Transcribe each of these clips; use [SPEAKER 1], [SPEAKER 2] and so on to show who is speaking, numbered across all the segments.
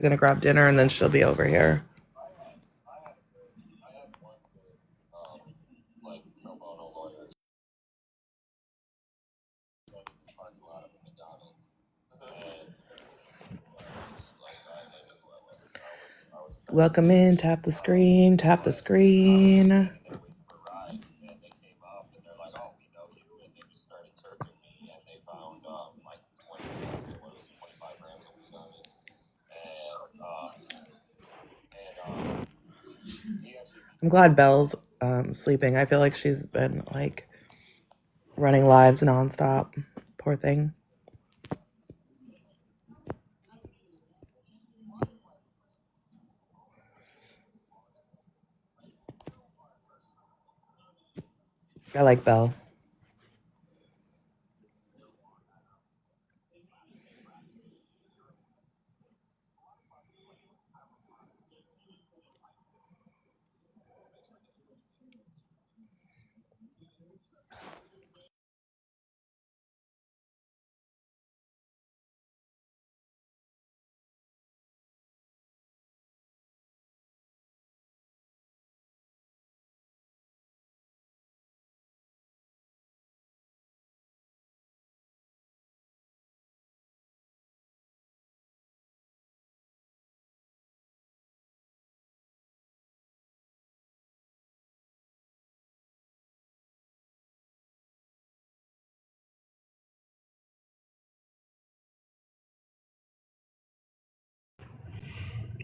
[SPEAKER 1] gonna grab dinner and then she'll be over here. Welcome in, tap the screen, tap the screen. I'm glad Belle's sleeping. I feel like she's been like running lives nonstop. Poor thing. I like Belle.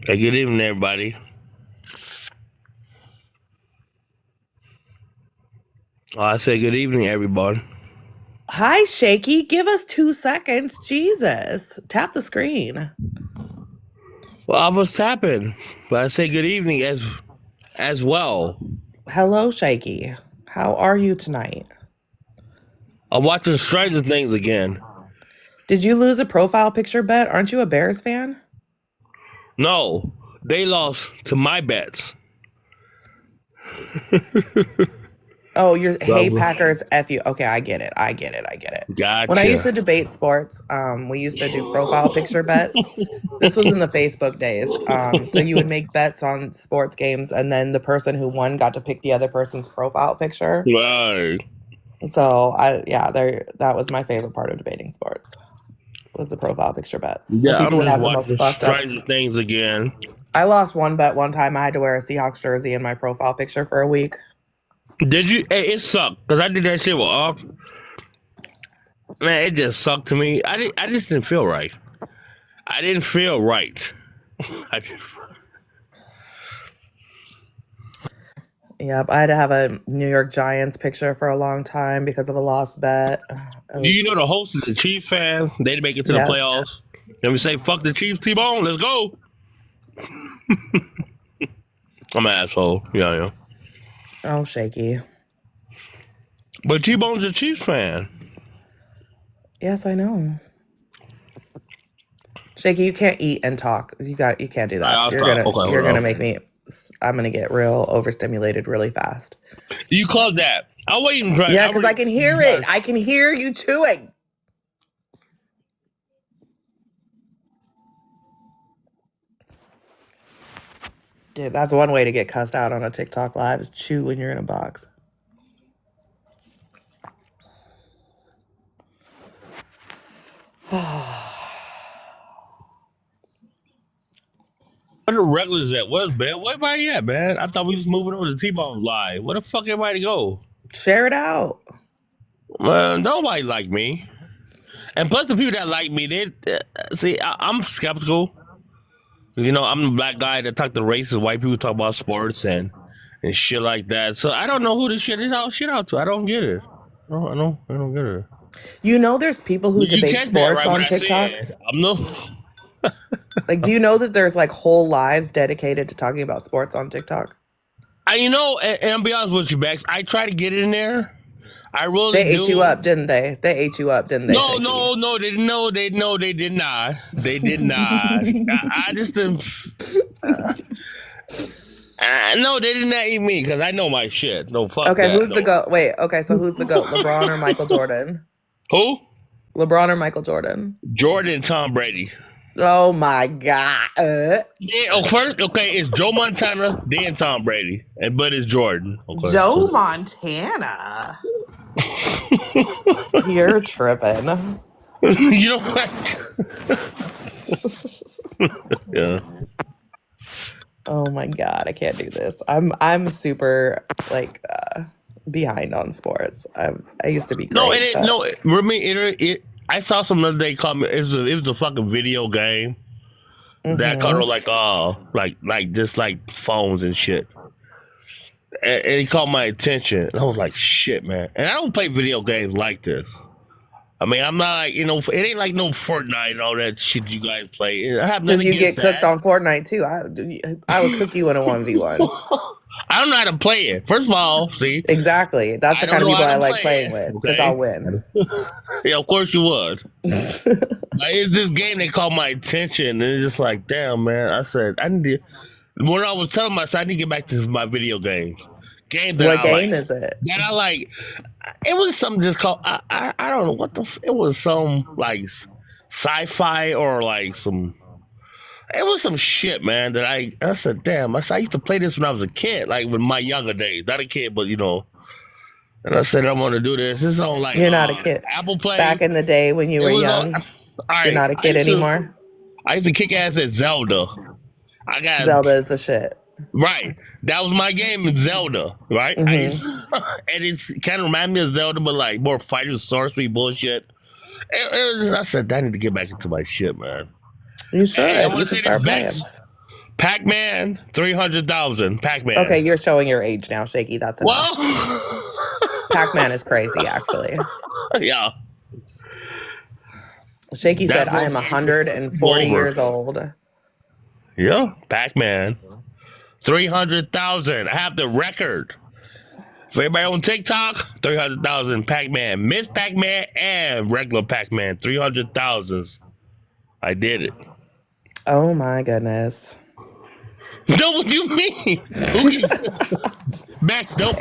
[SPEAKER 2] Hey, good evening, everybody. I say good evening, everybody.
[SPEAKER 1] Hi, Shaky. Give us 2 seconds. Jesus. Tap the screen.
[SPEAKER 2] Well, I was tapping, but I say good evening as well.
[SPEAKER 1] Hello, Shaky. How are you tonight?
[SPEAKER 2] I'm watching Stranger Things again.
[SPEAKER 1] Did you lose a profile picture bet? Aren't you a Bears fan?
[SPEAKER 2] No, they lost to my bets.
[SPEAKER 1] Oh, you're hey
[SPEAKER 2] Well,
[SPEAKER 1] Packers F you. Okay, I get it. When I used to
[SPEAKER 2] gotcha.
[SPEAKER 1] debate sports, we used to do profile picture bets. This was in the Facebook days. So you would make bets on sports games, and then the person who won got to pick the other person's profile picture.
[SPEAKER 2] Right.
[SPEAKER 1] So that was my favorite part of debating sports, was the profile picture bets. So
[SPEAKER 2] Yeah,
[SPEAKER 1] people
[SPEAKER 2] I'm
[SPEAKER 1] would
[SPEAKER 2] just
[SPEAKER 1] have the most
[SPEAKER 2] watching
[SPEAKER 1] fucked up.
[SPEAKER 2] Stranger Things again.
[SPEAKER 1] I lost one bet one time. I had to wear a Seahawks jersey in my profile picture for a week.
[SPEAKER 2] Did you? It sucked because I did that shit with off. Man, it just sucked to me. I just didn't feel right. I didn't feel right. I just,
[SPEAKER 1] Yep, I had to have a New York Giants picture for a long time because of a lost bet.
[SPEAKER 2] do you know the host is a Chiefs fan? They didn't make it to the
[SPEAKER 1] Yes.
[SPEAKER 2] playoffs. Then we say, fuck the Chiefs, Tbone, let's go. I'm an asshole. Yeah.
[SPEAKER 1] Oh, Shaky.
[SPEAKER 2] But T-Bone's a Chiefs fan.
[SPEAKER 1] Yes, I know. Shaky, you can't eat and talk. You can't do that.
[SPEAKER 2] I'll
[SPEAKER 1] You're
[SPEAKER 2] stop.
[SPEAKER 1] gonna
[SPEAKER 2] Okay,
[SPEAKER 1] you're
[SPEAKER 2] hold
[SPEAKER 1] gonna
[SPEAKER 2] on.
[SPEAKER 1] make me. I'm gonna get real overstimulated really fast.
[SPEAKER 2] You called that. I'll wait and try.
[SPEAKER 1] Yeah, because I can hear it. I can hear you chewing. Dude, that's one way to get cussed out on a TikTok live is chew when you're in a box.
[SPEAKER 2] What the regulars at? Where's man? Where everybody at, man? I thought we was moving over to T-Bone live. Where the fuck everybody go?
[SPEAKER 1] Share it out.
[SPEAKER 2] Man, nobody like me. And plus, the people that like me, they see. I'm skeptical. You know, I'm the black guy that talk to racist white people talk about sports and shit like that. So I don't know who this shit is out to. I don't get it. I don't get it.
[SPEAKER 1] You know, there's people who
[SPEAKER 2] You
[SPEAKER 1] debate
[SPEAKER 2] catch that
[SPEAKER 1] sports
[SPEAKER 2] right? What
[SPEAKER 1] on
[SPEAKER 2] I
[SPEAKER 1] TikTok.
[SPEAKER 2] said? I'm no.
[SPEAKER 1] Like, do you know that there's like whole lives dedicated to talking about sports on TikTok?
[SPEAKER 2] You know, and I'll be honest with you, Bex. I try to get in there. I really
[SPEAKER 1] They
[SPEAKER 2] do.
[SPEAKER 1] ate you up, didn't they? They ate you up, didn't they?
[SPEAKER 2] No. They did not. They did not. I just didn't. No, they did not eat me because I know my shit. No, fuck
[SPEAKER 1] Okay,
[SPEAKER 2] that.
[SPEAKER 1] who's
[SPEAKER 2] No.
[SPEAKER 1] the GOAT? Wait, okay, so who's the GOAT? LeBron or Michael Jordan?
[SPEAKER 2] Who?
[SPEAKER 1] LeBron or Michael Jordan?
[SPEAKER 2] Jordan and Tom Brady.
[SPEAKER 1] Oh my god.
[SPEAKER 2] Yeah, first, okay, it's Joe Montana, then Tom Brady, but it's Jordan. Okay,
[SPEAKER 1] Joe
[SPEAKER 2] so
[SPEAKER 1] Montana. You're tripping.
[SPEAKER 2] you know what? Yeah.
[SPEAKER 1] Oh my god, I can't do this. I'm super like behind on sports. I used to be
[SPEAKER 2] No,
[SPEAKER 1] great, but
[SPEAKER 2] no. I saw some other day comment. It was a fucking video game that kind of like just like phones and shit. And it caught my attention. And I was like, shit, man. And I don't play video games like this. I mean, I'm not like, it ain't like no Fortnite and all that shit you guys play. I have
[SPEAKER 1] because
[SPEAKER 2] nothing
[SPEAKER 1] you
[SPEAKER 2] against
[SPEAKER 1] get cooked
[SPEAKER 2] that.
[SPEAKER 1] on Fortnite too. I would cook you in a 1v1.
[SPEAKER 2] I don't know how to play it. First of all, see,
[SPEAKER 1] Exactly. That's
[SPEAKER 2] I
[SPEAKER 1] the
[SPEAKER 2] don't
[SPEAKER 1] kind of
[SPEAKER 2] know
[SPEAKER 1] people
[SPEAKER 2] how
[SPEAKER 1] I
[SPEAKER 2] to
[SPEAKER 1] like
[SPEAKER 2] play
[SPEAKER 1] playing
[SPEAKER 2] it.
[SPEAKER 1] with because
[SPEAKER 2] Okay.
[SPEAKER 1] I'll win.
[SPEAKER 2] Yeah, of course you would. Like, it's this game that caught my attention, and it's just like, damn, man. I said, I need to. When I was telling myself, I need to get back to my video games, games that
[SPEAKER 1] What
[SPEAKER 2] I like.
[SPEAKER 1] game is it?
[SPEAKER 2] That I like. It was something just called. I don't know what the. It was some like sci-fi or like some. It was some shit, man. That I said, damn. I used to play this when I was a kid, like with my younger days. Not a kid, but And I said, I'm gonna do this. This is on like
[SPEAKER 1] You're not a kid.
[SPEAKER 2] Apple
[SPEAKER 1] Back
[SPEAKER 2] Play.
[SPEAKER 1] in the day when you
[SPEAKER 2] It
[SPEAKER 1] were
[SPEAKER 2] was on.
[SPEAKER 1] young,
[SPEAKER 2] All
[SPEAKER 1] you're
[SPEAKER 2] right.
[SPEAKER 1] not a kid anymore.
[SPEAKER 2] I used to kick ass at Zelda. I got
[SPEAKER 1] Zelda is the shit.
[SPEAKER 2] right. That was my game in Zelda. Right. And it's kind of remind me of Zelda, but like more fighting sorcery bullshit. I said I need to get back into my shit, man.
[SPEAKER 1] You should.
[SPEAKER 2] Hey, I
[SPEAKER 1] You
[SPEAKER 2] want to
[SPEAKER 1] should
[SPEAKER 2] say this
[SPEAKER 1] start playing.
[SPEAKER 2] best. Pac-Man, 300,000. Pac-Man.
[SPEAKER 1] Okay, you're showing your age now, Shaky. That's enough.
[SPEAKER 2] Well,
[SPEAKER 1] Pac-Man is crazy, actually.
[SPEAKER 2] yeah.
[SPEAKER 1] Shaky said, I am 140 years old.
[SPEAKER 2] Yeah, Pac-Man. 300,000. I have the record. For everybody on TikTok, 300,000 Pac-Man. Miss Pac-Man and regular Pac-Man. 300,000. I did it.
[SPEAKER 1] Oh my goodness.
[SPEAKER 2] No, what do you mean? Max, don't.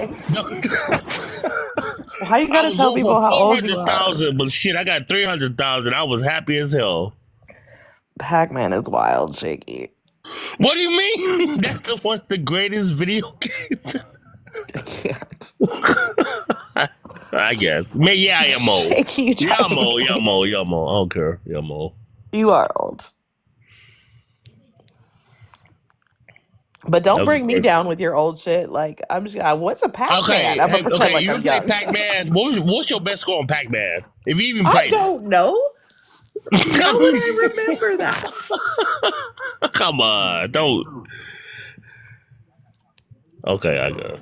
[SPEAKER 1] Why you gotta tell people how old you are?
[SPEAKER 2] 400,000, but shit, I got 300,000. I was happy as hell.
[SPEAKER 1] Pac-Man is wild, Shaky.
[SPEAKER 2] What do you mean? That's one of the greatest video games.
[SPEAKER 1] I can't.
[SPEAKER 2] I guess. Yeah, I am old.
[SPEAKER 1] Shaky,
[SPEAKER 2] Yeah, I'm old. I don't care. Yeah, I'm old.
[SPEAKER 1] You are old. But don't bring me down with your old shit. Like, I'm just what's a Pac-Man?
[SPEAKER 2] Okay,
[SPEAKER 1] I'm gonna pretend like
[SPEAKER 2] you
[SPEAKER 1] I'm
[SPEAKER 2] play
[SPEAKER 1] young.
[SPEAKER 2] Pac-Man. What's your best score on Pac-Man? If you even
[SPEAKER 1] I
[SPEAKER 2] played
[SPEAKER 1] don't know. How would I remember that?
[SPEAKER 2] Come on, don't. Okay, I got it.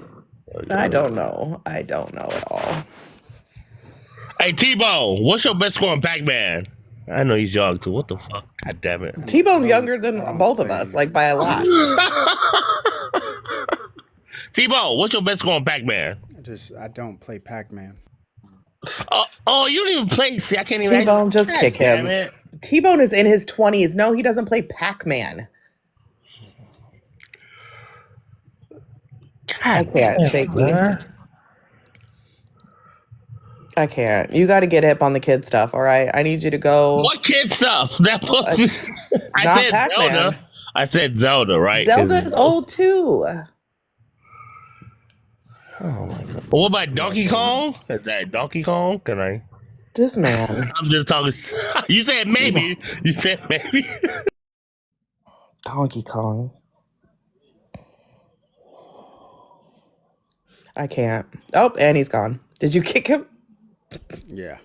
[SPEAKER 1] I don't know. I don't know at all.
[SPEAKER 2] Hey, Tbone, what's your best score on Pac-Man? I know he's young too. What the fuck? God damn it.
[SPEAKER 1] Tbone's younger than both of us, like by a lot.
[SPEAKER 2] Tbone, what's your best score on Pac-Man?
[SPEAKER 3] I don't play Pac-Man.
[SPEAKER 2] Oh, you don't even play. See, I can't even.
[SPEAKER 1] T-Bone, just
[SPEAKER 2] God
[SPEAKER 1] kick him.
[SPEAKER 2] It.
[SPEAKER 1] T-Bone is in his 20s. No, he doesn't play Pac-Man. I can't, Shaky. I can't. You got to get hip on the kid stuff, all right? I need you to go.
[SPEAKER 2] What kid stuff? That was. I said
[SPEAKER 1] Pac-Man.
[SPEAKER 2] Zelda. I said Zelda, right?
[SPEAKER 1] Zelda is old too.
[SPEAKER 2] Oh my god. What about Donkey Kong? Is that Donkey Kong? Can I?
[SPEAKER 1] This man.
[SPEAKER 2] I'm just talking. You said maybe. You said maybe.
[SPEAKER 1] Donkey Kong. I can't. Oh, and he's gone. Did you kick him?
[SPEAKER 3] Yeah.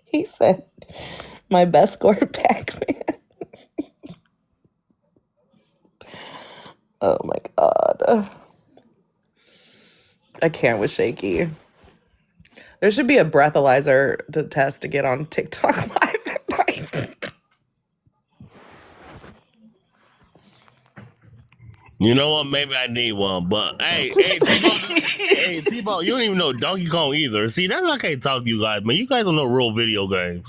[SPEAKER 1] He said, my best score Pac-Man. Oh my god. I can't with Shaky. There should be a breathalyzer to test to get on TikTok live at night.
[SPEAKER 2] You know what? Maybe I need one, but hey, Tbone, you don't even know Donkey Kong either. See, that's why I can't talk to you guys, man. You guys don't know real video games.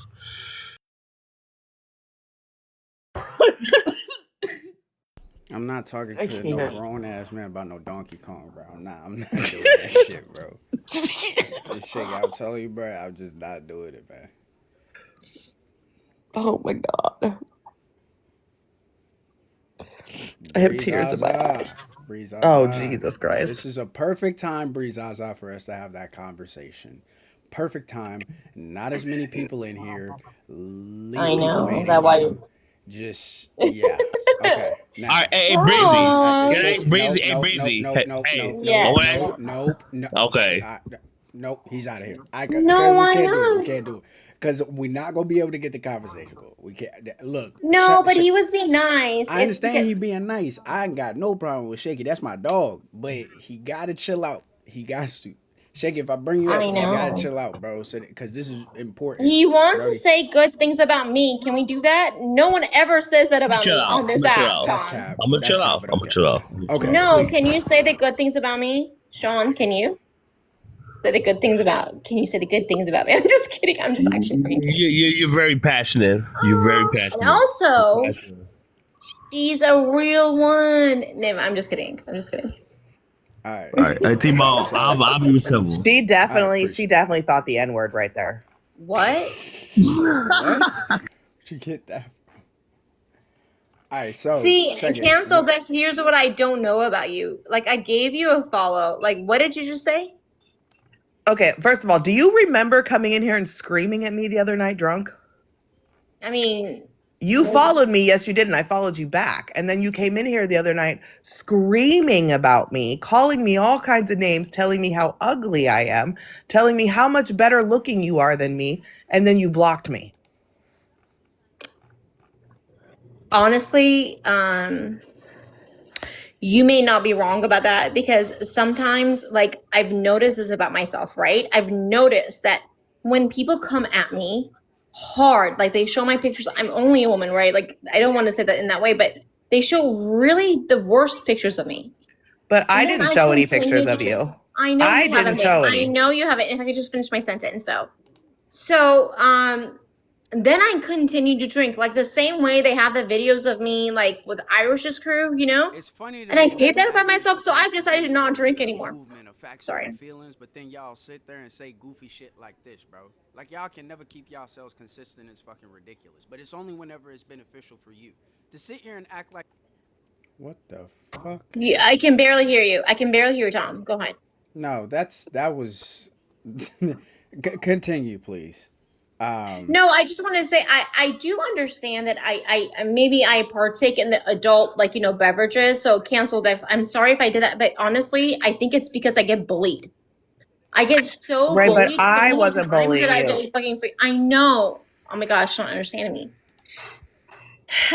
[SPEAKER 3] I'm not talking to no grown ass man about no Donkey Kong, bro. I'm not doing that shit, bro. This shit, I'm telling you, bro, I'm just not doing it, man.
[SPEAKER 1] Oh my God. I have tears in my eyes. Oh, Jesus
[SPEAKER 3] This
[SPEAKER 1] Christ.
[SPEAKER 3] is a perfect time, Breezaza, for us to have that conversation. Perfect time. Not as many people in here.
[SPEAKER 4] I
[SPEAKER 3] Least people
[SPEAKER 4] know. Is
[SPEAKER 3] hating
[SPEAKER 4] that why?
[SPEAKER 3] you. Just yeah. Okay.
[SPEAKER 2] All right,
[SPEAKER 3] Now.
[SPEAKER 2] hey, Breezy. Can I
[SPEAKER 3] Shake
[SPEAKER 2] ask
[SPEAKER 3] it.
[SPEAKER 2] Breezy?
[SPEAKER 3] Nope.
[SPEAKER 2] Hey,
[SPEAKER 3] Nope. Nope.
[SPEAKER 2] Breezy.
[SPEAKER 3] Nope.
[SPEAKER 2] Hey,
[SPEAKER 3] Nope.
[SPEAKER 2] hey.
[SPEAKER 3] Nope. Nope.
[SPEAKER 2] I
[SPEAKER 4] Yes.
[SPEAKER 2] want to
[SPEAKER 3] Nope.
[SPEAKER 2] ask.
[SPEAKER 3] Nope. No.
[SPEAKER 2] Okay.
[SPEAKER 3] Nope. He's out of here.
[SPEAKER 4] No,
[SPEAKER 3] We
[SPEAKER 4] why
[SPEAKER 3] can't do it. We
[SPEAKER 4] not?
[SPEAKER 3] can't do it because we're not gonna be able to get the conversation going. We can't. Look.
[SPEAKER 4] No, but he was being nice.
[SPEAKER 3] I
[SPEAKER 4] It's
[SPEAKER 3] understand
[SPEAKER 4] because
[SPEAKER 3] he being nice. I ain't got no problem with Shaky. That's my dog. But he gotta chill out. He got to. Shaky, if I bring you up,
[SPEAKER 4] I
[SPEAKER 3] you gotta
[SPEAKER 4] know.
[SPEAKER 3] chill out, bro. So because this is important,
[SPEAKER 4] He wants to
[SPEAKER 3] Brody.
[SPEAKER 4] say good things about me. Can we do that? No one ever says that about
[SPEAKER 2] Chill
[SPEAKER 4] me
[SPEAKER 2] out.
[SPEAKER 4] on
[SPEAKER 2] I'm
[SPEAKER 4] this
[SPEAKER 2] gonna chill
[SPEAKER 4] app,
[SPEAKER 2] out.
[SPEAKER 3] That's
[SPEAKER 4] Tom.
[SPEAKER 3] cap.
[SPEAKER 2] I'm gonna
[SPEAKER 3] That's
[SPEAKER 2] chill
[SPEAKER 3] cap.
[SPEAKER 2] out.
[SPEAKER 3] But
[SPEAKER 2] I'm gonna
[SPEAKER 3] okay.
[SPEAKER 2] chill out. I'm gonna chill
[SPEAKER 3] Okay.
[SPEAKER 2] out.
[SPEAKER 4] No,
[SPEAKER 3] Please.
[SPEAKER 4] can you say the good things about me? Sean, can you? Say the good things about. Can you say the good things about me? I'm just kidding. I'm just actually freaking kidding.
[SPEAKER 2] You're very passionate. You're very
[SPEAKER 4] And
[SPEAKER 2] passionate.
[SPEAKER 4] also, she's a real one. No, I'm just kidding. I'm just kidding.
[SPEAKER 3] All right.
[SPEAKER 2] All right, hey, Tbone, I'll be simple.
[SPEAKER 1] She
[SPEAKER 3] I
[SPEAKER 1] definitely thought the N-word right there.
[SPEAKER 4] What?
[SPEAKER 3] What? She get that? All right. So
[SPEAKER 4] See,
[SPEAKER 3] check it.
[SPEAKER 4] cancel Bex. Here's what I don't know about you. Like, I gave you a follow. Like, what did you just say?
[SPEAKER 1] Okay, first of all, do you remember coming in here and screaming at me the other night drunk?
[SPEAKER 4] I mean,
[SPEAKER 1] You followed me. Yes, you did. And I followed you back. And then you came in here the other night screaming about me, calling me all kinds of names, telling me how ugly I am, telling me how much better looking you are than me. And then you blocked me.
[SPEAKER 4] honestly, you may not be wrong about that because sometimes, like, I've noticed this about myself, right? I've noticed that when people come at me hard, like they show my pictures, I'm only a woman, right? Like, I don't want to say that in that way, but they show really the worst pictures of me.
[SPEAKER 1] But I
[SPEAKER 4] And then
[SPEAKER 1] didn't
[SPEAKER 4] I
[SPEAKER 1] show any
[SPEAKER 4] continue
[SPEAKER 1] pictures
[SPEAKER 4] to
[SPEAKER 1] of you.
[SPEAKER 4] I know
[SPEAKER 1] I
[SPEAKER 4] you
[SPEAKER 1] didn't
[SPEAKER 4] haven't, babe.
[SPEAKER 1] show
[SPEAKER 4] I
[SPEAKER 1] any.
[SPEAKER 4] know you haven't. If I could just finish my sentence though. So, then I continued to drink like the same way they have the videos of me like with Irish's crew, you know?
[SPEAKER 3] It's funny to
[SPEAKER 4] And I
[SPEAKER 3] me
[SPEAKER 4] hate
[SPEAKER 3] that
[SPEAKER 4] that about myself, so I've decided to not drink
[SPEAKER 3] the
[SPEAKER 4] anymore.
[SPEAKER 3] movement affects certain
[SPEAKER 4] Sorry.
[SPEAKER 3] feelings, but then y'all sit there and say goofy shit like this, bro. Like y'all can never keep yourselves consistent. It's fucking ridiculous. But it's only whenever it's beneficial for you to sit here and act like. What the fuck?
[SPEAKER 4] Yeah, I can barely hear you. I can barely hear you, Tom. Go ahead.
[SPEAKER 3] No, that was. Continue, please.
[SPEAKER 4] No, I just want to say I do understand that I maybe I partake in the adult like beverages. So cancel Bex. I'm sorry if I did that, but honestly, I think it's because I get bullied. I get so
[SPEAKER 1] Right, but
[SPEAKER 4] bullied so
[SPEAKER 1] I
[SPEAKER 4] many
[SPEAKER 1] wasn't
[SPEAKER 4] times that
[SPEAKER 1] bullying
[SPEAKER 4] I
[SPEAKER 1] you.
[SPEAKER 4] get fucking free. I know. Oh my gosh, you're not understanding me.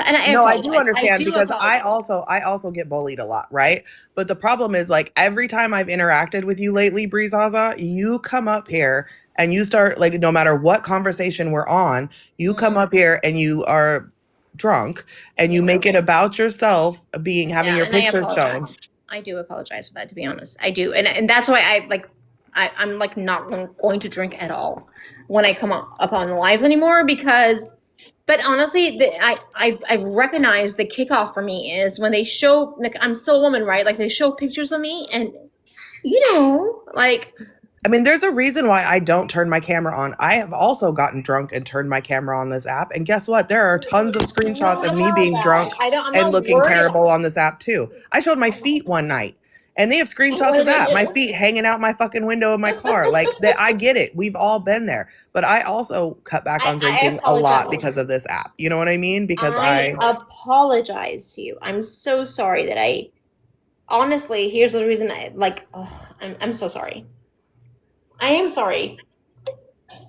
[SPEAKER 4] And I
[SPEAKER 1] No, I do
[SPEAKER 4] apologize. I
[SPEAKER 1] understand
[SPEAKER 4] do
[SPEAKER 1] because I
[SPEAKER 4] apologize.
[SPEAKER 1] also I also get bullied a lot, right? But the problem is like every time I've interacted with you lately, Breezaza, you come up here and you start like no matter what conversation we're on, you come up here and you are drunk and you
[SPEAKER 4] Yeah.
[SPEAKER 1] make it about yourself being having
[SPEAKER 4] Yeah,
[SPEAKER 1] your
[SPEAKER 4] and I
[SPEAKER 1] picture shown.
[SPEAKER 4] apologize. I do apologize for that, to be honest. I do, and that's why I'm like not going to drink at all when I come up on the lives anymore because. But honestly, I've recognized the kickoff for me is when they show like I'm still a woman, right? Like they show pictures of me, and like
[SPEAKER 1] I mean, there's a reason why I don't turn my camera on. I have also gotten drunk and turned my camera on this app. And guess what? There are tons of
[SPEAKER 4] I
[SPEAKER 1] screenshots
[SPEAKER 4] don't
[SPEAKER 1] of
[SPEAKER 4] have
[SPEAKER 1] me being
[SPEAKER 4] that.
[SPEAKER 1] drunk
[SPEAKER 4] I'm
[SPEAKER 1] and
[SPEAKER 4] not
[SPEAKER 1] looking
[SPEAKER 4] worried about
[SPEAKER 1] terrible on this app too. I showed my feet one night and they have
[SPEAKER 4] it. What
[SPEAKER 1] screenshots of
[SPEAKER 4] did they
[SPEAKER 1] that. My
[SPEAKER 4] do?
[SPEAKER 1] feet hanging out my fucking window of my car. Like that, I get it. We've all been there. But I also cut back on
[SPEAKER 4] I
[SPEAKER 1] drinking a lot
[SPEAKER 4] apologize.
[SPEAKER 1] because of this app. You know what I mean? Because
[SPEAKER 4] I apologize to you. I'm so sorry that I honestly, here's the reason I'm so sorry. I am sorry.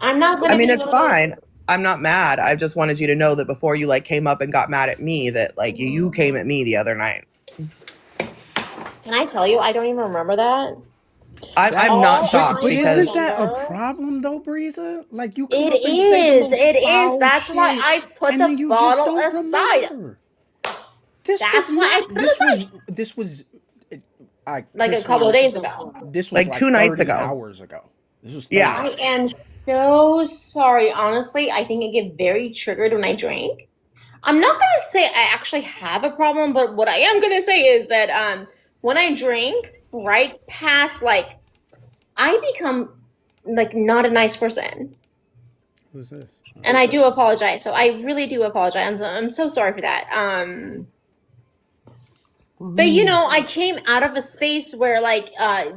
[SPEAKER 4] I'm not
[SPEAKER 1] I
[SPEAKER 4] gonna
[SPEAKER 1] mean,
[SPEAKER 4] be
[SPEAKER 1] it's
[SPEAKER 4] one of those.
[SPEAKER 1] fine. I'm not mad. I just wanted you to know that before you like came up and got mad at me that like you came at me the other night.
[SPEAKER 4] Can I tell you? I don't even remember that.
[SPEAKER 1] I'm not
[SPEAKER 4] All
[SPEAKER 1] shocked
[SPEAKER 4] I
[SPEAKER 1] because
[SPEAKER 3] Isn't that a
[SPEAKER 4] remember.
[SPEAKER 3] problem though, Breeza? Like you come
[SPEAKER 4] It
[SPEAKER 3] up and say the
[SPEAKER 4] is.
[SPEAKER 3] most
[SPEAKER 4] It is.
[SPEAKER 3] foul
[SPEAKER 4] That's why
[SPEAKER 3] shit,
[SPEAKER 4] I put
[SPEAKER 3] and then
[SPEAKER 4] the
[SPEAKER 3] you just
[SPEAKER 4] bottle
[SPEAKER 3] don't
[SPEAKER 4] aside.
[SPEAKER 3] remember. This was
[SPEAKER 4] That's why I
[SPEAKER 3] not.
[SPEAKER 4] put it aside.
[SPEAKER 3] This was. I
[SPEAKER 4] Like a
[SPEAKER 3] Chris
[SPEAKER 4] couple of
[SPEAKER 3] Rose.
[SPEAKER 4] days ago.
[SPEAKER 3] This was
[SPEAKER 1] like
[SPEAKER 3] like
[SPEAKER 1] 2 nights
[SPEAKER 3] 30
[SPEAKER 1] ago.
[SPEAKER 3] hours ago. This was 30
[SPEAKER 1] Yeah.
[SPEAKER 4] I
[SPEAKER 3] hours
[SPEAKER 4] am
[SPEAKER 3] ago.
[SPEAKER 4] so sorry. Honestly, I think I get very triggered when I drink. I'm not gonna say I actually have a problem, but what I am gonna say is that when I drink, right past I become like not a nice person.
[SPEAKER 3] Who's this?
[SPEAKER 4] And I do apologize. So I really do apologize. I'm so sorry for that. But you know, I came out of a space where like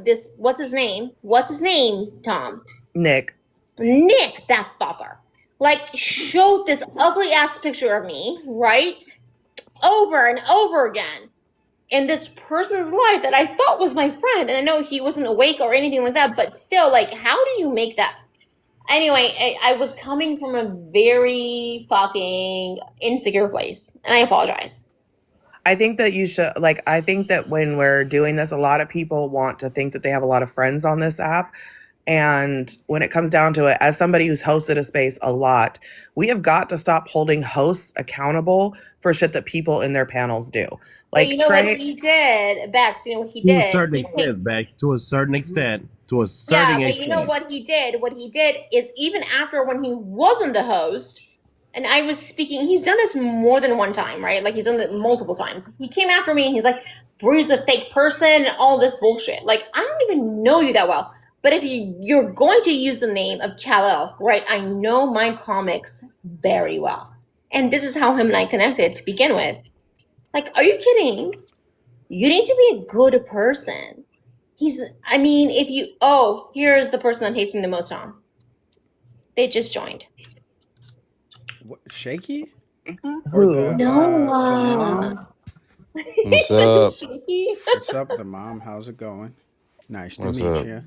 [SPEAKER 4] this what's his name? What's his name, Tom?
[SPEAKER 1] Nick.
[SPEAKER 4] Nick, that fucker. Like showed this ugly ass picture of me, right? Over and over again. In this person's life that I thought was my friend. And I know he wasn't awake or anything like that, but still, like, how do you make that? Anyway, I was coming from a very fucking insecure place. And I apologize.
[SPEAKER 1] I think that you should, like, I think that when we're doing this, a lot of people want to think that they have a lot of friends on this app. And when it comes down to it, as somebody who's hosted a space a lot, we have got to stop holding hosts accountable for shit that people in their panels do.
[SPEAKER 4] But
[SPEAKER 1] Like
[SPEAKER 4] you know
[SPEAKER 1] Trey,
[SPEAKER 4] what he did, Bex, you know what he
[SPEAKER 2] To a
[SPEAKER 4] did?
[SPEAKER 2] certain
[SPEAKER 4] He
[SPEAKER 2] extent, back to a certain extent. To a certain
[SPEAKER 4] Yeah, but
[SPEAKER 2] extent.
[SPEAKER 4] you know what he did? What he did is even after when he wasn't the host, and I was speaking, he's done this more than one time, right? Like he's done it multiple times. He came after me and he's like, Bree's a fake person and all this bullshit. Like, I don't even know you that well. But if you're going to use the name of Kal-El, right? I know my comics very well. And this is how him and I connected to begin with. Like, are you kidding? You need to be a good person. Here's the person that hates me the most, Tom. They just joined.
[SPEAKER 3] What, Shaky?
[SPEAKER 1] Who?
[SPEAKER 3] The
[SPEAKER 4] No.
[SPEAKER 3] mom?
[SPEAKER 5] What's up?
[SPEAKER 4] Shaky.
[SPEAKER 3] What's up, the mom? How's it going? Nice to
[SPEAKER 5] What's
[SPEAKER 3] meet
[SPEAKER 5] up?
[SPEAKER 3] you.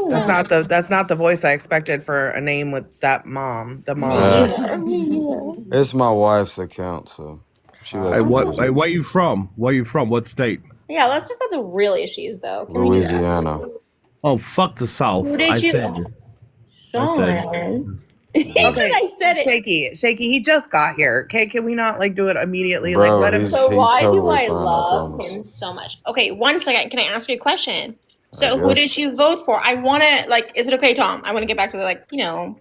[SPEAKER 1] That's not the voice I expected for a name with that mom. The mom.
[SPEAKER 4] Me either.
[SPEAKER 5] It's my wife's account, so she lets me use it.
[SPEAKER 2] Where you from? Where you from? What state?
[SPEAKER 4] Yeah, let's talk about the real issues, though. Can we do that?
[SPEAKER 5] Louisiana.
[SPEAKER 2] Oh, fuck the South.
[SPEAKER 4] Who did
[SPEAKER 2] I
[SPEAKER 4] you-
[SPEAKER 2] said it.
[SPEAKER 4] Sean. He said I said it.
[SPEAKER 1] Shaky, he just got here. Okay, can we not like do it immediately?
[SPEAKER 5] Bro,
[SPEAKER 1] like let him.
[SPEAKER 4] So
[SPEAKER 5] He's
[SPEAKER 4] why do
[SPEAKER 5] totally
[SPEAKER 4] I
[SPEAKER 5] fine, I
[SPEAKER 4] love
[SPEAKER 5] promise.
[SPEAKER 4] him so much? Okay, 1 second. Can I ask you a question?
[SPEAKER 5] I
[SPEAKER 4] So who
[SPEAKER 5] guess.
[SPEAKER 4] did you vote for? I want to, like, is it okay, Tom? I want to get back to the, like, you know.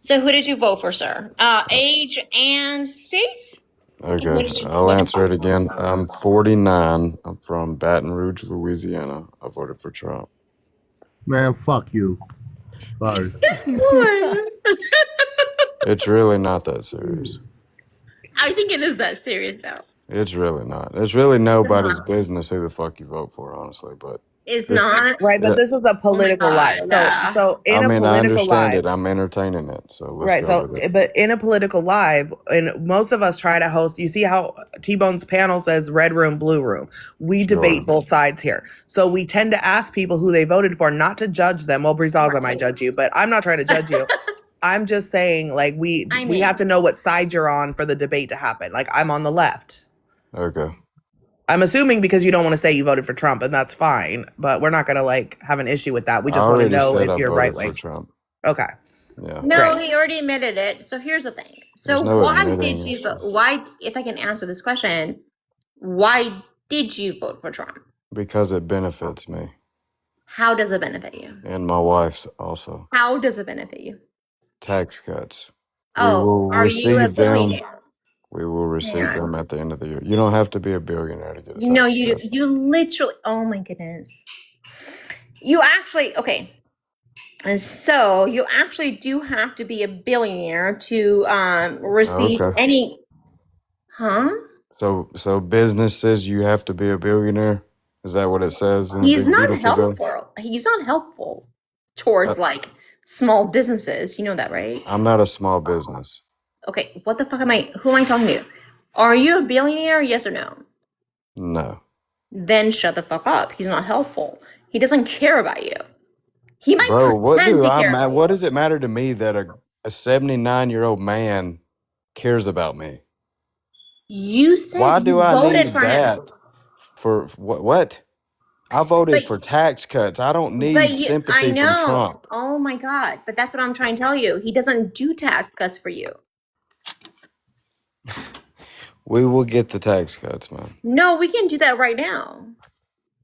[SPEAKER 4] So who did you vote for, sir? Age and state?
[SPEAKER 5] Okay, I'll answer it again. I'm 49. I'm from Baton Rouge, Louisiana. I voted for Trump.
[SPEAKER 2] Man, fuck you. Sorry.
[SPEAKER 5] It's really not that serious.
[SPEAKER 4] I think it is that serious, though.
[SPEAKER 5] It's really not. It's really nobody's business who the fuck you vote for, honestly. But
[SPEAKER 4] It's
[SPEAKER 5] This-
[SPEAKER 4] not.
[SPEAKER 1] Right, but this is a political
[SPEAKER 4] God,
[SPEAKER 1] live.
[SPEAKER 4] yeah.
[SPEAKER 1] So in
[SPEAKER 5] I
[SPEAKER 1] a
[SPEAKER 5] mean, I
[SPEAKER 1] political
[SPEAKER 5] understand
[SPEAKER 1] live,
[SPEAKER 5] it. I'm entertaining it. So let's
[SPEAKER 1] right?
[SPEAKER 5] go
[SPEAKER 1] So,
[SPEAKER 5] with it.
[SPEAKER 1] but in a political live, and most of us try to host. You see how Tbone's panel says red room, blue room. We
[SPEAKER 5] Sure.
[SPEAKER 1] debate both sides here. So we tend to ask people who they voted for, not to judge them. Well, Brizaza might judge you, but I'm not trying to judge you. I'm just saying, like we have to know what side you're on for the debate to happen. Like I'm on the left.
[SPEAKER 5] Okay.
[SPEAKER 1] I'm assuming because you don't want to say you voted for Trump, and that's fine. But we're not going to like have an issue with that. We just
[SPEAKER 5] I
[SPEAKER 1] want to
[SPEAKER 5] already
[SPEAKER 1] know
[SPEAKER 5] said
[SPEAKER 1] if
[SPEAKER 5] I
[SPEAKER 1] you're
[SPEAKER 5] voted
[SPEAKER 1] right
[SPEAKER 5] for
[SPEAKER 1] wing.
[SPEAKER 5] Trump.
[SPEAKER 1] Okay.
[SPEAKER 5] Yeah.
[SPEAKER 4] No,
[SPEAKER 1] Great.
[SPEAKER 4] he already admitted it. So here's the thing. So
[SPEAKER 5] There's no
[SPEAKER 4] why
[SPEAKER 5] admitting
[SPEAKER 4] did you
[SPEAKER 5] it.
[SPEAKER 4] vote? Why, if I can answer this question, why did you vote for Trump?
[SPEAKER 5] Because it benefits me
[SPEAKER 4] How does it benefit you?
[SPEAKER 5] and my wife's also.
[SPEAKER 4] How does it benefit you?
[SPEAKER 5] Tax cuts.
[SPEAKER 4] Oh,
[SPEAKER 5] will
[SPEAKER 4] are you a
[SPEAKER 5] receive them.
[SPEAKER 4] billionaire?
[SPEAKER 5] We will receive
[SPEAKER 4] Yeah.
[SPEAKER 5] them at the end of the year. You don't have to be a billionaire to get a tax
[SPEAKER 4] No, you
[SPEAKER 5] cut.
[SPEAKER 4] do. You literally. Oh my goodness. You actually okay. And so you actually do have to be a billionaire to receive
[SPEAKER 5] Okay.
[SPEAKER 4] any. Huh?
[SPEAKER 5] So businesses, you have to be a billionaire. Is that what it says in the
[SPEAKER 4] He's
[SPEAKER 5] Big
[SPEAKER 4] not
[SPEAKER 5] Beautiful Bill?
[SPEAKER 4] helpful. He's not helpful towards like small businesses. You know that, right?
[SPEAKER 5] I'm not a small business.
[SPEAKER 4] Okay, what the fuck am I? Who am I talking to? Are you a billionaire? Yes or no?
[SPEAKER 5] No.
[SPEAKER 4] Then shut the fuck up. He's not helpful. He doesn't care about you. He might
[SPEAKER 5] Bro, what
[SPEAKER 4] pretend
[SPEAKER 5] do
[SPEAKER 4] to
[SPEAKER 5] I
[SPEAKER 4] care.
[SPEAKER 5] ma- what does it matter to me that a 79-year-old man cares about me?
[SPEAKER 4] You said
[SPEAKER 5] Why
[SPEAKER 4] you
[SPEAKER 5] do I
[SPEAKER 4] voted
[SPEAKER 5] need
[SPEAKER 4] for him.
[SPEAKER 5] that? For what? I voted
[SPEAKER 4] But-
[SPEAKER 5] for tax cuts. I don't need
[SPEAKER 4] I
[SPEAKER 5] sympathy
[SPEAKER 4] know.
[SPEAKER 5] from Trump.
[SPEAKER 4] Oh my god! But that's what I'm trying to tell you. He doesn't do tax cuts for you.
[SPEAKER 5] We will get the tax cuts, man.
[SPEAKER 4] No, we can do that right now.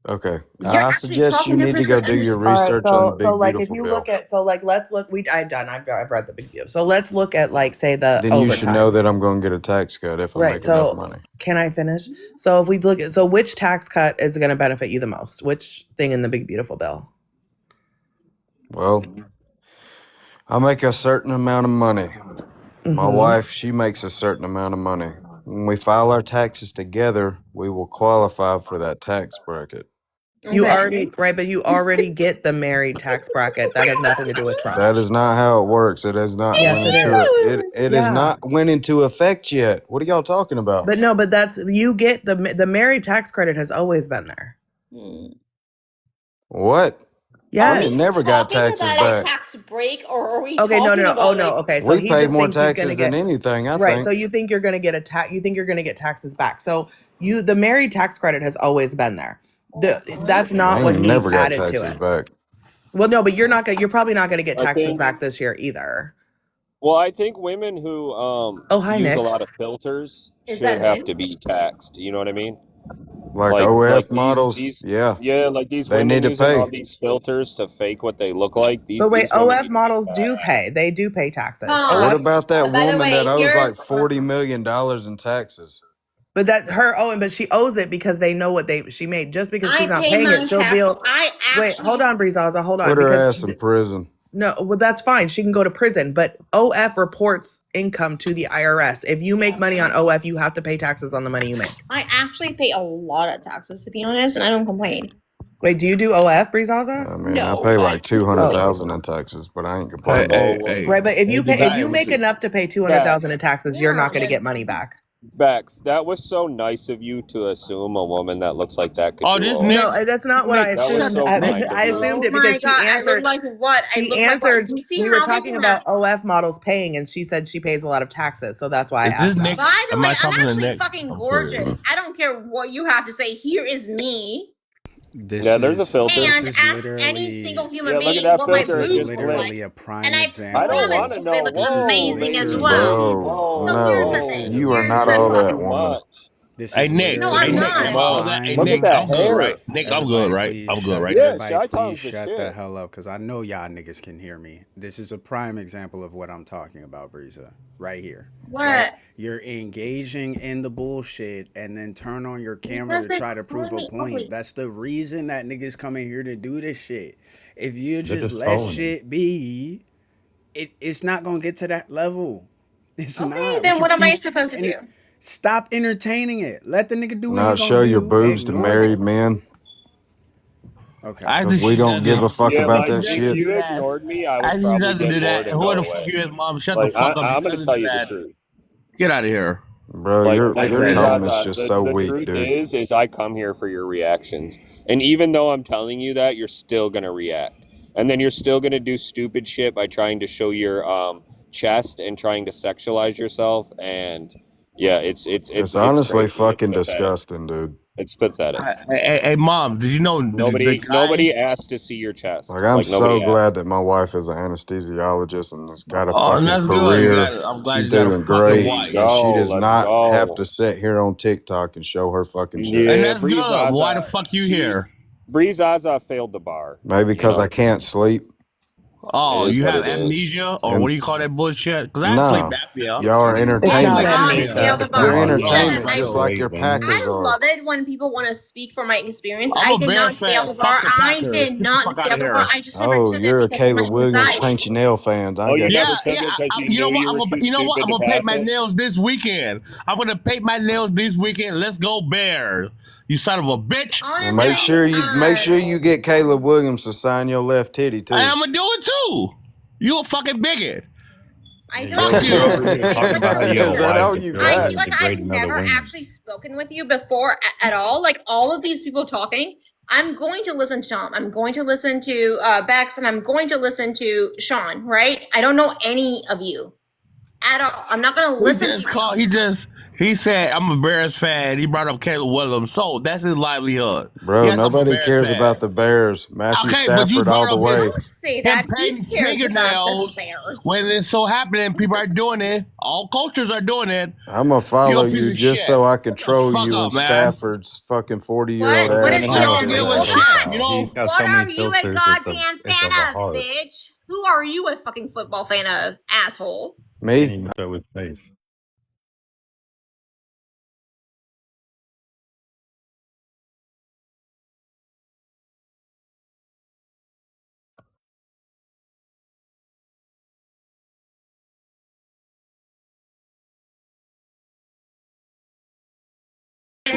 [SPEAKER 5] Okay.
[SPEAKER 4] You're
[SPEAKER 5] I
[SPEAKER 4] actually
[SPEAKER 5] suggest
[SPEAKER 4] talking
[SPEAKER 5] you
[SPEAKER 4] to
[SPEAKER 5] need to
[SPEAKER 4] person
[SPEAKER 5] go
[SPEAKER 4] that
[SPEAKER 5] do your
[SPEAKER 4] understands.
[SPEAKER 5] research on the Big
[SPEAKER 1] so like if
[SPEAKER 5] Beautiful
[SPEAKER 1] you
[SPEAKER 5] Bill.
[SPEAKER 1] look at let's look. I've read the Big Beautiful. So let's look at like say the
[SPEAKER 5] Then
[SPEAKER 1] overtime.
[SPEAKER 5] you should know that I'm going to get a tax cut if I
[SPEAKER 1] Right,
[SPEAKER 5] make
[SPEAKER 1] so-
[SPEAKER 5] enough money.
[SPEAKER 1] Can I finish? So if we look at which tax cut is going to benefit you the most? Which thing in the Big Beautiful Bill?
[SPEAKER 5] Well, I make a certain amount of money. My
[SPEAKER 1] Mhm.
[SPEAKER 5] wife, she makes a certain amount of money. When we file our taxes together, we will qualify for that tax bracket.
[SPEAKER 1] You
[SPEAKER 4] Okay.
[SPEAKER 1] already right, but you already get the married tax bracket. That has nothing to do with Trump.
[SPEAKER 5] That is not how it works. It has not
[SPEAKER 1] Yes,
[SPEAKER 5] went
[SPEAKER 1] it
[SPEAKER 5] into
[SPEAKER 1] is.
[SPEAKER 5] it has
[SPEAKER 1] Yeah.
[SPEAKER 5] not went into effect yet. What are y'all talking about?
[SPEAKER 1] But no, but that's you get the married tax credit has always been there.
[SPEAKER 5] What?
[SPEAKER 1] Yes.
[SPEAKER 5] We ain't never got
[SPEAKER 4] Talking
[SPEAKER 5] taxes
[SPEAKER 4] about
[SPEAKER 5] back.
[SPEAKER 4] a tax break, or are we
[SPEAKER 1] Okay, no,
[SPEAKER 4] talking
[SPEAKER 1] no, no.
[SPEAKER 4] about
[SPEAKER 1] Oh no.
[SPEAKER 4] like,
[SPEAKER 1] Okay, so
[SPEAKER 5] We
[SPEAKER 1] he
[SPEAKER 5] pay
[SPEAKER 1] just
[SPEAKER 5] more
[SPEAKER 1] thinks he's gonna
[SPEAKER 5] taxes
[SPEAKER 1] get
[SPEAKER 5] than anything, I
[SPEAKER 1] right.
[SPEAKER 5] think.
[SPEAKER 1] So you think you're gonna get you think you're gonna get taxes back. So the married tax credit has always been there. That's
[SPEAKER 5] I
[SPEAKER 1] not what
[SPEAKER 5] ain't
[SPEAKER 1] he
[SPEAKER 5] never got
[SPEAKER 1] added to
[SPEAKER 5] taxes
[SPEAKER 1] it.
[SPEAKER 5] back.
[SPEAKER 1] Well, no, but you're probably not gonna get
[SPEAKER 6] I
[SPEAKER 1] taxes
[SPEAKER 6] think.
[SPEAKER 1] back this year either.
[SPEAKER 6] Well, I think women who
[SPEAKER 1] Oh, hi,
[SPEAKER 6] use a
[SPEAKER 1] Nick.
[SPEAKER 6] lot of filters
[SPEAKER 4] is
[SPEAKER 6] should
[SPEAKER 4] that
[SPEAKER 6] have
[SPEAKER 4] Nick?
[SPEAKER 6] to be taxed. You know what I mean?
[SPEAKER 5] Like
[SPEAKER 6] Like
[SPEAKER 5] OF models,
[SPEAKER 6] these
[SPEAKER 5] yeah,
[SPEAKER 6] yeah, like these
[SPEAKER 5] they need
[SPEAKER 6] women
[SPEAKER 5] to
[SPEAKER 6] using all
[SPEAKER 5] pay.
[SPEAKER 6] these filters to fake what they look like.
[SPEAKER 1] But wait,
[SPEAKER 6] These women
[SPEAKER 1] OF
[SPEAKER 6] need to be
[SPEAKER 1] models do pay. They do pay taxes.
[SPEAKER 5] What
[SPEAKER 1] OF,
[SPEAKER 5] about that
[SPEAKER 4] By the
[SPEAKER 5] woman that
[SPEAKER 4] way,
[SPEAKER 5] owes like
[SPEAKER 4] here's
[SPEAKER 5] $40 million in taxes?
[SPEAKER 1] but that her but she owes it because they know what she made. Just because she's
[SPEAKER 4] I
[SPEAKER 1] not
[SPEAKER 4] pay
[SPEAKER 1] paying it,
[SPEAKER 4] my
[SPEAKER 1] she'll
[SPEAKER 4] tax.
[SPEAKER 1] deal.
[SPEAKER 4] I
[SPEAKER 1] Wait,
[SPEAKER 4] actually
[SPEAKER 1] hold on, Breezaza, hold on,
[SPEAKER 5] Put her
[SPEAKER 1] because
[SPEAKER 5] ass in prison.
[SPEAKER 1] no, well that's fine. She can go to prison, but OF reports income to the IRS. If you make money on OF, you have to pay taxes on the money you make.
[SPEAKER 4] I actually pay a lot of taxes, to be honest, and I don't complain.
[SPEAKER 1] Wait, do you do OF, Breezaza?
[SPEAKER 5] I mean, I
[SPEAKER 4] No,
[SPEAKER 5] pay
[SPEAKER 4] but
[SPEAKER 5] like 200,000 in taxes, but I ain't
[SPEAKER 2] Hey,
[SPEAKER 5] complaining.
[SPEAKER 2] hey,
[SPEAKER 6] Oh,
[SPEAKER 2] hey.
[SPEAKER 1] Right, but if
[SPEAKER 2] Hey,
[SPEAKER 1] you pay, if you
[SPEAKER 2] Josiah,
[SPEAKER 1] make enough to pay 200,000 in taxes, you're not going to get money back.
[SPEAKER 6] Bex, that was so nice of you to assume a woman that looks like that could
[SPEAKER 2] Oh,
[SPEAKER 6] do
[SPEAKER 2] this
[SPEAKER 6] OF.
[SPEAKER 2] Nick.
[SPEAKER 1] No, that's not what I
[SPEAKER 2] Nick,
[SPEAKER 6] That was
[SPEAKER 1] assumed.
[SPEAKER 6] so kind of
[SPEAKER 1] I
[SPEAKER 6] you.
[SPEAKER 1] assumed it
[SPEAKER 4] oh my
[SPEAKER 1] because she
[SPEAKER 4] god, I look
[SPEAKER 1] answered.
[SPEAKER 4] like what? I
[SPEAKER 1] She
[SPEAKER 4] look
[SPEAKER 1] answered.
[SPEAKER 4] like what? You see
[SPEAKER 1] We were
[SPEAKER 4] how
[SPEAKER 1] talking
[SPEAKER 4] people
[SPEAKER 1] about
[SPEAKER 4] are.
[SPEAKER 1] OF models paying, and she said she pays a lot of taxes, so that's why I
[SPEAKER 2] Is this
[SPEAKER 1] asked that.
[SPEAKER 2] Nick?
[SPEAKER 4] By the
[SPEAKER 2] Am
[SPEAKER 4] way,
[SPEAKER 2] I
[SPEAKER 4] I'm
[SPEAKER 2] talking to
[SPEAKER 4] actually
[SPEAKER 2] Nick?
[SPEAKER 4] fucking
[SPEAKER 2] I'm
[SPEAKER 4] gorgeous.
[SPEAKER 2] curious.
[SPEAKER 4] I don't care what you have to say. Here is me.
[SPEAKER 3] This
[SPEAKER 6] Yeah, there's a
[SPEAKER 3] is
[SPEAKER 6] filter.
[SPEAKER 3] this
[SPEAKER 4] And
[SPEAKER 3] is
[SPEAKER 4] ask any single
[SPEAKER 3] literally
[SPEAKER 4] human
[SPEAKER 6] Yeah, look at
[SPEAKER 4] being
[SPEAKER 6] that
[SPEAKER 4] what my
[SPEAKER 3] this
[SPEAKER 6] filter.
[SPEAKER 3] is
[SPEAKER 4] boobs
[SPEAKER 6] Just
[SPEAKER 4] look like.
[SPEAKER 3] literally a prime
[SPEAKER 4] And I
[SPEAKER 6] I
[SPEAKER 3] example
[SPEAKER 6] don't
[SPEAKER 3] of
[SPEAKER 6] want
[SPEAKER 4] promise
[SPEAKER 6] to
[SPEAKER 4] you they
[SPEAKER 6] know.
[SPEAKER 4] look
[SPEAKER 6] Whoa,
[SPEAKER 4] amazing as
[SPEAKER 6] lady.
[SPEAKER 4] well.
[SPEAKER 5] Bro,
[SPEAKER 6] Whoa,
[SPEAKER 4] So here's the
[SPEAKER 5] no,
[SPEAKER 3] this
[SPEAKER 4] thing.
[SPEAKER 3] is a
[SPEAKER 5] you are
[SPEAKER 4] Here's
[SPEAKER 5] not
[SPEAKER 6] you're
[SPEAKER 4] the
[SPEAKER 5] all
[SPEAKER 6] doing
[SPEAKER 5] that,
[SPEAKER 6] too
[SPEAKER 4] thing.
[SPEAKER 5] woman.
[SPEAKER 6] much.
[SPEAKER 3] this
[SPEAKER 2] Hey
[SPEAKER 3] is
[SPEAKER 2] Nick,
[SPEAKER 4] No,
[SPEAKER 2] hey
[SPEAKER 4] I'm
[SPEAKER 3] literally
[SPEAKER 2] Nick,
[SPEAKER 3] a
[SPEAKER 2] am
[SPEAKER 4] not.
[SPEAKER 2] I all that? Hey
[SPEAKER 3] prime
[SPEAKER 6] Look at
[SPEAKER 2] Nick,
[SPEAKER 6] that
[SPEAKER 2] I'm good, right?
[SPEAKER 6] hair.
[SPEAKER 2] Nick, I'm good,
[SPEAKER 3] Everybody
[SPEAKER 2] right?
[SPEAKER 3] please
[SPEAKER 2] I'm good,
[SPEAKER 3] shut
[SPEAKER 2] right?
[SPEAKER 6] Yeah,
[SPEAKER 3] everybody
[SPEAKER 6] Shy
[SPEAKER 3] please
[SPEAKER 6] Town's the
[SPEAKER 3] shut the
[SPEAKER 6] shit.
[SPEAKER 3] hell up because I know y'all niggas can hear me. This is a prime example of what I'm talking about, Breeza. Right here. Right?
[SPEAKER 4] What?
[SPEAKER 3] You're engaging in the bullshit and then turn on your camera
[SPEAKER 4] Because
[SPEAKER 3] to
[SPEAKER 4] they
[SPEAKER 3] try to
[SPEAKER 4] calling
[SPEAKER 3] prove a
[SPEAKER 4] me
[SPEAKER 3] point.
[SPEAKER 4] ugly.
[SPEAKER 3] That's the reason that niggas coming here to do this shit. If you
[SPEAKER 7] They're
[SPEAKER 3] just
[SPEAKER 7] just
[SPEAKER 3] let
[SPEAKER 7] trolling you.
[SPEAKER 3] shit be, it's not gonna get to that level. It's
[SPEAKER 4] Okay,
[SPEAKER 3] not. But
[SPEAKER 4] then
[SPEAKER 3] you
[SPEAKER 4] what am I
[SPEAKER 3] keep
[SPEAKER 4] supposed to do?
[SPEAKER 3] stop entertaining it. Let the nigga do what he
[SPEAKER 5] Not
[SPEAKER 3] gonna
[SPEAKER 5] show your
[SPEAKER 3] do.
[SPEAKER 5] boobs to
[SPEAKER 3] Ignore
[SPEAKER 5] married
[SPEAKER 3] the.
[SPEAKER 5] men
[SPEAKER 3] Okay.
[SPEAKER 2] I
[SPEAKER 5] because
[SPEAKER 2] think
[SPEAKER 5] we
[SPEAKER 2] she
[SPEAKER 5] don't give
[SPEAKER 2] doesn't.
[SPEAKER 5] a fuck
[SPEAKER 6] Yeah,
[SPEAKER 5] about
[SPEAKER 6] like
[SPEAKER 5] that
[SPEAKER 6] if
[SPEAKER 5] shit.
[SPEAKER 6] you ignored me, I
[SPEAKER 2] I
[SPEAKER 6] would
[SPEAKER 2] think she
[SPEAKER 6] probably
[SPEAKER 2] doesn't
[SPEAKER 6] get
[SPEAKER 2] do
[SPEAKER 6] bored
[SPEAKER 2] that.
[SPEAKER 6] and
[SPEAKER 2] Who
[SPEAKER 6] go
[SPEAKER 2] the fuck
[SPEAKER 6] away.
[SPEAKER 2] you is, mom? Shut the
[SPEAKER 6] Like
[SPEAKER 2] fuck up. She
[SPEAKER 6] I'm gonna
[SPEAKER 2] doesn't
[SPEAKER 6] tell
[SPEAKER 2] do
[SPEAKER 6] you the
[SPEAKER 2] that.
[SPEAKER 6] truth.
[SPEAKER 2] Get out of here.
[SPEAKER 5] Bro,
[SPEAKER 6] Like
[SPEAKER 5] your
[SPEAKER 2] I
[SPEAKER 6] like
[SPEAKER 5] your
[SPEAKER 2] said,
[SPEAKER 5] tone is
[SPEAKER 6] Brizaza,
[SPEAKER 5] just so
[SPEAKER 6] the
[SPEAKER 5] weak,
[SPEAKER 6] truth
[SPEAKER 5] dude.
[SPEAKER 6] is I come here for your reactions. And even though I'm telling you that, you're still gonna react. And then you're still gonna do stupid shit by trying to show your chest and trying to sexualize yourself. And yeah,
[SPEAKER 5] It's
[SPEAKER 6] it's
[SPEAKER 5] honestly
[SPEAKER 6] crazy. It's
[SPEAKER 5] fucking
[SPEAKER 6] pathetic.
[SPEAKER 5] disgusting, dude.
[SPEAKER 6] It's pathetic.
[SPEAKER 2] hey, mom, did you know the guy?
[SPEAKER 6] Nobody asked to see your chest.
[SPEAKER 5] Like, I'm
[SPEAKER 6] Like nobody
[SPEAKER 5] so
[SPEAKER 6] asked.
[SPEAKER 5] glad that my wife is an anesthesiologist and has got a
[SPEAKER 2] Oh, and
[SPEAKER 5] fucking
[SPEAKER 2] that's good.
[SPEAKER 5] career.
[SPEAKER 2] I'm glad
[SPEAKER 5] She's
[SPEAKER 2] you got a
[SPEAKER 5] doing
[SPEAKER 2] fucking
[SPEAKER 5] great,
[SPEAKER 6] There you
[SPEAKER 2] wife.
[SPEAKER 5] and she
[SPEAKER 6] go.
[SPEAKER 5] does
[SPEAKER 6] Let's
[SPEAKER 5] not have
[SPEAKER 6] go.
[SPEAKER 5] to sit here on TikTok and show her fucking
[SPEAKER 2] And
[SPEAKER 5] chest.
[SPEAKER 6] Yeah,
[SPEAKER 2] that's good. Why the
[SPEAKER 6] Brizaza.
[SPEAKER 2] fuck you here?
[SPEAKER 6] Brizaza failed the bar.
[SPEAKER 5] Maybe
[SPEAKER 6] You
[SPEAKER 5] because I
[SPEAKER 6] know,
[SPEAKER 5] can't sleep.
[SPEAKER 6] it
[SPEAKER 2] Oh,
[SPEAKER 6] is
[SPEAKER 2] you
[SPEAKER 6] what
[SPEAKER 2] have
[SPEAKER 6] it is.
[SPEAKER 2] amnesia, or what
[SPEAKER 5] And
[SPEAKER 2] do you call that bullshit? Because I have sleep
[SPEAKER 5] nah,
[SPEAKER 2] apnea.
[SPEAKER 5] y'all are
[SPEAKER 1] It's
[SPEAKER 2] I have
[SPEAKER 1] not
[SPEAKER 2] sleep
[SPEAKER 5] entertainment.
[SPEAKER 4] I
[SPEAKER 2] apnea.
[SPEAKER 4] fail
[SPEAKER 1] amnesia.
[SPEAKER 4] the
[SPEAKER 1] It's not
[SPEAKER 5] You're
[SPEAKER 4] bar.
[SPEAKER 1] amnesia.
[SPEAKER 4] Listen,
[SPEAKER 5] entertainment
[SPEAKER 7] That's
[SPEAKER 5] just
[SPEAKER 7] a
[SPEAKER 5] like your
[SPEAKER 7] great woman.
[SPEAKER 5] Packers
[SPEAKER 4] I
[SPEAKER 5] are.
[SPEAKER 4] love it when people want to speak from my experience.
[SPEAKER 2] I'm
[SPEAKER 4] I
[SPEAKER 2] a
[SPEAKER 4] did
[SPEAKER 2] Bears
[SPEAKER 4] not fail
[SPEAKER 2] fan.
[SPEAKER 4] the
[SPEAKER 2] Fuck
[SPEAKER 4] bar.
[SPEAKER 2] the
[SPEAKER 4] I
[SPEAKER 2] Packers.
[SPEAKER 4] did
[SPEAKER 2] Get the
[SPEAKER 4] not
[SPEAKER 2] fuck out
[SPEAKER 4] fail
[SPEAKER 2] of
[SPEAKER 4] the bar.
[SPEAKER 2] here.
[SPEAKER 4] I just never
[SPEAKER 5] Oh,
[SPEAKER 4] took it
[SPEAKER 5] you're a
[SPEAKER 4] because of my
[SPEAKER 5] Caleb Williams
[SPEAKER 4] anxiety.
[SPEAKER 5] paint your nail fans. I
[SPEAKER 6] Oh, you
[SPEAKER 5] get
[SPEAKER 6] never
[SPEAKER 5] you.
[SPEAKER 6] took it because you
[SPEAKER 2] You know
[SPEAKER 6] knew
[SPEAKER 2] what?
[SPEAKER 6] you were too
[SPEAKER 2] You know what?
[SPEAKER 6] stupid
[SPEAKER 2] I'm
[SPEAKER 6] to
[SPEAKER 2] gonna paint
[SPEAKER 6] pass
[SPEAKER 2] my
[SPEAKER 6] it.
[SPEAKER 2] nails this weekend. I'm gonna paint my nails this weekend. Let's go Bears. You son of a bitch.
[SPEAKER 5] And
[SPEAKER 4] Honestly,
[SPEAKER 5] make sure you get Caleb Williams to sign your left titty too.
[SPEAKER 2] I'm gonna do it too. You a fucking bigot.
[SPEAKER 4] I
[SPEAKER 7] And
[SPEAKER 4] don't
[SPEAKER 2] Fuck
[SPEAKER 7] you're
[SPEAKER 2] you.
[SPEAKER 7] over here
[SPEAKER 4] think
[SPEAKER 7] talking about how you have
[SPEAKER 5] Is
[SPEAKER 7] a
[SPEAKER 5] that
[SPEAKER 7] wife
[SPEAKER 5] all
[SPEAKER 7] that
[SPEAKER 5] you
[SPEAKER 7] goes
[SPEAKER 4] I
[SPEAKER 5] got?
[SPEAKER 7] there
[SPEAKER 4] feel
[SPEAKER 7] to
[SPEAKER 4] like I've
[SPEAKER 7] degrade another
[SPEAKER 4] never
[SPEAKER 7] woman.
[SPEAKER 4] actually spoken with you before at all. Like all of these people talking, I'm going to listen to Tom. I'm going to listen to Bex, and I'm going to listen to Sean. Right? I don't know any of you at all. I'm not going to
[SPEAKER 2] He
[SPEAKER 4] listen
[SPEAKER 2] just
[SPEAKER 4] to
[SPEAKER 2] called. He said I'm a Bears fan. He brought up Caleb Williams, so that's his livelihood.
[SPEAKER 5] Bro,
[SPEAKER 2] Yes, I'm a
[SPEAKER 5] nobody
[SPEAKER 2] Bears
[SPEAKER 5] cares
[SPEAKER 2] fan.
[SPEAKER 5] about the Bears. Matthew
[SPEAKER 2] Okay, but you
[SPEAKER 5] Stafford all
[SPEAKER 2] brought
[SPEAKER 5] the
[SPEAKER 2] up his
[SPEAKER 5] way.
[SPEAKER 4] don't say
[SPEAKER 2] him
[SPEAKER 4] that. He
[SPEAKER 2] painting
[SPEAKER 4] cares about the
[SPEAKER 2] fingernails
[SPEAKER 4] Bears.
[SPEAKER 2] when it's so happening. People are doing it. All cultures are doing it.
[SPEAKER 5] I'm gonna
[SPEAKER 2] You
[SPEAKER 5] follow
[SPEAKER 2] a piece
[SPEAKER 5] you
[SPEAKER 2] of
[SPEAKER 5] just
[SPEAKER 2] shit.
[SPEAKER 5] so I can
[SPEAKER 2] Shut the
[SPEAKER 5] troll
[SPEAKER 2] fuck
[SPEAKER 5] you and
[SPEAKER 2] up, man.
[SPEAKER 5] Stafford's fucking 40-year-old
[SPEAKER 4] What? What
[SPEAKER 5] ass
[SPEAKER 4] is
[SPEAKER 7] Women
[SPEAKER 2] I
[SPEAKER 7] have
[SPEAKER 4] he?
[SPEAKER 7] a
[SPEAKER 2] don't get
[SPEAKER 7] real
[SPEAKER 2] one
[SPEAKER 4] What?
[SPEAKER 2] shit.
[SPEAKER 7] profile.
[SPEAKER 2] You
[SPEAKER 7] He's
[SPEAKER 2] know.
[SPEAKER 7] got so
[SPEAKER 4] What
[SPEAKER 7] many
[SPEAKER 4] are you a
[SPEAKER 7] filters.
[SPEAKER 4] goddamn
[SPEAKER 7] It's
[SPEAKER 4] fan
[SPEAKER 7] of a
[SPEAKER 4] of,
[SPEAKER 7] heart.
[SPEAKER 4] bitch? Who are you a fucking football fan of, asshole?
[SPEAKER 7] Can't
[SPEAKER 5] Me?
[SPEAKER 7] even show his face.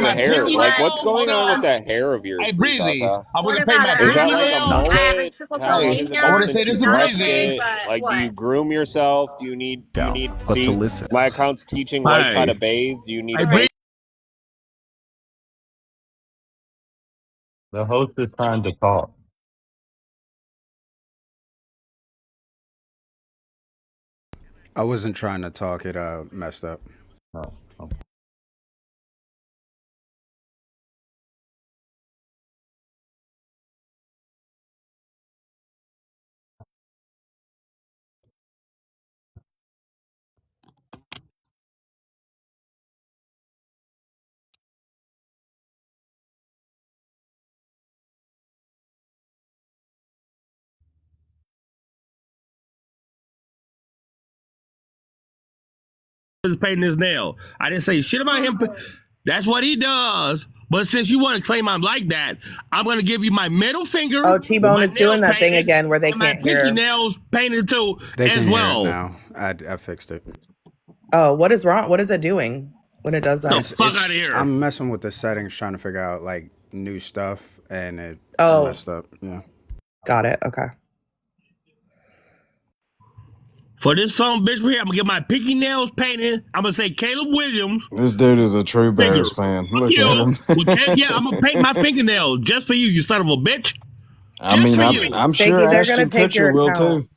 [SPEAKER 2] my
[SPEAKER 6] hair.
[SPEAKER 2] pinky
[SPEAKER 6] Like,
[SPEAKER 2] nails.
[SPEAKER 6] what's going
[SPEAKER 2] Hold
[SPEAKER 6] on with that hair of yours,
[SPEAKER 2] Hey, Breezy,
[SPEAKER 6] Brisasa?
[SPEAKER 2] I'm
[SPEAKER 4] What
[SPEAKER 2] gonna paint
[SPEAKER 4] about
[SPEAKER 2] my
[SPEAKER 4] it?
[SPEAKER 6] Is
[SPEAKER 2] pinky
[SPEAKER 6] that
[SPEAKER 4] I
[SPEAKER 6] like a
[SPEAKER 4] have
[SPEAKER 2] nails.
[SPEAKER 4] I have a
[SPEAKER 6] mullet?
[SPEAKER 4] triple
[SPEAKER 6] How
[SPEAKER 4] toe
[SPEAKER 2] Hey,
[SPEAKER 6] long has it
[SPEAKER 2] I
[SPEAKER 6] been
[SPEAKER 2] want
[SPEAKER 4] hair.
[SPEAKER 2] to say
[SPEAKER 6] since
[SPEAKER 2] this
[SPEAKER 6] you
[SPEAKER 2] to
[SPEAKER 6] brushed
[SPEAKER 2] Breezy.
[SPEAKER 6] it?
[SPEAKER 4] But
[SPEAKER 6] Like, do you
[SPEAKER 4] what?
[SPEAKER 6] groom yourself? Do you need see? My account's teaching whites how to
[SPEAKER 2] Hey,
[SPEAKER 6] bathe. Do you need
[SPEAKER 2] hey,
[SPEAKER 6] a
[SPEAKER 2] Breezy.
[SPEAKER 6] bath?
[SPEAKER 5] The host is trying to talk.
[SPEAKER 3] I wasn't trying to talk. It messed up.
[SPEAKER 5] Oh, oh.
[SPEAKER 2] Is painting his nail. I didn't say shit about him. That's what he does. But since you want to claim I'm like that, I'm gonna give you my middle finger
[SPEAKER 1] Oh,
[SPEAKER 2] with
[SPEAKER 1] Tbone
[SPEAKER 2] my
[SPEAKER 1] is doing
[SPEAKER 2] nails
[SPEAKER 1] that thing
[SPEAKER 2] painted
[SPEAKER 1] again where they
[SPEAKER 2] and my
[SPEAKER 1] can't
[SPEAKER 2] pinky
[SPEAKER 1] hear.
[SPEAKER 2] nails painted too
[SPEAKER 3] They
[SPEAKER 2] as
[SPEAKER 3] can hear it
[SPEAKER 2] well.
[SPEAKER 3] now. I fixed it.
[SPEAKER 1] Oh, what is wrong? What is it doing when it does
[SPEAKER 2] Get the
[SPEAKER 1] that?
[SPEAKER 2] fuck out of here.
[SPEAKER 3] I'm messing with the settings, trying to figure out like new stuff, and it
[SPEAKER 1] Oh,
[SPEAKER 3] messed up. Yeah.
[SPEAKER 1] got it. Okay.
[SPEAKER 2] For this song, bitch, here, I'm gonna get my pinky nails painted. I'm gonna say Caleb Williams
[SPEAKER 5] This dude is a true
[SPEAKER 2] finger.
[SPEAKER 5] Bears fan.
[SPEAKER 2] Fuck
[SPEAKER 5] Look at
[SPEAKER 2] you.
[SPEAKER 5] him.
[SPEAKER 2] Yeah, I'm gonna paint my fingernails just for you, you son of a bitch.
[SPEAKER 5] I
[SPEAKER 2] Just
[SPEAKER 5] mean,
[SPEAKER 2] for
[SPEAKER 5] I'm,
[SPEAKER 2] you.
[SPEAKER 5] I'm sure
[SPEAKER 1] Shaky, they're gonna
[SPEAKER 5] Ashton
[SPEAKER 1] take your
[SPEAKER 5] Kutcher will
[SPEAKER 1] account.
[SPEAKER 5] too.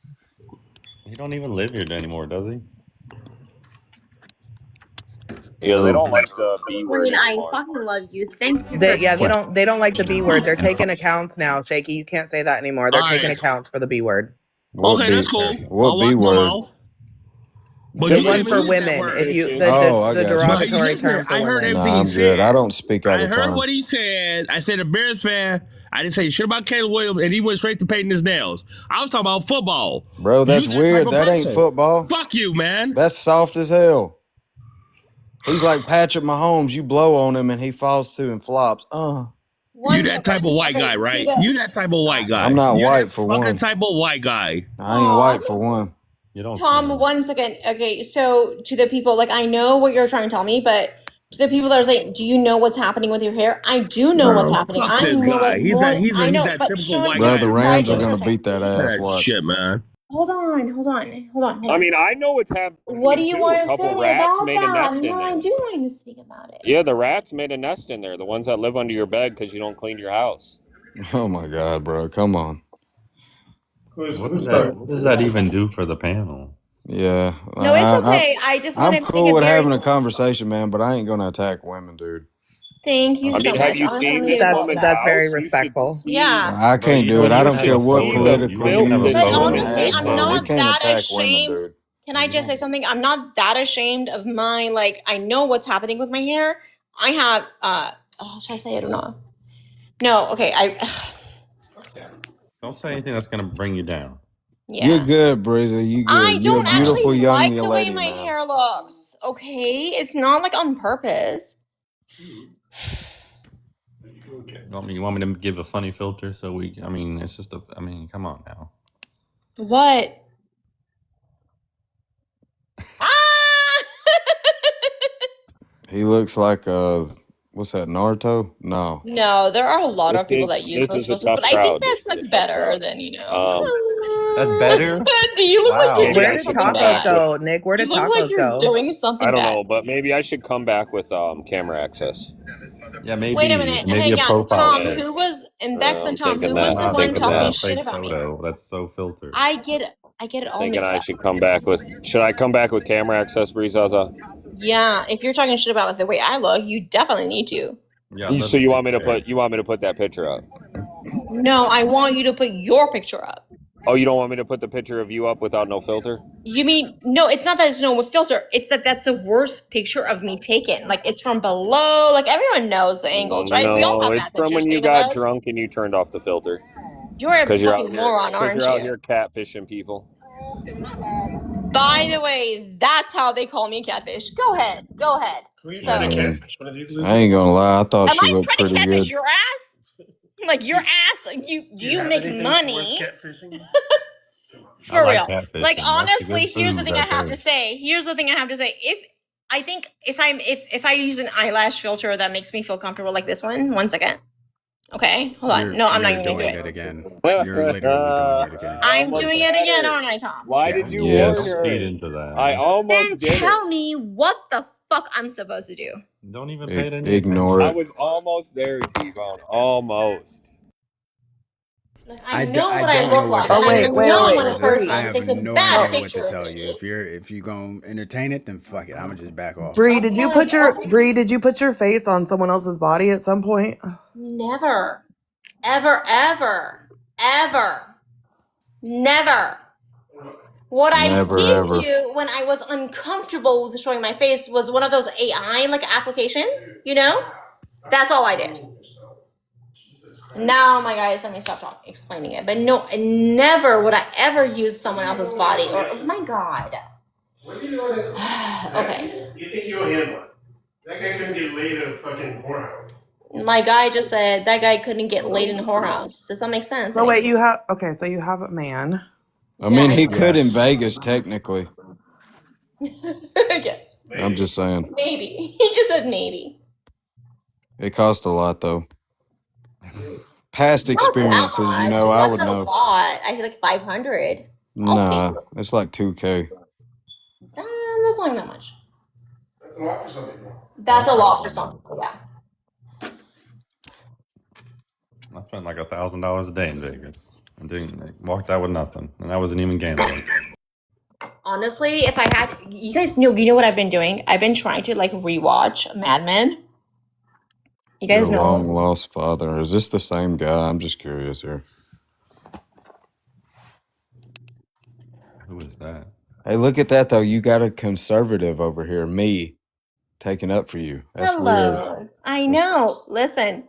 [SPEAKER 5] He don't even live here anymore, does he?
[SPEAKER 6] Yeah, they don't like the B word
[SPEAKER 4] Queen, I
[SPEAKER 6] anymore.
[SPEAKER 4] fucking love you. Thank you for
[SPEAKER 1] They don't like the B word. They're taking accounts now, Shaky. You can't say that anymore. They're
[SPEAKER 2] All
[SPEAKER 1] taking
[SPEAKER 2] right.
[SPEAKER 1] accounts for the B word.
[SPEAKER 5] What
[SPEAKER 2] Okay, that's
[SPEAKER 5] B?
[SPEAKER 2] cool.
[SPEAKER 5] What
[SPEAKER 2] I'll
[SPEAKER 5] B
[SPEAKER 2] watch my
[SPEAKER 5] word?
[SPEAKER 2] mouth. But
[SPEAKER 1] The
[SPEAKER 2] you can't
[SPEAKER 1] one
[SPEAKER 2] even
[SPEAKER 1] for
[SPEAKER 2] use that
[SPEAKER 1] women.
[SPEAKER 2] word.
[SPEAKER 1] If you
[SPEAKER 5] Oh, I
[SPEAKER 1] the
[SPEAKER 5] got you.
[SPEAKER 2] But
[SPEAKER 1] derogatory
[SPEAKER 2] listen,
[SPEAKER 1] term for
[SPEAKER 2] I heard
[SPEAKER 1] women.
[SPEAKER 2] everything
[SPEAKER 5] Nah,
[SPEAKER 2] he
[SPEAKER 5] I'm good. I
[SPEAKER 2] said.
[SPEAKER 5] don't speak out
[SPEAKER 2] I
[SPEAKER 5] of
[SPEAKER 2] heard
[SPEAKER 5] turn.
[SPEAKER 2] what he said. I said a Bears fan. I didn't say shit about Caleb Williams, and he went straight to painting his nails. I was talking about football.
[SPEAKER 5] Bro, that's
[SPEAKER 2] You that type
[SPEAKER 5] weird.
[SPEAKER 2] of
[SPEAKER 5] That ain't
[SPEAKER 2] person.
[SPEAKER 5] football.
[SPEAKER 2] Fuck you, man.
[SPEAKER 5] That's soft as hell. He's like Patrick Mahomes. You blow on him and he falls to and flops.
[SPEAKER 2] You that type of white
[SPEAKER 4] okay,
[SPEAKER 2] guy, right?
[SPEAKER 4] Tita.
[SPEAKER 2] You that type of white guy.
[SPEAKER 5] I'm not
[SPEAKER 2] You that
[SPEAKER 5] white for
[SPEAKER 2] fucking
[SPEAKER 5] one.
[SPEAKER 2] type of white guy.
[SPEAKER 5] I ain't white for one.
[SPEAKER 7] You don't
[SPEAKER 4] Tom,
[SPEAKER 7] seem
[SPEAKER 4] 1 second. Okay, so to the people, like, I know what you're trying to tell me, but to the people that are saying, do you know what's happening with your hair? I do know what's
[SPEAKER 2] Bro,
[SPEAKER 4] happening.
[SPEAKER 2] fuck
[SPEAKER 4] I
[SPEAKER 2] this
[SPEAKER 4] know
[SPEAKER 2] guy.
[SPEAKER 4] it more. I
[SPEAKER 2] He's
[SPEAKER 4] know,
[SPEAKER 2] that
[SPEAKER 4] but
[SPEAKER 2] typical
[SPEAKER 4] Sean,
[SPEAKER 2] white
[SPEAKER 5] Bro,
[SPEAKER 2] guy
[SPEAKER 4] just
[SPEAKER 5] the
[SPEAKER 2] in
[SPEAKER 4] quiet
[SPEAKER 5] Rams are
[SPEAKER 4] just for
[SPEAKER 2] football.
[SPEAKER 4] a
[SPEAKER 5] gonna
[SPEAKER 4] second.
[SPEAKER 5] beat that ass.
[SPEAKER 2] That
[SPEAKER 5] Watch.
[SPEAKER 2] shit, man.
[SPEAKER 4] Hold on.
[SPEAKER 6] I mean, I know what's happening
[SPEAKER 4] What do you
[SPEAKER 6] too. A
[SPEAKER 4] want to
[SPEAKER 6] couple
[SPEAKER 4] say
[SPEAKER 6] rats
[SPEAKER 4] about
[SPEAKER 6] made a
[SPEAKER 4] that?
[SPEAKER 6] nest in
[SPEAKER 4] No, I
[SPEAKER 6] there.
[SPEAKER 4] do want to speak about it.
[SPEAKER 6] Yeah, the rats made a nest in there. The ones that live under your bed because you don't clean your house.
[SPEAKER 5] Oh my God, bro. Come on.
[SPEAKER 7] what does that even do for the panel?
[SPEAKER 5] Yeah.
[SPEAKER 4] No, it's okay. I just want
[SPEAKER 5] I'm
[SPEAKER 4] to make
[SPEAKER 5] cool
[SPEAKER 4] it
[SPEAKER 5] with
[SPEAKER 4] very.
[SPEAKER 5] having a conversation, man, but I ain't gonna attack women, dude.
[SPEAKER 4] Thank you
[SPEAKER 6] I
[SPEAKER 4] so
[SPEAKER 6] mean, have
[SPEAKER 4] much.
[SPEAKER 6] you
[SPEAKER 4] Honestly, I'm
[SPEAKER 6] seen
[SPEAKER 4] gonna
[SPEAKER 6] this
[SPEAKER 4] go to
[SPEAKER 6] woman's
[SPEAKER 4] that.
[SPEAKER 1] That's very
[SPEAKER 6] house? You should
[SPEAKER 1] respectful.
[SPEAKER 4] Yeah.
[SPEAKER 6] see.
[SPEAKER 5] I
[SPEAKER 7] Bro,
[SPEAKER 5] can't
[SPEAKER 7] you
[SPEAKER 5] do it.
[SPEAKER 7] don't
[SPEAKER 5] I
[SPEAKER 7] even
[SPEAKER 5] don't
[SPEAKER 7] have
[SPEAKER 5] care
[SPEAKER 7] a
[SPEAKER 5] what
[SPEAKER 6] See the
[SPEAKER 7] photo. You
[SPEAKER 5] political
[SPEAKER 7] don't even have a
[SPEAKER 5] views
[SPEAKER 4] But
[SPEAKER 7] photo
[SPEAKER 5] women
[SPEAKER 7] of
[SPEAKER 4] honestly,
[SPEAKER 7] this
[SPEAKER 5] have,
[SPEAKER 4] I'm
[SPEAKER 5] bro.
[SPEAKER 7] woman.
[SPEAKER 5] We
[SPEAKER 4] not
[SPEAKER 5] can't
[SPEAKER 4] that
[SPEAKER 5] attack women,
[SPEAKER 4] ashamed.
[SPEAKER 5] dude.
[SPEAKER 4] Can I just say something? I'm not that ashamed of my, like, I know what's happening with my hair. I have oh, should I say it or not? No, okay.
[SPEAKER 7] Don't say anything that's gonna bring you down.
[SPEAKER 5] You're
[SPEAKER 4] Yeah.
[SPEAKER 5] good, Breezy. You
[SPEAKER 4] I
[SPEAKER 5] good. You're a
[SPEAKER 4] don't
[SPEAKER 5] beautiful
[SPEAKER 4] actually
[SPEAKER 5] young
[SPEAKER 4] like the way
[SPEAKER 5] lady,
[SPEAKER 4] my
[SPEAKER 5] man.
[SPEAKER 4] hair looks. Okay? It's not like on purpose.
[SPEAKER 7] You want me to give a funny filter so we? I mean, it's just a. I mean, come on now.
[SPEAKER 4] What? Ah!
[SPEAKER 5] He looks like what's that, Naruto? No.
[SPEAKER 4] No, there are a lot of people that use
[SPEAKER 6] This
[SPEAKER 4] those
[SPEAKER 6] is a
[SPEAKER 4] filters,
[SPEAKER 6] tough
[SPEAKER 4] but I think
[SPEAKER 6] crowd. This
[SPEAKER 4] that's
[SPEAKER 6] is a
[SPEAKER 4] like
[SPEAKER 6] tough
[SPEAKER 4] better
[SPEAKER 6] crowd.
[SPEAKER 4] than, you know.
[SPEAKER 7] That's better.
[SPEAKER 4] Do you look like
[SPEAKER 7] Wow.
[SPEAKER 4] you're
[SPEAKER 6] Maybe
[SPEAKER 1] Where
[SPEAKER 6] I
[SPEAKER 4] doing
[SPEAKER 1] did
[SPEAKER 6] should
[SPEAKER 4] something
[SPEAKER 6] come
[SPEAKER 1] tacos
[SPEAKER 6] back
[SPEAKER 4] bad?
[SPEAKER 6] with.
[SPEAKER 1] go, Nick? Where
[SPEAKER 4] You
[SPEAKER 1] did
[SPEAKER 4] look like
[SPEAKER 1] tacos
[SPEAKER 4] you're
[SPEAKER 1] go?
[SPEAKER 4] doing
[SPEAKER 6] I
[SPEAKER 4] something
[SPEAKER 6] don't
[SPEAKER 4] bad.
[SPEAKER 6] know, but maybe I should come back with camera access.
[SPEAKER 7] Yeah, maybe.
[SPEAKER 4] Wait a minute.
[SPEAKER 7] Maybe
[SPEAKER 4] Hang
[SPEAKER 7] a
[SPEAKER 4] on.
[SPEAKER 7] profile
[SPEAKER 4] Tom,
[SPEAKER 6] Yeah,
[SPEAKER 7] pic.
[SPEAKER 4] who was and Bex and
[SPEAKER 6] I'm
[SPEAKER 4] Tom,
[SPEAKER 6] thinking
[SPEAKER 4] who
[SPEAKER 6] that.
[SPEAKER 4] was the
[SPEAKER 6] I'm
[SPEAKER 7] Not
[SPEAKER 4] one
[SPEAKER 6] thinking
[SPEAKER 7] not
[SPEAKER 4] talking
[SPEAKER 7] a
[SPEAKER 6] that.
[SPEAKER 4] shit
[SPEAKER 7] fake
[SPEAKER 4] about me?
[SPEAKER 7] photo. That's so filtered.
[SPEAKER 4] I get it all
[SPEAKER 6] Thinking
[SPEAKER 4] mixed
[SPEAKER 6] I
[SPEAKER 4] up.
[SPEAKER 6] should come back with. Should I come back with camera access, Breezaza?
[SPEAKER 4] Yeah, if you're talking shit about the way I look, you definitely need to.
[SPEAKER 7] Yeah, I'd love
[SPEAKER 6] So
[SPEAKER 7] to
[SPEAKER 6] you
[SPEAKER 7] see
[SPEAKER 6] want me to
[SPEAKER 7] your hair.
[SPEAKER 6] put that picture up?
[SPEAKER 4] No, I want you to put your picture up.
[SPEAKER 6] Oh, you don't want me to put the picture of you up without no filter?
[SPEAKER 4] You mean no? It's not that it's no with filter. It's that that's the worst picture of me taken. Like it's from below. Like everyone knows the angles, right? We all
[SPEAKER 6] No,
[SPEAKER 4] have
[SPEAKER 6] it's
[SPEAKER 4] bad
[SPEAKER 6] from
[SPEAKER 4] pictures.
[SPEAKER 6] when you
[SPEAKER 4] You know
[SPEAKER 6] got
[SPEAKER 4] this.
[SPEAKER 6] drunk and you turned off the filter.
[SPEAKER 4] You're a
[SPEAKER 6] Because you're out
[SPEAKER 4] fucking
[SPEAKER 6] here.
[SPEAKER 4] moron,
[SPEAKER 6] Because
[SPEAKER 4] aren't
[SPEAKER 6] you're out
[SPEAKER 4] you?
[SPEAKER 6] here catfishing people.
[SPEAKER 4] By the way, that's how they call me catfish. Go ahead. So,
[SPEAKER 5] I ain't gonna lie. I thought
[SPEAKER 4] am
[SPEAKER 5] she
[SPEAKER 4] I
[SPEAKER 5] looked
[SPEAKER 4] trying to
[SPEAKER 5] pretty
[SPEAKER 4] catfish
[SPEAKER 5] good.
[SPEAKER 4] your ass? Like your ass? Do you make money?
[SPEAKER 7] I
[SPEAKER 4] For
[SPEAKER 7] like
[SPEAKER 4] real.
[SPEAKER 7] catfishing.
[SPEAKER 4] Like
[SPEAKER 7] That's the
[SPEAKER 4] honestly,
[SPEAKER 7] good
[SPEAKER 4] here's the
[SPEAKER 7] food
[SPEAKER 4] thing I
[SPEAKER 7] right
[SPEAKER 4] have
[SPEAKER 7] there.
[SPEAKER 4] to say. If I think if I use an eyelash filter that makes me feel comfortable, like this one second. Okay, hold on. No, I'm not
[SPEAKER 3] You're
[SPEAKER 4] even gonna do
[SPEAKER 3] doing
[SPEAKER 4] it.
[SPEAKER 3] it again. You're literally doing it again.
[SPEAKER 4] I'm
[SPEAKER 6] Almost
[SPEAKER 4] doing
[SPEAKER 6] had
[SPEAKER 4] it again,
[SPEAKER 6] her.
[SPEAKER 4] aren't I, Tom?
[SPEAKER 6] Why
[SPEAKER 3] Yeah.
[SPEAKER 6] did you warn
[SPEAKER 5] Yes.
[SPEAKER 6] her?
[SPEAKER 7] Feed into that.
[SPEAKER 6] I
[SPEAKER 7] Man.
[SPEAKER 6] almost
[SPEAKER 4] Then
[SPEAKER 6] did
[SPEAKER 4] tell
[SPEAKER 6] it.
[SPEAKER 4] me what the fuck I'm supposed to do.
[SPEAKER 7] Don't even pay it any
[SPEAKER 5] Ignore
[SPEAKER 6] I
[SPEAKER 5] it.
[SPEAKER 6] was almost there, T-Bone. Almost.
[SPEAKER 4] Like,
[SPEAKER 3] I
[SPEAKER 4] I know what I
[SPEAKER 3] don't
[SPEAKER 4] look
[SPEAKER 3] know what
[SPEAKER 4] like.
[SPEAKER 3] to
[SPEAKER 1] Oh,
[SPEAKER 4] I
[SPEAKER 3] say
[SPEAKER 1] wait,
[SPEAKER 3] at
[SPEAKER 1] wait,
[SPEAKER 3] this
[SPEAKER 4] know
[SPEAKER 3] point,
[SPEAKER 1] wait,
[SPEAKER 4] when a
[SPEAKER 1] wait.
[SPEAKER 3] Breeza. I
[SPEAKER 4] person
[SPEAKER 3] have
[SPEAKER 4] takes a
[SPEAKER 3] no
[SPEAKER 4] bad
[SPEAKER 3] idea what to
[SPEAKER 4] picture of
[SPEAKER 3] tell you.
[SPEAKER 4] me.
[SPEAKER 3] If you gonna entertain it, then fuck it. I'm gonna just back off.
[SPEAKER 1] Bree, did you put your face on someone else's body at some point?
[SPEAKER 4] Never. Ever, ever, ever. Never. What I
[SPEAKER 5] Never,
[SPEAKER 4] did
[SPEAKER 5] ever.
[SPEAKER 4] do when I was uncomfortable with showing my face was one of those AI like applications, you know? That's all I did. Now, my guys, let me stop explaining it. But no, never would I ever use someone else's body or, oh my God. Okay.
[SPEAKER 8] You think you're him? That guy couldn't get laid at a fucking whorehouse.
[SPEAKER 4] My guy just said that guy couldn't get laid in a whorehouse. Does that make sense?
[SPEAKER 1] So wait, you have so you have a man.
[SPEAKER 5] I mean, he
[SPEAKER 4] Yeah,
[SPEAKER 5] could in
[SPEAKER 3] Yes.
[SPEAKER 5] Vegas, technically.
[SPEAKER 4] I guess.
[SPEAKER 5] I'm just saying.
[SPEAKER 4] Maybe. He just said maybe.
[SPEAKER 5] It cost a lot, though. Past
[SPEAKER 4] Not that
[SPEAKER 5] experiences, you
[SPEAKER 4] much.
[SPEAKER 5] know, I
[SPEAKER 4] That's
[SPEAKER 5] would
[SPEAKER 4] a
[SPEAKER 5] know.
[SPEAKER 4] lot. I feel like 500. I'll pay
[SPEAKER 5] Nah,
[SPEAKER 4] for it.
[SPEAKER 5] it's like 2K.
[SPEAKER 4] That's not even that much.
[SPEAKER 8] That's a lot for some people.
[SPEAKER 4] That's a lot for some people, yeah.
[SPEAKER 7] I spent like $1,000 a day in Vegas. I didn't walked out with nothing, and I wasn't even gambling.
[SPEAKER 4] Honestly, if I had, you guys know, what I've been doing? I've been trying to like rewatch Mad Men. You
[SPEAKER 5] Your
[SPEAKER 4] guys know.
[SPEAKER 5] long lost father. Is this the same guy? I'm just curious here.
[SPEAKER 7] Who is that?
[SPEAKER 5] Hey, look at that though. You got a conservative over here, me, taking up for you. That's
[SPEAKER 4] Hello.
[SPEAKER 5] weird.
[SPEAKER 4] I know. Listen,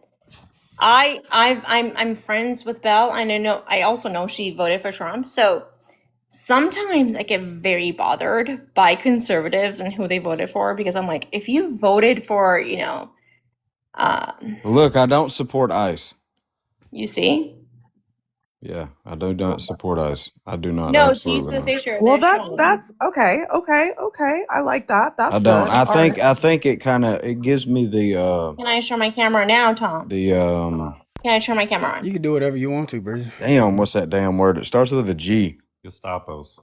[SPEAKER 4] I'm friends with Belle, and I also know she voted for Trump. So sometimes I get very bothered by conservatives and who they voted for because I'm like, if you voted for,
[SPEAKER 5] Look, I don't support ICE.
[SPEAKER 4] you see.
[SPEAKER 5] Yeah, I do not support ICE. I do not.
[SPEAKER 4] No,
[SPEAKER 5] Absolutely
[SPEAKER 4] Jesus,
[SPEAKER 5] not.
[SPEAKER 4] sure.
[SPEAKER 1] Well,
[SPEAKER 4] They're showing.
[SPEAKER 1] that's okay. I like that. That's
[SPEAKER 5] I don't.
[SPEAKER 1] good.
[SPEAKER 5] I
[SPEAKER 1] All
[SPEAKER 5] think.
[SPEAKER 1] right.
[SPEAKER 5] I think it kind of. It gives me the.
[SPEAKER 4] Can I show my camera now, Tom?
[SPEAKER 5] The.
[SPEAKER 4] Can I turn my camera on?
[SPEAKER 3] You can do whatever you want to, Breeza.
[SPEAKER 5] Damn, what's that damn word? It starts with a G.
[SPEAKER 7] Gestapos.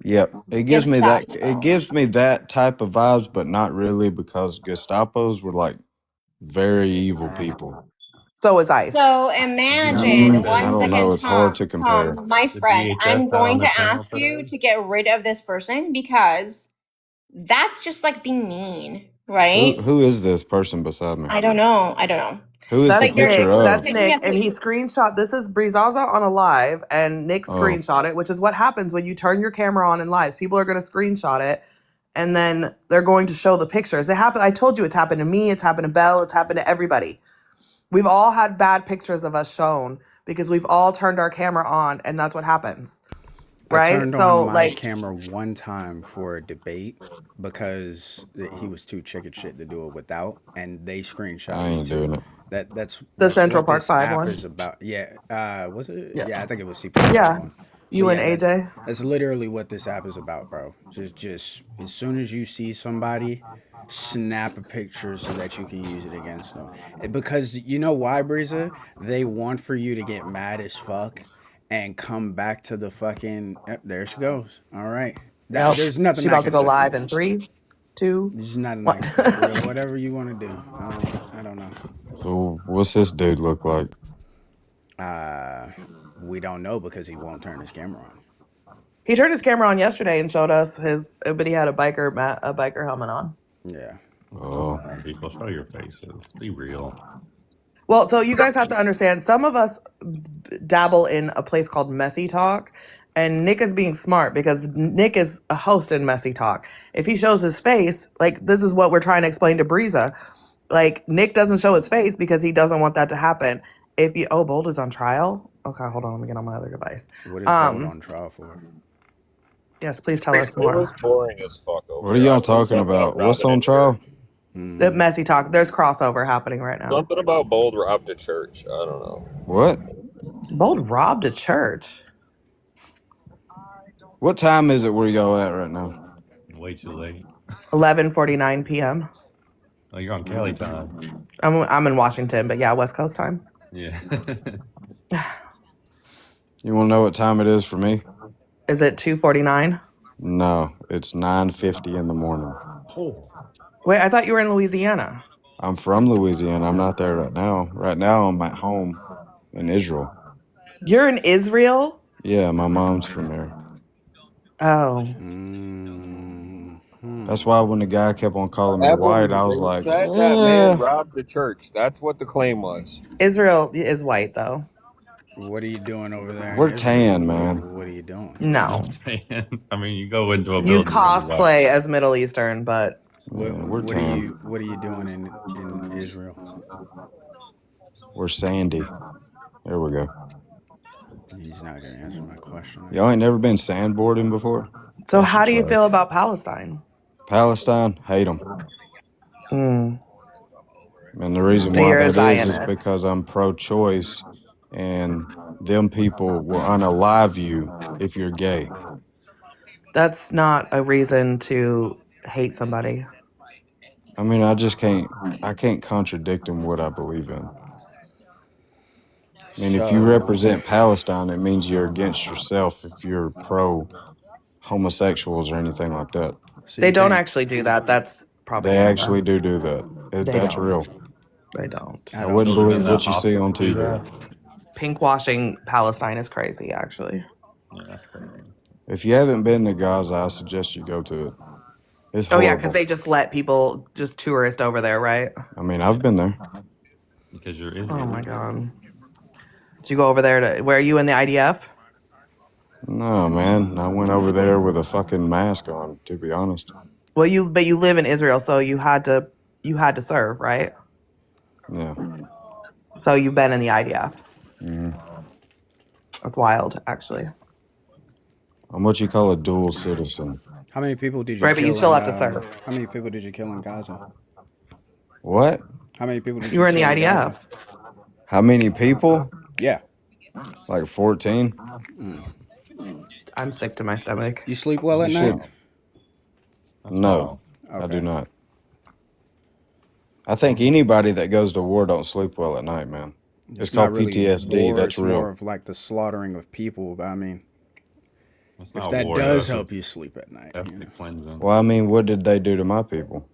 [SPEAKER 5] Yep. It gives me that.
[SPEAKER 4] Gestapo.
[SPEAKER 5] It gives me that type of vibes, but not really because Gestapos were like very evil people.
[SPEAKER 1] So is ICE.
[SPEAKER 4] So
[SPEAKER 5] I
[SPEAKER 4] imagine
[SPEAKER 5] don't
[SPEAKER 4] one second,
[SPEAKER 5] know. It's hard to
[SPEAKER 4] Tom,
[SPEAKER 5] compare.
[SPEAKER 4] my
[SPEAKER 7] The
[SPEAKER 4] friend,
[SPEAKER 7] DHS
[SPEAKER 4] I'm
[SPEAKER 7] had
[SPEAKER 4] going
[SPEAKER 7] on
[SPEAKER 4] to
[SPEAKER 7] the channel
[SPEAKER 4] ask you
[SPEAKER 7] today?
[SPEAKER 4] to get rid of this person because that's just like being mean, right?
[SPEAKER 5] Who is this person beside me?
[SPEAKER 4] I don't know.
[SPEAKER 5] Who is
[SPEAKER 1] That's
[SPEAKER 5] the
[SPEAKER 4] But you're
[SPEAKER 5] picture
[SPEAKER 1] Nick.
[SPEAKER 5] of?
[SPEAKER 1] That's
[SPEAKER 4] picking
[SPEAKER 1] Nick.
[SPEAKER 4] up
[SPEAKER 1] And
[SPEAKER 4] what
[SPEAKER 1] he
[SPEAKER 4] you-
[SPEAKER 1] screenshot. This is Brizaza on a live, and Nick
[SPEAKER 5] Oh.
[SPEAKER 1] screenshot it, which is what happens when you turn your camera on in lives. People are going to screenshot it, and then they're going to show the pictures. It happened. I told you it's happened to me. It's happened to Belle. It's happened to everybody. We've all had bad pictures of us shown because we've all turned our camera on, and that's what happens.
[SPEAKER 3] I
[SPEAKER 1] Right?
[SPEAKER 3] turned
[SPEAKER 1] So,
[SPEAKER 3] on my
[SPEAKER 1] like,
[SPEAKER 3] camera one time for a debate because he was too chicken shit to do it without, and they screenshot
[SPEAKER 5] I
[SPEAKER 3] me
[SPEAKER 5] ain't
[SPEAKER 3] too.
[SPEAKER 5] doing it.
[SPEAKER 3] That's
[SPEAKER 1] the Central
[SPEAKER 3] what
[SPEAKER 1] Park
[SPEAKER 3] this
[SPEAKER 1] 5
[SPEAKER 3] app
[SPEAKER 1] one.
[SPEAKER 3] is about. Yeah, was it?
[SPEAKER 1] Yeah.
[SPEAKER 3] Yeah, I think it was CPR
[SPEAKER 1] Yeah.
[SPEAKER 3] one.
[SPEAKER 1] You
[SPEAKER 3] But
[SPEAKER 1] and
[SPEAKER 3] yeah,
[SPEAKER 1] AJ.
[SPEAKER 3] that's literally what this app is about, bro. Just as soon as you see somebody, snap a picture so that you can use it against them. Because you know why, Breeza? They want for you to get mad as fuck and come back to the fucking. Yep, there she goes. All right.
[SPEAKER 1] Yep.
[SPEAKER 3] There's nothing
[SPEAKER 1] She
[SPEAKER 3] I
[SPEAKER 1] about to
[SPEAKER 3] can
[SPEAKER 1] go
[SPEAKER 3] say.
[SPEAKER 1] live in 3, 2,
[SPEAKER 3] There's nothing
[SPEAKER 1] 1.
[SPEAKER 3] I can say. Whatever you want to do. I don't know.
[SPEAKER 5] So what's this dude look like?
[SPEAKER 3] We don't know because he won't turn his camera on.
[SPEAKER 1] He turned his camera on yesterday and showed us but he had a biker helmet on.
[SPEAKER 3] Yeah.
[SPEAKER 5] Oh,
[SPEAKER 7] People, show your faces. Be real.
[SPEAKER 1] Well, so you guys have to understand, some of us dabble in a place called Messy Talk, and Nick is being smart because Nick is a host in Messy Talk. If he shows his face, like, this is what we're trying to explain to Breeza. Like, Nick doesn't show his face because he doesn't want that to happen. Bold is on trial? Okay, hold on, let me get on my other device.
[SPEAKER 3] What is Bold on trial for?
[SPEAKER 1] Yes, please tell us
[SPEAKER 6] It
[SPEAKER 1] more.
[SPEAKER 6] was boring as fuck over
[SPEAKER 5] what are y'all talking about? What's on trial?
[SPEAKER 1] The Messy Talk, there's crossover happening right now.
[SPEAKER 6] Something about Bold robbed a church. I don't know.
[SPEAKER 5] What?
[SPEAKER 1] Bold robbed a church.
[SPEAKER 5] What time is it where y'all at right now?
[SPEAKER 7] Way too late.
[SPEAKER 1] 11:49 p.m.
[SPEAKER 7] Oh, you're on Cali time.
[SPEAKER 1] I'm in Washington, but yeah, West Coast time.
[SPEAKER 7] Yeah.
[SPEAKER 5] You want to know what time it is for me?
[SPEAKER 1] Is it 2:49?
[SPEAKER 5] No, it's 9:50 in the morning.
[SPEAKER 7] Oh.
[SPEAKER 1] Wait, I thought you were in Louisiana.
[SPEAKER 5] I'm from Louisiana. I'm not there right now. Right now, I'm at home in Israel.
[SPEAKER 1] You're in Israel?
[SPEAKER 5] Yeah, my mom's from there.
[SPEAKER 1] Oh.
[SPEAKER 5] That's why when the guy kept on calling me
[SPEAKER 6] Evan,
[SPEAKER 5] white, I was
[SPEAKER 6] they
[SPEAKER 5] like,
[SPEAKER 6] said that man robbed the church. That's what the claim was.
[SPEAKER 1] Israel is white, though.
[SPEAKER 3] What are you doing over there
[SPEAKER 5] We're
[SPEAKER 3] in Israel?
[SPEAKER 5] tan, man.
[SPEAKER 3] What are you doing?
[SPEAKER 1] No.
[SPEAKER 7] I mean, you go into a
[SPEAKER 1] You
[SPEAKER 7] building, you're gonna be white.
[SPEAKER 1] cosplay as Middle Eastern, but
[SPEAKER 5] We're tan.
[SPEAKER 3] What are you doing in Israel?
[SPEAKER 5] We're sandy. There we go.
[SPEAKER 3] He's not gonna answer my question.
[SPEAKER 5] Y'all ain't never been sandboarding before?
[SPEAKER 1] so
[SPEAKER 5] Y'all
[SPEAKER 1] how
[SPEAKER 5] should
[SPEAKER 1] do you
[SPEAKER 5] try
[SPEAKER 1] feel
[SPEAKER 5] it.
[SPEAKER 1] about Palestine?
[SPEAKER 5] Palestine, hate them.
[SPEAKER 1] Mm.
[SPEAKER 5] And the reason
[SPEAKER 1] So
[SPEAKER 5] why
[SPEAKER 1] you're a
[SPEAKER 5] that is
[SPEAKER 1] Zionist.
[SPEAKER 5] because I'm pro-choice, and them people will unalive you if you're gay.
[SPEAKER 1] That's not a reason to hate somebody.
[SPEAKER 5] I mean, I can't contradict them what I believe in. I mean, if you represent Palestine, it means you're against yourself if you're pro-homosexuals or anything like that.
[SPEAKER 3] So
[SPEAKER 1] They
[SPEAKER 3] you
[SPEAKER 1] don't
[SPEAKER 3] think
[SPEAKER 1] actually do that. That's
[SPEAKER 5] They
[SPEAKER 1] propaganda.
[SPEAKER 5] actually do that.
[SPEAKER 1] They
[SPEAKER 5] That's
[SPEAKER 1] don't.
[SPEAKER 5] real.
[SPEAKER 1] They don't.
[SPEAKER 5] I wouldn't
[SPEAKER 7] So
[SPEAKER 5] believe
[SPEAKER 7] does
[SPEAKER 5] what
[SPEAKER 7] that
[SPEAKER 5] you see on
[SPEAKER 7] hospital do
[SPEAKER 5] TV.
[SPEAKER 7] that?
[SPEAKER 1] Pinkwashing Palestine is crazy, actually.
[SPEAKER 7] Yeah, that's crazy.
[SPEAKER 5] If you haven't been to Gaza, I suggest you go to it. It's
[SPEAKER 1] Oh, yeah,
[SPEAKER 5] horrible.
[SPEAKER 1] because they just let people, just tourist over there, right?
[SPEAKER 5] I mean, I've been there.
[SPEAKER 7] Because you're
[SPEAKER 1] Oh,
[SPEAKER 7] Israel.
[SPEAKER 1] my God. Did you go over there to, where are you in the IDF?
[SPEAKER 5] No, man. I went over there with a fucking mask on, to be honest.
[SPEAKER 1] Well, but you live in Israel, so you had to serve, right?
[SPEAKER 5] Yeah.
[SPEAKER 1] So you've been in the IDF.
[SPEAKER 5] Mm-hmm.
[SPEAKER 1] That's wild, actually.
[SPEAKER 5] I'm what you call a dual citizen.
[SPEAKER 3] how many people did you
[SPEAKER 1] Right, but
[SPEAKER 3] kill?
[SPEAKER 1] you still have to serve.
[SPEAKER 3] How many people did you kill in Gaza?
[SPEAKER 5] What?
[SPEAKER 3] How many people did
[SPEAKER 1] You were in the
[SPEAKER 3] kill in Gaza?
[SPEAKER 1] IDF.
[SPEAKER 5] How many people?
[SPEAKER 3] Yeah.
[SPEAKER 5] Like 14?
[SPEAKER 1] I'm sick to my stomach.
[SPEAKER 3] You sleep well
[SPEAKER 5] You
[SPEAKER 3] at night?
[SPEAKER 5] should.
[SPEAKER 7] That's
[SPEAKER 5] No,
[SPEAKER 7] wild.
[SPEAKER 5] I
[SPEAKER 3] Okay.
[SPEAKER 5] do not. I think anybody that goes to war don't sleep well at night, man. It's
[SPEAKER 3] not
[SPEAKER 5] called
[SPEAKER 3] really
[SPEAKER 5] PTSD.
[SPEAKER 3] war,
[SPEAKER 5] That's
[SPEAKER 3] it's more
[SPEAKER 5] real.
[SPEAKER 3] of like the slaughtering of people. But I mean,
[SPEAKER 7] It's
[SPEAKER 3] if
[SPEAKER 7] not
[SPEAKER 3] that
[SPEAKER 7] war,
[SPEAKER 3] does
[SPEAKER 7] though.
[SPEAKER 3] help you sleep at night,
[SPEAKER 7] Ethnic cleansing.
[SPEAKER 5] Well, I mean, what did they do to my people?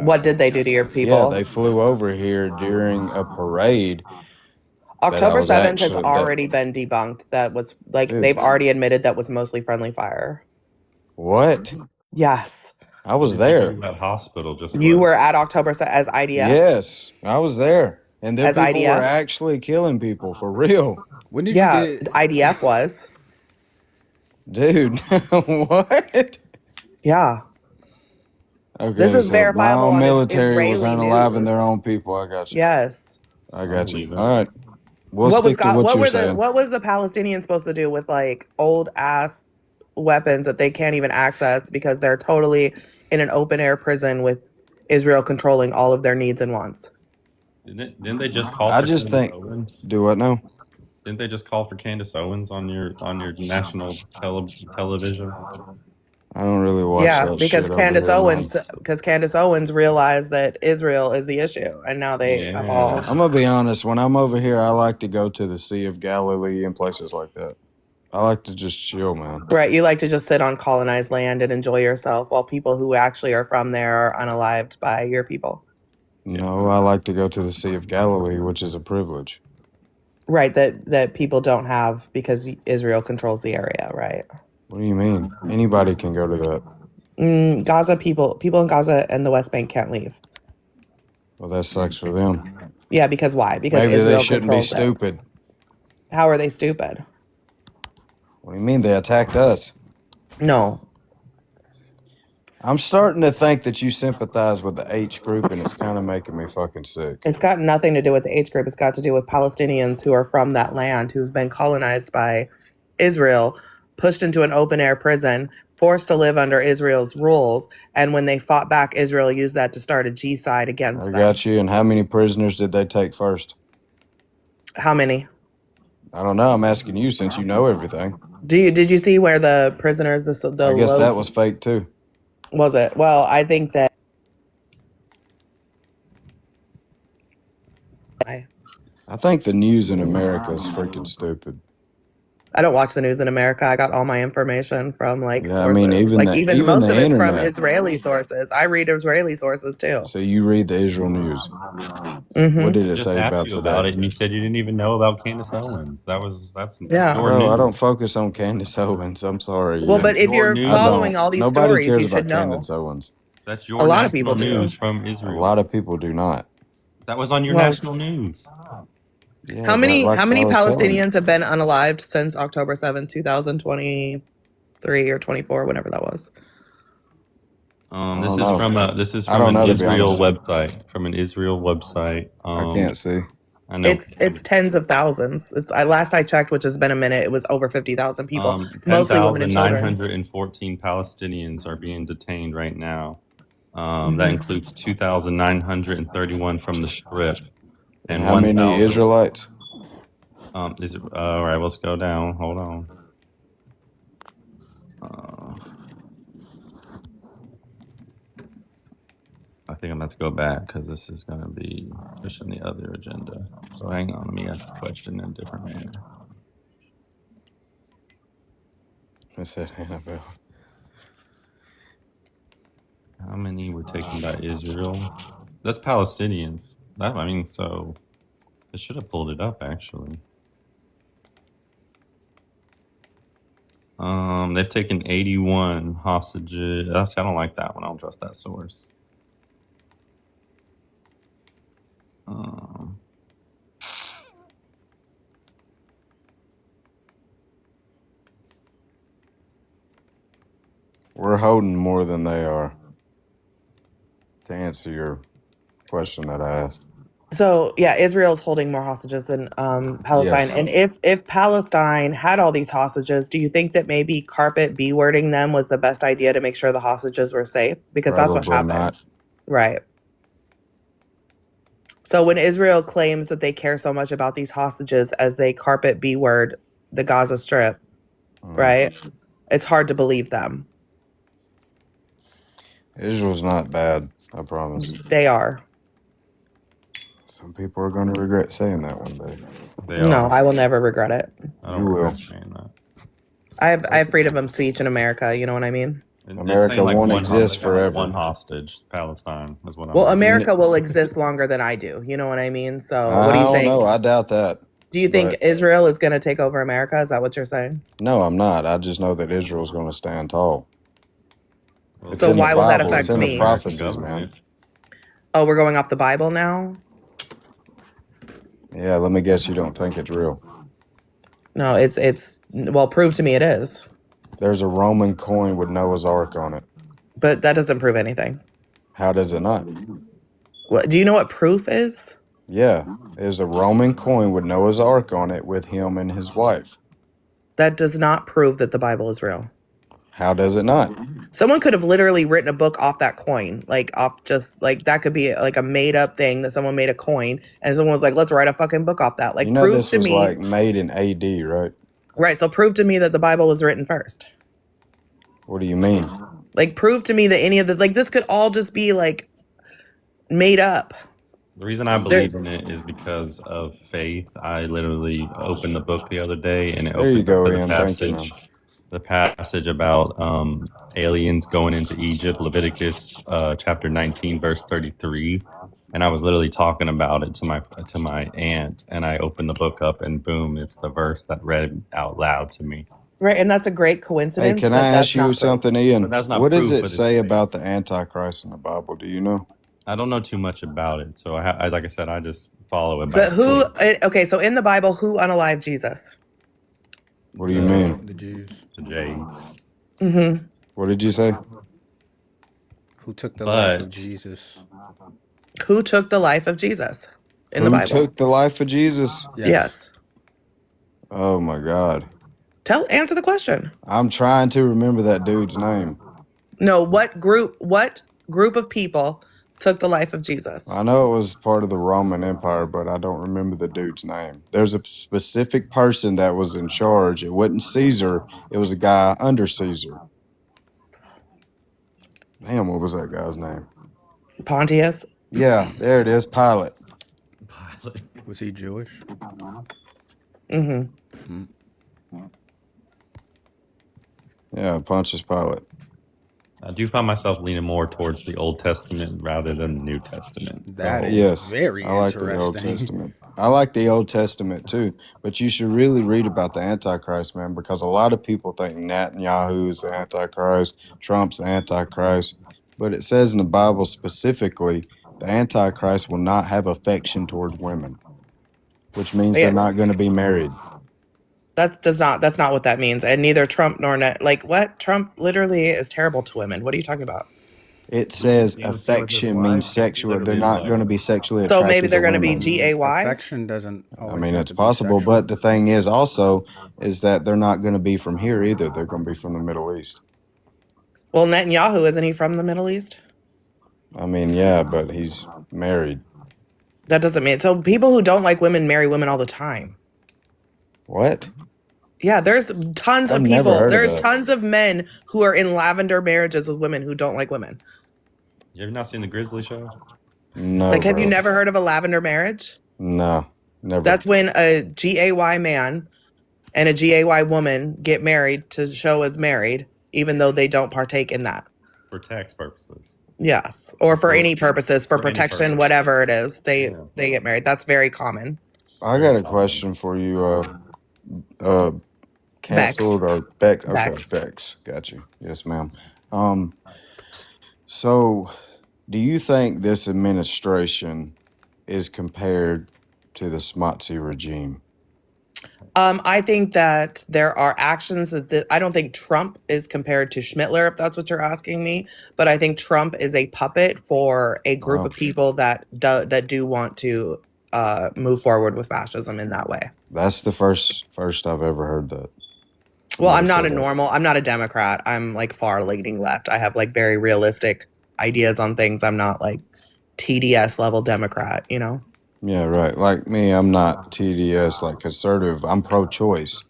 [SPEAKER 1] What did they do to your people?
[SPEAKER 5] Yeah, they flew over here during a parade.
[SPEAKER 1] October 7th has
[SPEAKER 5] actually-
[SPEAKER 1] already been debunked. That was like
[SPEAKER 5] Dude.
[SPEAKER 1] they've already admitted that was mostly friendly fire.
[SPEAKER 5] What?
[SPEAKER 1] Yes.
[SPEAKER 5] I was
[SPEAKER 7] What did you
[SPEAKER 5] there.
[SPEAKER 7] do at hospital just
[SPEAKER 1] You
[SPEAKER 7] was-
[SPEAKER 1] were at October as IDF?
[SPEAKER 5] Yes, I was there. And then
[SPEAKER 1] As
[SPEAKER 5] people were
[SPEAKER 1] IDF?
[SPEAKER 5] actually killing people for real.
[SPEAKER 3] when did
[SPEAKER 1] Yeah,
[SPEAKER 3] you get?
[SPEAKER 1] IDF was.
[SPEAKER 5] Dude, what?
[SPEAKER 1] Yeah.
[SPEAKER 5] Okay,
[SPEAKER 1] This is
[SPEAKER 5] so my
[SPEAKER 1] verifiable
[SPEAKER 5] own
[SPEAKER 1] on
[SPEAKER 5] military was
[SPEAKER 1] Israeli
[SPEAKER 5] unaliving
[SPEAKER 1] news.
[SPEAKER 5] their own people. I got you.
[SPEAKER 1] Yes.
[SPEAKER 5] I got you.
[SPEAKER 7] believe it.
[SPEAKER 5] All right. We'll
[SPEAKER 1] What was
[SPEAKER 5] stick to what you're saying.
[SPEAKER 1] what was the Palestinians supposed to do with like old ass weapons that they can't even access because they're totally in an open air prison with Israel controlling all of their needs and wants?
[SPEAKER 7] Didn't they just call
[SPEAKER 5] I
[SPEAKER 7] for
[SPEAKER 5] just
[SPEAKER 7] Candace
[SPEAKER 5] think-
[SPEAKER 7] Owens?
[SPEAKER 5] Do what now?
[SPEAKER 7] Didn't they just call for Candace Owens on your national television?
[SPEAKER 5] I don't really watch that shit over here, man.
[SPEAKER 1] Because Candace Owens realized that Israel is the issue, and now they have
[SPEAKER 7] Yeah.
[SPEAKER 1] all.
[SPEAKER 5] I'm gonna be honest. When I'm over here, I like to go to the Sea of Galilee and places like that. I like to just chill, man.
[SPEAKER 1] Right, you like to just sit on colonized land and enjoy yourself while people who actually are from there are unalived by your people.
[SPEAKER 5] No, I like to go to the Sea of Galilee, which is a privilege.
[SPEAKER 1] Right, that people don't have because Israel controls the area, right?
[SPEAKER 5] What do you mean? Anybody can go to that.
[SPEAKER 1] Gaza people in Gaza and the West Bank can't leave.
[SPEAKER 5] Well, that sucks for them.
[SPEAKER 1] Yeah, because why? Because
[SPEAKER 5] Maybe
[SPEAKER 1] Israel
[SPEAKER 5] they shouldn't be
[SPEAKER 1] controls it.
[SPEAKER 5] stupid.
[SPEAKER 1] How are they stupid?
[SPEAKER 5] What do you mean they attacked us?
[SPEAKER 1] No.
[SPEAKER 5] I'm starting to think that you sympathize with the H group, and it's kind of making me fucking sick.
[SPEAKER 1] It's got nothing to do with the H group. It's got to do with Palestinians who are from that land, who've been colonized by Israel, pushed into an open air prison, forced to live under Israel's rules. And when they fought back, Israel used that to start a G-side against
[SPEAKER 5] I
[SPEAKER 1] them.
[SPEAKER 5] got you. And how many prisoners did they take first?
[SPEAKER 1] How many?
[SPEAKER 5] I don't know. I'm asking you since you know everything.
[SPEAKER 1] Did you see where the prisoners,
[SPEAKER 5] I guess that was fake too.
[SPEAKER 1] Was it? Well, I think that
[SPEAKER 5] I think the news in America is freaking stupid.
[SPEAKER 1] I don't watch the news in America. I got all my information from like
[SPEAKER 5] Yeah, I
[SPEAKER 1] sources.
[SPEAKER 5] mean, even
[SPEAKER 1] most
[SPEAKER 5] the
[SPEAKER 1] of it's from
[SPEAKER 5] internet.
[SPEAKER 1] Israeli sources. I read Israeli sources too.
[SPEAKER 5] So you read the Israel news.
[SPEAKER 1] Mhm.
[SPEAKER 5] What did it
[SPEAKER 7] Just
[SPEAKER 5] say
[SPEAKER 7] asked
[SPEAKER 5] about
[SPEAKER 7] you about
[SPEAKER 5] today?
[SPEAKER 7] it, and you said you didn't even know about Candace Owens. That's
[SPEAKER 1] Yeah.
[SPEAKER 7] your
[SPEAKER 5] Bro,
[SPEAKER 7] news.
[SPEAKER 5] I don't focus on Candace Owens. I'm sorry.
[SPEAKER 1] Well, but if
[SPEAKER 7] your
[SPEAKER 1] you're
[SPEAKER 7] news.
[SPEAKER 1] following all these
[SPEAKER 5] Nobody
[SPEAKER 1] stories,
[SPEAKER 5] cares
[SPEAKER 1] you should
[SPEAKER 5] about
[SPEAKER 1] know.
[SPEAKER 5] Candace Owens.
[SPEAKER 7] That's
[SPEAKER 1] A
[SPEAKER 7] your
[SPEAKER 1] lot of people
[SPEAKER 7] national
[SPEAKER 1] do.
[SPEAKER 7] news from
[SPEAKER 5] A
[SPEAKER 7] Israel.
[SPEAKER 5] lot of people do not.
[SPEAKER 7] That was on your
[SPEAKER 1] Well,
[SPEAKER 7] national news.
[SPEAKER 5] Yeah,
[SPEAKER 1] how many
[SPEAKER 5] like I was telling you.
[SPEAKER 1] Palestinians have been unalived since October 7th, 2023 or 24, whenever that was?
[SPEAKER 7] This
[SPEAKER 5] don't
[SPEAKER 7] is
[SPEAKER 5] know.
[SPEAKER 7] from
[SPEAKER 5] I
[SPEAKER 7] an
[SPEAKER 5] don't know, to be
[SPEAKER 7] Israel
[SPEAKER 5] honest.
[SPEAKER 7] website. From an Israel website.
[SPEAKER 5] I can't see.
[SPEAKER 7] I know
[SPEAKER 1] It's tens of thousands. Last I checked, which has been a minute, it was over 50,000 people, mostly women and children.
[SPEAKER 7] 10,914 Palestinians are being detained right now.
[SPEAKER 1] Mhm.
[SPEAKER 7] That includes 2,931 from the Strip,
[SPEAKER 5] And how many
[SPEAKER 7] 1,000
[SPEAKER 5] Israelites?
[SPEAKER 7] all right, let's go down. Hold on. I think I'm going to have to go back because this is going to be pushing the other agenda. So hang on, let me ask the question in a different manner.
[SPEAKER 5] I said Annabelle.
[SPEAKER 7] How many were taken by Israel? That's Palestinians. So I should have pulled it up actually. They've taken 81 hostages. I don't like that one. I don't trust that source.
[SPEAKER 5] We're holding more than they are. To answer your question that I asked.
[SPEAKER 1] So yeah, Israel's holding more hostages than Palestine.
[SPEAKER 5] Yes.
[SPEAKER 1] And if Palestine had all these hostages, do you think that maybe carpet B wording them was the best idea to make sure the hostages were safe? Because that's what
[SPEAKER 5] Probably
[SPEAKER 1] happened.
[SPEAKER 5] not.
[SPEAKER 1] Right. So when Israel claims that they care so much about these hostages as they carpet B word the Gaza Strip, right? It's hard to believe them.
[SPEAKER 5] Israel's not bad, I promise.
[SPEAKER 1] They are.
[SPEAKER 5] Some people are going to regret saying that one day.
[SPEAKER 1] No, I will never regret it.
[SPEAKER 7] I don't
[SPEAKER 5] You will.
[SPEAKER 7] regret saying that.
[SPEAKER 1] I have freedom of speech in America. You know what I mean?
[SPEAKER 5] America won't exist forever.
[SPEAKER 7] One hostage, Palestine is what I'm.
[SPEAKER 1] Well, America will exist longer than I do. You know what I mean? So what do you
[SPEAKER 5] I
[SPEAKER 1] think?
[SPEAKER 5] don't know. I doubt that.
[SPEAKER 1] Do you think
[SPEAKER 5] But-
[SPEAKER 1] Israel is going to take over America? Is that what you're saying?
[SPEAKER 5] No, I'm not. I just know that Israel's going to stand tall. It's
[SPEAKER 1] So
[SPEAKER 5] in
[SPEAKER 1] why
[SPEAKER 5] the
[SPEAKER 1] will that
[SPEAKER 5] Bible. It's
[SPEAKER 1] affect
[SPEAKER 5] in
[SPEAKER 1] me?
[SPEAKER 5] the prophecies, man.
[SPEAKER 1] Oh, we're going off the Bible now?
[SPEAKER 5] Yeah, let me guess you don't think it's real.
[SPEAKER 1] No, it's well, prove to me it is.
[SPEAKER 5] There's a Roman coin with Noah's Ark on it.
[SPEAKER 1] But that doesn't prove anything.
[SPEAKER 5] How does it not?
[SPEAKER 1] What, do you know what proof is?
[SPEAKER 5] Yeah, there's a Roman coin with Noah's Ark on it with him and his wife.
[SPEAKER 1] That does not prove that the Bible is real.
[SPEAKER 5] How does it not?
[SPEAKER 1] Someone could have literally written a book off that coin, like off just like that could be like a made up thing that someone made a coin and someone was like, let's write a fucking book off that. Like,
[SPEAKER 5] You know
[SPEAKER 1] prove
[SPEAKER 5] this
[SPEAKER 1] to
[SPEAKER 5] was
[SPEAKER 1] me,
[SPEAKER 5] like made in AD, right?
[SPEAKER 1] right? So prove to me that the Bible was written first.
[SPEAKER 5] What do you mean?
[SPEAKER 1] Like, prove to me that any of the like this could all just be like made up.
[SPEAKER 7] The reason I believe in it is because of faith. I literally opened the book the other day, and it
[SPEAKER 5] There you
[SPEAKER 7] opened
[SPEAKER 5] go,
[SPEAKER 7] up with
[SPEAKER 5] Ian.
[SPEAKER 7] a
[SPEAKER 5] Thank you,
[SPEAKER 7] passage. The passage about aliens going into Egypt, Leviticus chapter 19, verse 33. And I was literally talking about it to my aunt, and I opened the book up, and boom, it's the verse that read out loud to me.
[SPEAKER 1] Right, and that's a great coincidence.
[SPEAKER 5] Hey, can I ask you something, Ian?
[SPEAKER 7] But that's not
[SPEAKER 5] What does
[SPEAKER 7] proof,
[SPEAKER 5] it
[SPEAKER 7] but it's
[SPEAKER 5] say
[SPEAKER 7] faith.
[SPEAKER 5] about the Antichrist in the Bible? Do you know?
[SPEAKER 7] I don't know too much about it, so I like I said, I just follow it.
[SPEAKER 1] But who? Okay, so in the Bible, who unalived Jesus?
[SPEAKER 5] What do you mean?
[SPEAKER 3] The Jews.
[SPEAKER 7] The Jays.
[SPEAKER 1] Mm-hmm.
[SPEAKER 5] What did you say?
[SPEAKER 3] Who took the life of Jesus?
[SPEAKER 1] Who took the life of Jesus in the
[SPEAKER 5] Who
[SPEAKER 1] Bible?
[SPEAKER 5] took the life of Jesus?
[SPEAKER 1] Yes.
[SPEAKER 5] Oh my God.
[SPEAKER 1] Answer the question.
[SPEAKER 5] I'm trying to remember that dude's name.
[SPEAKER 1] No, what group of people took the life of Jesus?
[SPEAKER 5] I know it was part of the Roman Empire, but I don't remember the dude's name. There's a specific person that was in charge. It wasn't Caesar. It was a guy under Caesar. Damn, what was that guy's name?
[SPEAKER 1] Pontius.
[SPEAKER 5] Yeah, there it is. Pilate.
[SPEAKER 7] Pilot.
[SPEAKER 3] Was he Jewish?
[SPEAKER 1] Mm-hmm.
[SPEAKER 5] Yeah, Pontius Pilate.
[SPEAKER 7] I do find myself leaning more towards the Old Testament rather than the New Testament.
[SPEAKER 3] That
[SPEAKER 7] So
[SPEAKER 3] is
[SPEAKER 5] Yes,
[SPEAKER 3] very
[SPEAKER 5] I like the Old
[SPEAKER 3] interesting.
[SPEAKER 5] Testament. I like the Old Testament too, but you should really read about the Antichrist, man, because a lot of people think Netanyahu's the Antichrist, Trump's the Antichrist, but it says in the Bible specifically the Antichrist will not have affection towards women, which means
[SPEAKER 1] Yeah.
[SPEAKER 5] they're not going to be married.
[SPEAKER 1] That's not what that means. And neither Trump nor what? Trump literally is terrible to women. What are you talking about?
[SPEAKER 5] It says
[SPEAKER 7] You know, same with his
[SPEAKER 5] affection means
[SPEAKER 7] wife.
[SPEAKER 5] sexual.
[SPEAKER 7] Literally
[SPEAKER 5] They're
[SPEAKER 7] his
[SPEAKER 5] not
[SPEAKER 7] wife.
[SPEAKER 5] going to be sexually
[SPEAKER 1] So
[SPEAKER 5] attracted
[SPEAKER 1] maybe they're
[SPEAKER 5] to
[SPEAKER 1] going to be
[SPEAKER 5] women.
[SPEAKER 1] GAY.
[SPEAKER 3] Affection doesn't always
[SPEAKER 5] I mean,
[SPEAKER 3] have
[SPEAKER 5] it's
[SPEAKER 3] to be
[SPEAKER 5] possible,
[SPEAKER 3] sexual.
[SPEAKER 5] but the thing is also is that they're not going to be from here either. They're going to be from the Middle East.
[SPEAKER 1] Well, Netanyahu, isn't he from the Middle East?
[SPEAKER 5] I mean, yeah, but he's married.
[SPEAKER 1] That doesn't mean so. People who don't like women marry women all the time.
[SPEAKER 5] What?
[SPEAKER 1] Yeah, there's tons
[SPEAKER 5] I've
[SPEAKER 1] of
[SPEAKER 5] never
[SPEAKER 1] people.
[SPEAKER 5] heard of
[SPEAKER 1] There's
[SPEAKER 5] that.
[SPEAKER 1] tons of men who are in lavender marriages with women who don't like women.
[SPEAKER 7] You ever not seen the Grizzly Show?
[SPEAKER 5] No,
[SPEAKER 1] Like, have you
[SPEAKER 5] bro.
[SPEAKER 1] never heard of a lavender marriage?
[SPEAKER 5] No, never.
[SPEAKER 1] That's when a GAY man and a GAY woman get married to show as married, even though they don't partake in that.
[SPEAKER 7] For tax purposes.
[SPEAKER 1] Yes, or for
[SPEAKER 5] Well,
[SPEAKER 1] any purposes, for
[SPEAKER 7] for any
[SPEAKER 1] protection,
[SPEAKER 7] purpose.
[SPEAKER 1] whatever it is, they
[SPEAKER 7] Yeah.
[SPEAKER 1] they get married. That's very common.
[SPEAKER 5] I got a question for you. Canceled or Bex? Okay,
[SPEAKER 1] Bex.
[SPEAKER 5] Bex. Got you. Yes, ma'am. So, do you think this administration is compared to the Smotsy regime?
[SPEAKER 1] I think that there are actions that I don't think Trump is compared to Schmittler, if that's what you're asking me. But I think Trump is a puppet for a group of people that do want to move forward with fascism in that way.
[SPEAKER 5] That's the first I've ever heard that.
[SPEAKER 1] Well, I'm not I'm not a Democrat. I'm like far leaning left. I have like very realistic ideas on things. I'm not like TDS level Democrat, you know?
[SPEAKER 5] Yeah, right. Like me, I'm not TDS, like conservative. I'm pro-choice.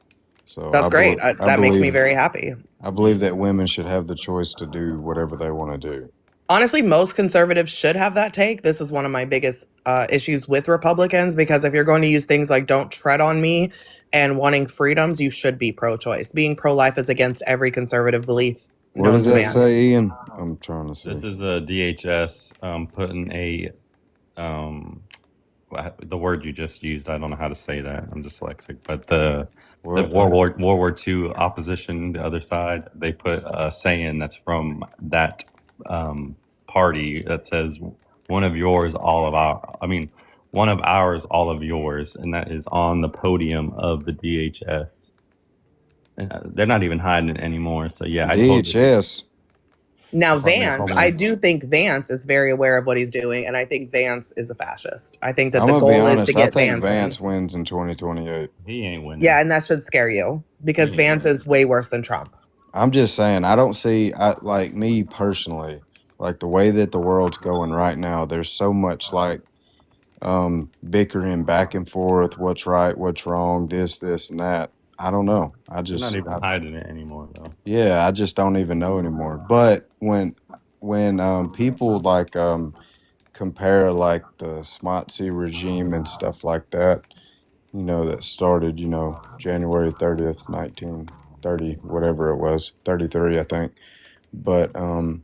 [SPEAKER 5] So
[SPEAKER 1] That's great. That makes me very happy.
[SPEAKER 5] I believe that women should have the choice to do whatever they want to do.
[SPEAKER 1] Honestly, most conservatives should have that take. This is one of my biggest issues with Republicans, because if you're going to use things like "don't tread on me" and wanting freedoms, you should be pro-choice. Being pro-life is against every conservative belief.
[SPEAKER 5] What does that say, Ian? I'm trying to see.
[SPEAKER 7] This is a DHS putting a the word you just used. I don't know how to say that. I'm dyslexic, but the World War II opposition, the other side, they put a saying that's from that party that says one of yours, all of our. I mean, one of ours, all of yours, and that is on the podium of the DHS. They're not even hiding it anymore. So yeah,
[SPEAKER 5] DHS.
[SPEAKER 1] Now, Vance, I do think Vance is very aware of what he's doing, and I think Vance is a fascist. I think that the goal is to get Vance.
[SPEAKER 5] I think Vance wins in 2028.
[SPEAKER 7] He ain't winning.
[SPEAKER 1] Yeah, and that should scare you, because Vance is way worse than Trump.
[SPEAKER 5] I'm just saying, I don't see, like me personally, like the way that the world's going right now, there's so much like bickering back and forth, what's right, what's wrong, this, and that. I don't know.
[SPEAKER 7] They're not even hiding it anymore, though.
[SPEAKER 5] Yeah, I just don't even know anymore. But when people like compare like the Smotsy regime and stuff like that, you know, that started, you know, January 30th, 1930, whatever it was, 33, I think. But I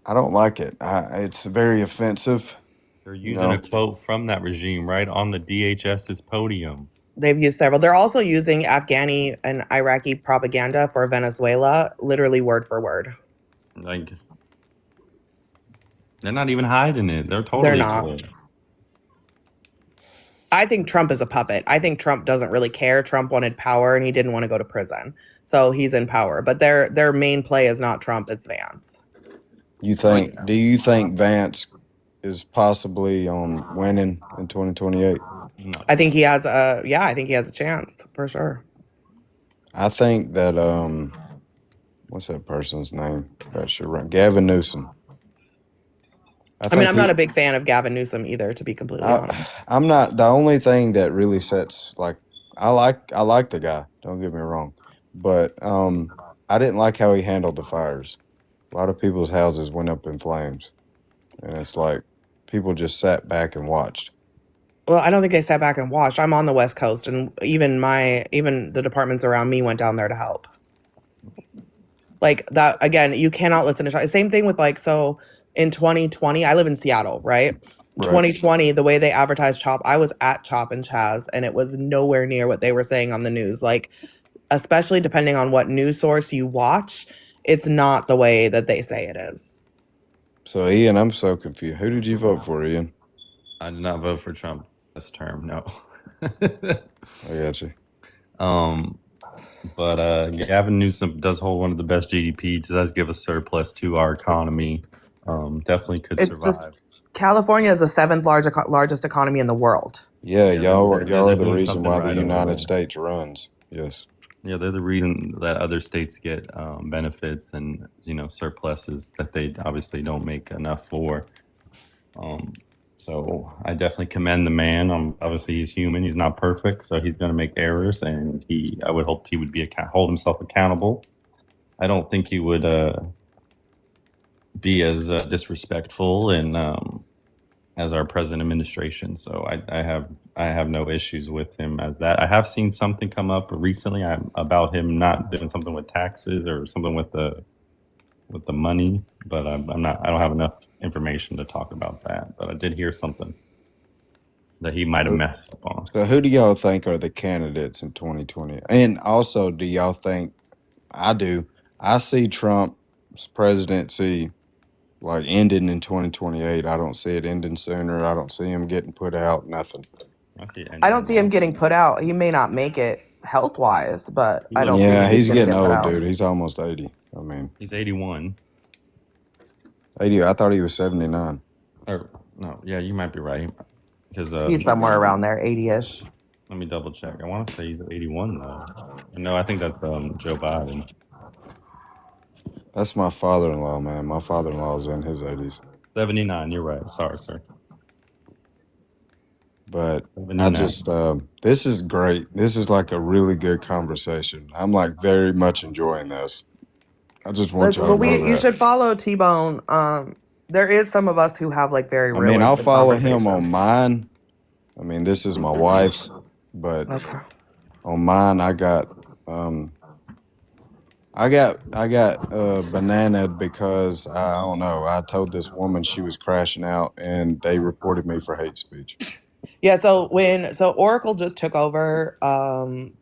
[SPEAKER 5] don't like it. It's very offensive.
[SPEAKER 7] They're using a quote from that regime right on the DHS's podium.
[SPEAKER 1] They've used several. They're also using Afghani and Iraqi propaganda for Venezuela, literally word for word.
[SPEAKER 7] Like, they're not even hiding it. They're totally.
[SPEAKER 1] They're not. I think Trump is a puppet. I think Trump doesn't really care. Trump wanted power and he didn't want to go to prison. So he's in power. But their main play is not Trump, it's Vance.
[SPEAKER 5] Do you think Vance is possibly winning in 2028?
[SPEAKER 7] No.
[SPEAKER 1] I think he has a chance for sure.
[SPEAKER 5] I think that what's that person's name? That should run Gavin Newsom.
[SPEAKER 1] I mean, I'm not a big fan of Gavin Newsom either, to be completely honest.
[SPEAKER 5] I'm not. The only thing that really sets, like, I like the guy. Don't get me wrong, but I didn't like how he handled the fires. A lot of people's houses went up in flames, and it's like people just sat back and watched.
[SPEAKER 1] Well, I don't think they sat back and watched. I'm on the West Coast, and even the departments around me went down there to help. Like that again, you cannot listen to same thing with like so in 2020, I live in Seattle, right?
[SPEAKER 5] Right.
[SPEAKER 1] 2020, the way they advertised Chop, I was at Chop and Chaz, and it was nowhere near what they were saying on the news. Like, especially depending on what news source you watch, it's not the way that they say it is.
[SPEAKER 5] So Ian, I'm so confused. Who did you vote for, Ian?
[SPEAKER 7] I did not vote for Trump this term. No.
[SPEAKER 5] I got you.
[SPEAKER 7] But Gavin Newsom does hold one of the best GDP. Does give a surplus to our economy. Definitely could survive.
[SPEAKER 1] California is the seventh largest economy in the world.
[SPEAKER 5] Yeah, y'all are the
[SPEAKER 7] doing
[SPEAKER 5] reason
[SPEAKER 7] something
[SPEAKER 5] why
[SPEAKER 7] right
[SPEAKER 5] the
[SPEAKER 7] over
[SPEAKER 5] United
[SPEAKER 7] there.
[SPEAKER 5] States runs. Yes.
[SPEAKER 7] Yeah, they're the reason that other states get benefits and surpluses that they obviously don't make enough for. So I definitely commend the man. Obviously, he's human; he's not perfect, so he's going to make errors, and I would hope he would hold himself accountable. I don't think he would be as disrespectful and as our present administration. So I have no issues with him as that. I have seen something come up recently about him not doing something with taxes or something with the money, but I don't have enough information to talk about that. But I did hear something that he might have messed up on.
[SPEAKER 5] So who do y'all think are the candidates in 2020? And also, do y'all think I see Trump's presidency like ending in 2028. I don't see it ending sooner. I don't see him getting put out, nothing.
[SPEAKER 1] I don't see him getting put out. He may not make it health wise, but I don't see him
[SPEAKER 5] he's
[SPEAKER 1] gonna
[SPEAKER 5] getting
[SPEAKER 1] get put
[SPEAKER 5] old,
[SPEAKER 1] out.
[SPEAKER 5] dude. He's almost 80. I mean,
[SPEAKER 7] he's 81.
[SPEAKER 5] 80. I thought he was 79.
[SPEAKER 7] Or no, yeah, you might be right. Because
[SPEAKER 1] he's somewhere around there, 80-ish.
[SPEAKER 7] Let me double check. I want to say he's 81 though. No, I think that's Joe Biden.
[SPEAKER 5] That's my father-in-law, man. My father-in-law's in his 80s.
[SPEAKER 7] 79. You're right. Sorry, sir.
[SPEAKER 5] But
[SPEAKER 7] 79.
[SPEAKER 5] I just this is great. This is like a really good conversation. I'm like very much enjoying this. I just want y'all to know that.
[SPEAKER 1] You should follow Tbone. There is some of us who have like very realistic
[SPEAKER 5] I'll follow him on
[SPEAKER 1] conversations.
[SPEAKER 5] mine. I mean, this is my wife's, but on mine I got bananaed because I don't know. I told this woman she was crashing out, and they reported me for hate speech.
[SPEAKER 1] Yeah, so Oracle just took over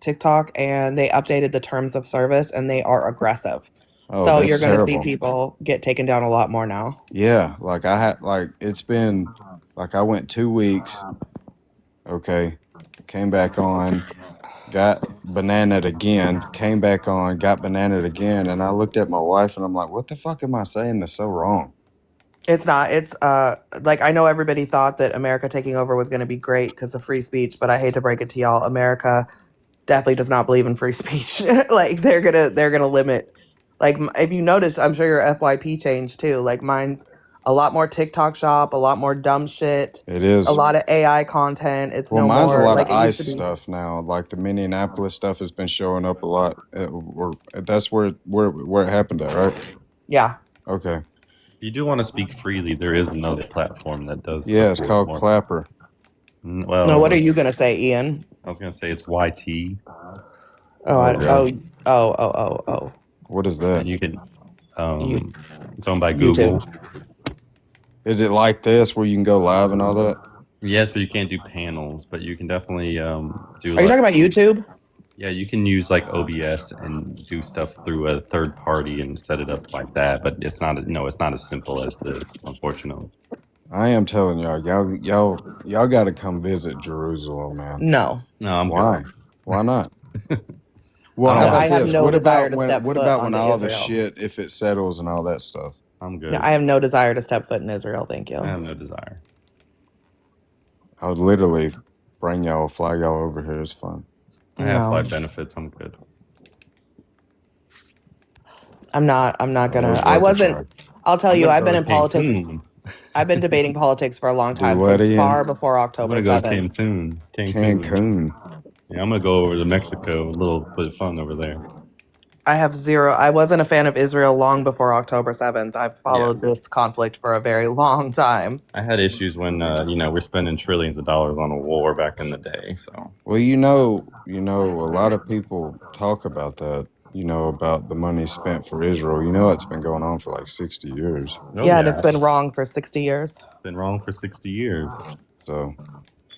[SPEAKER 1] TikTok, and they updated the terms of service, and they are aggressive.
[SPEAKER 5] Oh,
[SPEAKER 1] so
[SPEAKER 5] that's
[SPEAKER 1] you're going to see
[SPEAKER 5] terrible.
[SPEAKER 1] people get taken down a lot more now.
[SPEAKER 5] Yeah, like it's been like I went 2 weeks. Okay, came back on, got bananaed again, came back on, got bananaed again, and I looked at my wife and I'm like, what the fuck am I saying that's so wrong?
[SPEAKER 1] It's not. It's like I know everybody thought that America taking over was going to be great because of free speech, but I hate to break it to y'all, America definitely does not believe in free speech. Like they're gonna limit. Like if you notice, I'm sure your FYP changed too. Like mine's a lot more TikTok shop, a lot more dumb shit.
[SPEAKER 5] It is
[SPEAKER 1] a lot of AI content. It's
[SPEAKER 5] well,
[SPEAKER 1] no
[SPEAKER 5] mine's
[SPEAKER 1] more
[SPEAKER 5] a lot
[SPEAKER 1] like
[SPEAKER 5] of
[SPEAKER 1] it used
[SPEAKER 5] ICE
[SPEAKER 1] to be.
[SPEAKER 5] stuff now. Like the Minneapolis stuff has been showing up a lot. That's where it happened at, right?
[SPEAKER 1] Yeah.
[SPEAKER 5] Okay.
[SPEAKER 7] If you do want to speak freely, there is another platform that does.
[SPEAKER 5] Yeah, it's called Clapper.
[SPEAKER 7] Well,
[SPEAKER 1] no, what are you gonna say, Ian?
[SPEAKER 7] I was gonna say it's YT.
[SPEAKER 1] Oh.
[SPEAKER 5] What is that?
[SPEAKER 7] And you can. It's owned by Google.
[SPEAKER 5] Is it like this where you can go live and all that?
[SPEAKER 7] Yes, but you can't do panels. But you can definitely do.
[SPEAKER 1] Are you talking about YouTube?
[SPEAKER 7] Yeah, you can use like OBS and do stuff through a third party and set it up like that. But it's not. No, it's not as simple as this, unfortunately.
[SPEAKER 5] I am telling y'all got to come visit Jerusalem, man.
[SPEAKER 1] No,
[SPEAKER 7] I'm
[SPEAKER 5] why?
[SPEAKER 7] good.
[SPEAKER 5] Why not? Well, how about
[SPEAKER 1] I have
[SPEAKER 5] this?
[SPEAKER 1] No
[SPEAKER 5] what
[SPEAKER 1] desire
[SPEAKER 5] about
[SPEAKER 1] to
[SPEAKER 5] when?
[SPEAKER 1] step
[SPEAKER 5] What
[SPEAKER 1] foot
[SPEAKER 5] about when all
[SPEAKER 1] onto
[SPEAKER 5] the
[SPEAKER 1] Israel.
[SPEAKER 5] shit, if it settles and all that stuff?
[SPEAKER 7] I'm good.
[SPEAKER 1] No, I have no desire to step foot in Israel. Thank you.
[SPEAKER 7] I have no desire.
[SPEAKER 5] I would literally bring y'all, fly y'all over here. It's fun.
[SPEAKER 7] I have flight benefits. I'm good.
[SPEAKER 1] I'm not gonna. I wasn't. I'll tell you. I've been in politics. I've been debating politics for a long time, since far before October 7th.
[SPEAKER 7] I'm gonna go Cancun. Yeah, I'm gonna go over to Mexico. A little bit of fun over there.
[SPEAKER 1] I have zero. I wasn't a fan of Israel long before October 7th. I've followed this conflict for a very long time.
[SPEAKER 7] I had issues when we're spending trillions of dollars on a war back in the day. So
[SPEAKER 5] Well, a lot of people talk about that. About the money spent for Israel. It's been going on for like 60 years.
[SPEAKER 1] And it's been wrong for 60 years.
[SPEAKER 7] Been wrong for 60 years.
[SPEAKER 5] So,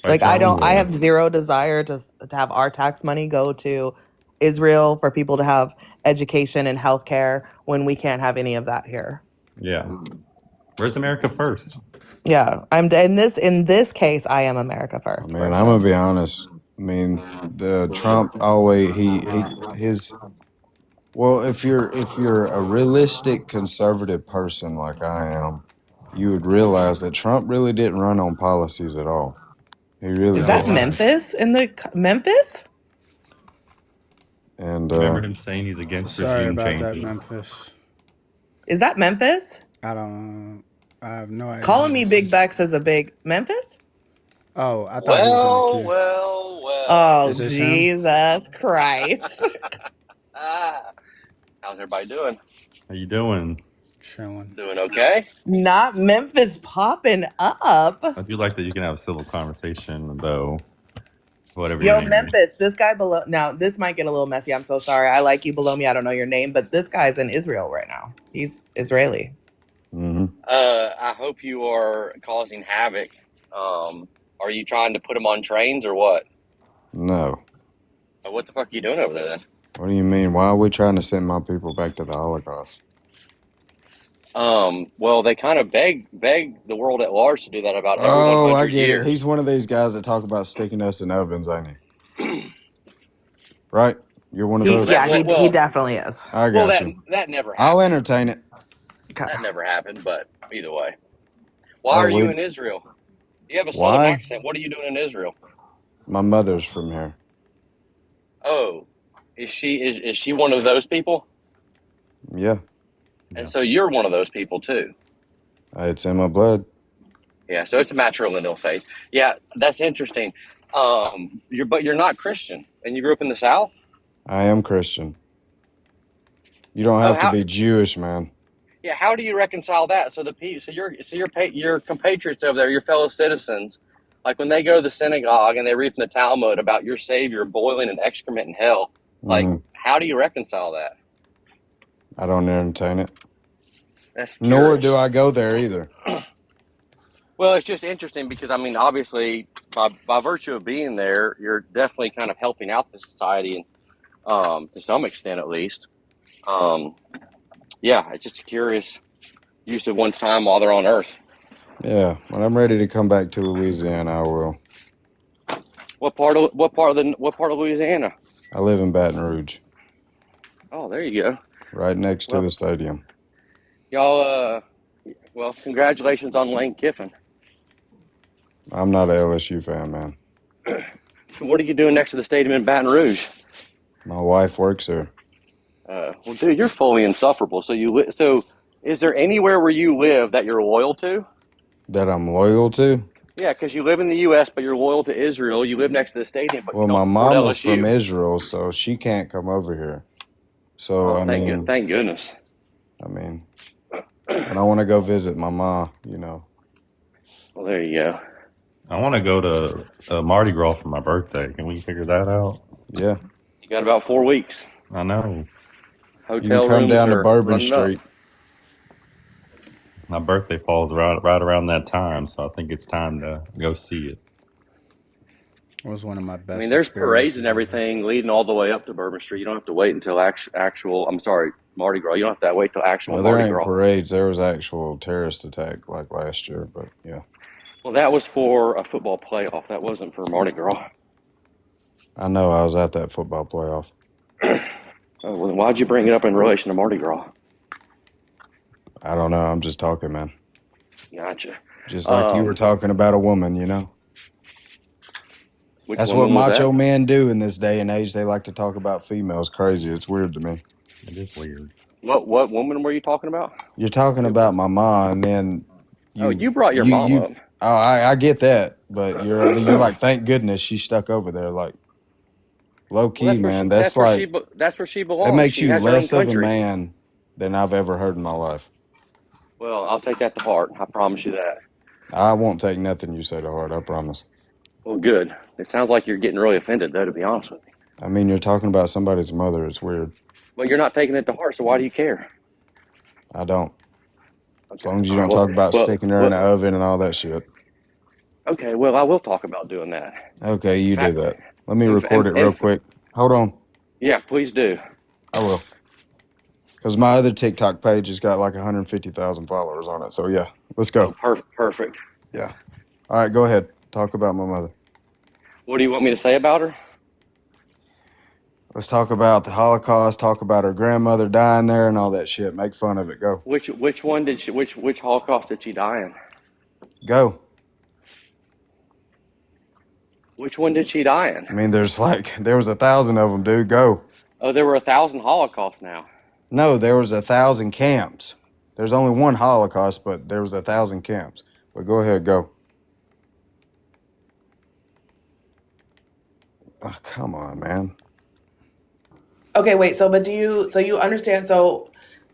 [SPEAKER 1] like, I have zero desire to have our tax money go to Israel for people to have education and healthcare when we can't have any of that here.
[SPEAKER 7] Yeah. Where's America first?
[SPEAKER 1] Yeah, I'm in this case. I am America first.
[SPEAKER 5] Man, I'm gonna be honest. I mean, the Trump always his. Well, if you're a realistic conservative person like I am, you would realize that Trump really didn't run on policies at all. He really
[SPEAKER 1] is that
[SPEAKER 5] didn't.
[SPEAKER 1] Memphis in the Memphis?
[SPEAKER 5] And
[SPEAKER 7] remember him saying he's against
[SPEAKER 3] Sorry
[SPEAKER 7] regime
[SPEAKER 3] about
[SPEAKER 7] changes.
[SPEAKER 3] that, Memphis.
[SPEAKER 1] Is that Memphis?
[SPEAKER 3] I have no idea.
[SPEAKER 1] Calling me Big Bex is a big Memphis?
[SPEAKER 3] Oh, I thought he was in the queue.
[SPEAKER 9] Well.
[SPEAKER 1] Oh,
[SPEAKER 3] Is this
[SPEAKER 1] Jesus Christ.
[SPEAKER 9] How's everybody doing?
[SPEAKER 7] How you doing?
[SPEAKER 3] Chilling.
[SPEAKER 9] Doing okay?
[SPEAKER 1] Not Memphis popping up.
[SPEAKER 7] I do like that you can have a civil conversation, though. Whatever.
[SPEAKER 1] Yo, Memphis, this guy below. Now, this might get a little messy. I'm so sorry. I like you below me. I don't know your name, but this guy's in Israel right now. He's Israeli.
[SPEAKER 5] Mm-hmm.
[SPEAKER 9] I hope you are causing havoc. Are you trying to put them on trains or what?
[SPEAKER 5] No.
[SPEAKER 9] What the fuck are you doing over there then?
[SPEAKER 5] What do you mean? Why are we trying to send my people back to the Holocaust?
[SPEAKER 9] Well, they kind of beg the world at large to do that about every 100
[SPEAKER 5] Oh, I get
[SPEAKER 9] years.
[SPEAKER 5] it. He's one of these guys that talk about sticking us in ovens, ain't he? Right? You're one of those.
[SPEAKER 1] He definitely is.
[SPEAKER 5] I got you.
[SPEAKER 9] That never happened.
[SPEAKER 5] I'll entertain it.
[SPEAKER 9] That never happened, but either way. Why are you in Israel? You have a southern accent. What are you doing in Israel?
[SPEAKER 5] My mother's from here.
[SPEAKER 9] Oh, is she one of those people?
[SPEAKER 5] Yeah.
[SPEAKER 9] And so you're one of those people too.
[SPEAKER 5] It's in my blood.
[SPEAKER 9] Yeah, so it's a matrilineal faith. Yeah, that's interesting. But you're not Christian, and you grew up in the South.
[SPEAKER 5] I am Christian. You don't have to be Jewish, man.
[SPEAKER 9] Yeah, how do you reconcile that? So your compatriots over there, your fellow citizens, like when they go to the synagogue and they read from the Talmud about your Savior boiling in excrement in hell, like how do you reconcile that?
[SPEAKER 5] I don't entertain it.
[SPEAKER 9] That's
[SPEAKER 5] Nor do I go there either.
[SPEAKER 9] Well, it's just interesting because, I mean, obviously, by virtue of being there, you're definitely kind of helping out the society, and to some extent at least. Yeah, it's just a curious use of one's time while they're on Earth.
[SPEAKER 5] Yeah, when I'm ready to come back to Louisiana, I will.
[SPEAKER 9] What part of Louisiana?
[SPEAKER 5] I live in Baton Rouge.
[SPEAKER 9] Oh, there you go.
[SPEAKER 5] Right next to the stadium.
[SPEAKER 9] Y'all, well, congratulations on Lane Kiffin.
[SPEAKER 5] I'm not an LSU fan, man.
[SPEAKER 9] What are you doing next to the stadium in Baton Rouge?
[SPEAKER 5] My wife works there.
[SPEAKER 9] Well, dude, you're fully insufferable. So is there anywhere where you live that you're loyal to?
[SPEAKER 5] That I'm loyal to?
[SPEAKER 9] Yeah, because you live in the U.S., but you're loyal to Israel. You live next to the stadium, but
[SPEAKER 5] well,
[SPEAKER 9] you don't
[SPEAKER 5] my
[SPEAKER 9] support
[SPEAKER 5] mom
[SPEAKER 9] LSU.
[SPEAKER 5] is from Israel, so she can't come over here. So,
[SPEAKER 9] thank goodness.
[SPEAKER 5] I mean, and I want to go visit my mom,
[SPEAKER 9] Well, there you go.
[SPEAKER 7] I want to go to Mardi Gras for my birthday. Can we figure that out?
[SPEAKER 5] Yeah.
[SPEAKER 9] You got about 4 weeks.
[SPEAKER 7] I know.
[SPEAKER 9] Hotel
[SPEAKER 5] you can come
[SPEAKER 9] rooms
[SPEAKER 5] down to
[SPEAKER 9] are
[SPEAKER 5] Bourbon
[SPEAKER 9] running up.
[SPEAKER 5] Street.
[SPEAKER 7] My birthday falls right around that time, so I think it's time to go see it.
[SPEAKER 3] It was one of my best.
[SPEAKER 9] I mean, there's parades and everything leading all the way up to Bourbon Street. You don't have to wait until Mardi Gras. You don't have to wait till actual
[SPEAKER 5] Well, there
[SPEAKER 9] Mardi
[SPEAKER 5] ain't
[SPEAKER 9] Gras.
[SPEAKER 5] parades. There was actual terrorist attack like last year, but yeah.
[SPEAKER 9] Well, that was for a football playoff. That wasn't for Mardi Gras.
[SPEAKER 5] I know. I was at that football playoff.
[SPEAKER 9] Oh, well, then why'd you bring it up in relation to Mardi Gras?
[SPEAKER 5] I don't know. I'm just talking, man.
[SPEAKER 9] Gotcha.
[SPEAKER 5] Just like you were talking about a woman, you know?
[SPEAKER 9] Which
[SPEAKER 5] That's what
[SPEAKER 9] woman was
[SPEAKER 5] macho
[SPEAKER 9] that?
[SPEAKER 5] men do in this day and age. They like to talk about females. Crazy. It's weird to me.
[SPEAKER 7] It is weird.
[SPEAKER 9] What woman were you talking about?
[SPEAKER 5] You're talking about my mom, and then
[SPEAKER 9] you brought your mom up.
[SPEAKER 5] Oh, I get that, but you're like, thank goodness she stuck over there. Like, Low key, man. That's like
[SPEAKER 9] that's where she
[SPEAKER 5] that
[SPEAKER 9] belongs.
[SPEAKER 5] makes
[SPEAKER 9] She
[SPEAKER 5] you
[SPEAKER 9] has her own
[SPEAKER 5] less of a
[SPEAKER 9] country.
[SPEAKER 5] man than I've ever heard in my life.
[SPEAKER 9] Well, I'll take that to heart. I promise you that.
[SPEAKER 5] I won't take nothing you say to heart. I promise.
[SPEAKER 9] Well, good. It sounds like you're getting really offended, though, to be honest with you.
[SPEAKER 5] I mean, you're talking about somebody's mother. It's weird.
[SPEAKER 9] Well, you're not taking it to heart, so why do you care?
[SPEAKER 5] I don't. As
[SPEAKER 9] Okay.
[SPEAKER 5] long as you
[SPEAKER 9] All
[SPEAKER 5] don't
[SPEAKER 9] right,
[SPEAKER 5] talk about sticking her in the oven and all that shit.
[SPEAKER 9] Okay, well, I will talk about doing that.
[SPEAKER 5] Okay, you do that. Let me
[SPEAKER 9] and-
[SPEAKER 5] record it
[SPEAKER 9] and-
[SPEAKER 5] real quick. Hold on.
[SPEAKER 9] Yeah, please do.
[SPEAKER 5] I will. Because my other TikTok page has got like 150,000 followers on it. So, yeah, let's go.
[SPEAKER 9] Oh, perfect.
[SPEAKER 5] Yeah. All right, go ahead. Talk about my mother.
[SPEAKER 9] What do you want me to say about her?
[SPEAKER 5] Let's talk about the Holocaust, talk about her grandmother dying there and all that shit. Make fun of it. Go.
[SPEAKER 9] Which one did she? Which Holocaust did she die in?
[SPEAKER 5] Go.
[SPEAKER 9] Which one did she die in?
[SPEAKER 5] I mean, there was 1,000 of them, dude. Go.
[SPEAKER 9] Oh, there were 1,000 Holocausts now.
[SPEAKER 5] No, there was 1,000 camps. There's only one Holocaust, but there was 1,000 camps. But go ahead, go. Oh, come on, man.
[SPEAKER 1] Okay, wait. So you understand? So,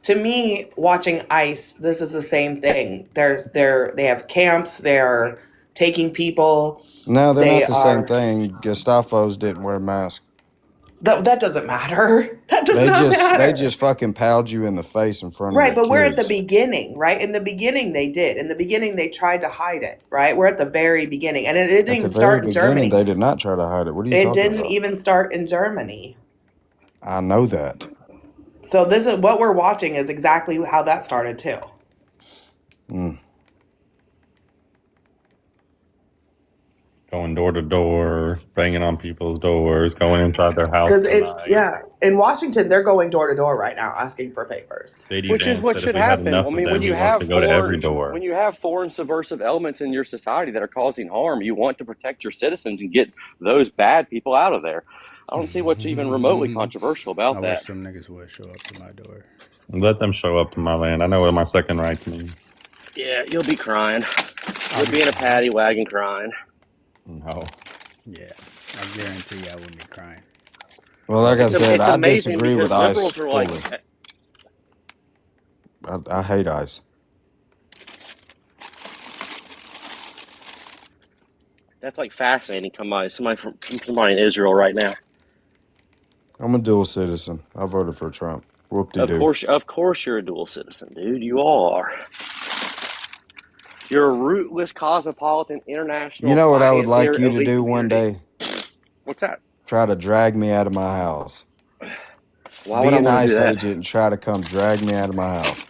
[SPEAKER 1] to me, watching ICE, this is the same thing. They have camps. They're taking people.
[SPEAKER 5] No, they're
[SPEAKER 1] They
[SPEAKER 5] not the same
[SPEAKER 1] are.
[SPEAKER 5] thing. Gestapos didn't wear masks.
[SPEAKER 1] That doesn't matter. That does not matter.
[SPEAKER 5] They just fucking powed you in the face in front of
[SPEAKER 1] Right,
[SPEAKER 5] the
[SPEAKER 1] but we're at the
[SPEAKER 5] kids.
[SPEAKER 1] beginning, right? In the beginning, they did. In the beginning, they tried to hide it, right? We're at the very beginning, and it didn't
[SPEAKER 5] At the
[SPEAKER 1] even
[SPEAKER 5] very
[SPEAKER 1] start in
[SPEAKER 5] beginning,
[SPEAKER 1] Germany.
[SPEAKER 5] they did not try to hide it. What are you
[SPEAKER 1] It
[SPEAKER 5] talking
[SPEAKER 1] didn't
[SPEAKER 5] about?
[SPEAKER 1] even start in Germany.
[SPEAKER 5] I know that.
[SPEAKER 1] So this is what we're watching is exactly how that started too.
[SPEAKER 5] Mm.
[SPEAKER 7] Going door to door, banging on people's doors, going inside their house tonight.
[SPEAKER 1] In Washington, they're going door to door right now asking for papers.
[SPEAKER 7] JD
[SPEAKER 9] Which is
[SPEAKER 7] Vance
[SPEAKER 9] what
[SPEAKER 7] said if
[SPEAKER 9] should
[SPEAKER 7] we had
[SPEAKER 9] happen.
[SPEAKER 7] enough
[SPEAKER 9] I
[SPEAKER 7] of
[SPEAKER 9] mean,
[SPEAKER 7] them,
[SPEAKER 9] when
[SPEAKER 7] he
[SPEAKER 9] you
[SPEAKER 7] wants to
[SPEAKER 9] have
[SPEAKER 7] go to every door.
[SPEAKER 9] when you have foreign subversive elements in your society that are causing harm, you want to protect your citizens and get those bad people out of there. I don't see what's even remotely controversial about
[SPEAKER 3] I
[SPEAKER 9] that.
[SPEAKER 3] wish some niggas would show up to my door.
[SPEAKER 7] Let them show up to my land. I know what my second rights mean.
[SPEAKER 9] Yeah, you'll be crying. You'll be in a paddy wagon crying.
[SPEAKER 7] No.
[SPEAKER 3] Yeah, I guarantee you I wouldn't be crying.
[SPEAKER 5] Well, like I said,
[SPEAKER 9] It's
[SPEAKER 5] I
[SPEAKER 9] amazing
[SPEAKER 5] disagree with
[SPEAKER 9] because
[SPEAKER 5] ICE
[SPEAKER 9] liberals are like,
[SPEAKER 5] fully. I hate ICE.
[SPEAKER 9] that's like fascinating. Somebody in Israel right now.
[SPEAKER 5] I'm a dual citizen. I voted for Trump. Whoop-de-doo.
[SPEAKER 9] Of course, you're a dual citizen, dude. You are. You're a rootless, cosmopolitan, international.
[SPEAKER 5] You know what I would
[SPEAKER 9] financier,
[SPEAKER 5] like you to
[SPEAKER 9] elite
[SPEAKER 5] do one
[SPEAKER 9] community.
[SPEAKER 5] day?
[SPEAKER 9] What's that?
[SPEAKER 5] Try to drag me out of my house.
[SPEAKER 9] Why
[SPEAKER 5] Be
[SPEAKER 9] would I
[SPEAKER 5] an
[SPEAKER 9] want to do
[SPEAKER 5] ICE
[SPEAKER 9] that?
[SPEAKER 5] agent and try to come drag me out of my house.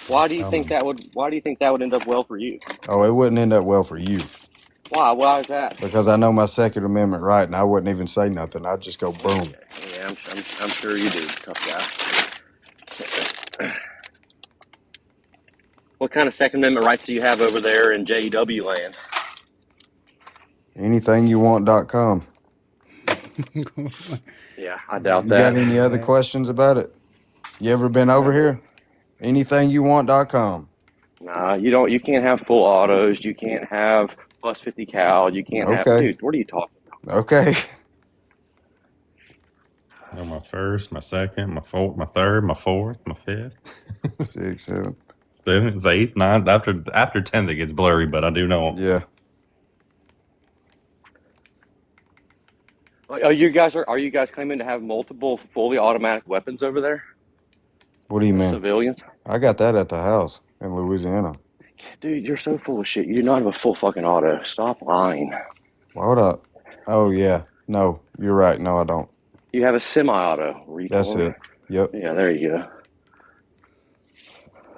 [SPEAKER 9] Why do you think that would end up well for you?
[SPEAKER 5] Oh, it wouldn't end up well for you.
[SPEAKER 9] Why? Why is that?
[SPEAKER 5] Because I know my Second Amendment right, and I wouldn't even say nothing. I'd just go boom.
[SPEAKER 9] Yeah, I'm sure you do, tough guy. What kind of Second Amendment rights do you have over there in JEW land?
[SPEAKER 5] Anythingyouwant.com.
[SPEAKER 9] Yeah, I doubt
[SPEAKER 5] You
[SPEAKER 9] that.
[SPEAKER 5] got any other questions about it? You ever been over here? Anythingyouwant.com.
[SPEAKER 9] Nah, you don't. You can't have full autos. You can't have plus 50 cal. You can't have.
[SPEAKER 5] Okay.
[SPEAKER 9] Dude, what are you talking about?
[SPEAKER 5] Okay.
[SPEAKER 7] No, my first, my second, my fourth, my third, my fourth, my fifth,
[SPEAKER 5] 6, 7.
[SPEAKER 7] 7th, 8th, 9th. After 10th, it gets blurry, but I do know.
[SPEAKER 5] Yeah.
[SPEAKER 9] Are you guys claiming to have multiple fully automatic weapons over there?
[SPEAKER 5] What do you mean?
[SPEAKER 9] Civilians?
[SPEAKER 5] I got that at the house in Louisiana.
[SPEAKER 9] Dude, you're so full of shit. You do not have a full fucking auto. Stop lying.
[SPEAKER 5] Why would I? Oh, yeah. No, you're right. No, I don't.
[SPEAKER 9] You have a semi-auto. Retard.
[SPEAKER 5] That's it. Yep.
[SPEAKER 9] Yeah, there you go.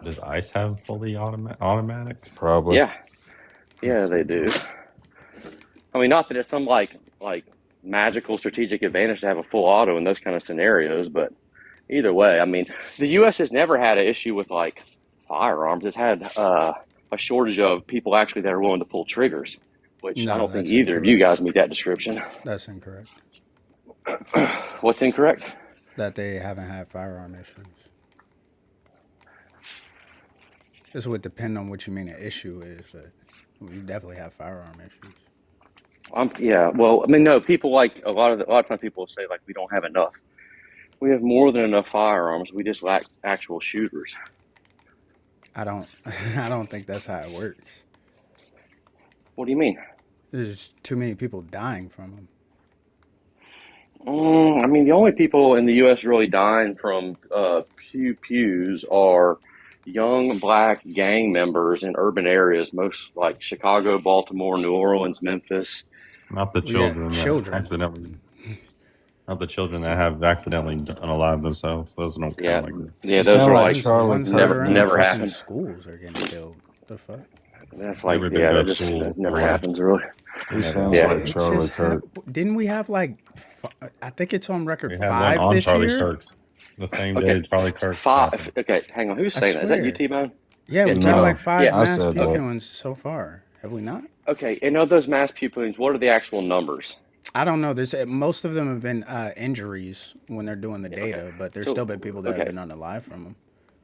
[SPEAKER 7] Does ICE have fully automatics?
[SPEAKER 5] Probably.
[SPEAKER 9] Yeah. Yeah, they do. I mean, not that it's some like magical strategic advantage to have a full auto in those kind of scenarios, but either way, I mean, the U.S. has never had an issue with like firearms. It's had a shortage of people actually that are willing to pull triggers, which I don't think either of you guys meet that description.
[SPEAKER 3] That's incorrect.
[SPEAKER 9] What's incorrect?
[SPEAKER 3] That they haven't had firearm issues. This would depend on what you mean an issue is, but we definitely have firearm issues.
[SPEAKER 9] Yeah. Well, I mean, no. People like a lot of times people will say like we don't have enough. We have more than enough firearms. We just lack actual shooters.
[SPEAKER 3] I don't I don't think that's how it works.
[SPEAKER 9] What do you mean?
[SPEAKER 3] There's too many people dying from them.
[SPEAKER 9] I mean, the only people in the U.S. really dying from pew pews are young black gang members in urban areas, most like Chicago, Baltimore, New Orleans, Memphis.
[SPEAKER 7] Not the
[SPEAKER 3] Well, yeah,
[SPEAKER 7] children that
[SPEAKER 3] children.
[SPEAKER 7] accidentally, not the children that have accidentally unalived themselves. Those don't count
[SPEAKER 9] Yeah,
[SPEAKER 7] like this.
[SPEAKER 9] yeah,
[SPEAKER 5] You
[SPEAKER 9] those
[SPEAKER 5] sound
[SPEAKER 9] are
[SPEAKER 5] like
[SPEAKER 9] like
[SPEAKER 3] The
[SPEAKER 5] Charlie
[SPEAKER 3] ones that
[SPEAKER 5] Kirk,
[SPEAKER 3] are in the
[SPEAKER 9] never
[SPEAKER 5] Memphis.
[SPEAKER 3] fucking
[SPEAKER 9] happen.
[SPEAKER 3] schools are getting killed. The fuck?
[SPEAKER 9] That's
[SPEAKER 7] You
[SPEAKER 9] like,
[SPEAKER 7] ever been
[SPEAKER 9] yeah,
[SPEAKER 7] to a
[SPEAKER 9] that
[SPEAKER 7] school
[SPEAKER 9] never
[SPEAKER 7] where
[SPEAKER 9] happens really.
[SPEAKER 5] He
[SPEAKER 7] never
[SPEAKER 5] sounds
[SPEAKER 9] Yeah.
[SPEAKER 5] like
[SPEAKER 3] It
[SPEAKER 5] Charlie
[SPEAKER 3] just
[SPEAKER 5] Kirk.
[SPEAKER 3] Didn't we have like, I think it's on record
[SPEAKER 7] we had one
[SPEAKER 3] 5
[SPEAKER 7] on
[SPEAKER 3] this
[SPEAKER 7] Charlie
[SPEAKER 3] year?
[SPEAKER 7] Kirk's the same
[SPEAKER 9] Okay,
[SPEAKER 7] day Charlie Kirk
[SPEAKER 9] five.
[SPEAKER 7] happened.
[SPEAKER 9] Okay, hang on. Who's
[SPEAKER 3] I
[SPEAKER 9] saying that? Is that you,
[SPEAKER 3] swear.
[SPEAKER 9] Tbone?
[SPEAKER 3] Yeah,
[SPEAKER 9] Yeah,
[SPEAKER 3] we've had
[SPEAKER 9] Tbone.
[SPEAKER 3] like
[SPEAKER 5] No,
[SPEAKER 3] 5
[SPEAKER 9] Yeah.
[SPEAKER 5] I
[SPEAKER 3] mass
[SPEAKER 5] said that.
[SPEAKER 3] pupillings so far. Have we not?
[SPEAKER 9] Okay, and of those mass pupillings, what are the actual numbers?
[SPEAKER 3] I don't know. There's most of them have been injuries when they're doing the
[SPEAKER 9] Yeah, okay.
[SPEAKER 3] data, but there's
[SPEAKER 9] So,
[SPEAKER 3] still been people that have
[SPEAKER 9] okay,
[SPEAKER 3] been unalive from them.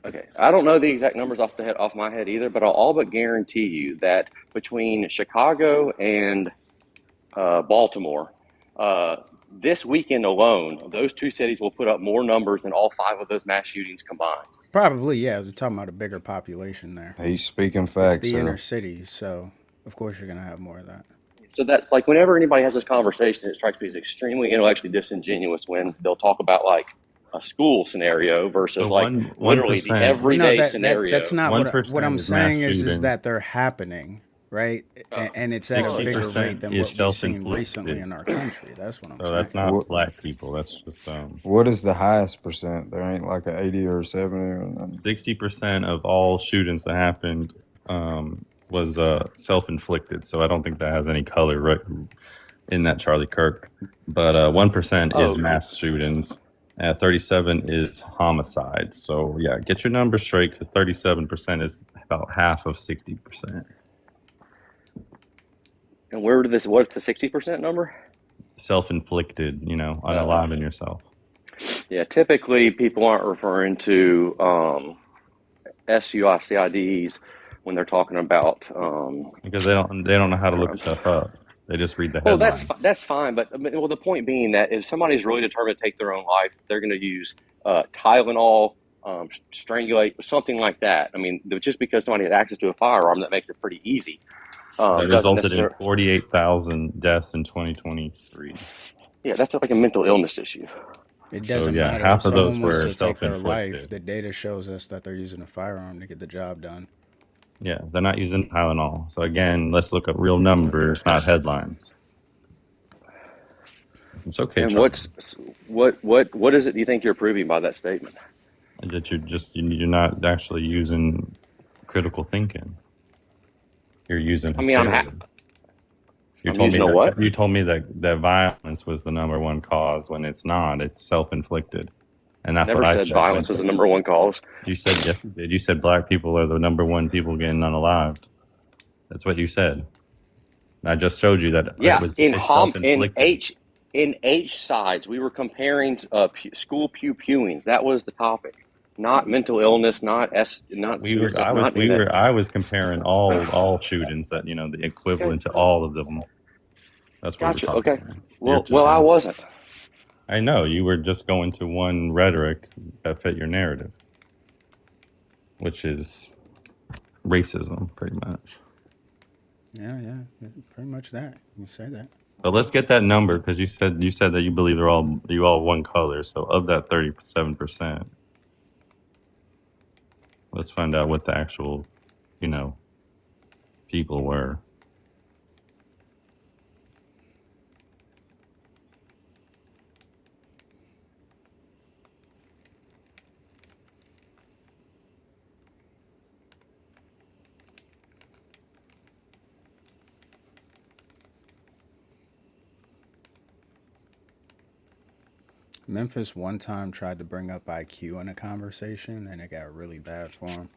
[SPEAKER 9] okay. I don't know the exact numbers off my head either, but I'll all but guarantee you that between Chicago and Baltimore, uh, this weekend alone, those two cities will put up more numbers than all 5 of those mass shootings combined.
[SPEAKER 3] Probably, yeah. We're talking about a bigger population there.
[SPEAKER 5] He's speaking
[SPEAKER 3] It's
[SPEAKER 5] facts
[SPEAKER 3] the inner
[SPEAKER 5] here.
[SPEAKER 3] cities, so of course you're gonna have more of that.
[SPEAKER 9] So that's like whenever anybody has this conversation, it strikes me as extremely intellectually disingenuous when they'll talk about like a school scenario versus
[SPEAKER 7] So
[SPEAKER 9] like
[SPEAKER 7] one
[SPEAKER 9] literally the
[SPEAKER 7] percent
[SPEAKER 3] Well, no,
[SPEAKER 9] everyday
[SPEAKER 3] that's
[SPEAKER 9] scenario.
[SPEAKER 3] not what what
[SPEAKER 7] 1%
[SPEAKER 3] I'm
[SPEAKER 7] is mass
[SPEAKER 3] saying is
[SPEAKER 7] shooting.
[SPEAKER 3] that they're happening, right? And it's at a
[SPEAKER 9] Well,
[SPEAKER 3] bigger rate
[SPEAKER 7] 60%
[SPEAKER 3] than
[SPEAKER 7] is
[SPEAKER 3] what we've seen recently
[SPEAKER 7] self-inflicted.
[SPEAKER 3] in our country. That's what I'm
[SPEAKER 7] So that's
[SPEAKER 3] saying.
[SPEAKER 7] not
[SPEAKER 5] What,
[SPEAKER 7] black people. That's just
[SPEAKER 5] what is the highest percent? There ain't like an 80 or 70 or nothing.
[SPEAKER 7] 60% of all shootings that happened was self-inflicted. So I don't think that has any color right in that Charlie Kirk. But 1%
[SPEAKER 9] Oh,
[SPEAKER 7] is mass shootings. 37 is homicides. So yeah, get your numbers straight because 37% is about half of 60%.
[SPEAKER 9] and where did this? What's the 60% number?
[SPEAKER 7] Self-inflicted, unaliving yourself.
[SPEAKER 9] Yeah, typically people aren't referring to SUICIDs when they're talking about.
[SPEAKER 7] Because they don't know how to look stuff up. They just read the
[SPEAKER 9] Well,
[SPEAKER 7] headline.
[SPEAKER 9] that's fine, but I mean, well, the point being that if somebody's really determined to take their own life, they're going to use Tylenol, strangulate, something like that. I mean, just because somebody has access to a firearm, that makes it pretty easy.
[SPEAKER 7] That
[SPEAKER 9] Doesn't
[SPEAKER 7] resulted in
[SPEAKER 9] necessarily.
[SPEAKER 7] 48,000 deaths in 2023.
[SPEAKER 9] Yeah, that's like a mental illness issue.
[SPEAKER 3] It
[SPEAKER 7] So
[SPEAKER 3] doesn't
[SPEAKER 7] yeah,
[SPEAKER 3] matter
[SPEAKER 7] half
[SPEAKER 3] if
[SPEAKER 7] of those
[SPEAKER 3] someone wants
[SPEAKER 7] were
[SPEAKER 3] to take their life.
[SPEAKER 7] self-inflicted.
[SPEAKER 3] The data shows us that they're using a firearm to get the job done.
[SPEAKER 7] Yeah, they're not using Tylenol. So again, let's look at real numbers, not headlines. It's okay,
[SPEAKER 9] And
[SPEAKER 7] Charlie.
[SPEAKER 9] what is it you think you're proving by that statement?
[SPEAKER 7] That you're not actually using critical thinking. You're using
[SPEAKER 9] I mean,
[SPEAKER 7] hysteria.
[SPEAKER 9] I'm using a what?
[SPEAKER 7] You told me that violence was the number one cause when it's not. It's self-inflicted, and that's
[SPEAKER 9] Never
[SPEAKER 7] what I
[SPEAKER 9] said
[SPEAKER 7] said.
[SPEAKER 9] violence was the number one cause.
[SPEAKER 7] You said yes, you did. You said black people are the number one people getting unalived. That's what you said. And I just showed you that
[SPEAKER 9] Yeah,
[SPEAKER 7] it's self-inflicted.
[SPEAKER 9] in H sides, we were comparing school pewings. That was the topic, not mental illness, not suicide, not any of that.
[SPEAKER 7] I was comparing all shootings that the
[SPEAKER 9] Okay,
[SPEAKER 7] equivalent to all of them. That's what we're
[SPEAKER 9] gotcha.
[SPEAKER 7] talking
[SPEAKER 9] Okay,
[SPEAKER 7] about.
[SPEAKER 9] well, I wasn't.
[SPEAKER 7] I know you were just going to one rhetoric that fit your narrative, which is racism, pretty much.
[SPEAKER 3] Yeah, pretty much that. You say that.
[SPEAKER 7] But let's get that number because you said that you believe you all one color. So of that 37%, let's find out what the actual, people were.
[SPEAKER 3] Memphis one time tried to bring up IQ in a conversation, and it got really bad for him,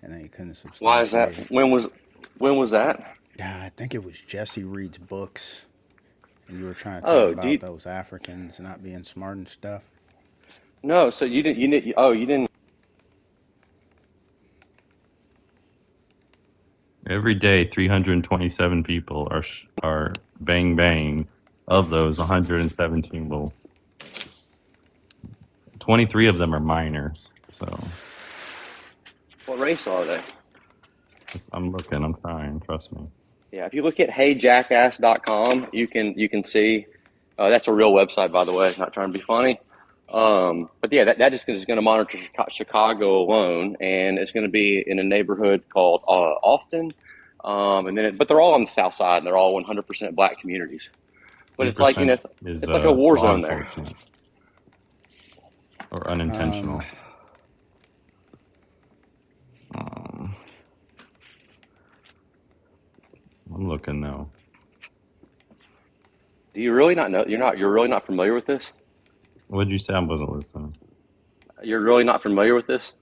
[SPEAKER 3] and then he couldn't
[SPEAKER 9] Why is
[SPEAKER 3] substantiate
[SPEAKER 9] that?
[SPEAKER 3] it.
[SPEAKER 9] When was that?
[SPEAKER 3] Yeah, I think it was Jesse reads books, and you were trying to talk
[SPEAKER 9] Oh,
[SPEAKER 3] about those Africans not being smart and stuff.
[SPEAKER 9] no. So you didn't. You didn't. Oh, you didn't.
[SPEAKER 7] Every day, 327 people are bang bang. Of those, 117 will. 23 of them are minors. So
[SPEAKER 9] What race are they?
[SPEAKER 7] I'm looking. I'm trying. Trust me.
[SPEAKER 9] Yeah, if you look at heyjackass.com, you can see that's a real website, by the way. Not trying to be funny. But yeah, that just is going to monitor Chicago alone, and it's going to be in a neighborhood called Austin. But they're all on the south side, and they're all 100% black communities. But it's like,
[SPEAKER 7] 3% is
[SPEAKER 9] it's like a war
[SPEAKER 7] law
[SPEAKER 9] zone there.
[SPEAKER 7] enforcement or unintentional. I'm looking now.
[SPEAKER 9] Do you really not know? You're really not familiar with this?
[SPEAKER 7] What did you say? I wasn't listening.
[SPEAKER 9] You're really not familiar with this?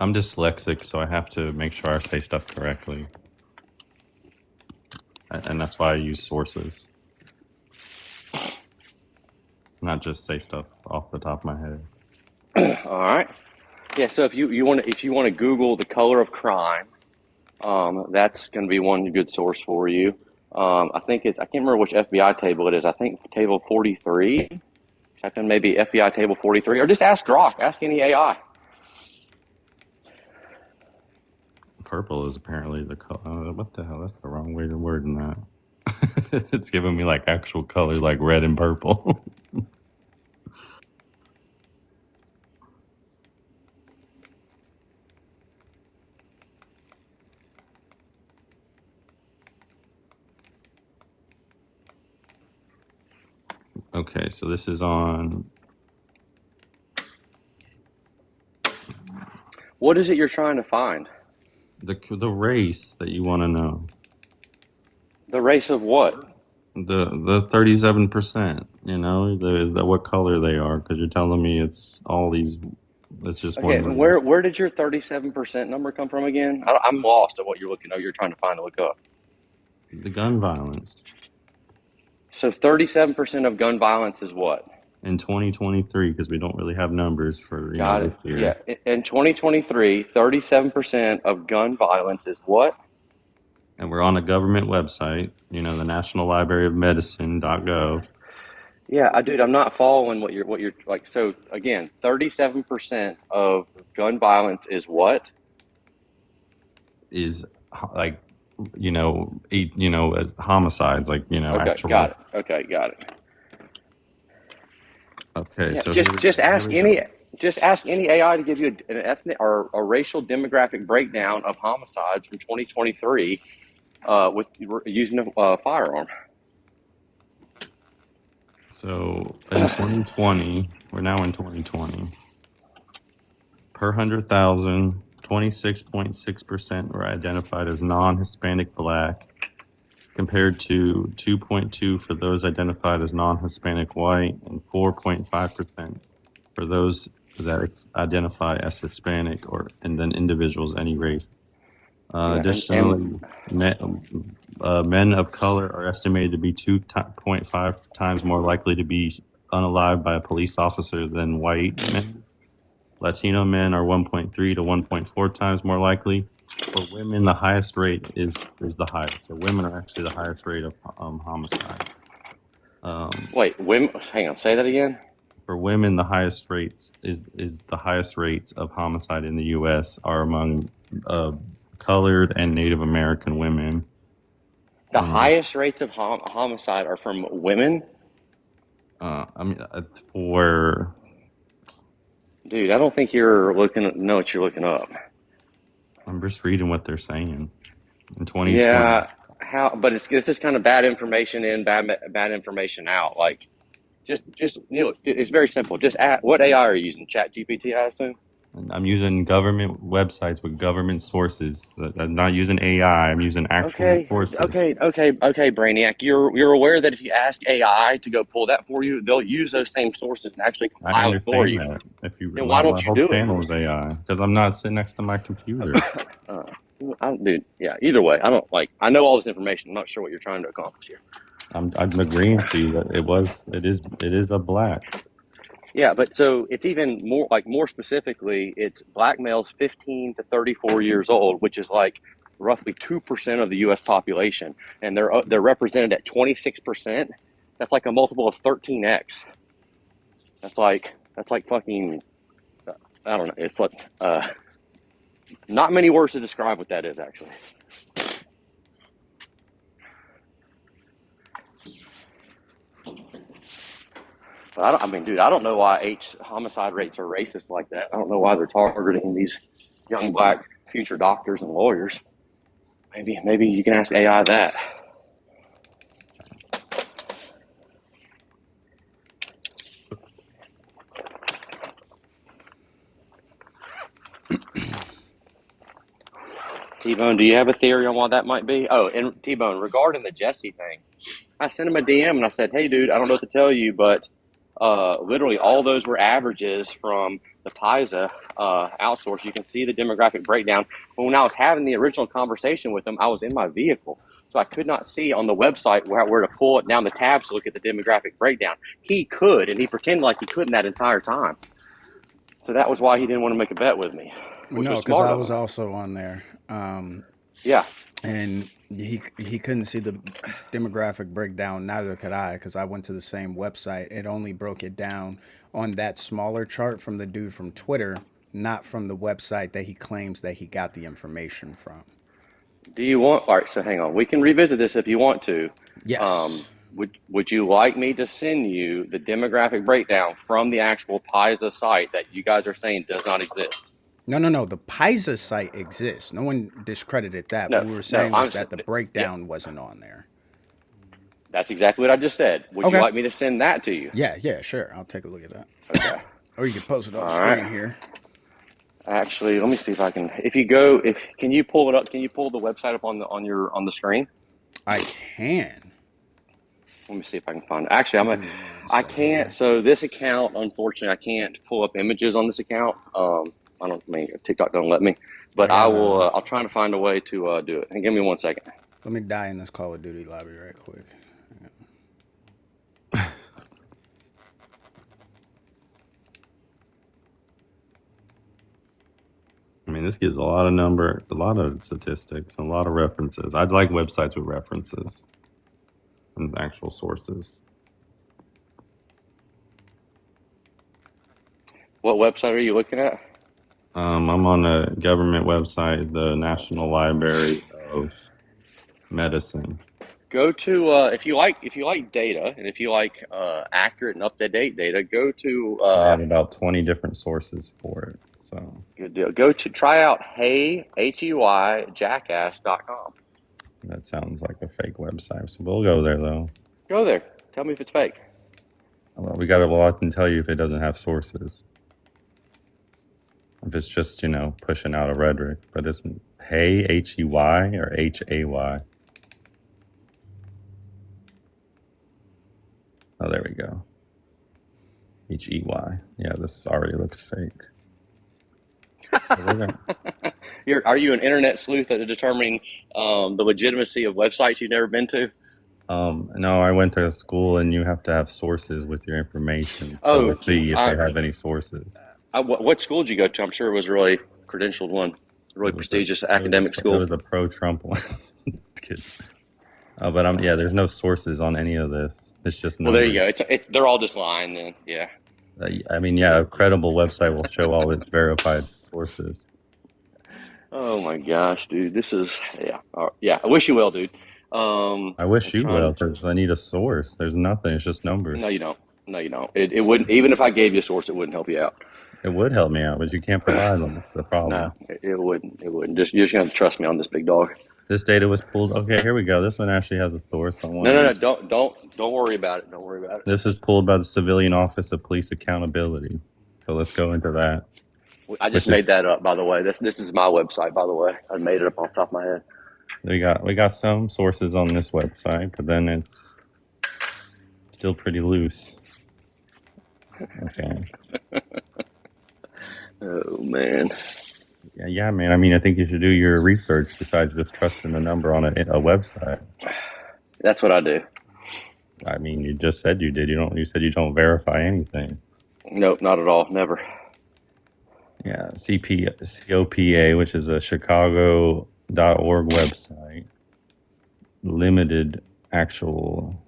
[SPEAKER 7] I'm dyslexic, so I have to make sure I say stuff correctly. And that's why I use sources. Not just say stuff off the top of my head.
[SPEAKER 9] All right. Yeah. So if you want to Google the color of crime, that's going to be one good source for you. I can't remember which FBI table it is. I think table 43. Type in maybe FBI table 43, or just ask Grok. Ask any AI.
[SPEAKER 7] Purple is apparently the color. What the hell? That's the wrong way to word that. It's giving me like actual color, like red and purple. Okay, so this is on.
[SPEAKER 9] What is it you're trying to find?
[SPEAKER 7] The race that you want to know.
[SPEAKER 9] The race of what?
[SPEAKER 7] The 37%. You know the what color they are, because you're telling me it's all these. It's just
[SPEAKER 9] Okay,
[SPEAKER 7] one
[SPEAKER 9] and
[SPEAKER 7] race.
[SPEAKER 9] where did your 37% number come from again? I'm lost at what you're looking at. You're trying to find to look up.
[SPEAKER 7] The gun violence
[SPEAKER 9] So 37% of gun violence is what?
[SPEAKER 7] in 2023, because we don't really have numbers for
[SPEAKER 9] Got it.
[SPEAKER 7] this year.
[SPEAKER 9] Yeah. In 2023, 37% of gun violence is what?
[SPEAKER 7] And we're on a government website, the National Library of Medicine.gov.
[SPEAKER 9] Yeah, dude, I'm not following what you're like. So again, 37% of gun violence is what?
[SPEAKER 7] Is like, homicides, like,
[SPEAKER 9] Okay,
[SPEAKER 7] actual.
[SPEAKER 9] got it. Okay, got it.
[SPEAKER 7] Okay,
[SPEAKER 9] Yeah,
[SPEAKER 7] so
[SPEAKER 9] just ask
[SPEAKER 7] here we go.
[SPEAKER 9] any AI to give you an ethnic or a racial demographic breakdown of homicides from 2023 with using a firearm.
[SPEAKER 7] So in 2020, we're now in 2020. Per 100,000, 26.6% were identified as non-Hispanic Black, compared to 2.2 for those identified as non-Hispanic white, and 4.5% for those that identify as Hispanic, and then individuals any race. Additionally, men of color are estimated to be 2.5 times more likely to be unalived by a police officer than white men. Latino men are 1.3 to 1.4 times more likely. For women, the highest rate is the highest. So women are actually the highest rate of homicide.
[SPEAKER 9] Wait, women? Hang on, say that again.
[SPEAKER 7] For women, the highest rates is the highest rates of homicide in the U.S. are among colored and Native American women.
[SPEAKER 9] The highest rates of homicide are from women.
[SPEAKER 7] For
[SPEAKER 9] Dude, I don't think you're know what you're looking up.
[SPEAKER 7] I'm just reading what they're saying in 2020.
[SPEAKER 9] Yeah, how? But it's just kind of bad information in, bad information out. Like, just it's very simple. Just what AI are you using? Chat GPT, I assume.
[SPEAKER 7] I'm using government websites with government sources. I'm not using AI. I'm using actual sources.
[SPEAKER 9] Okay, Brainiac. You're aware that if you ask AI to go pull that for you, they'll use those same sources and actually
[SPEAKER 7] I
[SPEAKER 9] compile it for
[SPEAKER 7] understand
[SPEAKER 9] you.
[SPEAKER 7] that. If you,
[SPEAKER 9] Then why don't
[SPEAKER 7] my
[SPEAKER 9] you
[SPEAKER 7] whole
[SPEAKER 9] do
[SPEAKER 7] channel
[SPEAKER 9] it?
[SPEAKER 7] is AI, because I'm not sitting next to my computer.
[SPEAKER 9] Dude, yeah. Either way, I don't like. I know all this information. I'm not sure what you're trying to accomplish here.
[SPEAKER 7] I'm agreeing to you that it is a black.
[SPEAKER 9] Yeah, but so it's even more specifically, it's black males 15 to 34 years old, which is like roughly 2% of the U.S. population, and they're represented at 26%. That's like a multiple of 13x. That's like fucking. I don't know. It's like not many words to describe what that is actually. But I mean, dude, I don't know why homicide rates are racist like that. I don't know why they're targeting these young black future doctors and lawyers. Maybe you can ask AI that. Tbone, do you have a theory on why that might be? Oh, and Tbone, regarding the Jesse thing, I sent him a DM and I said, hey, dude, I don't know what to tell you, but literally all those were averages from the PISA outsource. You can see the demographic breakdown. But when I was having the original conversation with him, I was in my vehicle. So I could not see on the website where to pull it down the tabs to look at the demographic breakdown. He could, and he pretended like he couldn't that entire time. So that was why he didn't want to make a bet with me.
[SPEAKER 3] No, because I was also on there.
[SPEAKER 9] Yeah.
[SPEAKER 3] And he couldn't see the demographic breakdown. Neither could I, because I went to the same website. It only broke it down on that smaller chart from the dude from Twitter, not from the website that he claims that he got the information from.
[SPEAKER 9] Do you want? All right. So hang on. We can revisit this if you want to.
[SPEAKER 3] Yes.
[SPEAKER 9] Would you like me to send you the demographic breakdown from the actual PISA site that you guys are saying does not exist?
[SPEAKER 3] No. The PISA site exists. No one discredited that. What we were saying was that the breakdown wasn't on there.
[SPEAKER 9] That's exactly what I just said. Would you like me to send that to you?
[SPEAKER 3] Yeah, sure. I'll take a look at that.
[SPEAKER 9] Okay.
[SPEAKER 3] Or you can post it on the screen here.
[SPEAKER 9] Actually, let me see if I can. Can you pull it up? Can you pull the website up on the screen?
[SPEAKER 3] I can.
[SPEAKER 9] Let me see if I can find it. Actually, I can't. So this account, unfortunately, I can't pull up images on this account. TikTok don't let me. But I will. I'll try to find a way to do it. And give me 1 second.
[SPEAKER 3] Let me die in this Call of Duty lobby right quick.
[SPEAKER 7] I mean, this gives a lot of statistics, a lot of references. I'd like websites with references and actual sources.
[SPEAKER 9] What website are you looking at?
[SPEAKER 7] I'm on a government website, the National Library of Medicine.
[SPEAKER 9] Go to if you like data and if you like accurate and up to date data, go to.
[SPEAKER 7] I have about 20 different sources for it. So
[SPEAKER 9] good deal. Go to try out jackass.com.
[SPEAKER 7] That sounds like a fake website. So we'll go there though.
[SPEAKER 9] Go there. Tell me if it's fake.
[SPEAKER 7] Well, I can tell you if it doesn't have sources. If it's just, pushing out a rhetoric, but isn't Hey, H-E-Y or H-A-Y? Oh, there we go. H-E-Y. Yeah, this already looks fake.
[SPEAKER 9] Are you an internet sleuth at determining the legitimacy of websites you've never been to?
[SPEAKER 7] No, I went to school and you have to have sources with your information to see if they have any sources.
[SPEAKER 9] What school did you go to? I'm sure it was a really credentialed one, really prestigious academic school.
[SPEAKER 7] It was a pro-Trump one. But there's no sources on any of this. It's just numbers.
[SPEAKER 9] Well, there you go. They're all just lying then. Yeah.
[SPEAKER 7] A credible website will show all its verified sources.
[SPEAKER 9] Oh my gosh, dude, this is I wish you well, dude.
[SPEAKER 7] I wish you well because I need a source. There's nothing. It's just numbers.
[SPEAKER 9] No, you don't. It wouldn't. Even if I gave you a source, it wouldn't help you out.
[SPEAKER 7] It would help me out, but you can't provide them. That's the problem.
[SPEAKER 9] No, it wouldn't. You're just gonna have to trust me on this, big dog.
[SPEAKER 7] This data was pulled. Okay, here we go. This one actually has a source on one.
[SPEAKER 9] No. Don't worry about it. Don't worry about it.
[SPEAKER 7] This is pulled by the Civilian Office of Police Accountability. So let's go into that.
[SPEAKER 9] I just made that up, by the way. This is my website, by the way. I made it up off the top of my head.
[SPEAKER 7] We got some sources on this website, but then it's still pretty loose. Okay.
[SPEAKER 9] Oh man.
[SPEAKER 7] Yeah, man. I mean, I think you should do your research besides just trusting a number on a website.
[SPEAKER 9] That's what I do.
[SPEAKER 7] I mean, you just said you did. You said you don't verify anything.
[SPEAKER 9] Nope, not at all. Never.
[SPEAKER 7] Yeah, COPA, which is a Chicago website. Limited actual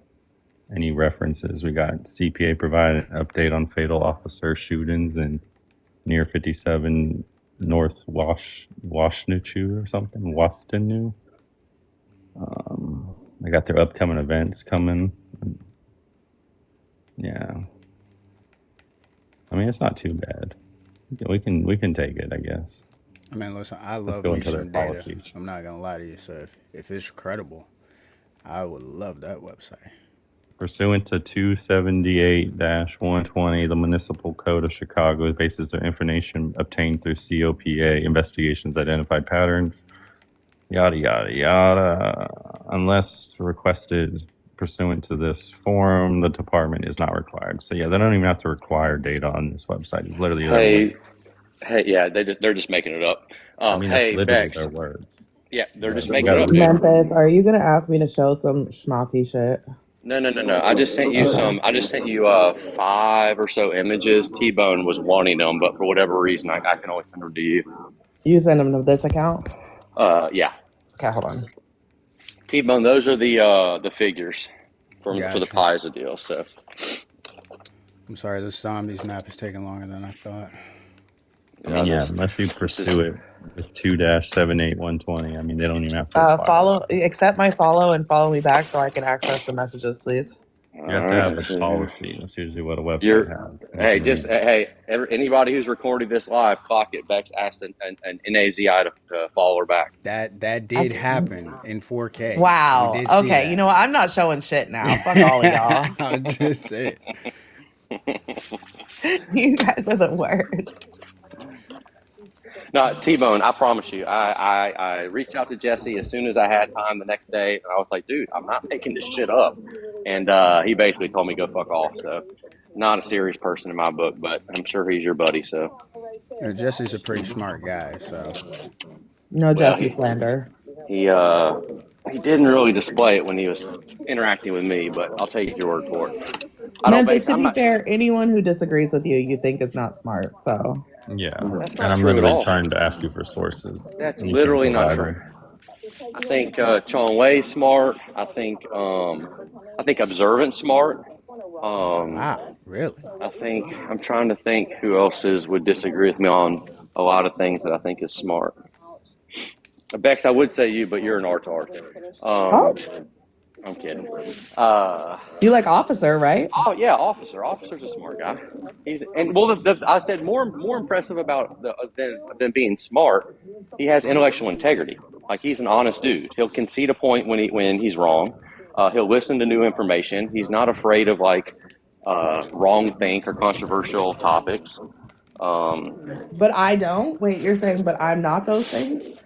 [SPEAKER 7] any references. We got CPA provided an update on fatal officer shootings in near 57 North Washtenaw or something. Wastenaw. They got their upcoming events coming. Yeah. I mean, it's not too bad. We can take it, I guess.
[SPEAKER 3] I mean, listen, I
[SPEAKER 7] Let's
[SPEAKER 3] love
[SPEAKER 7] go
[SPEAKER 3] me
[SPEAKER 7] into their
[SPEAKER 3] some data.
[SPEAKER 7] policies.
[SPEAKER 3] I'm not gonna lie to you. So if it's credible, I would love that website.
[SPEAKER 7] Pursuant to 278-120, the Municipal Code of Chicago bases their information obtained through COPA investigations, identified patterns, yada, yada, yada. Unless requested pursuant to this form, the department is not required. So, yeah, they don't even have to require data on this website. It's literally their words.
[SPEAKER 9] Hey, yeah, they're just making it up.
[SPEAKER 7] I mean, that's
[SPEAKER 9] Hey,
[SPEAKER 7] literally
[SPEAKER 9] Bex.
[SPEAKER 7] their words.
[SPEAKER 9] Yeah, they're just
[SPEAKER 7] You
[SPEAKER 9] making
[SPEAKER 7] got
[SPEAKER 9] it
[SPEAKER 7] to
[SPEAKER 9] up,
[SPEAKER 7] read
[SPEAKER 9] dude.
[SPEAKER 7] it.
[SPEAKER 1] Memphis, are you gonna ask me to show some schmaltzy shit?
[SPEAKER 9] No. I just sent you
[SPEAKER 1] Okay.
[SPEAKER 9] I just sent you 5 or so images. T-Bone was wanting them, but for whatever reason, I can only send them to you.
[SPEAKER 1] You send them to this account?
[SPEAKER 9] Yeah.
[SPEAKER 1] Okay, hold on.
[SPEAKER 9] T-Bone, those are the figures for the
[SPEAKER 3] Gotcha.
[SPEAKER 9] PISA deal. So
[SPEAKER 3] I'm sorry, this zombies map is taking longer than I thought.
[SPEAKER 7] I mean, yeah, unless you pursue it with 2-78120. I mean, they don't even have to require it.
[SPEAKER 1] Accept my follow and follow me back so I can access the messages, please.
[SPEAKER 7] You have to have a policy. That's usually what a website
[SPEAKER 9] You're
[SPEAKER 7] has.
[SPEAKER 9] hey, just anybody who's recording this live, clock it. Bex asked an NAZI to follow her back.
[SPEAKER 3] That did happen in 4K.
[SPEAKER 1] Wow.
[SPEAKER 3] We did see
[SPEAKER 1] Okay,
[SPEAKER 3] that.
[SPEAKER 1] you know what? I'm not showing shit now. Fuck all of y'all.
[SPEAKER 3] I'm just saying.
[SPEAKER 1] You guys are the worst.
[SPEAKER 9] No, T-Bone, I promise you. I reached out to Jesse as soon as I had time the next day, and I was like, dude, I'm not making this shit up. And he basically told me go fuck off. So, not a serious person in my book, but I'm sure he's your buddy. So,
[SPEAKER 3] Jesse's a pretty smart guy. So,
[SPEAKER 1] No, Jesse Flander.
[SPEAKER 9] He didn't really display it when he was interacting with me, but I'll take your word for it.
[SPEAKER 1] Memphis, to be fair, anyone who disagrees with you, you think is not smart. So
[SPEAKER 7] yeah,
[SPEAKER 9] that's
[SPEAKER 7] and
[SPEAKER 9] not
[SPEAKER 7] I'm
[SPEAKER 9] true at
[SPEAKER 7] literally
[SPEAKER 9] all.
[SPEAKER 7] trying to ask you for sources.
[SPEAKER 9] That's
[SPEAKER 7] and you
[SPEAKER 9] literally
[SPEAKER 7] can't
[SPEAKER 9] not
[SPEAKER 7] provide
[SPEAKER 9] true.
[SPEAKER 7] them.
[SPEAKER 9] I think Chong Wei's smart. I think Observant's smart.
[SPEAKER 3] wow, really?
[SPEAKER 9] I think I'm trying to think who else would disagree with me on a lot of things that I think is smart. Bex, I would say you, but you're an retard. I'm kidding.
[SPEAKER 1] You like Officer, right?
[SPEAKER 9] Oh yeah, Officer. Officer's a smart guy. I said more impressive about than being smart. He has intellectual integrity. Like he's an honest dude. He'll concede a point when he's wrong. He'll listen to new information. He's not afraid of wrong think or controversial topics.
[SPEAKER 1] But I don't. Wait, you're saying, but I'm not those things?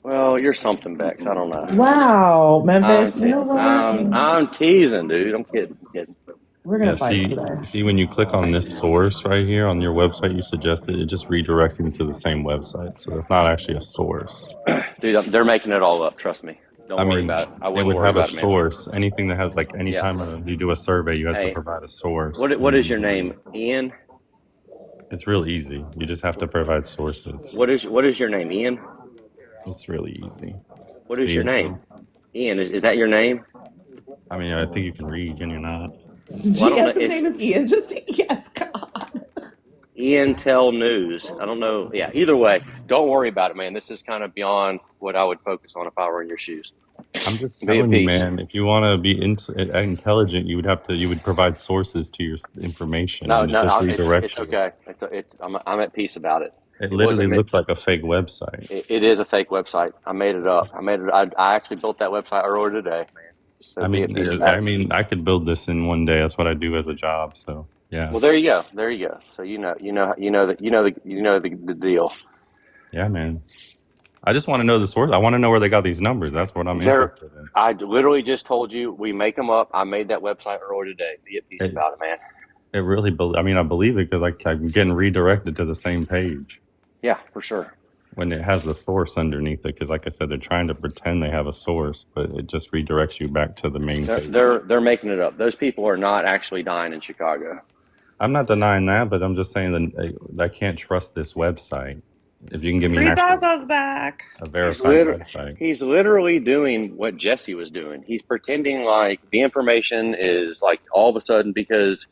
[SPEAKER 9] Well, you're something, Bex. I don't know.
[SPEAKER 1] Wow, Memphis. You know what?
[SPEAKER 9] I'm teasing, dude. I'm kidding.
[SPEAKER 1] We're gonna fight today.
[SPEAKER 7] See, when you click on this source right here on your website, you suggested it just redirects me to the same website. So it's not actually a source.
[SPEAKER 9] Dude, they're making it all up. Trust me. Don't worry about it. I
[SPEAKER 7] It
[SPEAKER 9] wouldn't
[SPEAKER 7] would
[SPEAKER 9] worry
[SPEAKER 7] have a
[SPEAKER 9] about it, man.
[SPEAKER 7] source. Anything that has anytime you do a survey, you have to provide a source.
[SPEAKER 9] What is your name? Ian?
[SPEAKER 7] It's real easy. You just have to provide sources.
[SPEAKER 9] What is your name? Ian?
[SPEAKER 7] It's really easy.
[SPEAKER 9] What is your name? Ian, is that your name?
[SPEAKER 7] I mean, I think you can read, can you not?
[SPEAKER 1] Yes, his name is Ian. Just say yes, God.
[SPEAKER 9] Ian Tell News. I don't know. Yeah, either way, don't worry about it, man. This is kind of beyond what I would focus on if I were in your shoes.
[SPEAKER 7] I'm just telling you, man. If you want to be intelligent, you would provide sources to your information.
[SPEAKER 9] No,
[SPEAKER 7] it's
[SPEAKER 9] okay. I'm at peace about it.
[SPEAKER 7] It literally looks like a fake website.
[SPEAKER 9] It is a fake website. I made it up. I actually built that website earlier today, man. So
[SPEAKER 7] I mean, I could build this in one day. That's what I do as a job. So yeah.
[SPEAKER 9] Well, there you go. So you know the deal.
[SPEAKER 7] Yeah, man. I just want to know the source. I want to know where they got these numbers. That's what I'm interested in.
[SPEAKER 9] I literally just told you we make them up. I made that website earlier today. Be at peace about it, man.
[SPEAKER 7] It really, I believe it because I'm getting redirected to the same page.
[SPEAKER 9] Yeah, for sure.
[SPEAKER 7] When it has the source underneath it, because like I said, they're trying to pretend they have a source, but it just redirects you back to the main page.
[SPEAKER 9] They're making it up. Those people are not actually dying in Chicago.
[SPEAKER 7] I'm not denying that, but I'm just saying that I can't trust this website. If you can give me an actual,
[SPEAKER 1] Brizaza's back.
[SPEAKER 7] a verified website.
[SPEAKER 9] He's literally doing what Jesse was doing. He's pretending like the information is like all of a sudden because,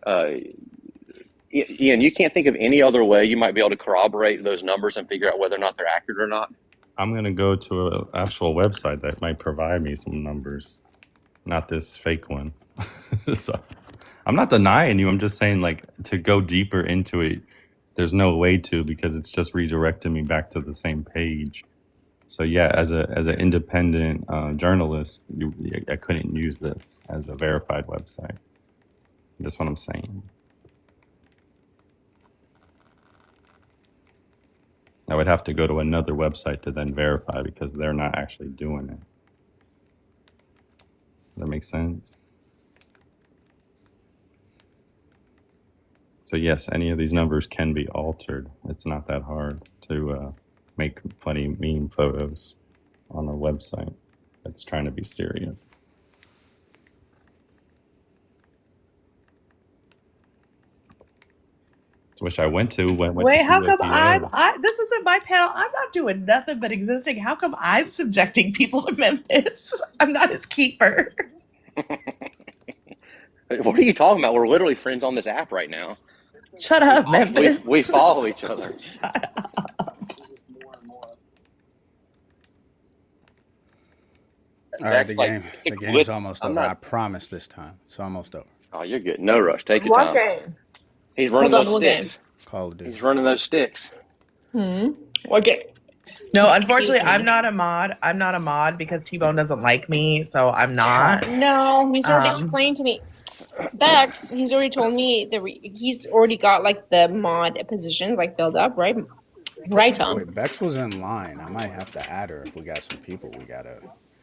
[SPEAKER 9] Ian, you can't think of any other way you might be able to corroborate those numbers and figure out whether or not they're accurate or not.
[SPEAKER 7] I'm gonna go to an actual website that might provide me some numbers, not this fake one. So, I'm not denying you. I'm just saying, like, to go deeper into it, there's no way to, because it's just redirecting me back to the same page. So yeah, as an independent journalist, I couldn't use this as a verified website. That's what I'm saying. I would have to go to another website to then verify because they're not actually doing it. Does that make sense? So yes, any of these numbers can be altered. It's not that hard to make funny meme photos on a website that's trying to be serious. Which I went to when went
[SPEAKER 1] Wait,
[SPEAKER 7] to
[SPEAKER 1] how come
[SPEAKER 7] CAPA.
[SPEAKER 1] this isn't my panel. I'm not doing nothing but existing. How come I'm subjecting people to Memphis? I'm not his keeper.
[SPEAKER 9] What are you talking about? We're literally friends on this app right now.
[SPEAKER 1] Shut up, Memphis.
[SPEAKER 9] We follow each other.
[SPEAKER 1] Shut up.
[SPEAKER 8] All right, the
[SPEAKER 9] Like,
[SPEAKER 8] game's almost over.
[SPEAKER 9] not-
[SPEAKER 8] I promise this time. It's almost over.
[SPEAKER 9] Oh, you're good. No rush. Take your
[SPEAKER 4] What
[SPEAKER 9] time.
[SPEAKER 4] game?
[SPEAKER 9] He's running
[SPEAKER 4] Hold on,
[SPEAKER 9] those
[SPEAKER 4] what game?
[SPEAKER 9] sticks.
[SPEAKER 8] Call of Duty.
[SPEAKER 9] He's running those sticks.
[SPEAKER 4] What game?
[SPEAKER 1] No, unfortunately, I'm not a mod. I'm not a mod because Tbone doesn't like me, so I'm not.
[SPEAKER 4] No, he's already explained to me. Bex, he's already told me he's already got like the mod positions like filled up, right? Right, Tom.
[SPEAKER 8] Wait, Bex was in line. I might have to add her if we got some people we gotta.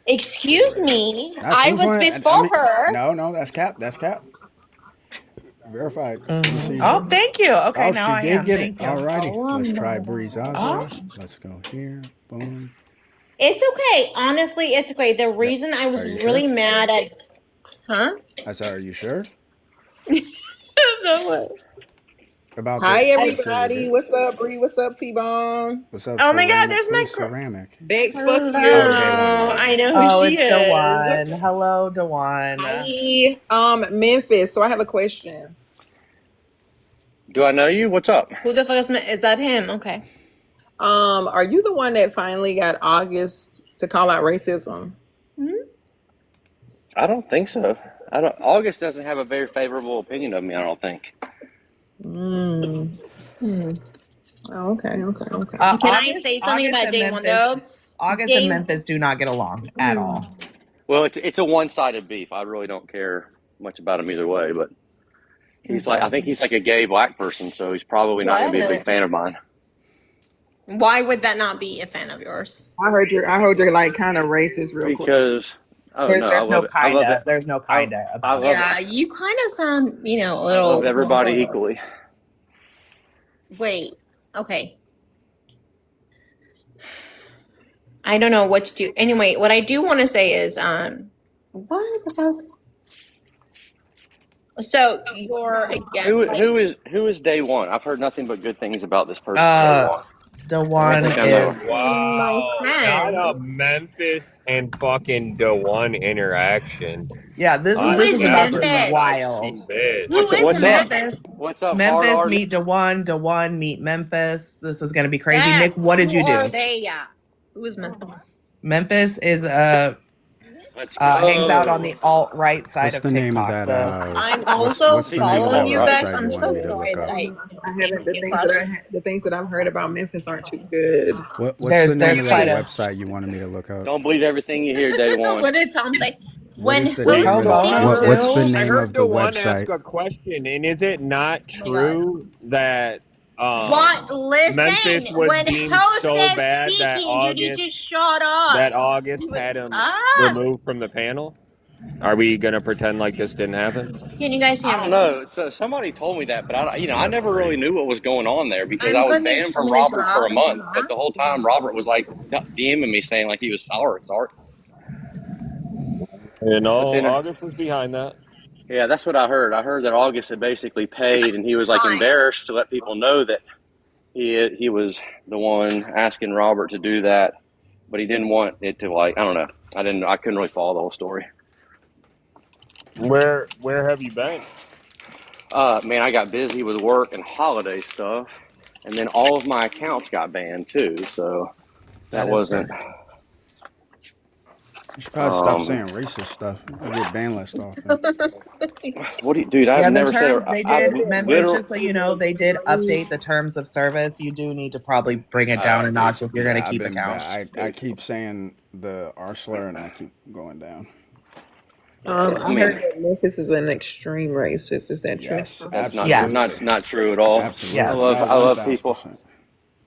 [SPEAKER 4] Excuse me,
[SPEAKER 8] That's
[SPEAKER 4] I
[SPEAKER 8] who's
[SPEAKER 4] was
[SPEAKER 8] one-
[SPEAKER 4] before
[SPEAKER 8] mean,
[SPEAKER 4] her.
[SPEAKER 8] No, that's Cap. That's Cap. Verified.
[SPEAKER 1] Oh, thank you. Okay,
[SPEAKER 8] Oh,
[SPEAKER 1] now
[SPEAKER 8] she
[SPEAKER 1] I
[SPEAKER 8] did
[SPEAKER 1] am.
[SPEAKER 8] get
[SPEAKER 1] Thank
[SPEAKER 8] it.
[SPEAKER 1] you.
[SPEAKER 8] Alrighty.
[SPEAKER 4] Oh,
[SPEAKER 8] Let's try
[SPEAKER 4] no.
[SPEAKER 8] Breezaza.
[SPEAKER 1] Oh.
[SPEAKER 8] Let's go here. Boom.
[SPEAKER 4] It's okay. Honestly, it's okay. The reason I was
[SPEAKER 8] Are you
[SPEAKER 4] really
[SPEAKER 8] sure?
[SPEAKER 4] mad at, huh?
[SPEAKER 8] I said, are you sure
[SPEAKER 4] No way.
[SPEAKER 8] about
[SPEAKER 10] Hi
[SPEAKER 8] this?
[SPEAKER 10] everybody. What's up, Bree? What's up, T-Bone?
[SPEAKER 8] What's up?
[SPEAKER 4] Oh my God,
[SPEAKER 8] ceramic?
[SPEAKER 4] there's my
[SPEAKER 8] Who's ceramic.
[SPEAKER 10] Bex, fuck you.
[SPEAKER 4] Oh, I know who
[SPEAKER 1] Oh,
[SPEAKER 4] she
[SPEAKER 1] it's
[SPEAKER 4] is.
[SPEAKER 1] Dewan. Hello, Dewan.
[SPEAKER 10] Hi. Memphis. So I have a question.
[SPEAKER 9] Do I know you? What's up?
[SPEAKER 4] Who the fuck is that? Him? Okay.
[SPEAKER 10] Are you the one that finally got August to call out racism?
[SPEAKER 9] I don't think so. August doesn't have a very favorable opinion of me, I don't think.
[SPEAKER 10] Oh, okay.
[SPEAKER 4] Can I say something about day one though?
[SPEAKER 1] August and Memphis do not get along at all.
[SPEAKER 9] Well, it's a one-sided beef. I really don't care much about him either way, but I think he's like a gay black person, so he's probably not going to be a big fan of mine.
[SPEAKER 4] Why would that not be a fan of yours?
[SPEAKER 10] I heard you're like kind of racist real quick.
[SPEAKER 9] Because
[SPEAKER 1] There's no kinda. There's no kinda.
[SPEAKER 9] I love
[SPEAKER 4] Yeah,
[SPEAKER 9] it.
[SPEAKER 4] you kind of sound, a
[SPEAKER 9] I
[SPEAKER 4] little.
[SPEAKER 9] love everybody equally.
[SPEAKER 4] Wait. Okay. I don't know what to do. Anyway, what I do want to say is, what the fuck? So you're again.
[SPEAKER 9] Who is day one? I've heard nothing but good things about this person. Day one.
[SPEAKER 1] Dewan is.
[SPEAKER 11] Wow.
[SPEAKER 4] friend.
[SPEAKER 11] Not a Memphis and fucking Dewan interaction.
[SPEAKER 1] Yeah, this is about to be wild.
[SPEAKER 9] What's up,
[SPEAKER 1] Memphis meet Dewan, Dewan meet Memphis. This is going to be crazy. Nick, what did you do?
[SPEAKER 4] Who is Memphis?
[SPEAKER 1] Memphis is
[SPEAKER 9] hangs
[SPEAKER 1] out on the alt-right side of
[SPEAKER 8] the
[SPEAKER 1] TikTok.
[SPEAKER 8] name of that?
[SPEAKER 4] I'm also
[SPEAKER 8] what's the name of
[SPEAKER 4] following
[SPEAKER 8] that
[SPEAKER 4] you
[SPEAKER 8] website
[SPEAKER 4] guys.
[SPEAKER 8] you
[SPEAKER 4] I'm
[SPEAKER 8] wanted
[SPEAKER 4] so
[SPEAKER 8] me to
[SPEAKER 4] sorry
[SPEAKER 8] look
[SPEAKER 4] that
[SPEAKER 8] up?
[SPEAKER 10] I haven't. The things that I've heard about Memphis aren't too good.
[SPEAKER 8] What's the name of that website you wanted me to look up?
[SPEAKER 9] Don't believe everything you hear, day one.
[SPEAKER 4] What did Tom say?
[SPEAKER 8] What's the name of the website?
[SPEAKER 11] Ask a question, and is it not true that
[SPEAKER 4] What? Listen,
[SPEAKER 11] Memphis was
[SPEAKER 4] when
[SPEAKER 11] deemed
[SPEAKER 4] Host
[SPEAKER 11] so
[SPEAKER 4] says
[SPEAKER 11] bad
[SPEAKER 4] speaking, you need to shut up.
[SPEAKER 11] that August had him removed from the panel? Are we gonna pretend like this didn't happen?
[SPEAKER 4] Can you guys hear me?
[SPEAKER 9] I don't know. So somebody told me that, but I never really knew what was going on there because I was
[SPEAKER 4] I'm
[SPEAKER 9] banned from
[SPEAKER 4] gonna
[SPEAKER 9] Robert's for a
[SPEAKER 4] drop
[SPEAKER 9] month. But the whole time, Robert was like DMing me saying like he was sorry.
[SPEAKER 11] You know, August was behind that.
[SPEAKER 9] Yeah, that's what I heard. I heard that August had basically paid, and he was like embarrassed to let people know that He was the one asking Robert to do that, but he didn't want it to, like, I don't know. I couldn't really follow the whole story.
[SPEAKER 11] Where have you been?
[SPEAKER 9] Man, I got busy with work and holiday stuff, and then all of my accounts got banned too. So that wasn't.
[SPEAKER 3] You should probably stop saying racist stuff. You get banned less often.
[SPEAKER 9] What do you, dude? I've
[SPEAKER 1] Yeah, the
[SPEAKER 9] never said.
[SPEAKER 1] terms they
[SPEAKER 9] I've
[SPEAKER 1] did, Memphis,
[SPEAKER 9] literally.
[SPEAKER 1] just so you know, they did update the terms of service. You do need to probably bring it down a notch if you're going to keep accounts.
[SPEAKER 3] I keep saying the R slur and I keep going down.
[SPEAKER 10] I heard that Memphis is an extreme racist. Is that true?
[SPEAKER 3] Yes,
[SPEAKER 9] That's
[SPEAKER 3] absolutely.
[SPEAKER 9] not true at all.
[SPEAKER 3] Absolutely.
[SPEAKER 1] Yeah.
[SPEAKER 9] I love people.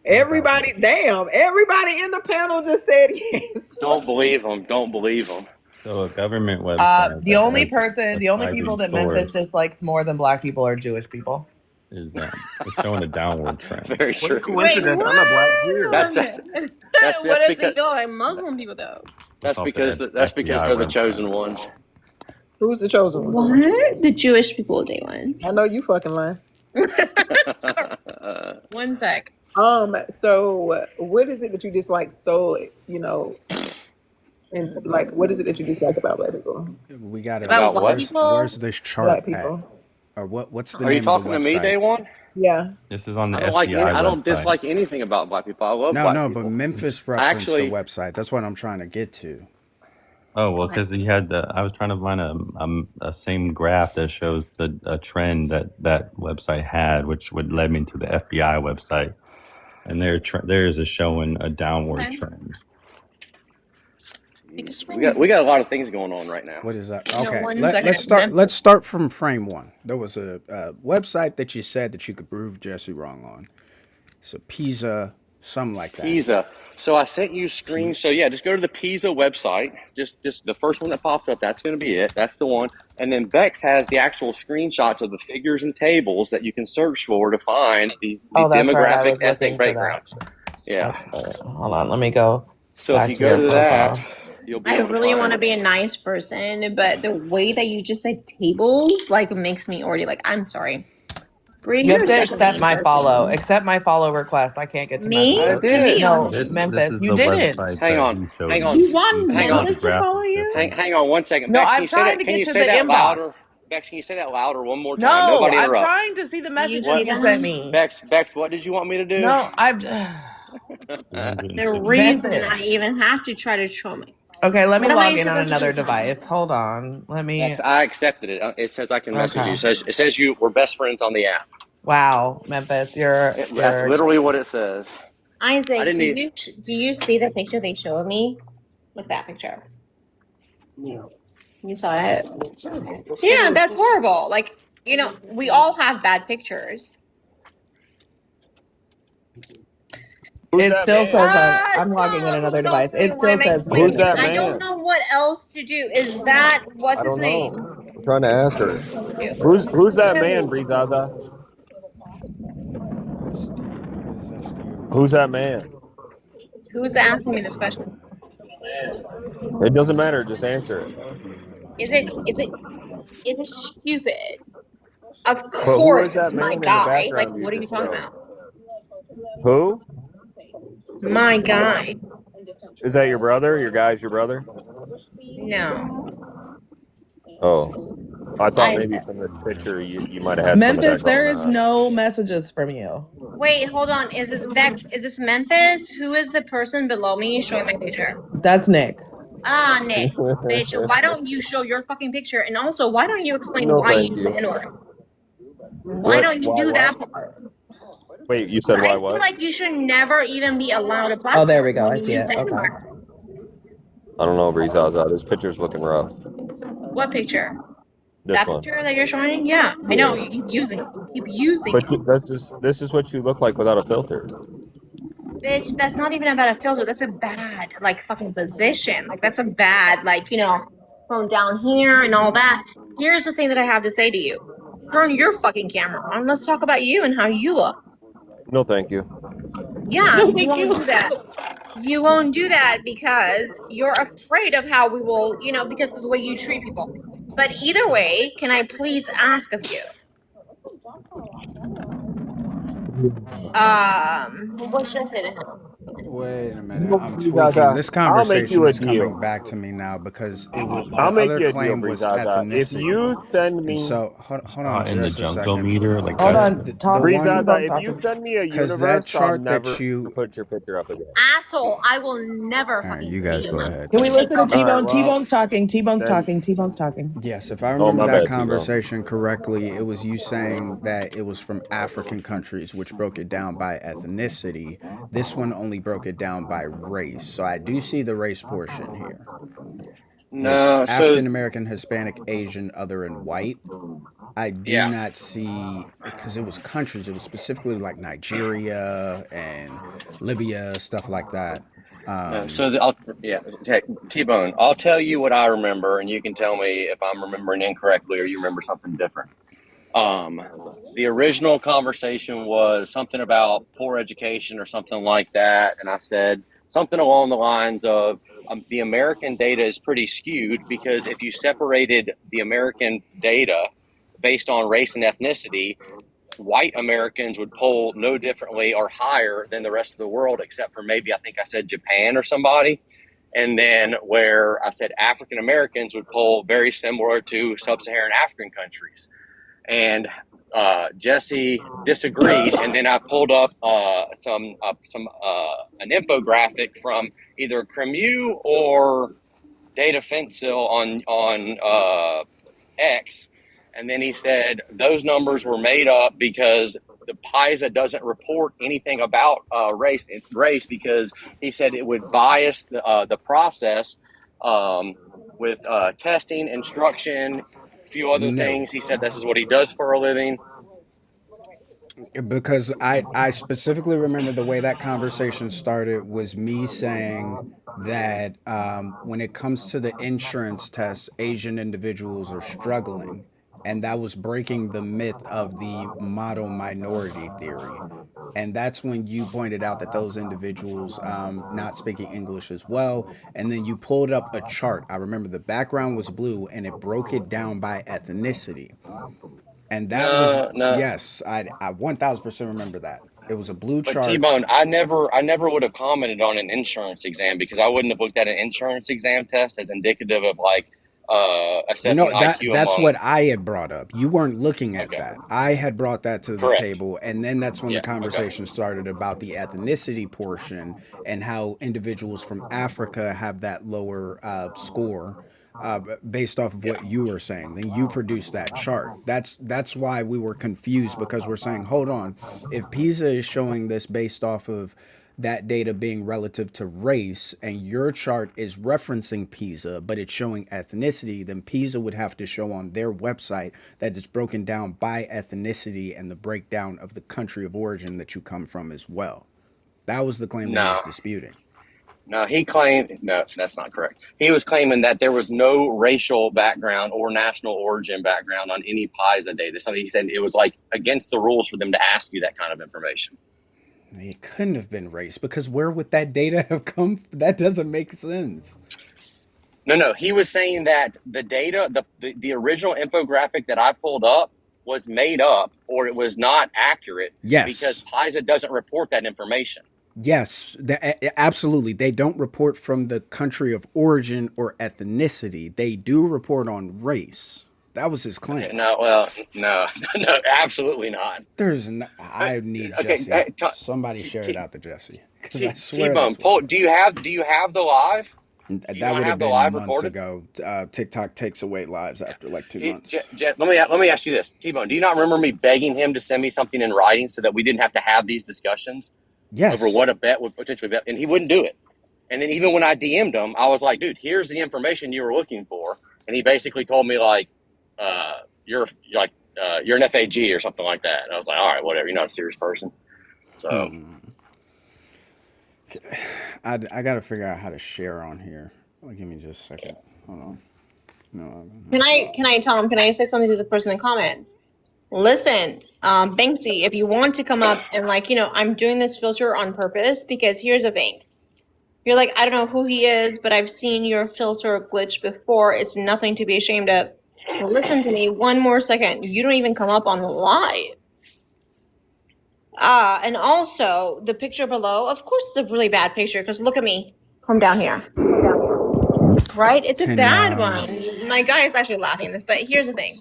[SPEAKER 10] Everybody in the panel just said yes.
[SPEAKER 9] Don't believe them. Don't believe them.
[SPEAKER 7] So a government website.
[SPEAKER 1] The
[SPEAKER 7] that
[SPEAKER 1] only
[SPEAKER 7] has
[SPEAKER 1] the only people that Memphis
[SPEAKER 7] source
[SPEAKER 1] dislikes more than black people are Jewish people.
[SPEAKER 7] is it's showing a downward trend.
[SPEAKER 9] Very true.
[SPEAKER 8] Coincidence. I'm a black Jew.
[SPEAKER 9] That's
[SPEAKER 4] What does
[SPEAKER 9] because
[SPEAKER 4] he go like Muslim people though?
[SPEAKER 9] that's
[SPEAKER 7] Off
[SPEAKER 9] because
[SPEAKER 7] the
[SPEAKER 9] that's because
[SPEAKER 7] FBI
[SPEAKER 9] they're the
[SPEAKER 7] website.
[SPEAKER 9] chosen ones.
[SPEAKER 10] Who's the chosen one?
[SPEAKER 4] What? The Jewish people, day one.
[SPEAKER 10] I know you fucking lying.
[SPEAKER 4] 1 sec.
[SPEAKER 10] So what is it that you dislike so, and like what is it that you dislike about black people?
[SPEAKER 3] We got it.
[SPEAKER 4] About black people?
[SPEAKER 3] Where's this chart
[SPEAKER 10] Black
[SPEAKER 3] at?
[SPEAKER 10] people.
[SPEAKER 3] Or what's the
[SPEAKER 9] Are
[SPEAKER 3] name
[SPEAKER 9] you talking
[SPEAKER 3] of the
[SPEAKER 9] to me,
[SPEAKER 3] website?
[SPEAKER 9] Day One?
[SPEAKER 10] Yeah.
[SPEAKER 7] This is on the
[SPEAKER 9] I don't
[SPEAKER 7] FBI website.
[SPEAKER 9] I don't dislike anything about black people. I love
[SPEAKER 3] No,
[SPEAKER 9] black
[SPEAKER 3] no,
[SPEAKER 9] people.
[SPEAKER 3] but Memphis referenced
[SPEAKER 9] Actually-
[SPEAKER 3] the website. That's what I'm trying to get to.
[SPEAKER 7] Oh well, because he had I was trying to find a same graph that shows a trend that website had, which would lead me to the FBI website, and there is showing a downward
[SPEAKER 4] Okay.
[SPEAKER 7] trend.
[SPEAKER 9] We got a lot of things going on right now.
[SPEAKER 3] What is that?
[SPEAKER 4] No,
[SPEAKER 3] Okay,
[SPEAKER 4] 1 second.
[SPEAKER 3] let's start.
[SPEAKER 4] Memphis.
[SPEAKER 3] Let's start from frame one. There was a website that you said that you could prove Jesse wrong on. So Pisa, something like that.
[SPEAKER 9] Pisa. So I sent you screen. So yeah, just go to the Pisa website. Just the first one that pops up. That's going to be it. That's the one. And then Bex has the actual screenshots of the figures and tables that you can search for to find the
[SPEAKER 1] That's right. I
[SPEAKER 9] demographic,
[SPEAKER 1] was
[SPEAKER 9] ethnic
[SPEAKER 1] looking for
[SPEAKER 9] backgrounds. Yeah.
[SPEAKER 1] Hold on, let me go.
[SPEAKER 9] So
[SPEAKER 1] back
[SPEAKER 9] if you
[SPEAKER 1] to
[SPEAKER 9] go
[SPEAKER 1] your
[SPEAKER 9] to that,
[SPEAKER 1] profile.
[SPEAKER 9] you'll be
[SPEAKER 4] I
[SPEAKER 9] able to
[SPEAKER 4] really
[SPEAKER 9] find
[SPEAKER 4] want to
[SPEAKER 9] it.
[SPEAKER 4] be a nice person, but the way that you just said tables like makes me already like. I'm sorry. Bree,
[SPEAKER 1] You have
[SPEAKER 4] you're
[SPEAKER 1] to
[SPEAKER 4] such a
[SPEAKER 1] accept
[SPEAKER 4] mean
[SPEAKER 1] my
[SPEAKER 4] person.
[SPEAKER 1] follow. Accept my follow request. I can't get to
[SPEAKER 4] Me?
[SPEAKER 1] my
[SPEAKER 9] I did.
[SPEAKER 1] No,
[SPEAKER 7] This
[SPEAKER 1] Memphis.
[SPEAKER 7] is
[SPEAKER 1] you
[SPEAKER 7] the
[SPEAKER 1] didn't.
[SPEAKER 7] website
[SPEAKER 9] Hang
[SPEAKER 7] that
[SPEAKER 9] on,
[SPEAKER 7] he showed
[SPEAKER 9] hang
[SPEAKER 7] me.
[SPEAKER 9] on.
[SPEAKER 4] You want
[SPEAKER 9] Hang on.
[SPEAKER 4] Memphis to follow you?
[SPEAKER 9] Hang on 1 second.
[SPEAKER 1] No,
[SPEAKER 9] Bex,
[SPEAKER 1] I'm
[SPEAKER 9] can you say
[SPEAKER 1] trying
[SPEAKER 9] that?
[SPEAKER 1] to
[SPEAKER 9] Can
[SPEAKER 1] get
[SPEAKER 9] you
[SPEAKER 1] to
[SPEAKER 9] say
[SPEAKER 1] the
[SPEAKER 9] that
[SPEAKER 1] inbox.
[SPEAKER 9] louder? Bex, can you say that louder one more time?
[SPEAKER 1] No,
[SPEAKER 9] Nobody
[SPEAKER 1] I'm
[SPEAKER 9] interrupt.
[SPEAKER 1] trying to see the messages
[SPEAKER 4] see
[SPEAKER 1] you
[SPEAKER 4] that?
[SPEAKER 1] sent me.
[SPEAKER 9] Bex, what did you want me to do?
[SPEAKER 1] No, I'm.
[SPEAKER 4] The reason I even have to try to show me.
[SPEAKER 1] Okay, let me
[SPEAKER 4] What am I
[SPEAKER 1] log in on
[SPEAKER 4] supposed to
[SPEAKER 1] another
[SPEAKER 4] do?
[SPEAKER 1] device. Hold on. Let me.
[SPEAKER 9] Bex, I accepted it. It says I can message
[SPEAKER 1] Okay.
[SPEAKER 9] you. It says we're best friends on the app.
[SPEAKER 1] Wow, Memphis,
[SPEAKER 9] That's literally what it says. I
[SPEAKER 4] Isaac,
[SPEAKER 9] didn't
[SPEAKER 4] do you see the picture they show of me? Look at that picture. No. You saw it? Yeah, that's horrible. Like, we all have bad pictures.
[SPEAKER 11] Who's
[SPEAKER 1] It
[SPEAKER 11] that
[SPEAKER 1] still
[SPEAKER 11] man?
[SPEAKER 1] says I'm logging in another device. It still says
[SPEAKER 11] Who's
[SPEAKER 1] me.
[SPEAKER 11] that
[SPEAKER 4] I don't
[SPEAKER 11] man?
[SPEAKER 4] know what else to do. Is that what's
[SPEAKER 11] I
[SPEAKER 4] his
[SPEAKER 11] don't
[SPEAKER 4] name?
[SPEAKER 11] know. I'm trying to ask her. Who's that man, Brizaza? Who's that man?
[SPEAKER 4] Who's asking me this question?
[SPEAKER 11] It doesn't matter. Just answer it.
[SPEAKER 4] Is it stupid? Of
[SPEAKER 11] But who
[SPEAKER 4] course,
[SPEAKER 11] is that
[SPEAKER 4] it's my
[SPEAKER 11] man in the
[SPEAKER 4] guy.
[SPEAKER 11] background
[SPEAKER 4] Like,
[SPEAKER 11] you
[SPEAKER 4] what are you
[SPEAKER 11] just
[SPEAKER 4] talking
[SPEAKER 11] showed?
[SPEAKER 4] about?
[SPEAKER 11] Who?
[SPEAKER 4] My guy.
[SPEAKER 11] Is that your brother? Your guy's your brother?
[SPEAKER 4] No.
[SPEAKER 11] Oh. I thought maybe
[SPEAKER 4] Isaac.
[SPEAKER 11] from the picture you might have had some of
[SPEAKER 1] Memphis,
[SPEAKER 11] that
[SPEAKER 1] there
[SPEAKER 11] going
[SPEAKER 1] is
[SPEAKER 11] on.
[SPEAKER 1] no messages from you.
[SPEAKER 4] Wait, hold on. Is this Vex? Is this Memphis? Who is the person below me showing my picture?
[SPEAKER 1] That's Nick.
[SPEAKER 4] Ah, Nick. Bitch, why don't you show your fucking picture? And also, why don't you explain
[SPEAKER 11] No,
[SPEAKER 4] why you
[SPEAKER 11] thank
[SPEAKER 4] use
[SPEAKER 11] you.
[SPEAKER 4] the N-word? Why don't you do that part?
[SPEAKER 11] Wait, you said
[SPEAKER 4] I
[SPEAKER 11] why
[SPEAKER 4] feel
[SPEAKER 11] what?
[SPEAKER 4] like you should never even be allowed a platform.
[SPEAKER 1] Oh, there we go.
[SPEAKER 4] when
[SPEAKER 1] I
[SPEAKER 4] you
[SPEAKER 1] see
[SPEAKER 4] use
[SPEAKER 1] it.
[SPEAKER 4] the
[SPEAKER 1] Okay.
[SPEAKER 4] N-word.
[SPEAKER 11] I don't know, Brizaza. This picture's looking rough.
[SPEAKER 4] What picture?
[SPEAKER 11] This
[SPEAKER 4] That
[SPEAKER 11] one.
[SPEAKER 4] picture that you're showing? Yeah, I know. You keep using it. You keep using
[SPEAKER 11] But
[SPEAKER 4] it.
[SPEAKER 11] this is what you look like without a filter.
[SPEAKER 4] Bitch, that's not even about a filter. That's a bad, like, fucking position. Like, that's a bad, like, phone down here and all that. Here's the thing that I have to say to you. Turn your fucking camera on. Let's talk about you and how you look.
[SPEAKER 11] No, thank you.
[SPEAKER 4] Yeah,
[SPEAKER 1] No,
[SPEAKER 4] you
[SPEAKER 1] thank
[SPEAKER 4] won't
[SPEAKER 1] you.
[SPEAKER 4] do that. You won't do that because you're afraid of how we will, because of the way you treat people. But either way, can I please ask of you? What should I say to him?
[SPEAKER 3] Wait a minute, I'm tweaking.
[SPEAKER 11] Brizaza,
[SPEAKER 3] This
[SPEAKER 11] I'll make
[SPEAKER 3] conversation
[SPEAKER 11] you a
[SPEAKER 3] is coming
[SPEAKER 11] deal.
[SPEAKER 3] back to me now because
[SPEAKER 11] I'll
[SPEAKER 3] the
[SPEAKER 11] make
[SPEAKER 3] other
[SPEAKER 11] you a deal,
[SPEAKER 3] claim was
[SPEAKER 11] Brizaza. If
[SPEAKER 3] ethnicity,
[SPEAKER 11] you send
[SPEAKER 3] and
[SPEAKER 11] me
[SPEAKER 3] so hold on
[SPEAKER 7] In the
[SPEAKER 3] just a second.
[SPEAKER 7] junkometer, like
[SPEAKER 1] Hold
[SPEAKER 7] that.
[SPEAKER 3] The
[SPEAKER 1] on,
[SPEAKER 3] one
[SPEAKER 11] Brizaza,
[SPEAKER 1] T-Bone
[SPEAKER 11] if you
[SPEAKER 1] talking.
[SPEAKER 11] send me a
[SPEAKER 3] because that
[SPEAKER 11] universe, I'll
[SPEAKER 3] chart that
[SPEAKER 11] never
[SPEAKER 3] you,
[SPEAKER 11] put your picture up again.
[SPEAKER 4] Asshole, I will never
[SPEAKER 3] all right,
[SPEAKER 4] fucking
[SPEAKER 3] you
[SPEAKER 4] see
[SPEAKER 3] guys
[SPEAKER 4] you in
[SPEAKER 3] go
[SPEAKER 4] my
[SPEAKER 3] ahead.
[SPEAKER 1] Can we
[SPEAKER 4] face.
[SPEAKER 1] listen to
[SPEAKER 11] All right,
[SPEAKER 1] T-Bone?
[SPEAKER 11] well,
[SPEAKER 1] T-Bone's talking. T-Bone's
[SPEAKER 11] then.
[SPEAKER 1] talking. T-Bone's talking.
[SPEAKER 3] Yes, if I
[SPEAKER 11] Oh,
[SPEAKER 3] remember
[SPEAKER 11] my
[SPEAKER 3] that
[SPEAKER 11] bad, T-Bone.
[SPEAKER 3] conversation correctly, it was you saying that it was from African countries, which broke it down by ethnicity. This one only broke it down by race. So I do see the race portion here with
[SPEAKER 9] No, so
[SPEAKER 3] African American, Hispanic, Asian, other, and white. I do
[SPEAKER 9] yeah.
[SPEAKER 3] not see because it was countries. It was specifically like Nigeria and Libya, stuff like that.
[SPEAKER 9] No,
[SPEAKER 3] Um,
[SPEAKER 9] so yeah, T-Bone. I'll tell you what I remember, and you can tell me if I'm remembering incorrectly or you remember something different. Um, the original conversation was something about poor education or something like that, and I said something along the lines of the American data is pretty skewed because if you separated the American data based on race and ethnicity, white Americans would poll no differently or higher than the rest of the world, except for maybe I think I said Japan or somebody. And then where I said African Americans would poll very similar to sub-Saharan African countries. And Jesse disagreed, and then I pulled up some an infographic from either Cremu or Data Fensil on X, and then he said those numbers were made up because the PISA doesn't report anything about race because he said it would bias the process with testing, instruction, a few other
[SPEAKER 3] no,
[SPEAKER 9] things. He said this is what he does for a living.
[SPEAKER 3] because I specifically remember the way that conversation started was me saying that when it comes to the insurance tests, Asian individuals are struggling, and that was breaking the myth of the model minority theory. And that's when you pointed out that those individuals not speaking English as well, and then you pulled up a chart. I remember the background was blue, and it broke it down by ethnicity. And that was,
[SPEAKER 9] No, no.
[SPEAKER 3] yes, I 1000% remember that. It was a blue
[SPEAKER 9] But
[SPEAKER 3] chart.
[SPEAKER 9] T-Bone, I never would have commented on an insurance exam because I wouldn't have looked at an insurance exam test as indicative of like assessing
[SPEAKER 3] No,
[SPEAKER 9] IQ
[SPEAKER 3] that's
[SPEAKER 9] among.
[SPEAKER 3] what I had brought up. You weren't looking at
[SPEAKER 9] Okay,
[SPEAKER 3] that. I had brought that to the
[SPEAKER 9] correct.
[SPEAKER 3] table, and then that's when the
[SPEAKER 9] Yeah. Okay.
[SPEAKER 3] conversation started about the ethnicity portion and how individuals from Africa have that lower score based off of
[SPEAKER 9] Yeah.
[SPEAKER 3] what you were saying. Then you produced that chart. That's why we were confused because we're saying, hold on, if PISA is showing this based off of that data being relative to race and your chart is referencing PISA, but it's showing ethnicity, then PISA would have to show on their website that it's broken down by ethnicity and the breakdown of the country of origin that you come from as well. That was the claim that he
[SPEAKER 9] No.
[SPEAKER 3] was disputing.
[SPEAKER 9] No, he claimed no, that's not correct. He was claiming that there was no racial background or national origin background on any PISA data. So he said it was like against the rules for them to ask you that kind of information.
[SPEAKER 3] It couldn't have been race because where would that data have come from? That doesn't make sense.
[SPEAKER 9] No. He was saying that the data, the original infographic that I pulled up was made up or it was not accurate because
[SPEAKER 3] Yes.
[SPEAKER 9] PISA doesn't report that information.
[SPEAKER 3] Yes, absolutely. They don't report from the country of origin or ethnicity. They do report on race. That was his
[SPEAKER 9] Okay,
[SPEAKER 3] claim.
[SPEAKER 9] no, well, no, no, absolutely not.
[SPEAKER 3] There's no,
[SPEAKER 9] But
[SPEAKER 3] I need
[SPEAKER 9] okay,
[SPEAKER 3] Jesse. Somebody share it out to Jesse because I swear
[SPEAKER 9] T-Bone,
[SPEAKER 3] that's what it was.
[SPEAKER 9] do you have the live? Do you
[SPEAKER 3] That
[SPEAKER 9] not
[SPEAKER 3] would have
[SPEAKER 9] have the
[SPEAKER 3] been
[SPEAKER 9] live
[SPEAKER 3] months
[SPEAKER 9] recorded?
[SPEAKER 3] ago. TikTok takes away lives after like 2 months.
[SPEAKER 9] Let me ask you this, T-Bone. Do you not remember me begging him to send me something in writing so that we didn't have to have these discussions over what
[SPEAKER 3] Yes.
[SPEAKER 9] a bet would potentially bet? And he wouldn't do it. And then even when I DM'd him, I was like, dude, here's the information you were looking for. And he basically told me like, you're you're an FAG or something like that. And I was like, all right, whatever. You're not a serious person. So
[SPEAKER 3] I got to figure out how to share on here. Give me just a second. Hold on. No.
[SPEAKER 4] Tom, can I say something to the person in comments? Listen, Banksy, if you want to come up and I'm doing this filter on purpose because here's the thing. You're like, I don't know who he is, but I've seen your filter glitch before. It's nothing to be ashamed of. Listen to me one more second. You don't even come up on the live. And also the picture below, of course it's a really bad picture because look at me from down here. Right? It's a bad one. My guy is actually laughing at this, but here's the thing.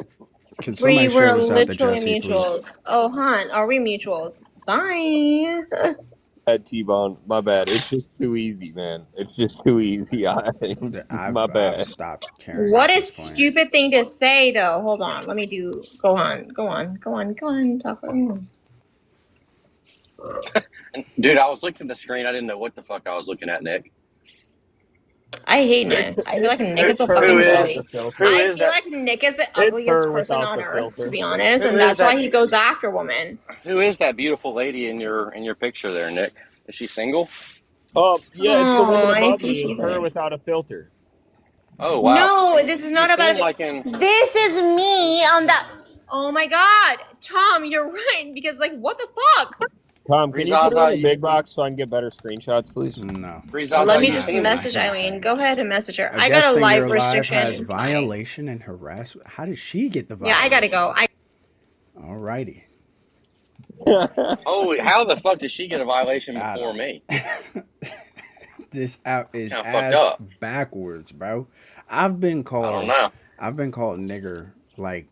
[SPEAKER 3] Can
[SPEAKER 4] We
[SPEAKER 3] somebody
[SPEAKER 4] were
[SPEAKER 3] share this out to
[SPEAKER 4] literally
[SPEAKER 3] Jesse, please?
[SPEAKER 4] mutuals. Oh, hon, are we mutuals? Bye.
[SPEAKER 11] Tbone, my bad. It's just too easy, man. It's just too easy. My
[SPEAKER 3] I've
[SPEAKER 11] bad.
[SPEAKER 3] stopped caring
[SPEAKER 4] What
[SPEAKER 3] at
[SPEAKER 4] a
[SPEAKER 3] this point.
[SPEAKER 4] stupid thing to say, though. Hold on. Let me do. Go on. Talk.
[SPEAKER 9] Dude, I was looking at the screen. I didn't know what the fuck I was looking at, Nick.
[SPEAKER 4] I hate Nick. I feel like Nick is so fucking
[SPEAKER 9] Who
[SPEAKER 4] ugly.
[SPEAKER 9] is
[SPEAKER 4] I feel
[SPEAKER 9] that?
[SPEAKER 4] like Nick is the
[SPEAKER 11] It's
[SPEAKER 4] ugliest
[SPEAKER 11] her
[SPEAKER 4] person
[SPEAKER 11] without
[SPEAKER 4] on
[SPEAKER 11] the
[SPEAKER 4] earth, to
[SPEAKER 11] filter.
[SPEAKER 4] be honest,
[SPEAKER 9] Who
[SPEAKER 4] and
[SPEAKER 9] is
[SPEAKER 4] that's why
[SPEAKER 9] that?
[SPEAKER 4] he goes after women.
[SPEAKER 9] Who is that beautiful lady in your picture there, Nick? Is she single?
[SPEAKER 11] Yeah, it's the woman
[SPEAKER 4] Oh, I
[SPEAKER 11] above
[SPEAKER 4] think
[SPEAKER 11] me. It's
[SPEAKER 4] she's
[SPEAKER 11] her
[SPEAKER 4] like.
[SPEAKER 11] without a filter.
[SPEAKER 9] Oh wow.
[SPEAKER 4] No, this is
[SPEAKER 9] You
[SPEAKER 4] not about
[SPEAKER 9] seem
[SPEAKER 4] it.
[SPEAKER 9] like in.
[SPEAKER 4] This is me on that. Oh my god, Tom, you're right. Because like, what the fuck?
[SPEAKER 11] Tom, can you put her in
[SPEAKER 9] Breezaza,
[SPEAKER 11] a big box so I can get better screenshots, please?
[SPEAKER 3] No.
[SPEAKER 4] Let
[SPEAKER 9] Breezaza,
[SPEAKER 4] me
[SPEAKER 9] you
[SPEAKER 4] just
[SPEAKER 9] seem.
[SPEAKER 4] message Eileen. Go ahead and message her.
[SPEAKER 3] A
[SPEAKER 4] I got
[SPEAKER 3] guest
[SPEAKER 4] a
[SPEAKER 3] in
[SPEAKER 4] live
[SPEAKER 3] your life
[SPEAKER 4] restriction.
[SPEAKER 3] has violation and harassment. How did she get the
[SPEAKER 4] Yeah,
[SPEAKER 3] violation?
[SPEAKER 4] I gotta go.
[SPEAKER 3] Alrighty.
[SPEAKER 9] Holy, how the fuck did she get a violation before me?
[SPEAKER 3] This app is
[SPEAKER 9] Kinda fucked
[SPEAKER 3] ass
[SPEAKER 9] up.
[SPEAKER 3] backwards, bro. I've been
[SPEAKER 9] I
[SPEAKER 3] called
[SPEAKER 9] don't know.
[SPEAKER 3] nigger like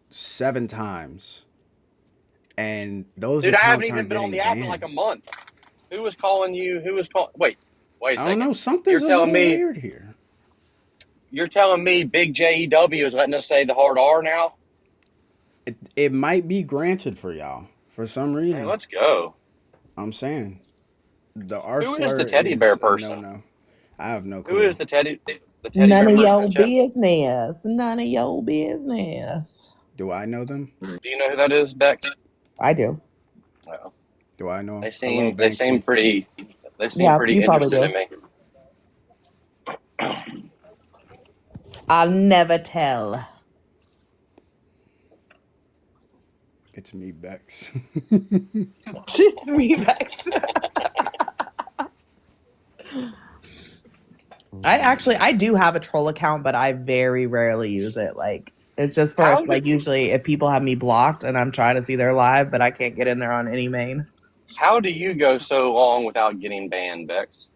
[SPEAKER 3] 7 times. And those
[SPEAKER 9] Dude, I haven't
[SPEAKER 3] accounts
[SPEAKER 9] even
[SPEAKER 3] aren't
[SPEAKER 9] been on
[SPEAKER 3] getting
[SPEAKER 9] the app in like
[SPEAKER 3] banned.
[SPEAKER 9] a month. Who was calling you? Who was calling? Wait a
[SPEAKER 3] I don't
[SPEAKER 9] second.
[SPEAKER 3] know.
[SPEAKER 9] You're
[SPEAKER 3] Something's a
[SPEAKER 9] telling
[SPEAKER 3] little
[SPEAKER 9] me
[SPEAKER 3] weird here.
[SPEAKER 9] you're telling me Big JEW is letting us say the hard R now?
[SPEAKER 3] It might be granted for y'all for some
[SPEAKER 9] Hey,
[SPEAKER 3] reason.
[SPEAKER 9] let's go.
[SPEAKER 3] I'm saying the R
[SPEAKER 9] Who is
[SPEAKER 3] slur
[SPEAKER 9] the teddy
[SPEAKER 3] is
[SPEAKER 9] bear
[SPEAKER 3] a
[SPEAKER 9] person?
[SPEAKER 3] no. I have no
[SPEAKER 9] Who
[SPEAKER 3] clue.
[SPEAKER 9] is the teddy
[SPEAKER 1] None
[SPEAKER 9] bear
[SPEAKER 1] of
[SPEAKER 9] person
[SPEAKER 1] your
[SPEAKER 9] in chat?
[SPEAKER 1] business. None of your business.
[SPEAKER 3] Do I know them?
[SPEAKER 9] Do you know who that is, Bex?
[SPEAKER 1] I do.
[SPEAKER 9] No.
[SPEAKER 3] Do I know
[SPEAKER 9] They
[SPEAKER 3] them? Hello,
[SPEAKER 9] seem
[SPEAKER 3] Banksy.
[SPEAKER 9] pretty
[SPEAKER 1] Yeah, you probably
[SPEAKER 9] interested
[SPEAKER 1] do.
[SPEAKER 9] in me.
[SPEAKER 1] I'll never tell.
[SPEAKER 3] It's me, Bex.
[SPEAKER 1] It's me, Bex. I do have a troll account, but I very rarely use it. Like, it's just for usually if people have me blocked and I'm trying to see their live, but I can't get in there on any main.
[SPEAKER 9] How do you go so long without getting banned, Bex?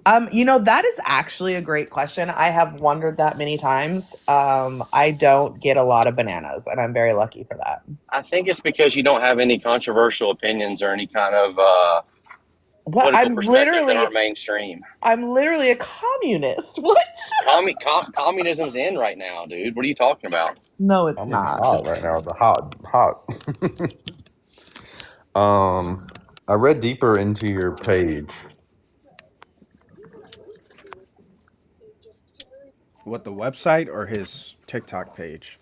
[SPEAKER 1] That is actually a great question. I have wondered that many times. I don't get a lot of bananas, and I'm very lucky for that.
[SPEAKER 9] I think it's because you don't have any controversial opinions or any kind of political perspectives that aren't mainstream.
[SPEAKER 1] I'm literally a communist. What?
[SPEAKER 9] Communism's in right now, dude. What are you talking about?
[SPEAKER 1] No, it's
[SPEAKER 5] It's
[SPEAKER 1] not.
[SPEAKER 5] hot right now. It's hot. I read deeper into your page.
[SPEAKER 3] What, the website or his TikTok page?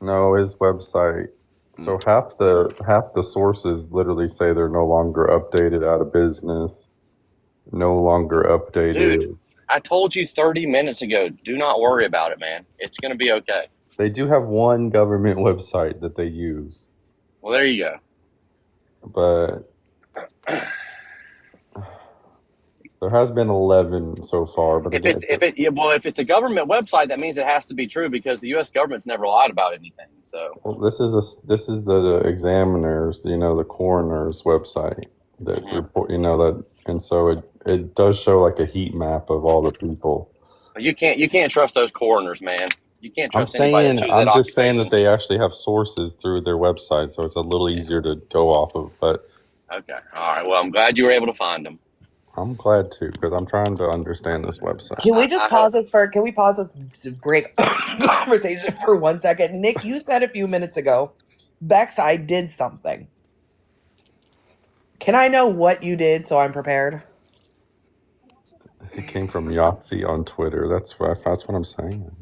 [SPEAKER 5] No, his website. So half the sources literally say they're no longer updated, out of business, no longer updated.
[SPEAKER 9] Dude, I told you 30 minutes ago, do not worry about it, man. It's going to be okay.
[SPEAKER 5] They do have one government website that they use.
[SPEAKER 9] Well, there you go.
[SPEAKER 5] But there has been 11 so far. But
[SPEAKER 9] if it's a government website, that means it has to be true because the U.S. government's never lied about anything. So
[SPEAKER 5] this is the examiner's, the coroner's website that report, that, and so it does show like a heat map of all the people.
[SPEAKER 9] you can't trust those coroners, man. You can't trust
[SPEAKER 5] I'm just saying that
[SPEAKER 9] occupation.
[SPEAKER 5] they actually have sources through their website, so it's a little easier to go off of. But
[SPEAKER 9] okay, all right. Well, I'm glad you were able to find them.
[SPEAKER 5] I'm glad too, because I'm trying to understand this website.
[SPEAKER 1] Can we just pause this great conversation for 1 second? Nick, you said a few minutes ago, Bex, I did something. Can I know what you did so I'm prepared?
[SPEAKER 5] It came from Yahtzee on Twitter. That's what I'm saying.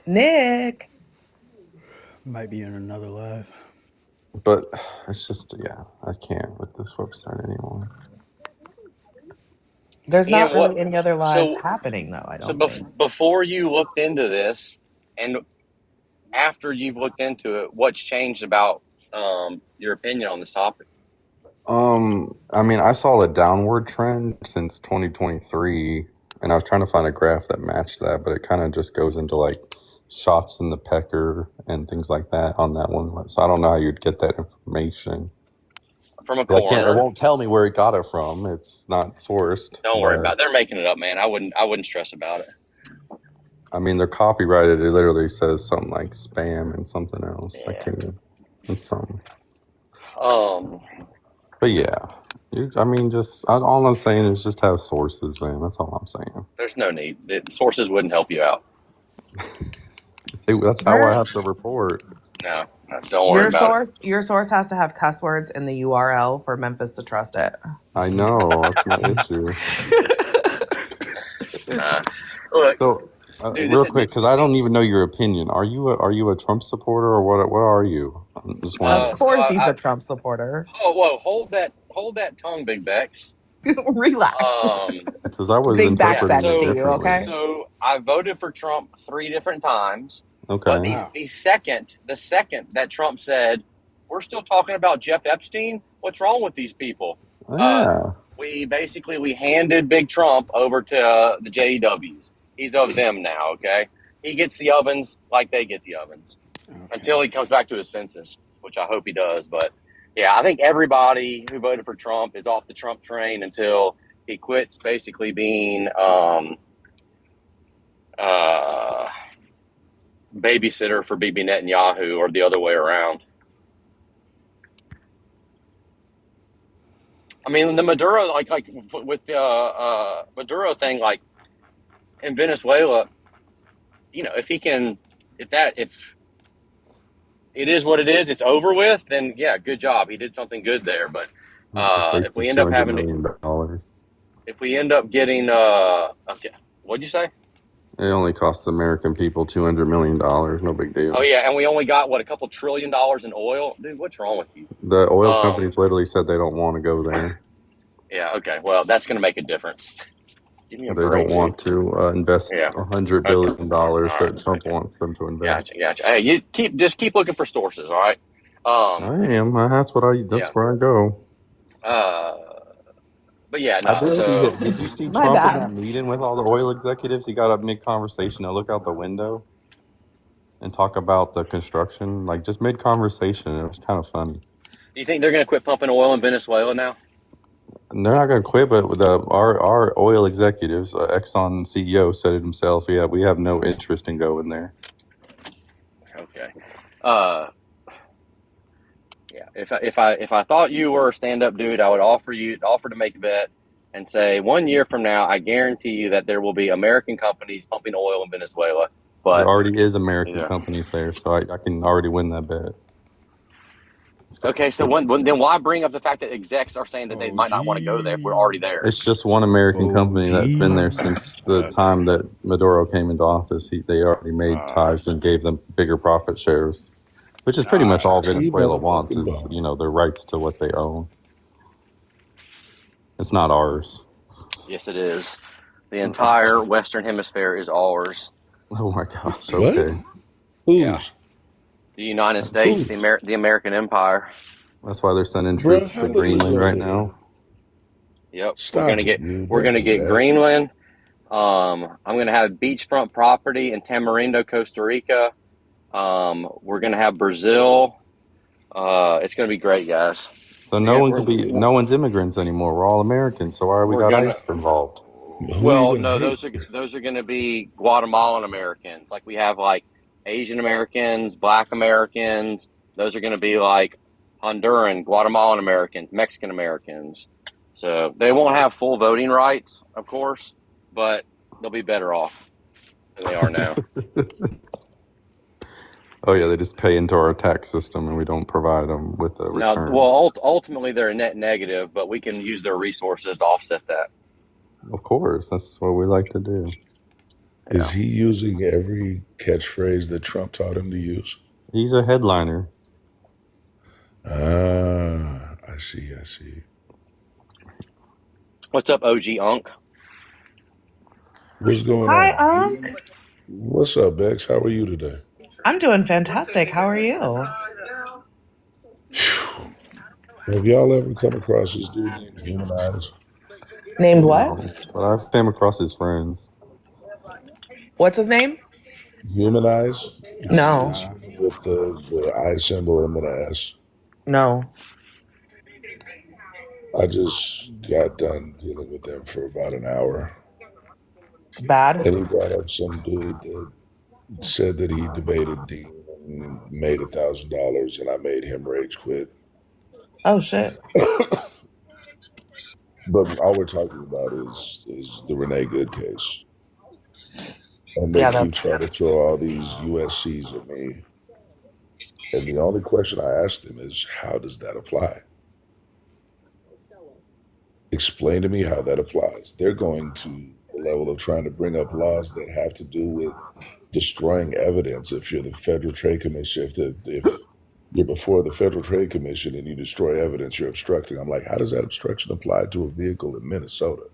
[SPEAKER 1] Nick.
[SPEAKER 3] Might be in another live.
[SPEAKER 5] But it's just, I can't with this website anymore.
[SPEAKER 1] There's not really any other lives happening, though, I don't think.
[SPEAKER 9] Before you looked into this and after you've looked into it, what's changed about your opinion on this topic?
[SPEAKER 5] I mean, I saw a downward trend since 2023, and I was trying to find a graph that matched that, but it kind of just goes into like
[SPEAKER 7] shots in the pecker and things like that on that one. So I don't know how you'd get that information.
[SPEAKER 9] From a
[SPEAKER 7] I can't. It
[SPEAKER 9] coroner.
[SPEAKER 7] won't tell me where he got it from. It's not sourced.
[SPEAKER 9] Don't worry about it. They're making it up, man. I wouldn't stress about it.
[SPEAKER 7] I mean, they're copyrighted. It literally says something like spam and something else.
[SPEAKER 9] Yeah.
[SPEAKER 7] I can't. It's something. But yeah, I mean, just all I'm saying is just have sources, man. That's all I'm saying.
[SPEAKER 9] There's no need. Sources wouldn't help you out.
[SPEAKER 7] That's how I have to report.
[SPEAKER 9] No, don't worry about it.
[SPEAKER 1] Your source has to have cuss words in the URL for Memphis to trust it.
[SPEAKER 7] I know, that's my issue.
[SPEAKER 9] Look,
[SPEAKER 7] so,
[SPEAKER 9] dude,
[SPEAKER 7] real quick, because I don't even know your opinion. Are you a Trump supporter or what? What are you? Just
[SPEAKER 1] of course, he's a Trump supporter.
[SPEAKER 9] Oh, whoa! Hold that tongue, Big Bex.
[SPEAKER 1] Relax.
[SPEAKER 7] Because I was
[SPEAKER 1] Big back
[SPEAKER 7] interpreting
[SPEAKER 1] Bex
[SPEAKER 7] it
[SPEAKER 1] to you, okay?
[SPEAKER 9] So I voted for Trump 3 different times.
[SPEAKER 7] Okay.
[SPEAKER 9] But the second that Trump said, "We're still talking about Jeff Epstein. What's wrong with these people?"
[SPEAKER 7] Yeah.
[SPEAKER 9] We handed Big Trump over to the JEWs. He's of them now. Okay, he gets the ovens like they get the ovens until he comes back to his senses, which I hope he does. But yeah, I think everybody who voted for Trump is off the Trump train until he quits basically being babysitter for Bibi Netanyahu or the other way around. I mean, the Maduro, like with the Maduro thing, like in Venezuela, if it is what it is, it's over with, then yeah, good job. He did something good there. But if we end up having if we end up getting okay, what'd you say?
[SPEAKER 7] It only cost the American people $200 million. No big deal.
[SPEAKER 9] Oh yeah, and we only got a couple $1 trillion in oil, dude. What's wrong with you?
[SPEAKER 7] The oil companies literally said they don't want to go there.
[SPEAKER 9] Yeah. Okay. Well, that's going to make a difference. Give me a
[SPEAKER 7] they
[SPEAKER 9] break,
[SPEAKER 7] don't want to invest $100 billion that Trump
[SPEAKER 9] right.
[SPEAKER 7] wants them to invest.
[SPEAKER 9] Gotcha. Hey, you keep looking for sources, all right?
[SPEAKER 7] I am. That's where I go.
[SPEAKER 9] But yeah, no.
[SPEAKER 7] Did you see Trump in that meeting with all the oil executives? He got up mid-conversation to look out the window and talk about the construction, like just mid-conversation. It was kind of funny.
[SPEAKER 9] Do you think they're going to quit pumping oil in Venezuela now?
[SPEAKER 7] And they're not going to quit, but our oil executives, Exxon CEO said it himself. Yeah, we have no interest in going there.
[SPEAKER 9] Okay. Yeah. If I thought you were a stand-up dude, I would offer to make a bet and say 1 year from now, I guarantee you that there will be American companies pumping oil in Venezuela. But
[SPEAKER 7] there already is American companies there, so I can already win that bet.
[SPEAKER 9] Okay, so then why bring up the fact that execs are saying that they might not want to go there if we're already there?
[SPEAKER 7] It's just one American company that's been there since the time that Maduro came into office. They already made ties and gave them bigger profit shares, which is pretty much all Venezuela wants is, their rights to what they own. It's not ours.
[SPEAKER 9] Yes, it is. The entire Western Hemisphere is ours.
[SPEAKER 7] Oh my gosh! Okay.
[SPEAKER 9] Yeah. The United States, the American Empire.
[SPEAKER 7] That's why they're sending troops to Greenland right now.
[SPEAKER 9] Yep. We're gonna get Greenland. I'm gonna have beachfront property in Tamarindo, Costa Rica. We're gonna have Brazil. It's gonna be great, guys.
[SPEAKER 7] So no one's immigrants anymore. We're all Americans. So why are we got ICE involved?
[SPEAKER 9] Well, no, those are going to be Guatemalan Americans. Like we have like Asian Americans, Black Americans. Those are going to be like Honduran, Guatemalan Americans, Mexican Americans. So they won't have full voting rights, of course, but they'll be better off than they are now.
[SPEAKER 7] Oh yeah, they just pay into our tax system, and we don't provide them with a return.
[SPEAKER 9] Well, ultimately they're a net negative, but we can use their resources to offset that.
[SPEAKER 7] Of course, that's what we like to do.
[SPEAKER 12] Is he using every catchphrase that Trump taught him to use?
[SPEAKER 7] He's a headliner.
[SPEAKER 12] I see.
[SPEAKER 9] What's up, OG Unk?
[SPEAKER 12] What's going on?
[SPEAKER 1] Hi, Unk.
[SPEAKER 12] What's up, Bex? How are you today?
[SPEAKER 1] I'm doing fantastic. How are you?
[SPEAKER 12] Have y'all ever come across this dude named Human Eyes?
[SPEAKER 1] Named what?
[SPEAKER 7] No, but I've came across his friends.
[SPEAKER 1] What's his name?
[SPEAKER 12] Human eyes?
[SPEAKER 1] No.
[SPEAKER 12] It's human with the eye symbol and then an S.
[SPEAKER 1] No.
[SPEAKER 12] I just got done dealing with them for about an hour.
[SPEAKER 1] Bad?
[SPEAKER 12] And he brought up some dude that said that he debated Dean and made $1,000, and I made him rage quit.
[SPEAKER 1] Oh shit.
[SPEAKER 12] But all we're talking about is the Renee Good case. And they
[SPEAKER 1] Yeah,
[SPEAKER 12] keep
[SPEAKER 1] that's
[SPEAKER 12] trying to throw all these USCs at me. And the only question I asked them is, how does that apply? Explain to me how that applies. They're going to the level of trying to bring up laws that have to do with destroying evidence. If you're the Federal Trade Commission, if you're before the Federal Trade Commission and you destroy evidence, you're obstructing. I'm like, how does that obstruction apply to a vehicle in Minnesota?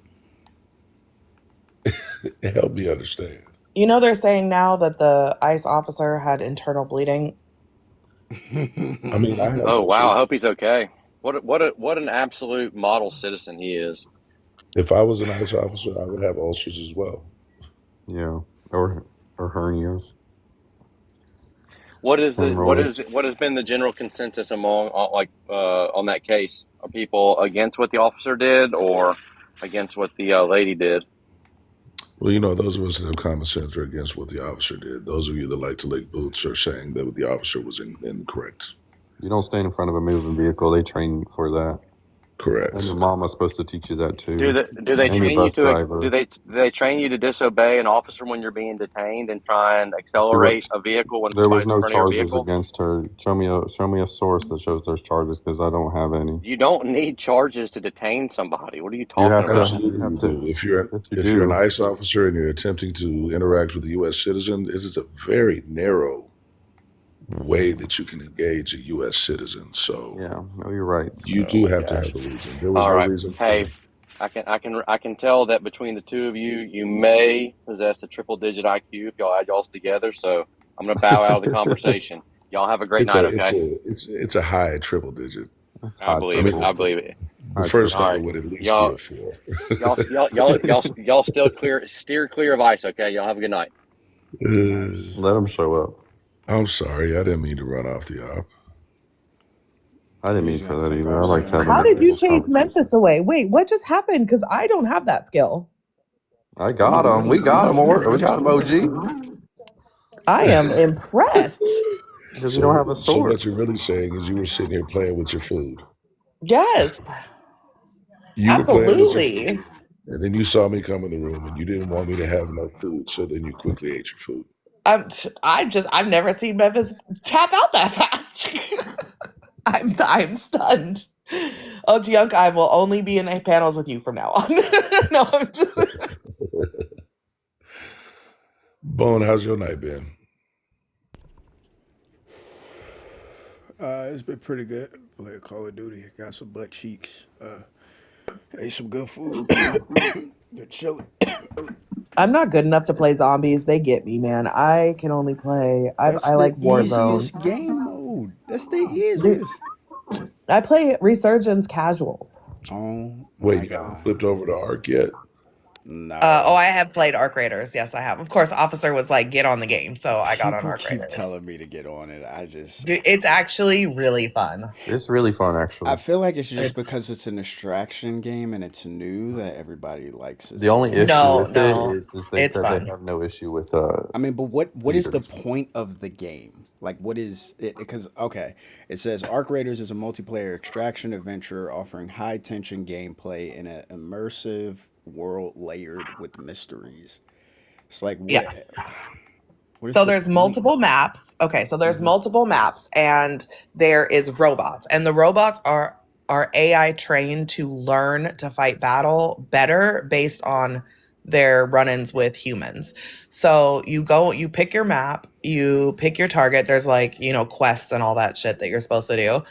[SPEAKER 12] Help me understand.
[SPEAKER 1] You know, they're saying now that the ICE officer had internal bleeding.
[SPEAKER 12] I mean, I have
[SPEAKER 9] Oh wow, I
[SPEAKER 12] ulcers.
[SPEAKER 9] hope he's okay. What an absolute model citizen he is.
[SPEAKER 12] If I was an ICE officer, I would have ulcers as well.
[SPEAKER 7] Yeah, or hernias,
[SPEAKER 9] What
[SPEAKER 7] hemorrhoids.
[SPEAKER 9] what has been the general consensus among on that case? Are people against what the officer did or against what the lady did?
[SPEAKER 12] Well, those of us that have common sense are against what the officer did. Those of you that like to lick boots are saying that the officer was incorrect.
[SPEAKER 7] You don't stand in front of a moving vehicle. They train you for that.
[SPEAKER 12] Correct.
[SPEAKER 7] And your mom was supposed to teach you that too.
[SPEAKER 9] Do they
[SPEAKER 7] And your
[SPEAKER 9] train you
[SPEAKER 7] bus driver.
[SPEAKER 9] do they train you to disobey an officer when you're being detained and try and accelerate a vehicle when
[SPEAKER 7] There was
[SPEAKER 9] somebody's in
[SPEAKER 7] no
[SPEAKER 9] front of your
[SPEAKER 7] charges
[SPEAKER 9] vehicle?
[SPEAKER 7] against her. Show me a source that shows there's charges, because I don't have any.
[SPEAKER 9] You don't need charges to detain somebody. What are you
[SPEAKER 7] You
[SPEAKER 9] talking
[SPEAKER 7] have to.
[SPEAKER 9] about?
[SPEAKER 12] Absolutely,
[SPEAKER 7] You have
[SPEAKER 12] you
[SPEAKER 7] to.
[SPEAKER 12] do.
[SPEAKER 7] Yes, you
[SPEAKER 12] If you're an
[SPEAKER 7] do.
[SPEAKER 12] ICE officer and you're attempting to interact with a U.S. citizen, it is a very narrow way that you can engage a U.S. citizen. So
[SPEAKER 7] Yeah, no, you're right.
[SPEAKER 12] you do have to
[SPEAKER 9] Gosh.
[SPEAKER 12] have a reason. There was
[SPEAKER 9] All
[SPEAKER 12] no
[SPEAKER 9] right.
[SPEAKER 12] reason for.
[SPEAKER 9] Hey, I can tell that between the two of you, you may possess a triple digit IQ if y'all add y'all's together. So I'm gonna bow out of the conversation. Y'all have a great
[SPEAKER 12] It's
[SPEAKER 9] night.
[SPEAKER 12] a
[SPEAKER 9] Okay.
[SPEAKER 12] it's a high triple digit.
[SPEAKER 7] That's
[SPEAKER 9] I
[SPEAKER 7] hot.
[SPEAKER 9] believe it. I believe it.
[SPEAKER 12] The first
[SPEAKER 9] All
[SPEAKER 12] number
[SPEAKER 9] right.
[SPEAKER 12] would at least be
[SPEAKER 9] Y'all
[SPEAKER 12] a 4.
[SPEAKER 9] y'all still steer clear of ice. Okay. Y'all have a good night.
[SPEAKER 7] Let them show up.
[SPEAKER 12] I'm sorry, I didn't mean to run off the op.
[SPEAKER 7] I didn't mean for that either. I like having
[SPEAKER 1] How did you
[SPEAKER 7] people's
[SPEAKER 1] chase
[SPEAKER 7] conversation.
[SPEAKER 1] Memphis away? Wait, what just happened? Because I don't have that skill.
[SPEAKER 7] I got him. We got him. We got him, OG.
[SPEAKER 1] I am impressed.
[SPEAKER 7] Because you don't have a
[SPEAKER 12] So what you're
[SPEAKER 7] source.
[SPEAKER 12] really saying is you were sitting here playing with your food.
[SPEAKER 1] Yes,
[SPEAKER 12] You were playing with your
[SPEAKER 1] absolutely.
[SPEAKER 12] food. And then you saw me come in the room and you didn't want me to have no food. So then you quickly ate your food.
[SPEAKER 1] I've never seen Memphis tap out that fast. I'm stunned. Oh, Gianca, I will only be in panels with you from now on. No, I'm just.
[SPEAKER 12] Bone, how's your night been?
[SPEAKER 3] It's been pretty good. Played Call of Duty. Got some butt cheeks. Ate some good food. They're chilling.
[SPEAKER 1] I'm not good enough to play zombies. They get me, man. I can only play.
[SPEAKER 3] That's
[SPEAKER 1] I
[SPEAKER 3] the
[SPEAKER 1] like Warzone.
[SPEAKER 3] easiest game mode. That's the
[SPEAKER 1] Dude,
[SPEAKER 3] easiest.
[SPEAKER 1] I play Resurgence casuals.
[SPEAKER 3] Oh
[SPEAKER 12] Wait,
[SPEAKER 3] my
[SPEAKER 12] you haven't
[SPEAKER 3] god.
[SPEAKER 12] flipped over to Arc yet?
[SPEAKER 3] No.
[SPEAKER 1] I have played Arc Raiders. Yes, I have. Of course, Officer was like, get on the game, so I got on
[SPEAKER 3] People
[SPEAKER 1] Arc
[SPEAKER 3] keep
[SPEAKER 1] Raiders.
[SPEAKER 3] telling me to get on it. I just
[SPEAKER 1] Dude, it's actually really fun.
[SPEAKER 7] It's really fun, actually.
[SPEAKER 3] I feel like it's just because it's an extraction game and it's new that everybody likes it.
[SPEAKER 7] The only issue
[SPEAKER 1] No,
[SPEAKER 7] with
[SPEAKER 1] no,
[SPEAKER 7] it is they
[SPEAKER 1] it's
[SPEAKER 7] said
[SPEAKER 1] fun.
[SPEAKER 7] they have no issue with
[SPEAKER 3] I mean, but what is the
[SPEAKER 7] leaders.
[SPEAKER 3] point of the game? Like, what is it? Because okay, it says Arc Raiders is a multiplayer extraction adventure offering high tension gameplay in an immersive world layered with mysteries. It's like
[SPEAKER 1] Yes.
[SPEAKER 3] what is
[SPEAKER 1] So
[SPEAKER 3] the
[SPEAKER 1] there's
[SPEAKER 3] point?
[SPEAKER 1] multiple maps. Okay, so there's multiple maps, and there is robots, and the robots are AI trained to learn to fight battle better based on their run-ins with humans. So you pick your map, you pick your target. There's like, quests and all that shit that you're supposed to do.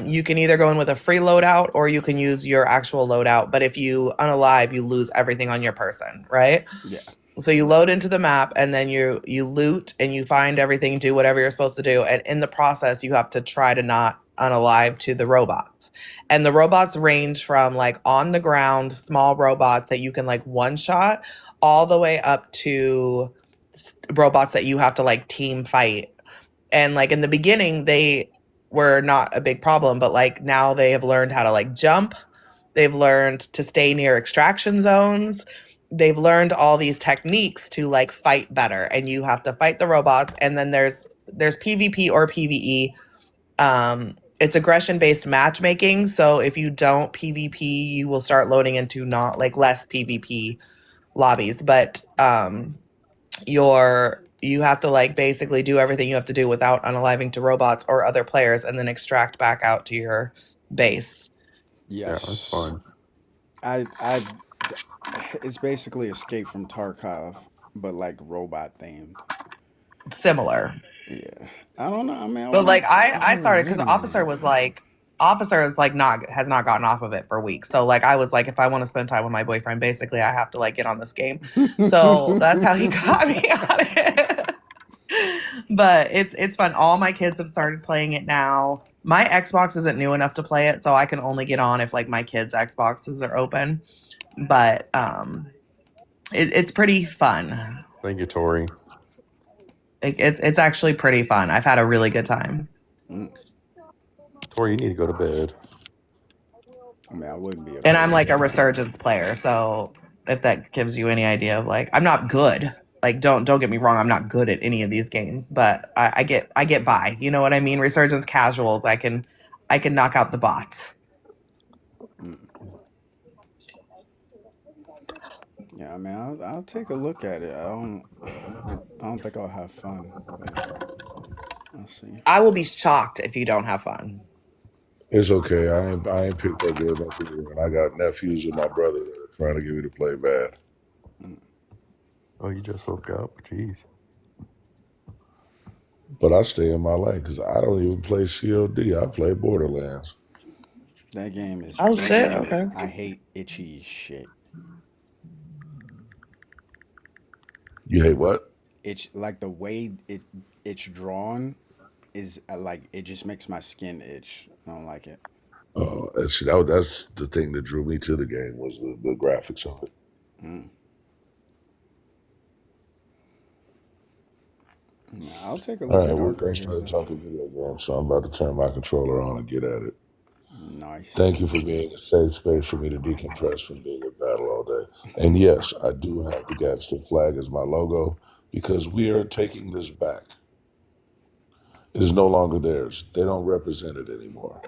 [SPEAKER 1] You can either go in with a free loadout or you can use your actual loadout. But if you unalive, you lose everything on your person, right?
[SPEAKER 3] Yeah.
[SPEAKER 1] So you load into the map and then you loot and you find everything, do whatever you're supposed to do. And in the process, you have to try to not unalive to the robots. And the robots range from like on the ground, small robots that you can like one shot all the way up to robots that you have to like team fight. And like in the beginning, they were not a big problem, but like now they have learned how to like jump. They've learned to stay near extraction zones. They've learned all these techniques to like fight better, and you have to fight the robots. And then there's PvP or PvE. It's aggression based matchmaking. So if you don't PvP, you will start loading into not like less PvP lobbies. But you have to like basically do everything you have to do without unaliving to robots or other players, and then extract back out to your base.
[SPEAKER 3] Yes.
[SPEAKER 7] Yeah, that's fun.
[SPEAKER 3] It's basically Escape from Tarkov, but like robot themed.
[SPEAKER 1] Similar.
[SPEAKER 3] Yeah, I don't know. I mean,
[SPEAKER 1] But like I
[SPEAKER 3] never
[SPEAKER 1] started because
[SPEAKER 3] really-
[SPEAKER 1] Officer is like not has not gotten off of it for weeks. So like I was like, if I want to spend time with my boyfriend, basically I have to like get on this game. So that's how he got me on it. But it's fun. All my kids have started playing it now. My Xbox isn't new enough to play it, so I can only get on if like my kids' Xboxes are open. But it's pretty fun.
[SPEAKER 7] Thank you, Tori.
[SPEAKER 1] It's actually pretty fun. I've had a really good time.
[SPEAKER 7] Tori, you need to go to bed.
[SPEAKER 3] I mean, I wouldn't be.
[SPEAKER 1] And I'm like a resurgence player, so if that gives you any idea of like, I'm not good. Like, don't get me wrong, I'm not good at any of these games, but I get by. You know what I mean? Resurgence casuals, I can knock out the bots.
[SPEAKER 3] Yeah, I mean, I'll take a look at it. I don't think I'll have fun, but I'll see.
[SPEAKER 1] I will be shocked if you don't have fun.
[SPEAKER 12] It's okay. I ain't picked that game up either, and I got nephews and my brother that are trying to get me to play bad.
[SPEAKER 7] Oh, you just woke up? Jeez.
[SPEAKER 12] But I stay in my lane because I don't even play COD. I play Borderlands.
[SPEAKER 3] That game is.
[SPEAKER 1] Oh shit! Okay.
[SPEAKER 3] I hate itchy shit.
[SPEAKER 12] You hate what?
[SPEAKER 3] It's like the way it's drawn is like it just makes my skin itch. I don't like it.
[SPEAKER 12] That's the thing that drew me to the game was the graphics of it.
[SPEAKER 3] I'll take a
[SPEAKER 12] All
[SPEAKER 3] look
[SPEAKER 12] right,
[SPEAKER 3] at
[SPEAKER 12] we're
[SPEAKER 3] Dark
[SPEAKER 12] gonna
[SPEAKER 3] Raiders.
[SPEAKER 12] start talking video games, so I'm about to turn my controller on and get at it.
[SPEAKER 3] Nice.
[SPEAKER 12] Thank you for being a safe space for me to decompress from being in battle all day. And yes, I do have the Gadsden flag as my logo because we are taking this back. It is no longer theirs. They don't represent it anymore.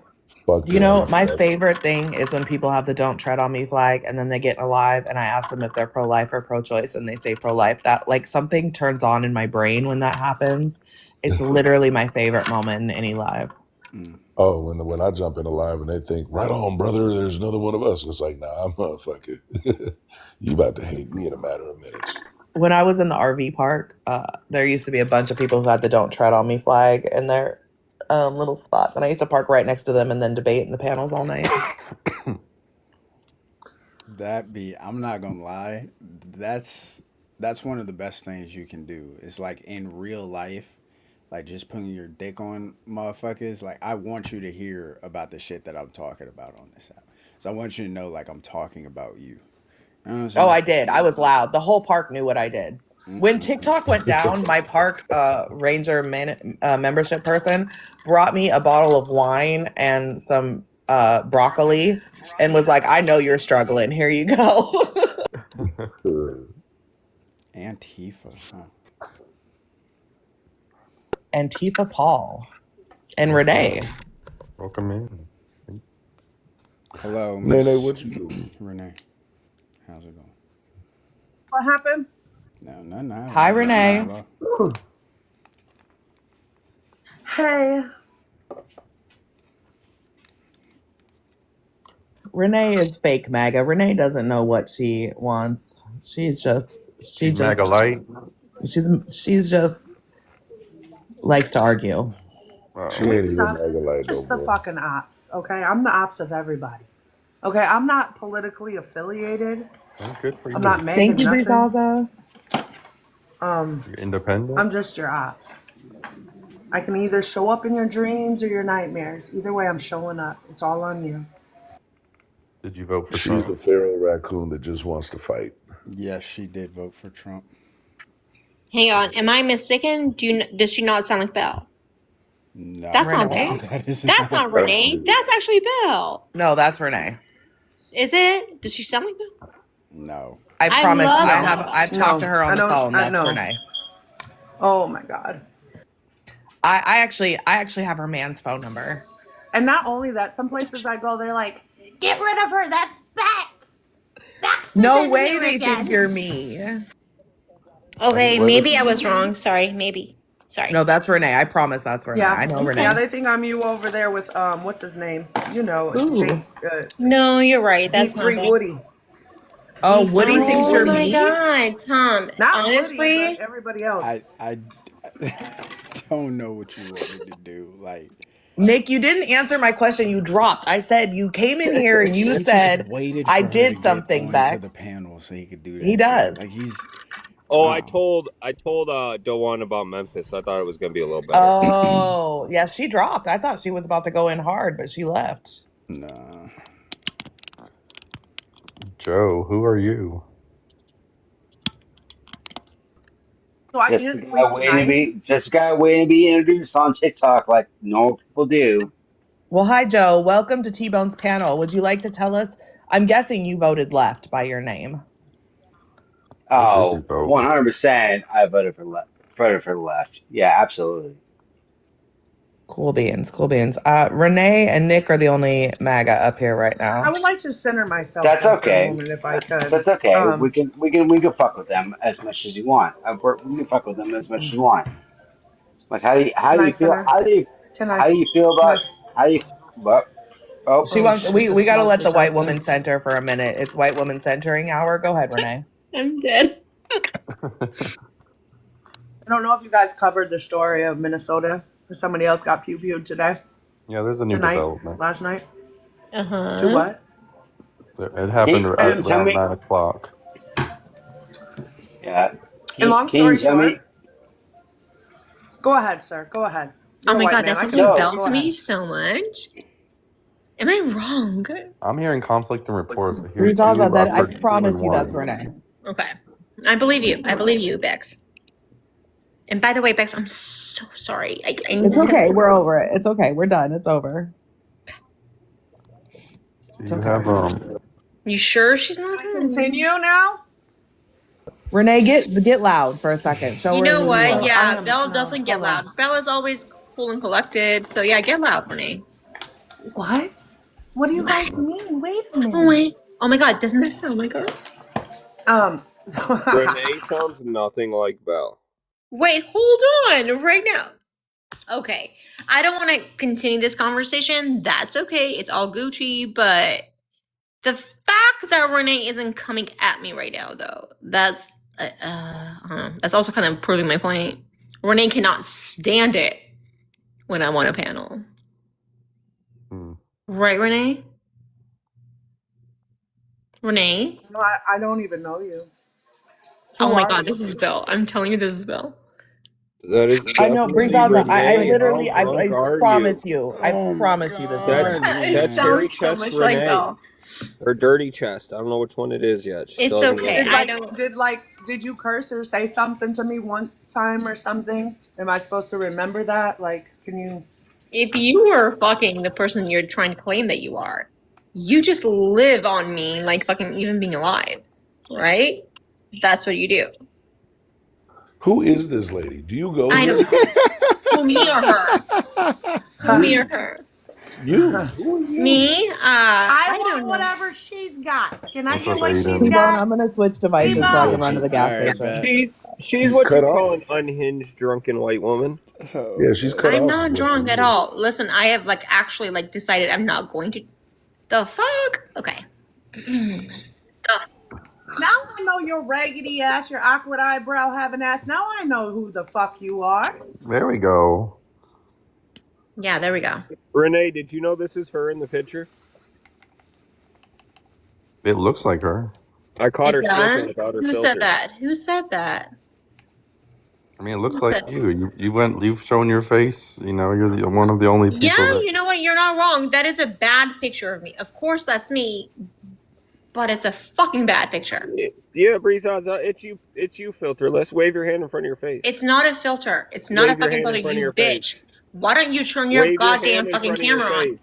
[SPEAKER 12] Fuck
[SPEAKER 1] You know,
[SPEAKER 12] them.
[SPEAKER 1] my
[SPEAKER 12] Fuck.
[SPEAKER 1] favorite thing is when people have the "Don't Tread on Me" flag, and then they get alive, and I ask them if they're pro-life or pro-choice, and they say pro-life. That like something turns on in my brain when that happens. It's literally my favorite moment in any live.
[SPEAKER 12] Oh, when I jump in alive and they think, right on, brother, there's another one of us. It's like, nah, motherfucker. You about to hate me in a matter of minutes.
[SPEAKER 1] When I was in the RV park, there used to be a bunch of people who had the "Don't Tread on Me" flag in their little spots, and I used to park right next to them and then debate in the panels all night.
[SPEAKER 3] I'm not gonna lie, that's one of the best things you can do. It's like in real life, like just putting your dick on motherfuckers. Like I want you to hear about the shit that I'm talking about on this app. So I want you to know like I'm talking about you. You know what I'm saying?
[SPEAKER 1] Oh, I did. I was loud. The whole park knew what I did. When TikTok went down, my park ranger membership person brought me a bottle of wine and some broccoli and was like, I know you're struggling. Here you go.
[SPEAKER 3] Antifa, huh?
[SPEAKER 1] Antifa Paul and
[SPEAKER 7] What's
[SPEAKER 1] Renee.
[SPEAKER 7] that? Welcome in.
[SPEAKER 3] Hello,
[SPEAKER 12] Nene, what you doing?
[SPEAKER 3] Renee. How's it going?
[SPEAKER 13] What happened?
[SPEAKER 3] No.
[SPEAKER 1] Hi, Renee.
[SPEAKER 13] Hey.
[SPEAKER 1] Renee is fake MAGA. Renee doesn't know what she wants. She's just
[SPEAKER 7] MAGA light.
[SPEAKER 1] She's just likes to argue.
[SPEAKER 12] She ain't even
[SPEAKER 13] Stop.
[SPEAKER 12] mega light
[SPEAKER 13] Just
[SPEAKER 12] no
[SPEAKER 13] the
[SPEAKER 12] more.
[SPEAKER 13] fucking ops, okay? I'm the ops of everybody. Okay, I'm not politically affiliated.
[SPEAKER 7] Oh, good for you.
[SPEAKER 13] I'm not
[SPEAKER 1] Thank
[SPEAKER 13] making
[SPEAKER 1] you,
[SPEAKER 13] nothing.
[SPEAKER 1] Brizaza.
[SPEAKER 7] You're independent.
[SPEAKER 13] I'm just your ops. I can either show up in your dreams or your nightmares. Either way, I'm showing up. It's all on you.
[SPEAKER 7] Did you vote for
[SPEAKER 12] She's
[SPEAKER 7] Trump?
[SPEAKER 12] the feral raccoon that just wants to fight.
[SPEAKER 3] Yes, she did vote for Trump.
[SPEAKER 4] Hang on, am I mistaken? Does she not sound like Belle?
[SPEAKER 3] No,
[SPEAKER 4] That's not
[SPEAKER 1] Renee?
[SPEAKER 4] Belle.
[SPEAKER 3] that is
[SPEAKER 4] That's not Renee. That's actually Belle.
[SPEAKER 1] No, that's Renee.
[SPEAKER 4] Is it? Does she sound like Belle?
[SPEAKER 3] No.
[SPEAKER 1] I
[SPEAKER 4] I
[SPEAKER 1] promise.
[SPEAKER 4] love
[SPEAKER 1] I've talked to her on the phone. That's
[SPEAKER 13] know.
[SPEAKER 1] Renee.
[SPEAKER 13] Oh my God.
[SPEAKER 1] I actually have her man's phone number.
[SPEAKER 13] And not only that, some places I go, they're like, get rid of her. That's Bex. Bex is
[SPEAKER 1] No
[SPEAKER 13] in
[SPEAKER 1] way
[SPEAKER 13] here
[SPEAKER 1] they
[SPEAKER 13] again.
[SPEAKER 1] think you're me.
[SPEAKER 4] Okay,
[SPEAKER 5] What
[SPEAKER 4] maybe
[SPEAKER 5] if-
[SPEAKER 4] I was wrong. Sorry, maybe. Sorry.
[SPEAKER 1] No, that's Renee. I promise that's Renee.
[SPEAKER 13] Yeah,
[SPEAKER 1] I know Renee.
[SPEAKER 13] Yeah, they think I'm you over there with what's his name? You know,
[SPEAKER 1] Ooh.
[SPEAKER 13] Jake,
[SPEAKER 4] No, you're right. That's not
[SPEAKER 13] D3
[SPEAKER 4] Belle.
[SPEAKER 13] Woody.
[SPEAKER 1] Oh,
[SPEAKER 13] D3
[SPEAKER 1] Woody thinks you're
[SPEAKER 4] Oh my
[SPEAKER 1] me?
[SPEAKER 4] God, Tom.
[SPEAKER 13] Not
[SPEAKER 4] Honestly,
[SPEAKER 13] Woody, but everybody else.
[SPEAKER 3] I don't know what you want me to do. Like,
[SPEAKER 1] Nick, you didn't answer my question. You dropped. I said you came in here and you
[SPEAKER 3] he
[SPEAKER 1] said
[SPEAKER 3] just waited
[SPEAKER 1] I
[SPEAKER 3] for her
[SPEAKER 1] did
[SPEAKER 3] to get
[SPEAKER 1] something,
[SPEAKER 3] onto
[SPEAKER 1] Bex.
[SPEAKER 3] the panel so he could do that.
[SPEAKER 1] He does.
[SPEAKER 3] Like he's.
[SPEAKER 6] Oh,
[SPEAKER 3] Oh.
[SPEAKER 6] I told Tbone about Memphis. I thought it was gonna be a little better.
[SPEAKER 1] Oh, yeah, she dropped. I thought she was about to go in hard, but she left.
[SPEAKER 3] Nah.
[SPEAKER 7] Joe, who are you?
[SPEAKER 13] So I
[SPEAKER 14] Just
[SPEAKER 13] can't
[SPEAKER 14] the
[SPEAKER 13] sleep
[SPEAKER 14] guy waiting to be introduced on TikTok, like normal people do.
[SPEAKER 1] Well, hi, Joe. Welcome to T-Bone's panel. Would you like to tell us? I'm guessing you voted left by your name.
[SPEAKER 7] What did you
[SPEAKER 14] Oh,
[SPEAKER 7] vote?
[SPEAKER 14] 100%. I voted for left. Voted for the left. Yeah, absolutely.
[SPEAKER 1] Cool beans, cool beans. Renee and Nick are the only MAGA up here right now.
[SPEAKER 13] I would like to center myself
[SPEAKER 14] That's
[SPEAKER 13] for a
[SPEAKER 14] okay.
[SPEAKER 13] moment if I could.
[SPEAKER 14] That's okay. We can fuck with them as much as you want. We can fuck with them as much as you want. Like how do you feel? How do you feel about what? Oh,
[SPEAKER 1] She wants.
[SPEAKER 13] shit,
[SPEAKER 1] We got to let the white
[SPEAKER 13] out there.
[SPEAKER 1] woman center for a minute. It's white woman centering hour. Go ahead, Renee.
[SPEAKER 4] I'm dead.
[SPEAKER 13] I don't know if you guys covered the story of Minnesota. Somebody else got pew-pewed today.
[SPEAKER 7] Yeah, there's a new development.
[SPEAKER 13] Last night.
[SPEAKER 4] Uh-huh.
[SPEAKER 13] To what?
[SPEAKER 7] It happened around 9 o'clock.
[SPEAKER 14] Yeah.
[SPEAKER 13] And long story short. Go ahead, sir. Go ahead.
[SPEAKER 4] Oh my God, that sounds like Belle to me so much. Am I wrong?
[SPEAKER 7] I'm hearing conflicting reports here
[SPEAKER 1] We
[SPEAKER 7] too.
[SPEAKER 1] talked about that.
[SPEAKER 7] I've
[SPEAKER 1] I
[SPEAKER 7] heard
[SPEAKER 1] promise you
[SPEAKER 7] even
[SPEAKER 1] that's
[SPEAKER 7] more.
[SPEAKER 1] Renee.
[SPEAKER 4] Okay. I believe you. I believe you, Bex. And by the way, Bex, I'm so sorry.
[SPEAKER 1] It's okay. We're over it. It's okay. We're done. It's over.
[SPEAKER 7] Do you have
[SPEAKER 4] You sure she's not gonna
[SPEAKER 13] continue now?
[SPEAKER 1] Renee, get loud for a second. Show
[SPEAKER 4] you
[SPEAKER 1] her
[SPEAKER 4] know
[SPEAKER 1] who
[SPEAKER 4] what?
[SPEAKER 1] you are.
[SPEAKER 4] Yeah, Belle doesn't get loud. Belle is always cool and collected. So yeah, get loud, Renee.
[SPEAKER 13] What? What do you guys mean? Wait a minute.
[SPEAKER 4] Oh wait. Oh my God, doesn't that sound like her?
[SPEAKER 6] Renee sounds nothing like Belle.
[SPEAKER 4] Wait, hold on right now. Okay, I don't want to continue this conversation. That's okay. It's all Gucci, but the fact that Renee isn't coming at me right now, though, that's also kind of proving my point. Renee cannot stand it when I'm on a panel. Right, Renee? Renee?
[SPEAKER 13] No, I don't even know you.
[SPEAKER 4] Oh my God, this is Belle. I'm telling you, this is Belle.
[SPEAKER 6] That is.
[SPEAKER 1] I know, Brizaza. I literally, I promise you. I
[SPEAKER 3] Oh
[SPEAKER 1] promise you this.
[SPEAKER 6] That's hairy chest
[SPEAKER 4] much
[SPEAKER 6] Renee.
[SPEAKER 4] like Belle.
[SPEAKER 6] Or dirty chest. I don't know which one it is yet. She
[SPEAKER 4] It's
[SPEAKER 6] doesn't
[SPEAKER 4] okay.
[SPEAKER 6] know.
[SPEAKER 13] Did you curse or say something to me one time or something? Am I supposed to remember that? Like, can you?
[SPEAKER 4] If you were fucking the person you're trying to claim that you are, you just live on me like fucking even being alive, right? That's what you do.
[SPEAKER 12] Who is this lady? Do you go?
[SPEAKER 4] I don't know. Me or her? Me or her?
[SPEAKER 12] You.
[SPEAKER 4] Me?
[SPEAKER 13] I
[SPEAKER 4] don't
[SPEAKER 13] want
[SPEAKER 4] know.
[SPEAKER 13] whatever she's got. Can I
[SPEAKER 7] What's
[SPEAKER 13] get
[SPEAKER 7] up,
[SPEAKER 13] what
[SPEAKER 7] Aiden?
[SPEAKER 13] she's
[SPEAKER 1] T-Bone,
[SPEAKER 13] got?
[SPEAKER 1] I'm gonna switch devices so I can run to the gas station.
[SPEAKER 6] She's what you
[SPEAKER 12] cut
[SPEAKER 6] call
[SPEAKER 12] off.
[SPEAKER 6] an unhinged drunken white woman.
[SPEAKER 12] Yeah, she's cut off.
[SPEAKER 4] I'm not
[SPEAKER 12] is what
[SPEAKER 4] drunk
[SPEAKER 12] she
[SPEAKER 4] at
[SPEAKER 12] is.
[SPEAKER 4] all. Listen, I have actually decided I'm not going to. The fuck? Okay.
[SPEAKER 13] Now I know your raggedy ass, your awkward eyebrow having ass. Now I know who the fuck you are.
[SPEAKER 7] There we go.
[SPEAKER 4] Yeah, there we go.
[SPEAKER 6] Renee, did you know this is her in the picture?
[SPEAKER 7] It looks like her.
[SPEAKER 6] I caught her
[SPEAKER 4] It
[SPEAKER 6] sniffing
[SPEAKER 4] does?
[SPEAKER 6] without her
[SPEAKER 4] Who
[SPEAKER 6] filter.
[SPEAKER 4] said that? Who said that?
[SPEAKER 7] I mean, it looks like you. You've shown your face. You know, you're one of the only people.
[SPEAKER 4] Yeah,
[SPEAKER 7] that...
[SPEAKER 4] you know what? You're not wrong. That is a bad picture of me. Of course, that's me. but it's a fucking bad picture.
[SPEAKER 11] Yeah, Breezaza, it's you, filterless. Wave your hand in front of your face.
[SPEAKER 4] It's not a filter. It's not
[SPEAKER 11] Wave
[SPEAKER 4] a fucking filter, you bitch. Why don't you turn your goddamn fucking camera on?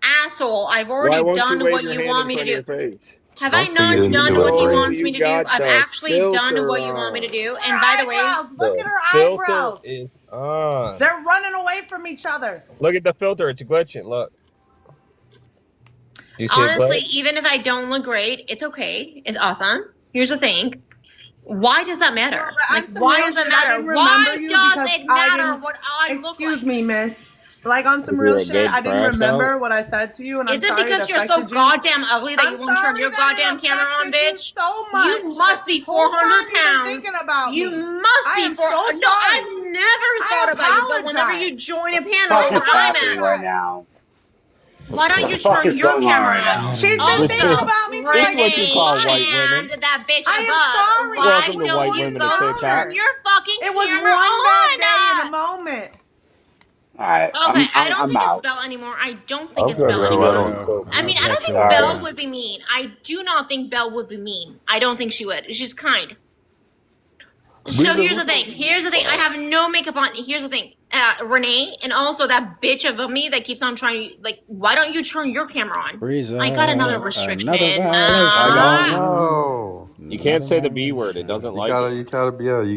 [SPEAKER 4] Asshole, I've already done what you want me to do. Have I not done what he wants me to do? I've actually done what you want me to do. And by the way,
[SPEAKER 13] look at her
[SPEAKER 11] filter
[SPEAKER 13] eyebrows.
[SPEAKER 11] is on.
[SPEAKER 13] They're running away from each other.
[SPEAKER 11] Look at the filter. It's glitching. Look. Do you see
[SPEAKER 4] honestly,
[SPEAKER 11] it glitch?
[SPEAKER 4] even if I don't look great, it's okay. It's awesome. Here's the thing. Why does that matter? Like, why does that matter? Why does it matter what I look like?
[SPEAKER 13] Excuse me, miss. Like on some
[SPEAKER 11] You're
[SPEAKER 13] real
[SPEAKER 11] a
[SPEAKER 13] shit,
[SPEAKER 11] good
[SPEAKER 13] I didn't
[SPEAKER 11] crash
[SPEAKER 13] remember
[SPEAKER 11] out.
[SPEAKER 13] what I said to you, and
[SPEAKER 4] Is it because you're so goddamn ugly that you won't turn your goddamn camera on, bitch?
[SPEAKER 13] So much.
[SPEAKER 4] You must be 400 pounds. You must be 400. No, I've never thought about you, but whenever you join a panel,
[SPEAKER 14] What the fuck is
[SPEAKER 4] I'm
[SPEAKER 14] happening
[SPEAKER 4] at.
[SPEAKER 14] right now?
[SPEAKER 4] Why don't you
[SPEAKER 14] What the fuck
[SPEAKER 4] turn
[SPEAKER 14] is
[SPEAKER 4] your
[SPEAKER 14] going on
[SPEAKER 4] camera
[SPEAKER 14] right
[SPEAKER 4] on?
[SPEAKER 14] now?
[SPEAKER 13] She's been thinking about me for
[SPEAKER 11] This is what you call white women.
[SPEAKER 4] And that bitch
[SPEAKER 13] I am
[SPEAKER 4] above.
[SPEAKER 13] sorry.
[SPEAKER 4] Why
[SPEAKER 11] Welcome to
[SPEAKER 4] don't
[SPEAKER 11] White
[SPEAKER 4] you
[SPEAKER 11] Women
[SPEAKER 4] go
[SPEAKER 11] of TikTok.
[SPEAKER 4] turn your fucking
[SPEAKER 13] It was
[SPEAKER 4] camera
[SPEAKER 13] one bad
[SPEAKER 4] on?
[SPEAKER 13] day in a moment.
[SPEAKER 14] All right,
[SPEAKER 4] Okay, I don't
[SPEAKER 14] I'm
[SPEAKER 4] think it's
[SPEAKER 14] out.
[SPEAKER 4] Belle anymore. I don't think it's
[SPEAKER 12] Okay,
[SPEAKER 4] Belle
[SPEAKER 12] so
[SPEAKER 4] anymore.
[SPEAKER 12] I don't tell
[SPEAKER 4] I mean, I don't think
[SPEAKER 14] All
[SPEAKER 4] Belle
[SPEAKER 14] right.
[SPEAKER 4] would be mean. I do not think Belle would be mean. I don't think she would. She's kind. So here's the thing. I have no makeup on. Here's the thing. Renee, and also that bitch of me that keeps on trying to, like, why don't you turn your camera on? I got another restriction.
[SPEAKER 11] I don't
[SPEAKER 7] know.
[SPEAKER 11] You can't say the B word. It doesn't like it.
[SPEAKER 7] You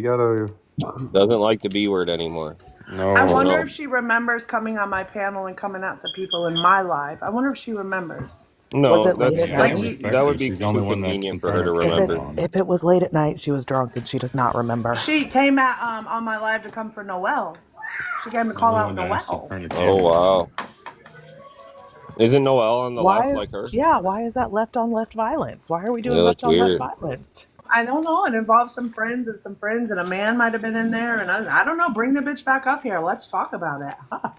[SPEAKER 7] gotta.
[SPEAKER 11] Doesn't like the B word anymore.
[SPEAKER 7] No.
[SPEAKER 13] I wonder if she remembers coming on my panel and coming at the people in my life. I wonder if she remembers.
[SPEAKER 11] No,
[SPEAKER 1] Was it late at night?
[SPEAKER 11] that would be
[SPEAKER 7] She's the only
[SPEAKER 11] too
[SPEAKER 7] one that
[SPEAKER 11] convenient
[SPEAKER 7] can
[SPEAKER 11] for her to
[SPEAKER 7] turn her
[SPEAKER 11] remember.
[SPEAKER 7] camera on.
[SPEAKER 1] If it was late at night, she was drunk and she does not remember.
[SPEAKER 13] She came at on my live to come for Noelle. She came to call out Noelle.
[SPEAKER 11] Oh wow! Isn't Noelle on the left like her?
[SPEAKER 1] Why is that left on left violence? Why are we doing
[SPEAKER 11] Yeah,
[SPEAKER 1] left
[SPEAKER 11] that's
[SPEAKER 1] on left
[SPEAKER 11] weird.
[SPEAKER 1] violence?
[SPEAKER 13] I don't know. It involves some friends, and a man might have been in there, and I don't know. Bring the bitch back up here. Let's talk about it. Huh.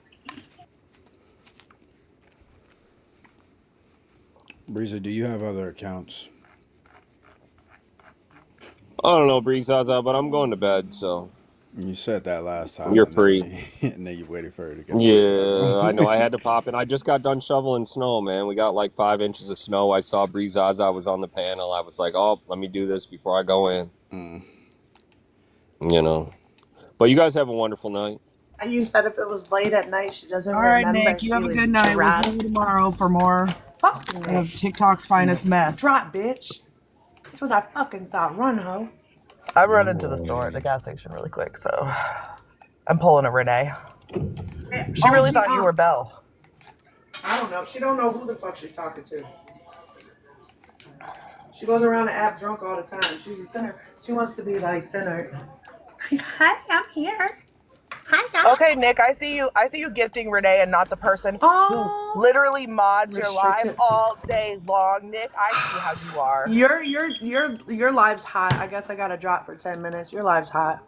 [SPEAKER 15] Breezy, do you have other accounts?
[SPEAKER 11] I don't know, Breezaza, but I'm going to bed, so.
[SPEAKER 15] You said that last time.
[SPEAKER 11] You're free.
[SPEAKER 15] And then you waited for her to get
[SPEAKER 11] Yeah, I know. I had to pop in. I just got done shoveling snow, man. We got like 5 inches of snow. I saw Breezaza was on the panel. I was like, oh, let me do this before I go in. You know. But you guys have a wonderful night.
[SPEAKER 13] You said if it was late at night, she doesn't
[SPEAKER 1] All right,
[SPEAKER 13] remember.
[SPEAKER 1] Nick, you have a good night. We'll see you tomorrow for more of TikTok's finest mess.
[SPEAKER 13] Drop, bitch. That's what I fucking thought. Run, ho.
[SPEAKER 1] I run into the store at the gas station really quick, so I'm pulling a Renee. She really thought you were Belle.
[SPEAKER 13] I don't know. She don't know who the fuck she's talking to. She goes around and act drunk all the time. She's a sinner. She wants to be like sinner. Hi, I'm here. Hi, guys.
[SPEAKER 1] Okay, Nick, I see you gifting Renee and not the person who literally mods your live all day long. Nick, I see how you are.
[SPEAKER 13] Your live's hot. I guess I gotta drop for 10 minutes. Your live's hot.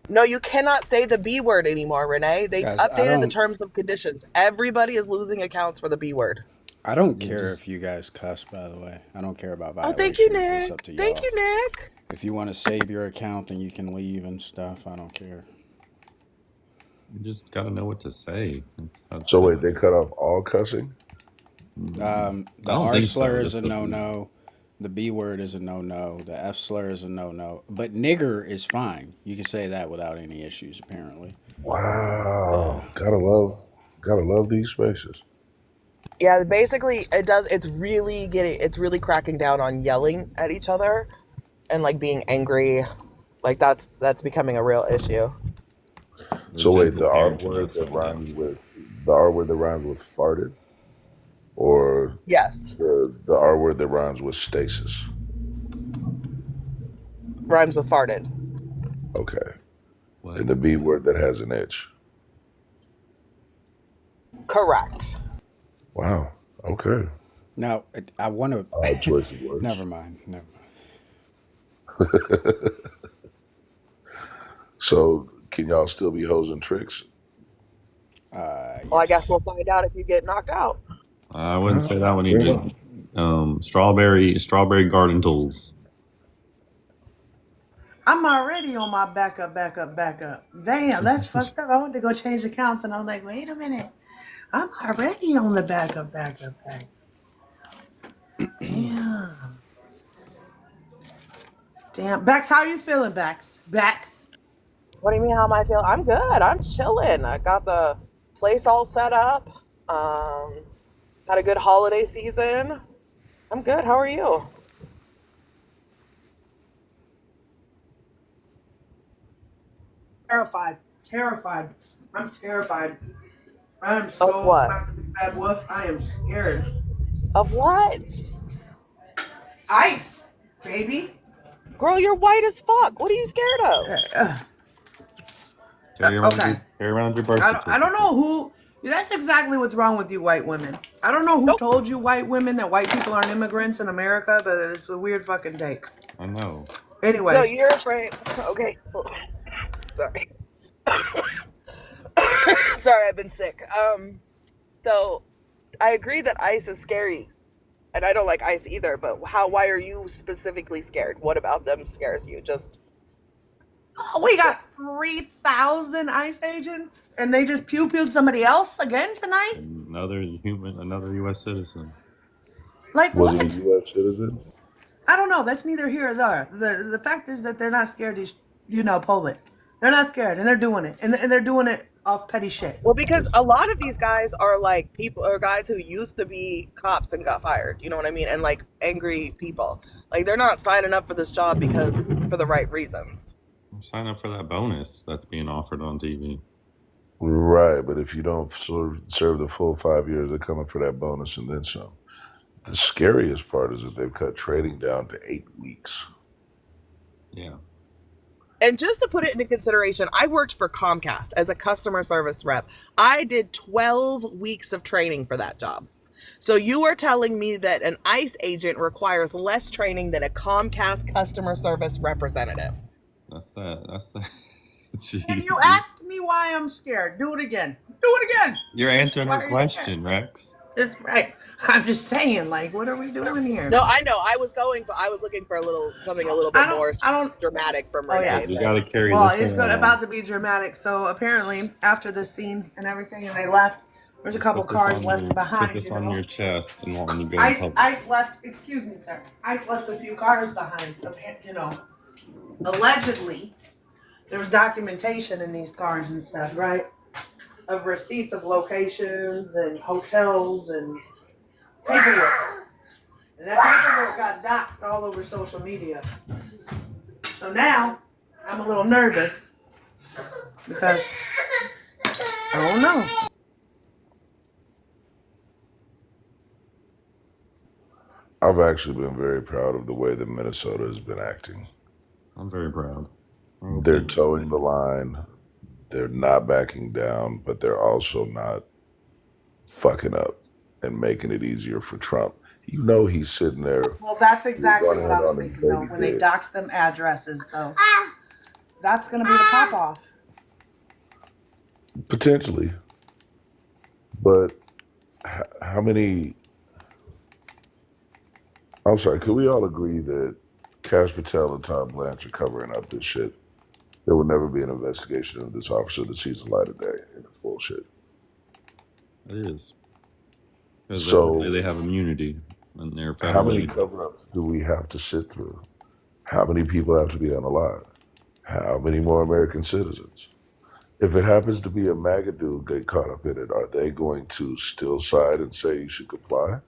[SPEAKER 1] No, you cannot say the B word anymore, Renee. They updated the terms and conditions. Everybody is losing accounts for the B word.
[SPEAKER 15] I don't care if you guys cuss, by the way. I don't care about violations.
[SPEAKER 1] Oh, thank you,
[SPEAKER 15] It's
[SPEAKER 1] Nick.
[SPEAKER 15] up to y'all.
[SPEAKER 1] Thank you, Nick.
[SPEAKER 15] If you want to save your account, then you can leave and stuff. I don't care.
[SPEAKER 7] You just gotta know what to say.
[SPEAKER 12] So wait, they cut off all cussing?
[SPEAKER 15] The R slur is a no-no. The B word is a no-no. The F slur is a no-no. But nigger is fine. You can say that without any issues, apparently.
[SPEAKER 12] Wow. Gotta love these spaces.
[SPEAKER 1] Yeah, basically it's really cracking down on yelling at each other and like being angry. Like that's becoming a real issue.
[SPEAKER 12] So wait, the R word that rhymes with farted? Or
[SPEAKER 1] yes,
[SPEAKER 12] the R word that rhymes with stasis?
[SPEAKER 1] Rhymes with farted.
[SPEAKER 12] Okay. And the B word that has an itch?
[SPEAKER 1] Correct.
[SPEAKER 12] Wow. Okay.
[SPEAKER 15] Now, I want to...
[SPEAKER 12] Odd choice of words.
[SPEAKER 15] Never mind.
[SPEAKER 12] So, can y'all still be hoes and tricks?
[SPEAKER 1] Well, I guess we'll find out if you get knocked out.
[SPEAKER 7] I wouldn't say that one either. Strawberry garden tools.
[SPEAKER 13] I'm already on my backup. Damn, that's fucked up. I went to go change accounts, and I'm like, wait a minute. I'm already on the backup. Damn. Damn. Bex, how you feeling, Bex? Bex.
[SPEAKER 1] What do you mean? How am I feeling? I'm good. I'm chilling. I got the place all set up. Had a good holiday season. I'm good. How are you?
[SPEAKER 13] Terrified. Terrified. I'm terrified. I am
[SPEAKER 1] Of
[SPEAKER 13] so
[SPEAKER 1] what?
[SPEAKER 13] about to be bad wolf. I am scared.
[SPEAKER 1] Of what?
[SPEAKER 13] Ice, baby.
[SPEAKER 1] Girl, you're white as fuck. What are you scared of?
[SPEAKER 13] Okay.
[SPEAKER 7] Carry around your birth
[SPEAKER 13] I don't
[SPEAKER 7] certificate.
[SPEAKER 13] know who. That's exactly what's wrong with you white women. I don't know who
[SPEAKER 1] Nope.
[SPEAKER 13] told you white women that white people aren't immigrants in America, but it's a weird fucking take.
[SPEAKER 7] I know.
[SPEAKER 1] No,
[SPEAKER 13] Anyways,
[SPEAKER 1] you're afraid. Okay. Sorry. Sorry, I've been sick. So I agree that ice is scary. And I don't like ice either, but why are you specifically scared? What about them scares you? Just
[SPEAKER 13] we got 3,000 ICE agents, and they just pew-pewed somebody else again tonight?
[SPEAKER 7] Another U.S. citizen.
[SPEAKER 13] Like
[SPEAKER 12] Was
[SPEAKER 13] what?
[SPEAKER 12] it a U.S. citizen?
[SPEAKER 13] I don't know. That's neither here nor there. The fact is that they're not scared to, pull it. They're not scared, and they're doing it. And they're doing it off petty shit.
[SPEAKER 1] well, because a lot of these guys are like people or guys who used to be cops and got fired. You know what I mean? And like angry people. Like they're not signing up for this job because for the right reasons.
[SPEAKER 7] Sign up for that bonus that's being offered on TV.
[SPEAKER 12] Right, but if you don't serve the full 5 years, they're coming for that bonus and then some. The scariest part is that they've cut trading down to 8 weeks.
[SPEAKER 7] Yeah.
[SPEAKER 1] And just to put it into consideration, I worked for Comcast as a customer service rep. I did 12 weeks of training for that job. So you are telling me that an ICE agent requires less training than a Comcast customer service representative?
[SPEAKER 7] That's the.
[SPEAKER 13] And you asked me why I'm scared. Do it again. Do it again.
[SPEAKER 7] You're answering her question, Rex.
[SPEAKER 13] That's right. I'm just saying, like, what are we doing here?
[SPEAKER 1] No, I know. I was looking for something a little bit more dramatic from Renee.
[SPEAKER 13] Yeah.
[SPEAKER 7] You got to carry
[SPEAKER 13] Well,
[SPEAKER 7] this.
[SPEAKER 13] it's about to be dramatic. So apparently, after this scene and everything, and they left, there's a couple cars left behind.
[SPEAKER 7] Put this on your chest and when you go
[SPEAKER 13] Ice left. Excuse me, sir. Ice left a few cars behind. Allegedly, there was documentation in these cars and stuff, right? Of receipts of locations and hotels and paperwork. And that paperwork got doxed all over social media. So now, I'm a little nervous because I don't know.
[SPEAKER 12] I've actually been very proud of the way that Minnesota has been acting.
[SPEAKER 7] I'm very proud.
[SPEAKER 12] They're towing the line. They're not backing down, but they're also not fucking up and making it easier for Trump. You know he's sitting there.
[SPEAKER 13] Well, that's exactly what I was thinking, though. When they dox them addresses, though. That's going to be the pop-off.
[SPEAKER 12] Potentially. But how many... I'm sorry, could we all agree that Cash Patel and Todd Blanche are covering up this shit? There will never be an investigation into this officer that sees the light of day, and it's bullshit.
[SPEAKER 7] It is. Because
[SPEAKER 12] So
[SPEAKER 7] they have immunity. And they're
[SPEAKER 12] how many cover-ups do we have to sit through? How many people have to be unalive? How many more American citizens? If it happens to be a MAGA dude get caught up in it, are they going to still side and say you should comply?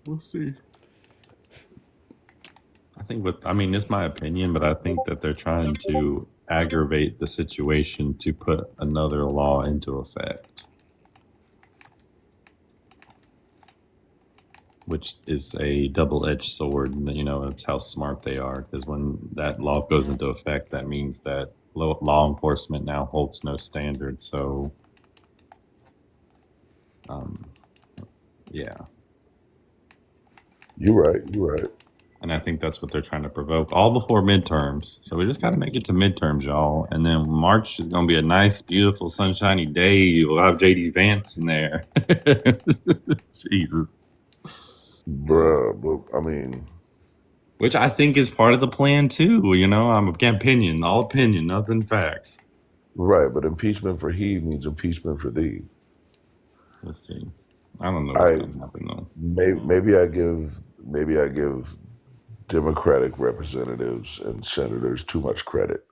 [SPEAKER 7] We'll see. It's my opinion, but I think that they're trying to aggravate the situation to put another law into effect. Which is a double-edged sword. It's how smart they are. Because when that law goes into effect, that means that law enforcement now holds no standard. So, yeah.
[SPEAKER 12] You're right.
[SPEAKER 7] And I think that's what they're trying to provoke, all before midterms. So we just got to make it to midterms, y'all. And then March is going to be a nice, beautiful, sunshiny day. We'll have JD Vance in there. Jesus.
[SPEAKER 12] Bruh, but I mean...
[SPEAKER 7] Which I think is part of the plan, too. I'm opinion, all opinion, nothing facts.
[SPEAKER 12] Right, but impeachment for he means impeachment for thee.
[SPEAKER 7] Let's see. I don't know what's going to happen though.
[SPEAKER 12] Maybe I give Democratic representatives and senators too much credit,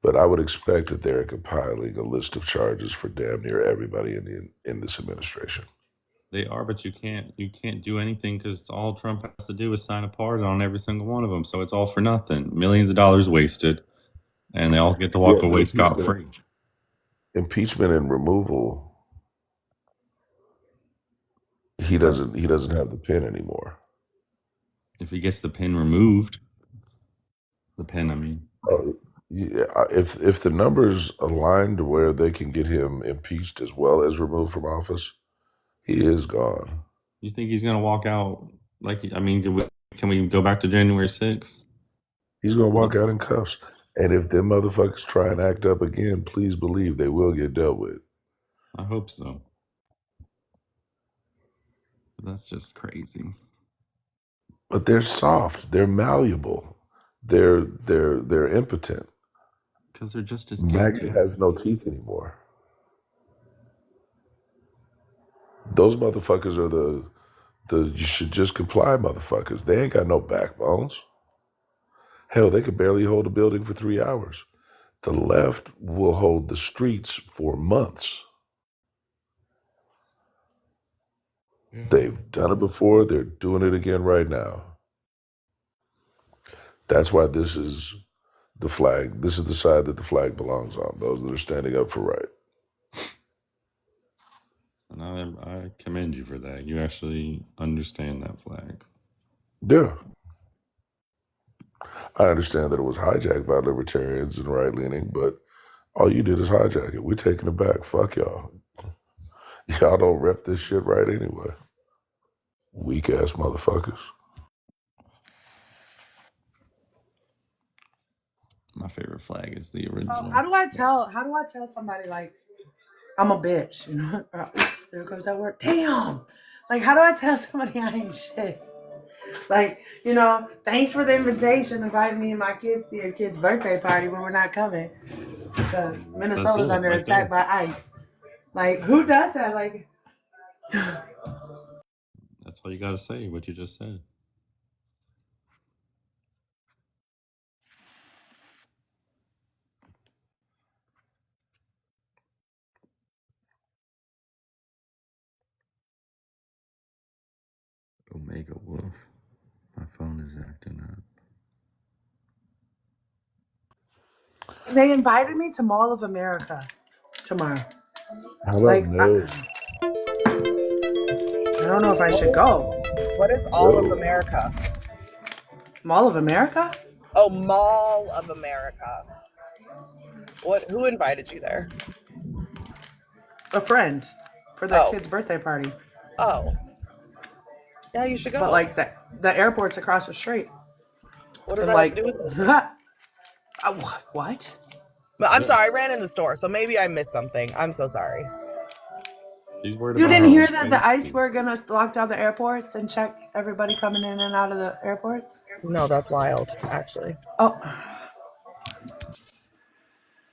[SPEAKER 12] but I would expect that they're compiling a list of charges for damn near everybody in this administration.
[SPEAKER 7] They are, but you can't do anything because all Trump has to do is sign a pardon on every single one of them. So it's all for nothing. Millions of dollars wasted, and they all get to walk away scot free.
[SPEAKER 12] Impeachment and removal. He doesn't have the pen anymore.
[SPEAKER 7] If he gets the pen removed, the pen, I mean.
[SPEAKER 12] Yeah, if the numbers align to where they can get him impeached as well as removed from office, he is gone.
[SPEAKER 7] You think he's going to walk out? I mean, can we go back to January 6th?
[SPEAKER 12] He's going to walk out in cuffs. And if them motherfuckers try and act up again, please believe they will get dealt with.
[SPEAKER 7] I hope so. That's just crazy.
[SPEAKER 12] But they're soft. They're malleable. They're impotent.
[SPEAKER 7] Because they're just as
[SPEAKER 12] MAGA has no teeth anymore. Those motherfuckers are the you should just comply motherfuckers. They ain't got no backbones. Hell, they could barely hold a building for 3 hours. The left will hold the streets for months. They've done it before. They're doing it again right now. That's why this is the flag. This is the side that the flag belongs on. Those that are standing up for right.
[SPEAKER 7] And I commend you for that. You actually understand that flag.
[SPEAKER 12] Yeah. I understand that it was hijacked by libertarians and right-leaning, but all you did is hijack it. We're taking it back. Fuck y'all. Y'all don't rep this shit right anyway. Weak-ass motherfuckers.
[SPEAKER 7] My favorite flag is the original.
[SPEAKER 13] How do I tell somebody like I'm a bitch? You know, there goes that word. Damn. Like, how do I tell somebody I ain't shit? Like, you know, thanks for the invitation, inviting me and my kids to your kid's birthday party, but we're not coming because Minnesota's under attack by ICE. Like, who does that? Like,
[SPEAKER 7] that's all you gotta say. What you just said. Omega Wolf. My phone is acting up.
[SPEAKER 13] they invited me to Mall of America tomorrow.
[SPEAKER 12] How about no?
[SPEAKER 13] I don't know if I should go.
[SPEAKER 1] What is all of America?
[SPEAKER 13] Mall of America?
[SPEAKER 1] Oh, Mall of America. Who invited you there?
[SPEAKER 13] A friend for their kid's birthday party.
[SPEAKER 1] Oh. Yeah, you should go.
[SPEAKER 13] But like the airport's across the street.
[SPEAKER 1] What does that have to do with it?
[SPEAKER 13] What?
[SPEAKER 1] I'm sorry, I ran in the store, so maybe I missed something. I'm so sorry.
[SPEAKER 13] You didn't hear that the ICE were gonna lock down the airports and check everybody coming in and out of the airports?
[SPEAKER 1] No, that's wild, actually.
[SPEAKER 13] Oh.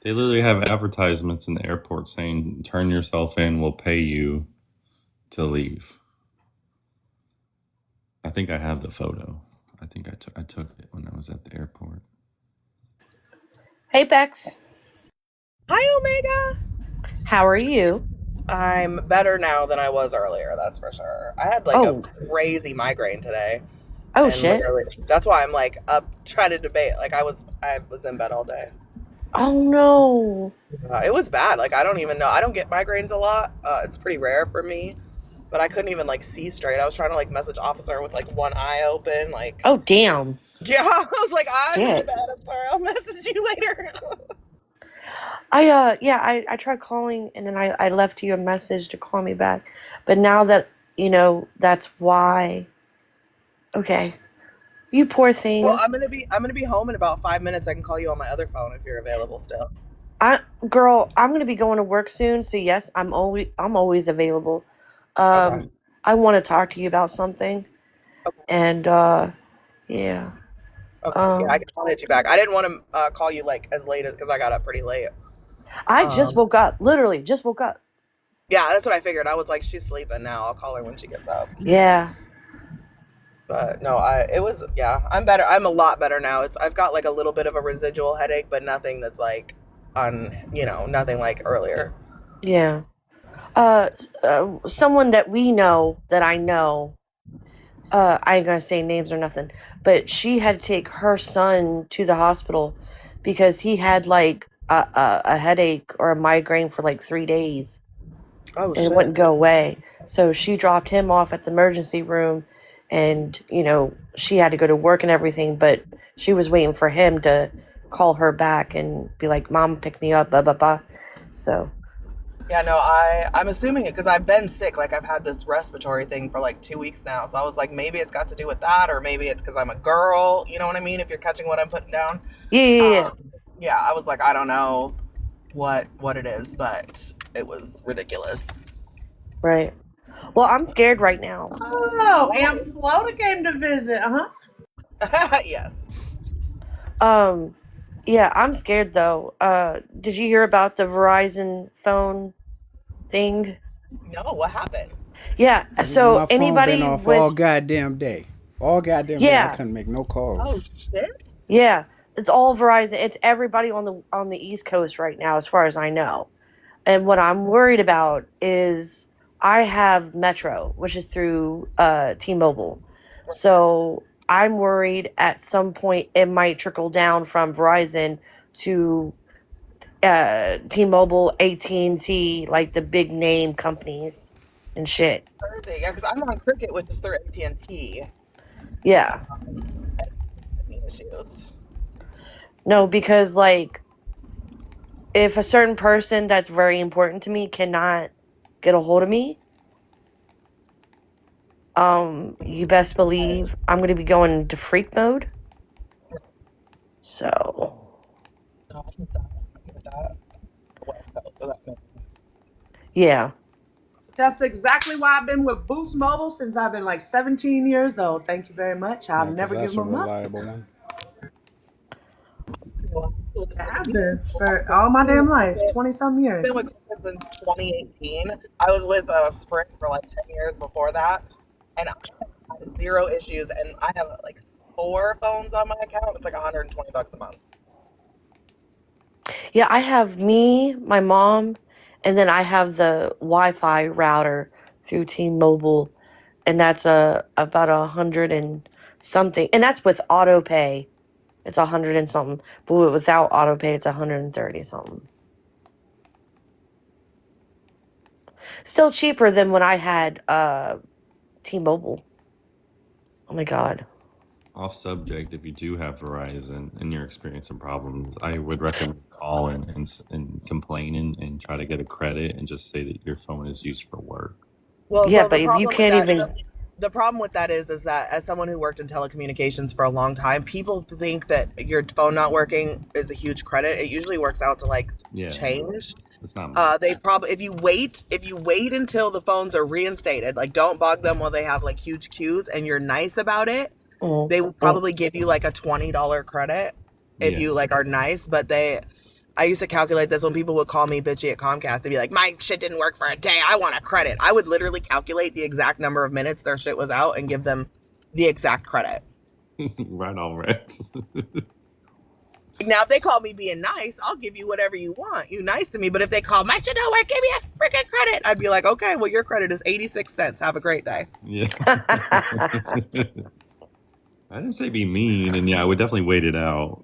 [SPEAKER 7] They literally have advertisements in the airport saying, turn yourself in, we'll pay you to leave. I think I have the photo. I think I took it when I was at the airport.
[SPEAKER 16] Hey, Bex.
[SPEAKER 1] Hi, Omega.
[SPEAKER 16] How are you?
[SPEAKER 1] I'm better now than I was earlier, that's for sure. I had like a crazy migraine today.
[SPEAKER 16] Oh, shit.
[SPEAKER 1] That's why I'm like up trying to debate. Like I was in bed all day.
[SPEAKER 16] Oh, no.
[SPEAKER 1] It was bad. Like I don't even know. I don't get migraines a lot. It's pretty rare for me. But I couldn't even like see straight. I was trying to like message officer with like one eye open. Like,
[SPEAKER 16] oh damn.
[SPEAKER 1] Yeah, I was like, I'm in bed. I'm sorry. I'll message you later.
[SPEAKER 16] I tried calling and then I left you a message to call me back. But now that you know that's why. Okay. You poor thing.
[SPEAKER 1] Well, I'm gonna be home in about 5 minutes. I can call you on my other phone if you're available still.
[SPEAKER 16] Girl, I'm gonna be going to work soon, so yes, I'm always available.
[SPEAKER 1] Okay.
[SPEAKER 16] I want to talk to you about something.
[SPEAKER 1] Okay.
[SPEAKER 16] And yeah.
[SPEAKER 1] Okay. Yeah, I can hit you back. I didn't want to call you like as late because I got up pretty late.
[SPEAKER 16] I just woke up. Literally, just woke up.
[SPEAKER 1] Yeah, that's what I figured. I was like, she's sleeping now. I'll call her when she gets up.
[SPEAKER 16] Yeah.
[SPEAKER 1] But no, I'm better. I'm a lot better now. I've got like a little bit of a residual headache, but nothing that's like nothing like earlier.
[SPEAKER 16] Yeah. Someone that we know, that I know, I ain't gonna say names or nothing, but she had to take her son to the hospital because he had like a headache or a migraine for like 3 days
[SPEAKER 1] Oh
[SPEAKER 16] and it wouldn't
[SPEAKER 1] shit.
[SPEAKER 16] go away. So she dropped him off at the emergency room and, she had to go to work and everything, but she was waiting for him to call her back and be like, Mom, pick me up, blah, blah, blah. So,
[SPEAKER 1] Yeah, no, I'm assuming it because I've been sick. Like I've had this respiratory thing for like 2 weeks now. So I was like, maybe it's got to do with that, or maybe it's because I'm a girl. You know what I mean? If you're catching what I'm putting down.
[SPEAKER 16] yeah.
[SPEAKER 1] Yeah, I was like, I don't know what it is, but it was ridiculous.
[SPEAKER 16] Right. Well, I'm scared right now.
[SPEAKER 13] Oh, Aunt Flota came to visit, huh?
[SPEAKER 1] Yes.
[SPEAKER 16] Yeah, I'm scared though. Did you hear about the Verizon phone thing?
[SPEAKER 1] No, what happened?
[SPEAKER 16] Yeah, so
[SPEAKER 15] My phone been
[SPEAKER 16] anybody
[SPEAKER 15] off all
[SPEAKER 16] with,
[SPEAKER 15] goddamn day. All goddamn day. I
[SPEAKER 16] yeah,
[SPEAKER 15] couldn't make no calls.
[SPEAKER 1] Oh shit.
[SPEAKER 16] yeah, it's all Verizon. It's everybody on the East Coast right now, as far as I know. And what I'm worried about is I have Metro, which is through T-Mobile. So I'm worried at some point it might trickle down from Verizon to T-Mobile, AT&T, like the big name companies and shit.
[SPEAKER 1] Crazy. Yeah, because I'm on Cricket, which is through AT&T.
[SPEAKER 16] Yeah.
[SPEAKER 1] Issues.
[SPEAKER 16] No, because like if a certain person that's very important to me cannot get a hold of me, you best believe I'm gonna be going into freak mode. So
[SPEAKER 1] No, I get that. I get that. West Coast, so that makes
[SPEAKER 16] yeah.
[SPEAKER 13] That's exactly why I've been with Boost Mobile since I've been like 17 years old. Thank you very much. I'll
[SPEAKER 15] Yeah, because
[SPEAKER 13] never give
[SPEAKER 15] that's a
[SPEAKER 13] them up.
[SPEAKER 15] reliable one.
[SPEAKER 13] It has been for all my damn life, 20 some
[SPEAKER 1] I've been
[SPEAKER 13] years.
[SPEAKER 1] with Cricket since 2018. I was with Sprint for like 10 years before that, and I had zero issues. And I have like 4 phones on my account. It's like $120 a month.
[SPEAKER 16] Yeah, I have me, my mom, and then I have the Wi-Fi router through T-Mobile, and that's about 100 and something, and that's with auto pay. It's 100 and something, but without auto pay, it's 130 something. Still cheaper than when I had T-Mobile. Oh my god.
[SPEAKER 7] Off subject, if you do have Verizon and you're experiencing problems, I would recommend calling and complaining and try to get a credit and just say that your phone is used for work.
[SPEAKER 1] Well,
[SPEAKER 16] Yeah,
[SPEAKER 1] so
[SPEAKER 16] but if you can't even,
[SPEAKER 1] the problem with that is that as someone who worked in telecommunications for a long time, people think that your phone not working is a huge credit. It usually works out to like change.
[SPEAKER 7] It's not much.
[SPEAKER 1] They probably if you wait until the phones are reinstated, like don't bug them while they have like huge queues, and you're nice about it, they will probably give you like a $20 credit if you like are nice. But I used to calculate this when people would call me bitchy at Comcast. They'd be like, my shit didn't work for a day. I want a credit. I would literally calculate the exact number of minutes their shit was out and give them the exact credit.
[SPEAKER 7] Right on, Rex.
[SPEAKER 1] Now, if they call me being nice, I'll give you whatever you want. You nice to me. But if they call, my shit don't work, give me a freaking credit. I'd be like, okay, well, your credit is 86 cents. Have a great day.
[SPEAKER 7] Yeah. I didn't say be mean, and yeah, I would definitely wait it out.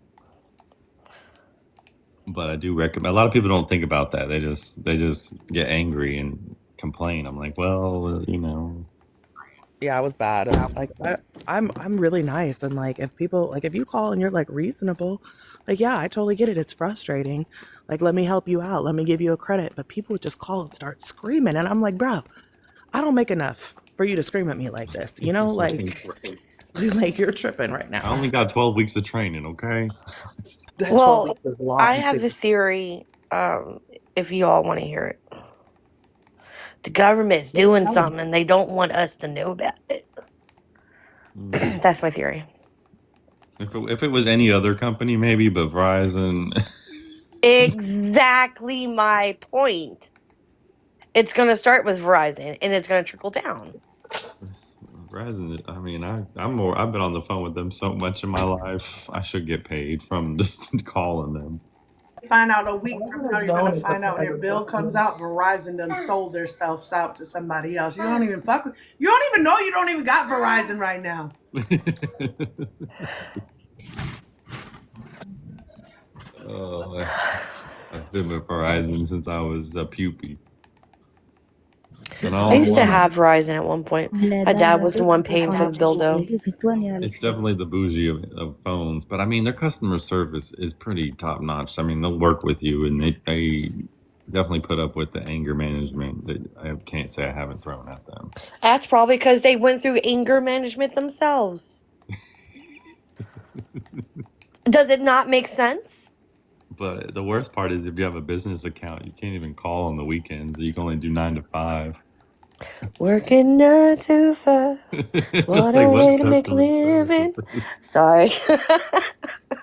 [SPEAKER 7] But I do recommend. A lot of people don't think about that. They just get angry and complain. I'm like, well,
[SPEAKER 1] Yeah, I was bad. Like I'm really nice, and like if people if you call and you're like reasonable, like yeah, I totally get it. It's frustrating. Like let me help you out. Let me give you a credit. But people would just call and start screaming, and I'm like, bro, I don't make enough for you to scream at me like this. You know, like you're tripping right now.
[SPEAKER 7] I only got 12 weeks of training. Okay.
[SPEAKER 16] well, I have a theory. If you all want to hear it, the government's doing something and they don't want us to know about it. That's my theory.
[SPEAKER 7] If it was any other company, maybe, but Verizon.
[SPEAKER 16] Exactly my point. It's going to start with Verizon and it's going to trickle down.
[SPEAKER 7] Verizon, I mean, I've been on the phone with them so much in my life. I should get paid from just calling them.
[SPEAKER 13] Find out a week from now, you're gonna find out when their bill comes out, Verizon done sold themselves out to somebody else. You don't even fuck with, you don't even know you don't even got Verizon right now.
[SPEAKER 7] Oh, I've been with Verizon since I was a puppy.
[SPEAKER 16] I used to have Verizon at one point. My dad was the one paying for the bill, though.
[SPEAKER 7] It's definitely the bougie of phones, but I mean, their customer service is pretty top notch. I mean, they'll work with you, and they definitely put up with the anger management that I can't say I haven't thrown at them.
[SPEAKER 16] That's probably because they went through anger management themselves. Does it not make sense?
[SPEAKER 7] But the worst part is if you have a business account, you can't even call on the weekends. You can only do 9 to 5.
[SPEAKER 16] Working 9 to 5. What
[SPEAKER 7] Like,
[SPEAKER 16] a
[SPEAKER 7] what
[SPEAKER 16] way to make a
[SPEAKER 7] customer service
[SPEAKER 16] living.
[SPEAKER 7] is this?
[SPEAKER 16] Sorry.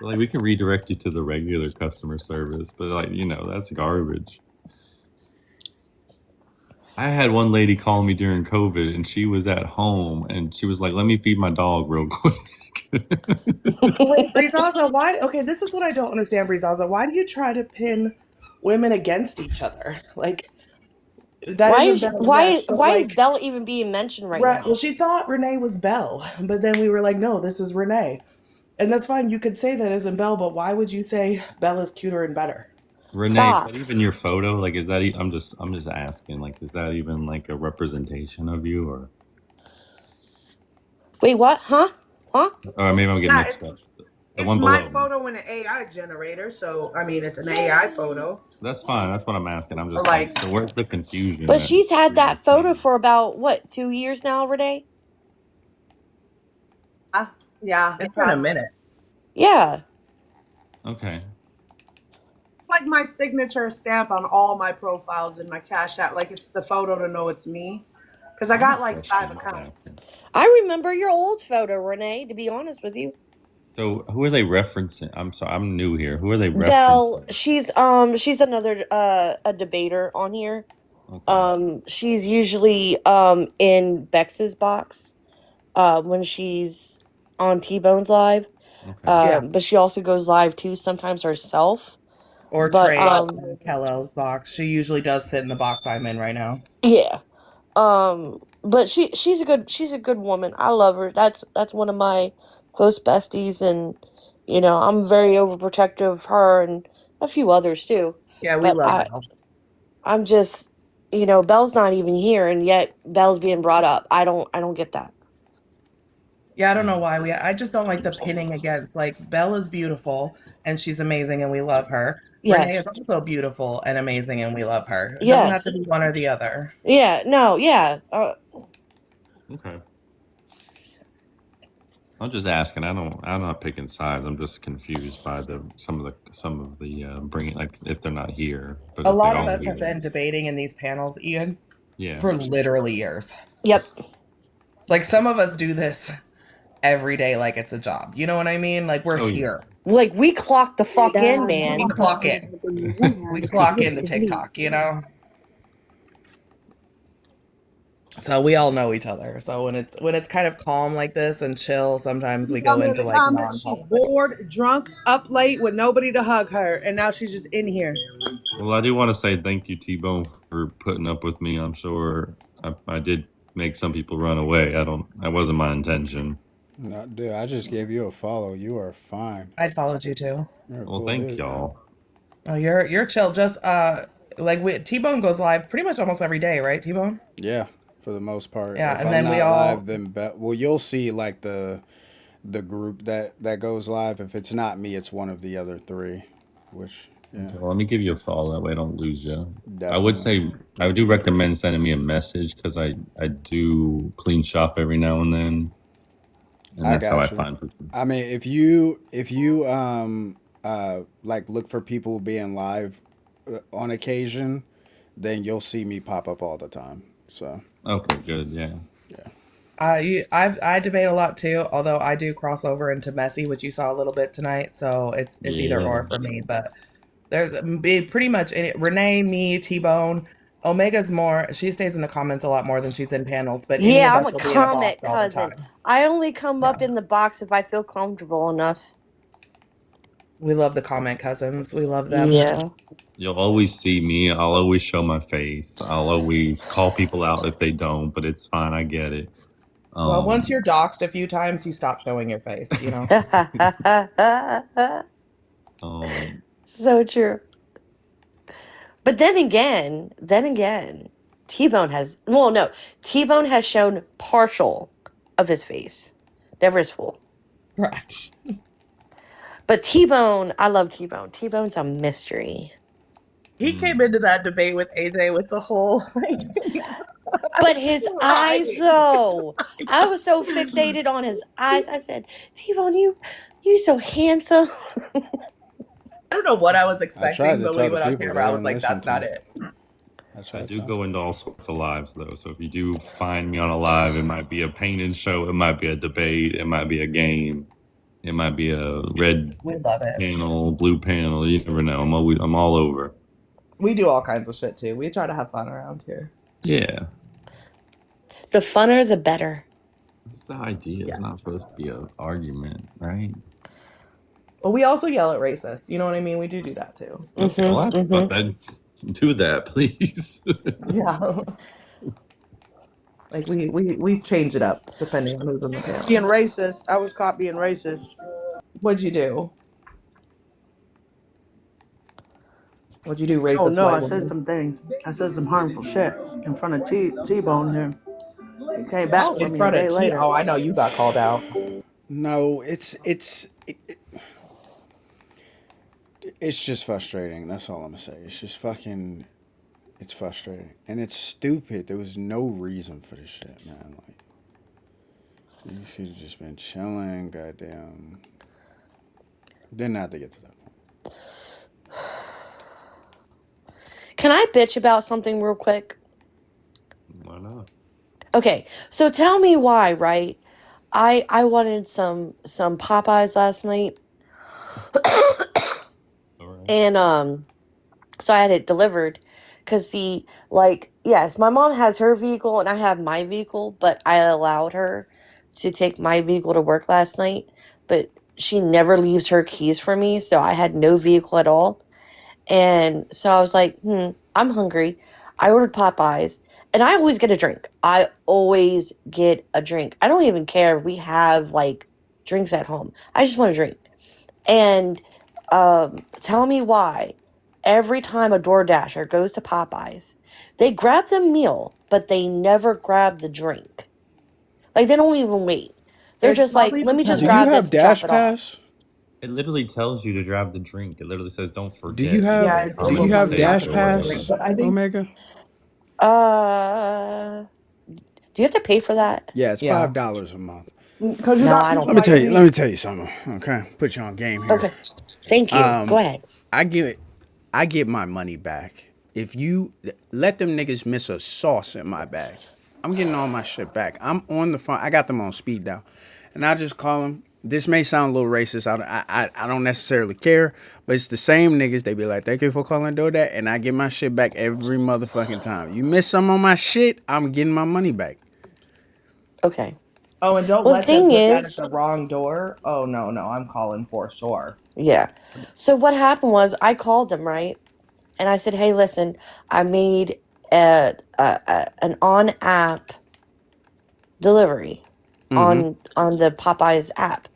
[SPEAKER 7] Like, we can redirect you to the regular customer service, but like, that's garbage. I had one lady call me during COVID, and she was at home, and she was like, "Let me feed my dog real quick."
[SPEAKER 1] Wait, Brizaza, why? Okay, this is what I don't understand, Brizaza. Why do you try to pin women against each other? Like, that
[SPEAKER 16] Why
[SPEAKER 1] isn't
[SPEAKER 16] is
[SPEAKER 1] Belle,
[SPEAKER 16] why
[SPEAKER 1] yes, but
[SPEAKER 16] why
[SPEAKER 1] like,
[SPEAKER 16] is Belle even being mentioned right
[SPEAKER 1] right?
[SPEAKER 16] now?
[SPEAKER 1] Well, she thought Renee was Belle, but then we were like, no, this is Renee, and that's fine. You could say that isn't Belle, but why would you say Belle is cuter and better?
[SPEAKER 7] Renee,
[SPEAKER 16] Stop.
[SPEAKER 7] but even your photo, like, is that? I'm just asking, like, is that even like a representation of you, or
[SPEAKER 16] Wait, what? Huh?
[SPEAKER 7] or maybe I'm getting mixed up. The
[SPEAKER 13] It's
[SPEAKER 7] one
[SPEAKER 13] my
[SPEAKER 7] below.
[SPEAKER 13] photo in an AI generator, so I mean it's an AI photo.
[SPEAKER 7] That's fine. That's what I'm asking. I'm just
[SPEAKER 13] Like,
[SPEAKER 7] like, so where's the confusion?
[SPEAKER 16] But
[SPEAKER 7] That
[SPEAKER 16] she's had
[SPEAKER 7] you're
[SPEAKER 16] that
[SPEAKER 7] just
[SPEAKER 16] photo
[SPEAKER 7] saying?
[SPEAKER 16] for about, what, 2 years now, Renee?
[SPEAKER 13] yeah,
[SPEAKER 1] It's been a minute.
[SPEAKER 16] Yeah.
[SPEAKER 7] Okay.
[SPEAKER 13] Like my signature stamp on all my profiles in my Cash App. Like it's the photo to know it's me. Because I got like 5 accounts.
[SPEAKER 16] I remember your old photo, Renee, to be honest with you.
[SPEAKER 7] So who are they referencing? I'm sorry, I'm new here. Who are they referencing?
[SPEAKER 16] Belle, she's another a debater on here.
[SPEAKER 7] Okay.
[SPEAKER 16] She's usually in Bex's box when she's on Tbone's live.
[SPEAKER 7] Okay.
[SPEAKER 1] Yeah.
[SPEAKER 16] But she also goes live too sometimes herself.
[SPEAKER 1] Or
[SPEAKER 16] But
[SPEAKER 1] Trey Kellell's box. She usually does sit in the box I'm in right now.
[SPEAKER 16] yeah. But she's a good woman. I love her. That's one of my close besties, and I'm very overprotective of her and a few others too.
[SPEAKER 1] Yeah, we
[SPEAKER 16] But
[SPEAKER 1] love Belle.
[SPEAKER 16] I'm just, Belle's not even here, and yet Belle's being brought up. I don't get that.
[SPEAKER 1] Yeah, I don't know why I just don't like the pinning against. Like, Belle is beautiful and she's amazing and we love her. Renee
[SPEAKER 16] Yes.
[SPEAKER 1] is also beautiful and amazing and we love her. It doesn't have to
[SPEAKER 16] Yes.
[SPEAKER 1] be one or the other.
[SPEAKER 16] Yeah. No. Yeah.
[SPEAKER 7] Okay. I'm just asking. I'm not picking sides. I'm just confused by some of the bringing, like, if they're not here, but
[SPEAKER 1] A
[SPEAKER 7] if they
[SPEAKER 1] lot of
[SPEAKER 7] are
[SPEAKER 1] us have
[SPEAKER 7] here.
[SPEAKER 1] been debating in these panels, Ian,
[SPEAKER 7] Yeah.
[SPEAKER 1] for literally years.
[SPEAKER 16] Yep.
[SPEAKER 1] Like, some of us do this every day like it's a job. You know what I mean? Like, we're here.
[SPEAKER 16] Like, we clock the fuck in, man.
[SPEAKER 1] We clock in. We clock into TikTok, So we all know each other. So when it's kind of calm like this and chill, sometimes we go into like
[SPEAKER 13] She's
[SPEAKER 1] non-politics.
[SPEAKER 13] bored, drunk, up late with nobody to hug her, and now she's just in here.
[SPEAKER 7] Well, I do want to say thank you, Tbone, for putting up with me. I'm sure I did make some people run away. That wasn't my intention.
[SPEAKER 15] No, dude, I just gave you a follow. You are fine.
[SPEAKER 1] I followed you too.
[SPEAKER 15] You're a
[SPEAKER 7] Well,
[SPEAKER 15] cool
[SPEAKER 7] thank
[SPEAKER 15] dude.
[SPEAKER 7] y'all.
[SPEAKER 1] Oh, you're chill. Just like Tbone goes live pretty much almost every day, right, Tbone?
[SPEAKER 15] Yeah, for the most part.
[SPEAKER 1] Yeah,
[SPEAKER 15] If
[SPEAKER 1] and
[SPEAKER 15] I'm
[SPEAKER 1] then we
[SPEAKER 15] not
[SPEAKER 1] all
[SPEAKER 15] live, then well, you'll see like the group that goes live. If it's not me, it's one of the other three. Which yeah,
[SPEAKER 7] Okay, well, let me give you a follow. That way I don't lose you. I would
[SPEAKER 15] definitely.
[SPEAKER 7] say I do recommend sending me a message because I do clean shop every now and then, and
[SPEAKER 15] I
[SPEAKER 7] that's how I
[SPEAKER 15] got you.
[SPEAKER 7] find people.
[SPEAKER 15] I mean, if you like look for people being live on occasion, then you'll see me pop up all the time. So
[SPEAKER 7] Okay, good. Yeah.
[SPEAKER 15] yeah,
[SPEAKER 1] I debate a lot too, although I do cross over into messy, which you saw a little bit tonight. So it's either
[SPEAKER 7] Yeah.
[SPEAKER 1] or for me. But there's pretty much Renee, me, Tbone, Omega's more. She stays in the comments a lot more than she's in panels. But any of
[SPEAKER 16] Yeah, I'm
[SPEAKER 1] us
[SPEAKER 16] a
[SPEAKER 1] will be in a
[SPEAKER 16] comment
[SPEAKER 1] box all the
[SPEAKER 16] cousin.
[SPEAKER 1] time.
[SPEAKER 16] I only come
[SPEAKER 1] Yeah.
[SPEAKER 16] up in the box if I feel comfortable enough.
[SPEAKER 1] We love the comment cousins. We love them.
[SPEAKER 16] Yeah.
[SPEAKER 7] You'll always see me. I'll always show my face. I'll always call people out if they don't, but it's fine. I get it.
[SPEAKER 1] Well, once you're doxxed a few times, you stop showing your face, you know?
[SPEAKER 16] So true. But then again, Tbone has shown partial of his face. Never his full.
[SPEAKER 1] Correct.
[SPEAKER 16] But Tbone, I love Tbone. T-Bone's a mystery.
[SPEAKER 1] He came into that debate with AJ with the whole
[SPEAKER 16] But his eyes though. I was so fixated on his eyes. I said, T-Bone, you so handsome.
[SPEAKER 1] I don't know what I was
[SPEAKER 15] I tried
[SPEAKER 1] expecting,
[SPEAKER 15] to
[SPEAKER 1] but when
[SPEAKER 15] tell
[SPEAKER 1] he
[SPEAKER 15] the
[SPEAKER 1] went on
[SPEAKER 15] people,
[SPEAKER 1] camera,
[SPEAKER 15] they
[SPEAKER 1] I was
[SPEAKER 15] didn't
[SPEAKER 1] like,
[SPEAKER 15] listen
[SPEAKER 1] that's
[SPEAKER 15] to
[SPEAKER 1] not
[SPEAKER 15] me.
[SPEAKER 1] it.
[SPEAKER 7] I do go into all sorts of lives though. So if you do find me on a live, it might be a painting show, it might be a debate, it might be a game, it might be a red
[SPEAKER 1] We love it.
[SPEAKER 7] panel, blue panel. You never know. I'm all over.
[SPEAKER 1] We do all kinds of shit too. We try to have fun around here.
[SPEAKER 7] Yeah.
[SPEAKER 16] The funner, the better.
[SPEAKER 7] That's the idea. It's not supposed to be an argument, right?
[SPEAKER 1] But we also yell at racists. You know what I mean? We do that too.
[SPEAKER 7] Okay, well, then do that, please.
[SPEAKER 1] Yeah. Like we change it up depending on who's in the panel.
[SPEAKER 13] Being racist. I was caught being racist.
[SPEAKER 1] What'd you do? What'd you do, racist?
[SPEAKER 13] Oh no,
[SPEAKER 1] white
[SPEAKER 13] I said
[SPEAKER 1] woman?
[SPEAKER 13] some things. I said some harmful shit in front of T-Bone here. He came back for
[SPEAKER 1] In
[SPEAKER 13] me a
[SPEAKER 1] front
[SPEAKER 13] day
[SPEAKER 1] of
[SPEAKER 13] later.
[SPEAKER 1] Oh, I know you got called out.
[SPEAKER 15] No, it's just frustrating. That's all I'm gonna say. It's just fucking. It's frustrating and it's stupid. There was no reason for this shit, man. Like, you should have just been chilling. Goddamn. Didn't have to get to that point.
[SPEAKER 16] Can I bitch about something real quick?
[SPEAKER 7] Why not?
[SPEAKER 16] Okay, so tell me why, right? I wanted some Popeyes last night. And so I had it delivered because see, like, yes, my mom has her vehicle and I have my vehicle, but I allowed her to take my vehicle to work last night, but she never leaves her keys for me, so I had no vehicle at all. And so I was like, I'm hungry. I ordered Popeyes and I always get a drink. I always get a drink. I don't even care if we have like drinks at home. I just want a drink. And tell me why every time a DoorDasher goes to Popeyes, they grab the meal, but they never grab the drink. Like they don't even wait. They're
[SPEAKER 1] It's
[SPEAKER 16] just like,
[SPEAKER 1] probably
[SPEAKER 16] let me just
[SPEAKER 15] Do
[SPEAKER 1] because
[SPEAKER 15] you
[SPEAKER 16] grab this
[SPEAKER 15] have
[SPEAKER 16] and drop
[SPEAKER 15] Dash
[SPEAKER 16] it off.
[SPEAKER 15] Pass?
[SPEAKER 7] It literally tells you to grab the drink. It literally says, "Don't forget."
[SPEAKER 15] Do you have
[SPEAKER 1] it will tell you not
[SPEAKER 15] Dash
[SPEAKER 1] to order the
[SPEAKER 15] Pass,
[SPEAKER 1] drink, but I think
[SPEAKER 15] Omega?
[SPEAKER 16] Do you have to pay for that?
[SPEAKER 15] Yeah, it's $5 a month.
[SPEAKER 13] Because you
[SPEAKER 16] No,
[SPEAKER 13] got
[SPEAKER 16] I don't.
[SPEAKER 15] Let me tell you something. Okay, put you on game here.
[SPEAKER 16] Okay, thank you. Go ahead.
[SPEAKER 15] I get my money back if you let them niggas miss a sauce in my bag. I'm getting all my shit back. I'm on the phone. I got them on speed dial, and I just call them. This may sound a little racist. I don't necessarily care, but it's the same niggas. They be like, "Thank you for calling that," and I get my shit back every motherfucking time. You miss some on my shit, I'm getting my money back.
[SPEAKER 16] Okay.
[SPEAKER 1] Oh, and don't
[SPEAKER 16] Well, the
[SPEAKER 1] let them
[SPEAKER 16] thing
[SPEAKER 1] put that
[SPEAKER 16] is,
[SPEAKER 1] at the wrong door. Oh no, I'm calling for sure.
[SPEAKER 16] yeah. So what happened was I called them, right? And I said, "Hey, listen, I made an on app delivery on the Popeyes app."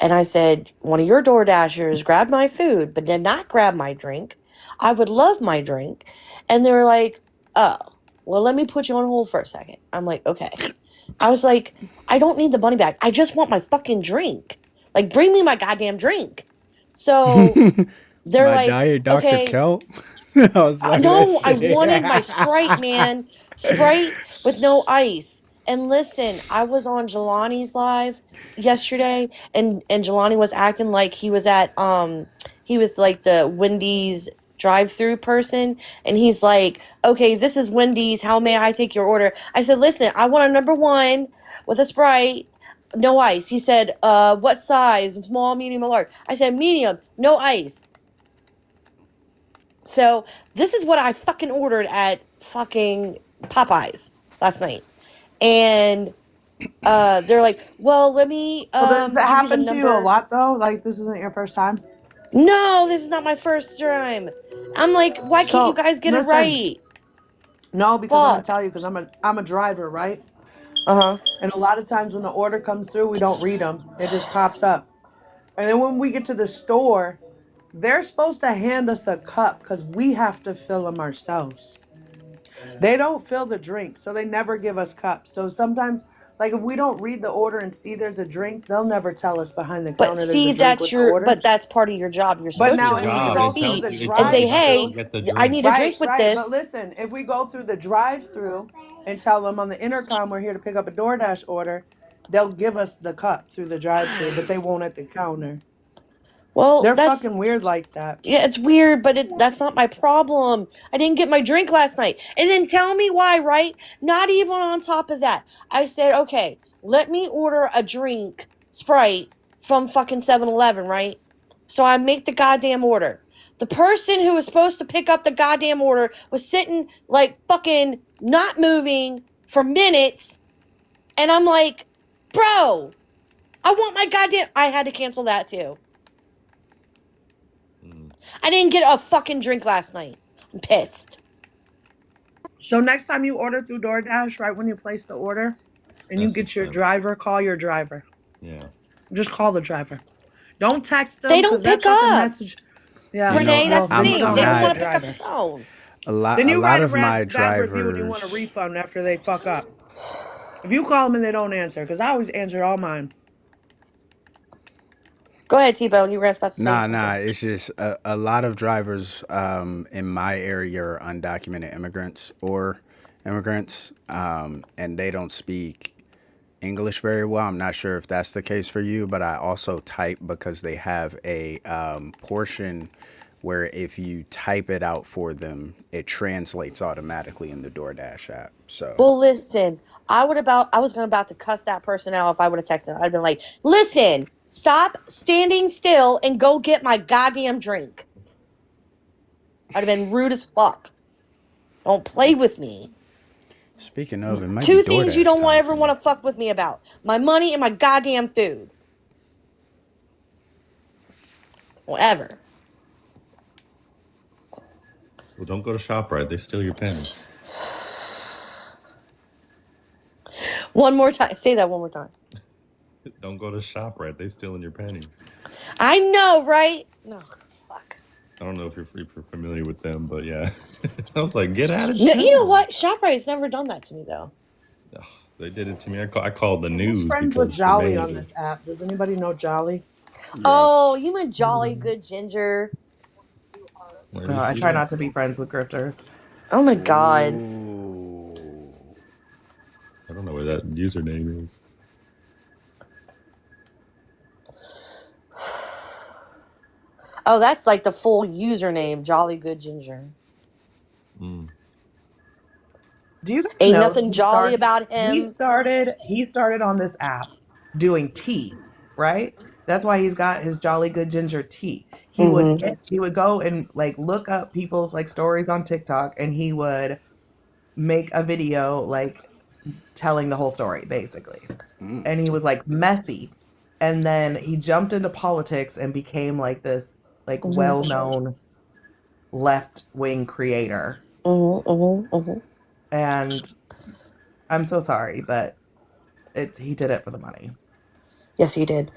[SPEAKER 16] And I said, "One of your Door Dashers grabbed my food, but did not grab my drink. I would love my drink." And they were like, "Oh, well, let me put you on hold for a second." I'm like, "Okay." I was like, "I don't need the money back. I just want my fucking drink. Like, bring me my goddamn drink." So they're
[SPEAKER 15] My
[SPEAKER 16] like,
[SPEAKER 15] diet, Dr.
[SPEAKER 16] "Okay."
[SPEAKER 15] Kelp. I was like,
[SPEAKER 16] No, I
[SPEAKER 15] that
[SPEAKER 16] wanted my
[SPEAKER 15] shit.
[SPEAKER 16] Sprite, man. Sprite with no ice. And listen, I was on Jelani's live yesterday, and Jelani was acting like he was at he was like the Wendy's drive-through person, and he's like, "Okay, this is Wendy's. How may I take your order?" I said, "Listen, I want a number 1 with a Sprite." No ice. He said, what size? Small, medium, or large? I said, medium, no ice. So this is what I fucking ordered at fucking Popeyes last night, and they're like, "Well, let me
[SPEAKER 13] So does it
[SPEAKER 16] give you the
[SPEAKER 13] happen to you a
[SPEAKER 16] number."
[SPEAKER 13] lot though? Like this isn't your first time?
[SPEAKER 16] No, this is not my first time. I'm like, why can't you
[SPEAKER 13] So
[SPEAKER 16] guys get it
[SPEAKER 13] listen,
[SPEAKER 16] right?
[SPEAKER 13] no, because I'm gonna
[SPEAKER 16] Fuck.
[SPEAKER 13] tell you, because I'm a driver, right?
[SPEAKER 16] Uh-huh.
[SPEAKER 13] And a lot of times when the order comes through, we don't read them. It just pops up. And then when we get to the store, they're supposed to hand us a cup because we have to fill them ourselves. They don't fill the drinks, so they never give us cups. So sometimes, like if we don't read the order and see there's a drink, they'll never tell us behind the
[SPEAKER 16] But
[SPEAKER 13] counter there's a
[SPEAKER 16] see,
[SPEAKER 13] drink with the
[SPEAKER 16] but
[SPEAKER 13] order.
[SPEAKER 16] that's part of your job. You're
[SPEAKER 13] But
[SPEAKER 7] That's
[SPEAKER 16] supposed
[SPEAKER 7] your
[SPEAKER 16] to
[SPEAKER 13] now if
[SPEAKER 16] read the
[SPEAKER 13] we
[SPEAKER 7] job.
[SPEAKER 13] go through
[SPEAKER 16] receipt
[SPEAKER 13] the
[SPEAKER 7] They
[SPEAKER 16] and
[SPEAKER 7] tell
[SPEAKER 16] say,
[SPEAKER 7] you not to
[SPEAKER 16] "Hey,
[SPEAKER 13] drive-through,
[SPEAKER 7] get the
[SPEAKER 16] I
[SPEAKER 7] drink.
[SPEAKER 16] need a
[SPEAKER 13] right,
[SPEAKER 16] drink with
[SPEAKER 13] right. But
[SPEAKER 16] this."
[SPEAKER 13] listen, if we go through the drive-through and tell them on the intercom we're here to pick up a DoorDash order, they'll give us the cup through the drive-through, but they won't at the counter.
[SPEAKER 16] Well,
[SPEAKER 13] They're
[SPEAKER 16] that's
[SPEAKER 13] fucking weird like that.
[SPEAKER 16] yeah, it's weird, but that's not my problem. I didn't get my drink last night. And then tell me why, right? Not even on top of that. I said, okay, let me order a drink, Sprite, from fucking 7-Eleven, right? So I make the goddamn order. The person who was supposed to pick up the goddamn order was sitting like fucking not moving for minutes. And I'm like, bro, I want my goddamn. I had to cancel that too. I didn't get a fucking drink last night. I'm pissed.
[SPEAKER 13] So next time you order through DoorDash, right when you place the order and you get
[SPEAKER 7] Message
[SPEAKER 13] your
[SPEAKER 7] them.
[SPEAKER 13] driver, call your driver.
[SPEAKER 7] Yeah.
[SPEAKER 13] Just call the driver. Don't text
[SPEAKER 16] They
[SPEAKER 13] them because
[SPEAKER 16] don't
[SPEAKER 13] that
[SPEAKER 16] pick
[SPEAKER 13] fucking
[SPEAKER 16] up.
[SPEAKER 13] message. Yeah,
[SPEAKER 15] You know,
[SPEAKER 16] Renee, that's
[SPEAKER 13] well,
[SPEAKER 16] the
[SPEAKER 13] then you
[SPEAKER 16] thing.
[SPEAKER 13] don't
[SPEAKER 16] They
[SPEAKER 13] have
[SPEAKER 16] don't
[SPEAKER 13] a good
[SPEAKER 16] want
[SPEAKER 15] not
[SPEAKER 16] to pick up the
[SPEAKER 13] driver.
[SPEAKER 16] phone.
[SPEAKER 13] Then
[SPEAKER 15] a
[SPEAKER 13] you
[SPEAKER 15] lot
[SPEAKER 13] write a
[SPEAKER 15] of my
[SPEAKER 13] bad review and you want a
[SPEAKER 15] drivers.
[SPEAKER 13] refund after they fuck up. If you call them and they don't answer, because I always answer all mine.
[SPEAKER 16] Go ahead, Tbone. You were about to say
[SPEAKER 15] Nah.
[SPEAKER 16] something.
[SPEAKER 15] It's just a lot of drivers in my area are undocumented immigrants or immigrants, and they don't speak English very well. I'm not sure if that's the case for you, but I also type because they have a portion where if you type it out for them, it translates automatically in the DoorDash app. So
[SPEAKER 16] Well, listen, I was gonna about to cuss that person out if I would have texted. I'd been like, listen, stop standing still and go get my goddamn drink. I'd have been rude as fuck. Don't play with me.
[SPEAKER 15] speaking of, it might be
[SPEAKER 16] Two things you
[SPEAKER 15] DoorDash
[SPEAKER 16] don't
[SPEAKER 15] time
[SPEAKER 16] ever
[SPEAKER 15] for me.
[SPEAKER 16] want to fuck with me about: my money and my goddamn food. Whatever.
[SPEAKER 7] Well, don't go to ShopRite. They steal your pennies.
[SPEAKER 16] One more time. Say that one more time.
[SPEAKER 7] Don't go to ShopRite. They stealing your pennies.
[SPEAKER 16] I know, right? No, fuck.
[SPEAKER 7] I don't know if you're familiar with them, but yeah. I was like, get out of
[SPEAKER 16] No, you know
[SPEAKER 7] town.
[SPEAKER 16] what? ShopRite's never done that to me though.
[SPEAKER 7] Ugh, they did it to me. I called the
[SPEAKER 13] Who's
[SPEAKER 7] news
[SPEAKER 13] friends with
[SPEAKER 7] because the
[SPEAKER 13] Jolly on
[SPEAKER 7] manager.
[SPEAKER 13] this app? Does anybody know Jolly?
[SPEAKER 15] Yes.
[SPEAKER 16] Oh, you meant Jolly Good Ginger.
[SPEAKER 7] Where do you
[SPEAKER 1] I
[SPEAKER 7] see
[SPEAKER 1] try
[SPEAKER 7] that?
[SPEAKER 1] not to be friends with grifters.
[SPEAKER 16] Oh my god.
[SPEAKER 15] Ooh.
[SPEAKER 7] I don't know what that username is.
[SPEAKER 16] Oh, that's like the full username, Jolly Good Ginger.
[SPEAKER 7] Mm.
[SPEAKER 1] Do you guys
[SPEAKER 16] Ain't
[SPEAKER 1] know
[SPEAKER 16] nothing jolly about him.
[SPEAKER 1] he started on this app doing tea, right? That's why he's got his Jolly Good Ginger tea.
[SPEAKER 16] Mm-hmm.
[SPEAKER 1] He would go and like look up people's like stories on TikTok and he would make a video like telling the whole story basically. And he was like messy. And then he jumped into politics and became like this like
[SPEAKER 16] Mm-hmm.
[SPEAKER 1] well-known left-wing creator.
[SPEAKER 16] Mm-hmm. Mm-hmm. Mm-hmm.
[SPEAKER 1] And I'm so sorry, but he did it for the money.
[SPEAKER 16] Yes, he did.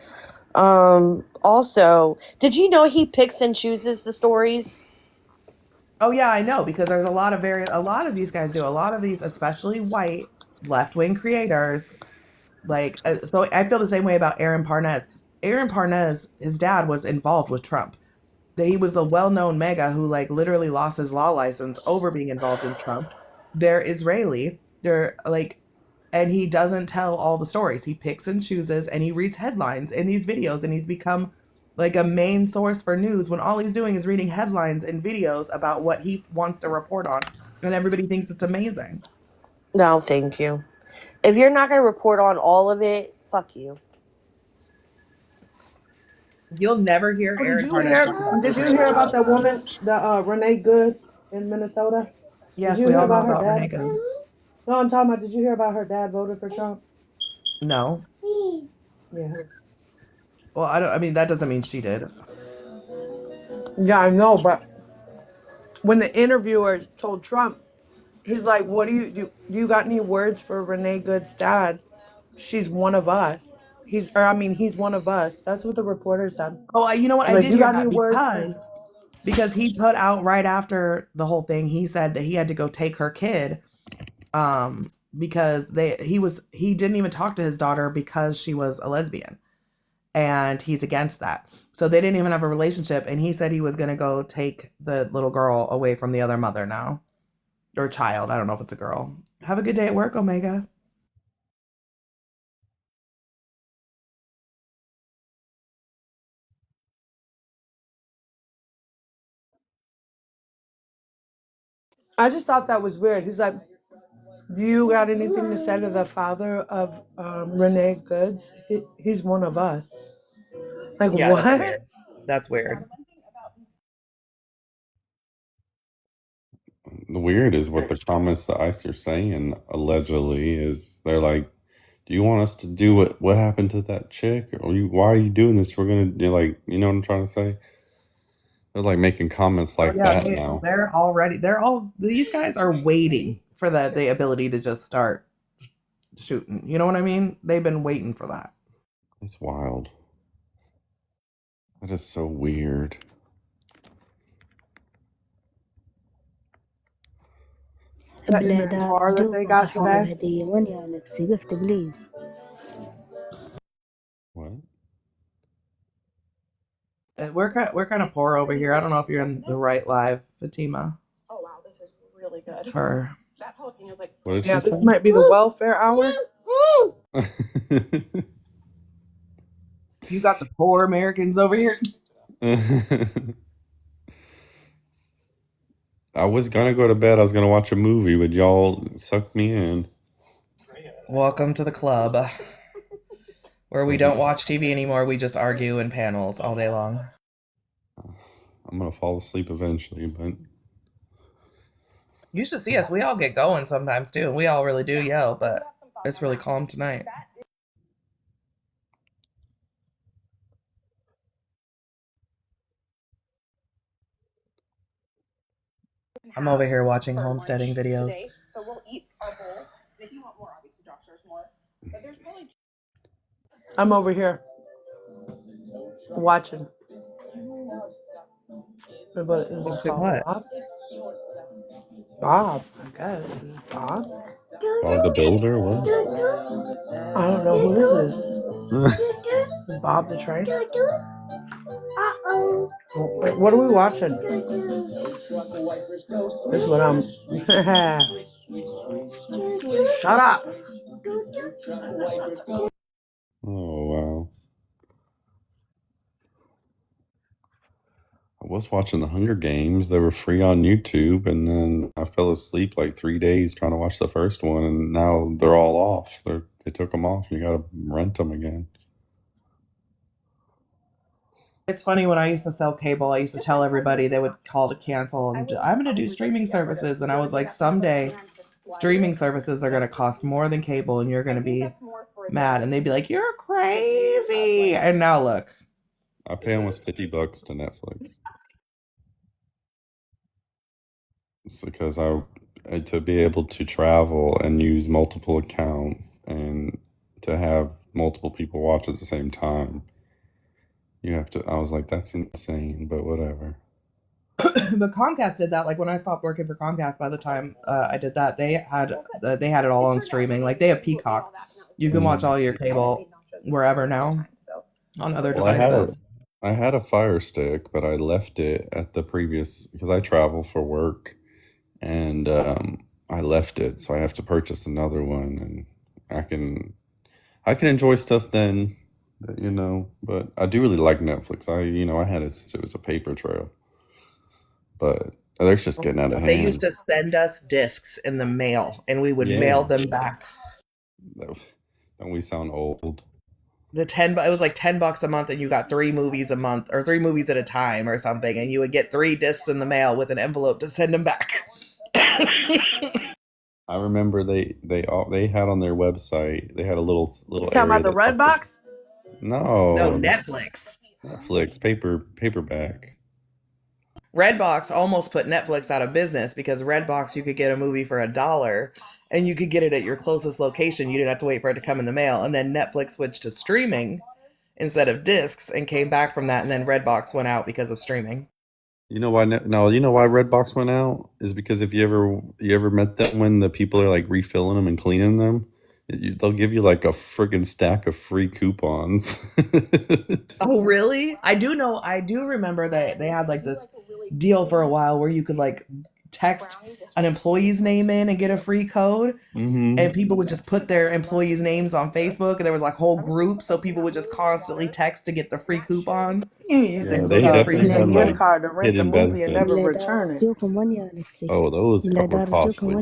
[SPEAKER 16] Also, did you know he picks and chooses the stories?
[SPEAKER 1] Oh yeah, I know because there's a lot of these guys do a lot of these, especially white left-wing creators. Like, so I feel the same way about Aaron Parnes. Aaron Parnes, his dad was involved with Trump. He was a well-known mega who like literally lost his law license over being involved in Trump. They're Israeli. They're like, and he doesn't tell all the stories. He picks and chooses and he reads headlines in these videos and he's become like a main source for news when all he's doing is reading headlines and videos about what he wants to report on. And everybody thinks it's amazing.
[SPEAKER 16] No, thank you. If you're not gonna report on all of it, fuck you.
[SPEAKER 1] You'll never hear
[SPEAKER 13] Oh,
[SPEAKER 1] Aaron Parnes talk about
[SPEAKER 13] did you
[SPEAKER 1] Israel.
[SPEAKER 13] hear about that woman, the Renee Good in Minnesota?
[SPEAKER 1] Yes,
[SPEAKER 13] you
[SPEAKER 1] we
[SPEAKER 13] hear
[SPEAKER 1] all know
[SPEAKER 13] about her
[SPEAKER 1] about Renee
[SPEAKER 13] dad?
[SPEAKER 1] Good.
[SPEAKER 13] No, I'm talking about. Did you hear about her dad voted for Trump?
[SPEAKER 1] No.
[SPEAKER 13] Yeah.
[SPEAKER 1] Well, I mean, that doesn't mean she did.
[SPEAKER 13] Yeah, I know, but when the interviewer told Trump, he's like, "What do you got any words for Renee Good's dad? She's one of us. He's one of us." That's what the reporter said.
[SPEAKER 1] Oh, you know what?
[SPEAKER 13] He's
[SPEAKER 1] I
[SPEAKER 13] like,
[SPEAKER 1] did
[SPEAKER 13] "You
[SPEAKER 1] hear
[SPEAKER 13] got any
[SPEAKER 1] that
[SPEAKER 13] words
[SPEAKER 1] because he put out right after the whole thing. He said that he had to go take her kid, because he didn't even talk to his daughter because she was a lesbian, and he's against that. So they didn't even have a relationship, and he said he was going to go take the little girl away from the other mother now, or child. I don't know if it's a girl. Have a good day at work, Omega.
[SPEAKER 13] I just thought that was weird. He's like, "Do you got anything to say to the father of Renee Goods? He's one of us." Like,
[SPEAKER 1] Yeah, that's
[SPEAKER 13] what?
[SPEAKER 1] weird. That's weird.
[SPEAKER 7] The weird is what the comments that ICE are saying allegedly is they're like, "Do you want us to do what happened to that chick? Or why are you doing this? We're gonna do like, you know what I'm trying to say?" They're like making comments
[SPEAKER 1] Oh
[SPEAKER 7] like
[SPEAKER 1] yeah,
[SPEAKER 7] that now.
[SPEAKER 1] these guys are waiting for the ability to just start shooting. You know what I mean? They've been waiting for that.
[SPEAKER 7] It's wild. That is so weird.
[SPEAKER 13] That in that car that they got today.
[SPEAKER 7] What?
[SPEAKER 1] We're kind of poor over here. I don't know if you're in the right live, Fatima.
[SPEAKER 16] Oh wow, this is really good.
[SPEAKER 1] For
[SPEAKER 16] That jalapeno is like.
[SPEAKER 7] What did
[SPEAKER 13] Yeah,
[SPEAKER 7] she
[SPEAKER 13] this
[SPEAKER 7] say?
[SPEAKER 13] might be the welfare hour.
[SPEAKER 1] you got the poor Americans over here.
[SPEAKER 7] I was gonna go to bed. I was gonna watch a movie, but y'all sucked me in.
[SPEAKER 1] Welcome to the club, where we don't watch TV anymore. We just argue in panels all day long.
[SPEAKER 7] I'm gonna fall asleep eventually, but
[SPEAKER 1] You should see us. We all get going sometimes too. We all really do yell, but it's really calm tonight. I'm over here watching homesteading videos.
[SPEAKER 16] Today, so we'll eat our bowl. If you want more, obviously, Josh, there's more. But there's probably.
[SPEAKER 13] I'm over here watching. What is this
[SPEAKER 1] Watching
[SPEAKER 13] called?
[SPEAKER 1] what?
[SPEAKER 13] Bob, I guess. Is it Bob?
[SPEAKER 7] Bob the Builder, what?
[SPEAKER 13] I don't know who this is. Bob the Train? Wait, what are we watching? This is what I'm. Shut up.
[SPEAKER 7] Oh wow. I was watching the Hunger Games. They were free on YouTube, and then I fell asleep like 3 days trying to watch the first one, and now they're all off. They took them off. You gotta rent them again.
[SPEAKER 1] It's funny, when I used to sell cable, I used to tell everybody, they would call to cancel and I'm going to do streaming services. And I was like, someday streaming services are going to cost more than cable and you're going to be mad. And they'd be like, you're crazy. And now look.
[SPEAKER 7] I pay almost $50 to Netflix. It's because to be able to travel and use multiple accounts and to have multiple people watch at the same time. You have to. I was like, that's insane, but whatever.
[SPEAKER 1] But Comcast did that. Like when I stopped working for Comcast, by the time I did that, they had it all on streaming. Like they have Peacock. You can watch all your cable wherever now on other
[SPEAKER 7] Well,
[SPEAKER 1] devices.
[SPEAKER 7] I had a Fire Stick, but I left it at the previous because I travel for work, and I left it, so I have to purchase another one, and I can enjoy stuff then, But I do really like Netflix. I had it since it was a paper trail, but they're just getting out of
[SPEAKER 1] They used
[SPEAKER 7] hand.
[SPEAKER 1] to send us discs in the mail, and we would
[SPEAKER 7] Yeah.
[SPEAKER 1] mail them back.
[SPEAKER 7] Don't we sound old?
[SPEAKER 1] It was like $10 a month, and you got 3 movies a month, or 3 movies at a time, or something, and you would get 3 discs in the mail with an envelope to send them back.
[SPEAKER 7] I remember they had on their website, they had a little
[SPEAKER 13] You talking
[SPEAKER 7] area
[SPEAKER 13] about the
[SPEAKER 7] that
[SPEAKER 13] red
[SPEAKER 7] talked to,
[SPEAKER 13] box?
[SPEAKER 1] No,
[SPEAKER 7] no,
[SPEAKER 1] Netflix.
[SPEAKER 7] Netflix paperback.
[SPEAKER 1] Redbox almost put Netflix out of business because Redbox you could get a movie for $1 and you could get it at your closest location. You didn't have to wait for it to come in the mail. And then Netflix switched to streaming instead of discs and came back from that. And then Redbox went out because of streaming.
[SPEAKER 7] You know why? No, you know why Redbox went out is because if you ever met them when the people are like refilling them and cleaning them, they'll give you like a friggin' stack of free coupons.
[SPEAKER 1] Oh, really? I do remember that they had like this deal for a while where you could like text an employee's name in and get a free code. And people would just put their employees' names on Facebook, and there was like whole groups, so people would just constantly text to get the free coupon.
[SPEAKER 13] You use
[SPEAKER 7] Yeah,
[SPEAKER 13] a
[SPEAKER 7] they definitely
[SPEAKER 13] use a
[SPEAKER 7] had
[SPEAKER 13] gift
[SPEAKER 7] like
[SPEAKER 13] card to rent the
[SPEAKER 7] hidden
[SPEAKER 13] movie and never
[SPEAKER 7] benefits.
[SPEAKER 13] return it.
[SPEAKER 7] Oh, those were costly.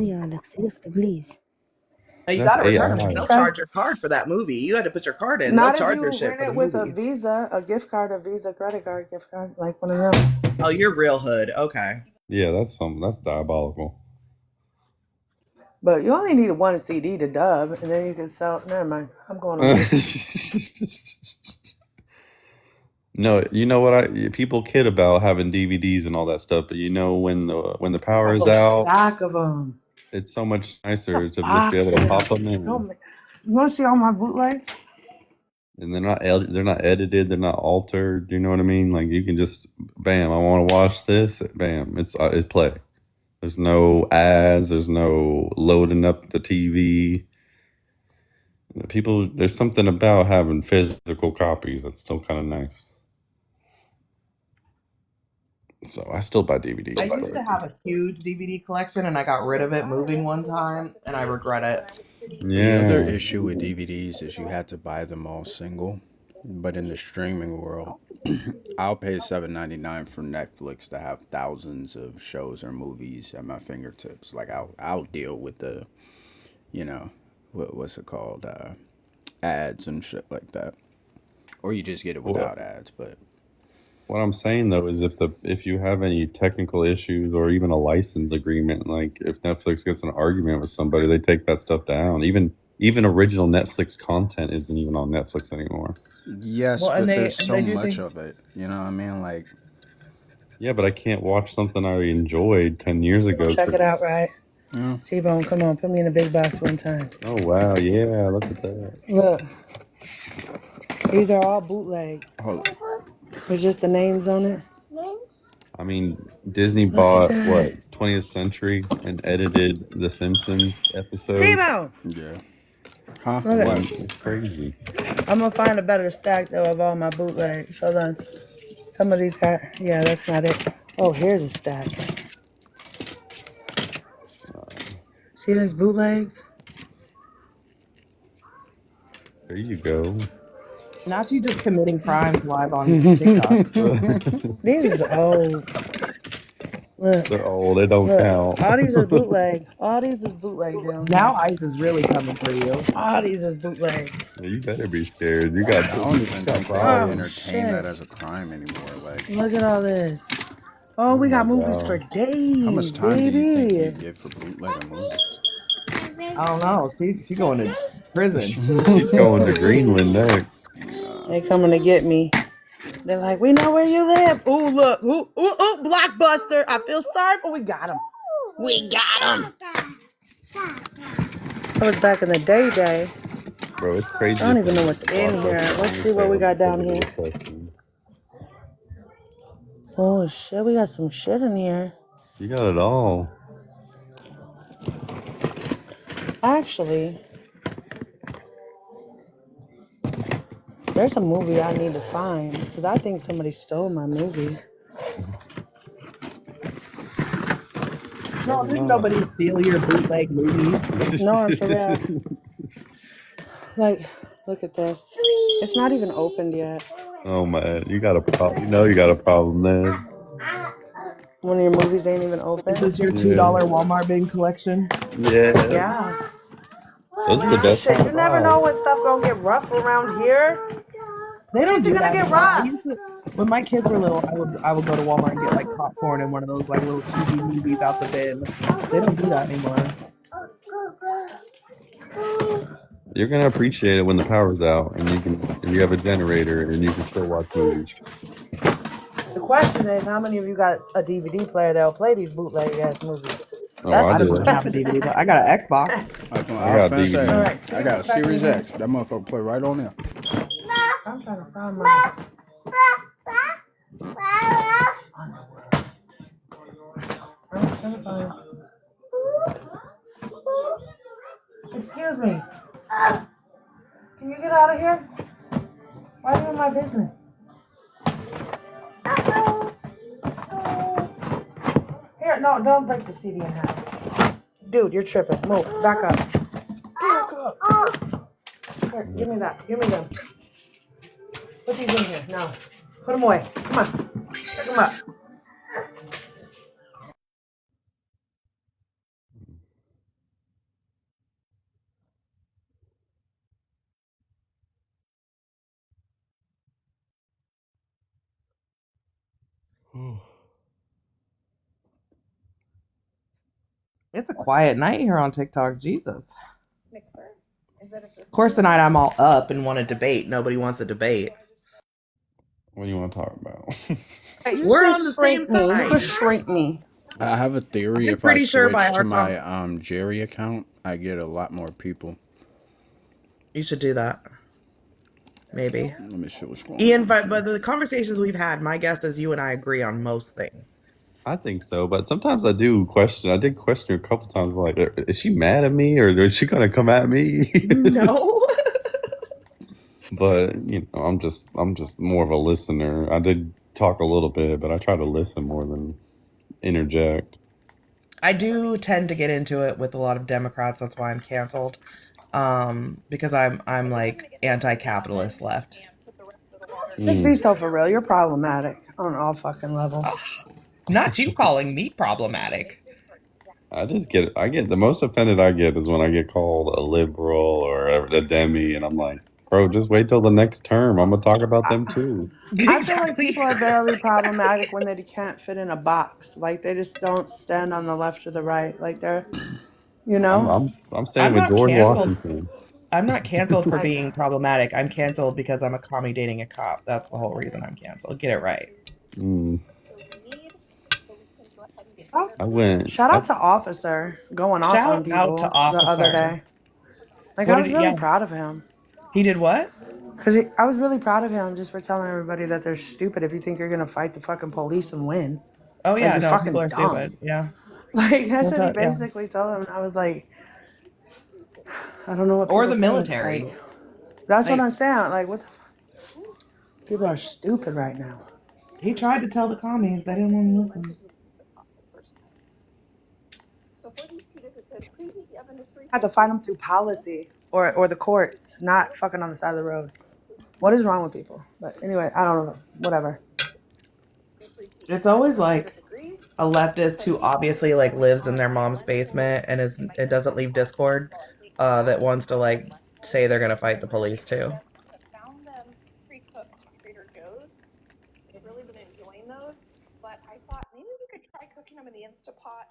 [SPEAKER 1] Now you
[SPEAKER 7] That's
[SPEAKER 1] got to return them.
[SPEAKER 7] AI.
[SPEAKER 1] They'll charge your card for that movie. You had to put your card in. They'll
[SPEAKER 13] Not if
[SPEAKER 1] charge your
[SPEAKER 13] you
[SPEAKER 1] shit
[SPEAKER 13] rent
[SPEAKER 1] for the
[SPEAKER 13] it with a
[SPEAKER 1] movie.
[SPEAKER 13] Visa, a gift card, a Visa credit card gift card, like one of them.
[SPEAKER 1] Oh, you're real hood. Okay.
[SPEAKER 7] Yeah, that's diabolical.
[SPEAKER 13] But you only need one CD to dub, and then you can sell. Never mind. I'm going on mute.
[SPEAKER 7] No, you know what people kid about having DVDs and all that stuff, but you know when the power is
[SPEAKER 13] A
[SPEAKER 7] out,
[SPEAKER 13] stack of them.
[SPEAKER 7] it's so much nicer
[SPEAKER 13] A
[SPEAKER 7] to just be
[SPEAKER 13] box
[SPEAKER 7] able to
[SPEAKER 13] of
[SPEAKER 7] pop
[SPEAKER 13] them.
[SPEAKER 7] them in.
[SPEAKER 13] You want to see all my bootlegs?
[SPEAKER 7] And they're not edited, they're not altered. You know what I mean? Like you can just bam, I want to watch this. Bam, it's play. There's no ads. There's no loading up the TV. People, there's something about having physical copies that's still kind of nice. So I still buy DVDs.
[SPEAKER 1] I used to have a huge DVD collection, and I got rid of it moving one time, and I regret it.
[SPEAKER 15] The other
[SPEAKER 7] Yeah.
[SPEAKER 15] issue with DVDs is you had to buy them all single, but in the streaming world, I'll pay $7.99 for Netflix to have thousands of shows or movies at my fingertips. Like I'll deal with the, you know, what's it called, ads and shit like that, or you just get it without ads. But
[SPEAKER 7] What I'm saying though is if you have any technical issues or even a license agreement, like if Netflix gets in an argument with somebody, they take that stuff down. Even original Netflix content isn't even on Netflix anymore.
[SPEAKER 15] yes,
[SPEAKER 1] Well, and
[SPEAKER 15] but
[SPEAKER 1] they
[SPEAKER 15] there's so
[SPEAKER 1] do
[SPEAKER 15] much
[SPEAKER 1] things.
[SPEAKER 15] of it. You know what I mean? Like,
[SPEAKER 7] Yeah, but I can't watch something I enjoyed 10 years ago.
[SPEAKER 13] Check it out, right?
[SPEAKER 15] yeah.
[SPEAKER 13] Tbone, come on, put me in a big box one time.
[SPEAKER 7] Oh wow, yeah, look at that.
[SPEAKER 13] Look, these are all bootleg.
[SPEAKER 15] Hold
[SPEAKER 13] With just the names on it.
[SPEAKER 7] I mean, Disney
[SPEAKER 13] Look at
[SPEAKER 7] bought
[SPEAKER 13] that.
[SPEAKER 7] what 20th Century and edited the Simpsons episode.
[SPEAKER 13] Tbone,
[SPEAKER 15] yeah. Huh?
[SPEAKER 13] look
[SPEAKER 15] What?
[SPEAKER 13] at.
[SPEAKER 7] It's crazy.
[SPEAKER 13] I'm gonna find a better stack though of all my bootlegs. Hold on. Some of these got. Yeah, that's not it. Oh, here's a stack. See these bootlegs?
[SPEAKER 7] There you go.
[SPEAKER 1] Not you just committing crimes live on TikTok.
[SPEAKER 13] These is old. Look.
[SPEAKER 7] They're old. They don't
[SPEAKER 13] Look.
[SPEAKER 7] count.
[SPEAKER 13] All these are bootleg. All these is bootleg down
[SPEAKER 1] Now ICE is really coming for you.
[SPEAKER 13] All these is bootleg.
[SPEAKER 7] You better be scared. You got.
[SPEAKER 15] I don't even think they
[SPEAKER 13] Oh,
[SPEAKER 15] entertain
[SPEAKER 13] shit.
[SPEAKER 15] that as a crime anymore. Like,
[SPEAKER 13] Look at all this. Oh, we got
[SPEAKER 7] my
[SPEAKER 13] movies
[SPEAKER 7] God.
[SPEAKER 13] for days,
[SPEAKER 15] how much time do you think you
[SPEAKER 13] baby.
[SPEAKER 15] get for bootlegging movies?
[SPEAKER 1] I don't know. She going to prison.
[SPEAKER 7] She's going to Greenland next.
[SPEAKER 13] They coming to get me. They're like, we know where you live. Ooh, look. Ooh, Blockbuster. I feel sorry, but we got him. We got him. That was back in the day.
[SPEAKER 7] Bro, it's crazy.
[SPEAKER 13] I don't even know what's in here. Let's see what we got down here. Oh, shit. We got some shit in here.
[SPEAKER 7] You got it all.
[SPEAKER 13] Actually, there's a movie I need to find because I think somebody stole my movie.
[SPEAKER 1] No, didn't nobody steal your bootleg movies?
[SPEAKER 13] No, for real. Like, look at this. It's not even opened yet.
[SPEAKER 7] Oh man, you got a problem. You know you got a problem there.
[SPEAKER 13] One of your movies ain't even open.
[SPEAKER 1] Is this your $2 Walmart bin collection?
[SPEAKER 7] Yeah.
[SPEAKER 13] Yeah.
[SPEAKER 7] Those are the best
[SPEAKER 13] Shit,
[SPEAKER 7] kind
[SPEAKER 13] you
[SPEAKER 7] to
[SPEAKER 13] never
[SPEAKER 7] buy.
[SPEAKER 13] know when stuff gonna get rough around here.
[SPEAKER 1] They don't do
[SPEAKER 13] gonna
[SPEAKER 1] that.
[SPEAKER 13] get
[SPEAKER 1] anymore.
[SPEAKER 13] robbed.
[SPEAKER 1] When my kids were little, I would go to Walmart and get like popcorn and one of those like little cheesy movies out the bin. They don't do that anymore.
[SPEAKER 7] You're gonna appreciate it when the power's out and you have a generator and you can still watch movies.
[SPEAKER 13] The question is, how many of you got a DVD player that'll play these bootleg ass movies?
[SPEAKER 7] Oh,
[SPEAKER 13] That's
[SPEAKER 7] I
[SPEAKER 1] I
[SPEAKER 13] the
[SPEAKER 1] don't even
[SPEAKER 7] do.
[SPEAKER 1] have a
[SPEAKER 13] question.
[SPEAKER 1] DVD, but I got an Xbox.
[SPEAKER 15] That's what
[SPEAKER 7] I
[SPEAKER 15] I was
[SPEAKER 7] got
[SPEAKER 15] finna say.
[SPEAKER 13] All
[SPEAKER 7] DVDs.
[SPEAKER 13] right,
[SPEAKER 15] I got a Series X. That motherfucker play right on there.
[SPEAKER 13] I'm trying to find my. I'm trying to find. Excuse me. Can you get out of here? Why are you in my business? Here, no, don't break the CD in half. Dude, you're tripping. Move. Back up. Back up. Here, give me that. Give me them. Put these in here. No. Put them away. Come on. Pick them up.
[SPEAKER 1] It's a quiet night here on TikTok. Jesus. Of course, tonight I'm all up and want to debate. Nobody wants to debate.
[SPEAKER 7] What do you want to talk about?
[SPEAKER 13] Hey, you
[SPEAKER 1] We're
[SPEAKER 13] should
[SPEAKER 1] on the same
[SPEAKER 13] shrink me. You could
[SPEAKER 1] side.
[SPEAKER 13] shrink me.
[SPEAKER 15] I have a theory.
[SPEAKER 1] I'm
[SPEAKER 15] If I
[SPEAKER 1] pretty sure by
[SPEAKER 15] switch to
[SPEAKER 1] our
[SPEAKER 15] my Jerry account, I get a lot more people.
[SPEAKER 1] you should do that. Maybe.
[SPEAKER 15] Let me see what's going
[SPEAKER 1] Ian,
[SPEAKER 15] on.
[SPEAKER 1] but the conversations we've had, my guess is you and I agree on most things.
[SPEAKER 7] I think so, but sometimes I do question. I did question her a couple times, like, is she mad at me or is she gonna come at me?
[SPEAKER 1] No.
[SPEAKER 7] But I'm just more of a listener. I did talk a little bit, but I try to listen more than interject.
[SPEAKER 1] I do tend to get into it with a lot of Democrats. That's why I'm canceled. Because I'm like anti-capitalist left.
[SPEAKER 13] Just be so for real. You're problematic on all fucking levels.
[SPEAKER 1] Not you calling me problematic.
[SPEAKER 7] I get the most offended I get is when I get called a liberal or a demi, and I'm like, bro, just wait till the next term. I'm gonna talk about them too.
[SPEAKER 13] I feel like people are very problematic when they can't fit in a box. Like they just don't stand on the left or the right. Like they're, you
[SPEAKER 7] I'm
[SPEAKER 13] know.
[SPEAKER 7] I'm I'm
[SPEAKER 1] I'm
[SPEAKER 7] standing with
[SPEAKER 1] not
[SPEAKER 7] George
[SPEAKER 1] canceled.
[SPEAKER 7] Washington.
[SPEAKER 1] I'm not canceled for
[SPEAKER 13] Like,
[SPEAKER 1] being problematic. I'm canceled because I'm a commie dating a cop. That's the whole reason I'm canceled. Get it right.
[SPEAKER 7] Mm, I
[SPEAKER 13] shout
[SPEAKER 7] I
[SPEAKER 13] out to Officer going off on
[SPEAKER 1] Shout out to
[SPEAKER 13] people the other
[SPEAKER 1] Officer.
[SPEAKER 13] day. Like
[SPEAKER 1] What
[SPEAKER 13] I
[SPEAKER 1] did
[SPEAKER 13] was
[SPEAKER 1] he?
[SPEAKER 13] really
[SPEAKER 1] Yeah,
[SPEAKER 13] proud of him.
[SPEAKER 1] he did what?
[SPEAKER 13] Cause I was really proud of him just for telling everybody that they're stupid if you think you're gonna fight the fucking police and win.
[SPEAKER 1] Oh
[SPEAKER 13] Like
[SPEAKER 1] yeah,
[SPEAKER 13] you're
[SPEAKER 1] no, people
[SPEAKER 13] fucking
[SPEAKER 1] are
[SPEAKER 13] dumb.
[SPEAKER 1] stupid. Yeah,
[SPEAKER 13] Like that's what he
[SPEAKER 1] yeah.
[SPEAKER 13] basically told him. And I was like, I don't know what
[SPEAKER 1] Or
[SPEAKER 13] people
[SPEAKER 1] the
[SPEAKER 13] think.
[SPEAKER 1] military.
[SPEAKER 13] Like that's what
[SPEAKER 1] Like
[SPEAKER 13] I'm saying. Like what the people are stupid right now.
[SPEAKER 1] he tried to tell the commies, they didn't want to listen.
[SPEAKER 13] Had to find them through policy or the courts, not fucking on the side of the road. What is wrong with people? But anyway, I don't know. Whatever.
[SPEAKER 1] It's always like a leftist who obviously like lives in their mom's basement and it doesn't leave Discord, that wants to like say they're gonna fight the police too.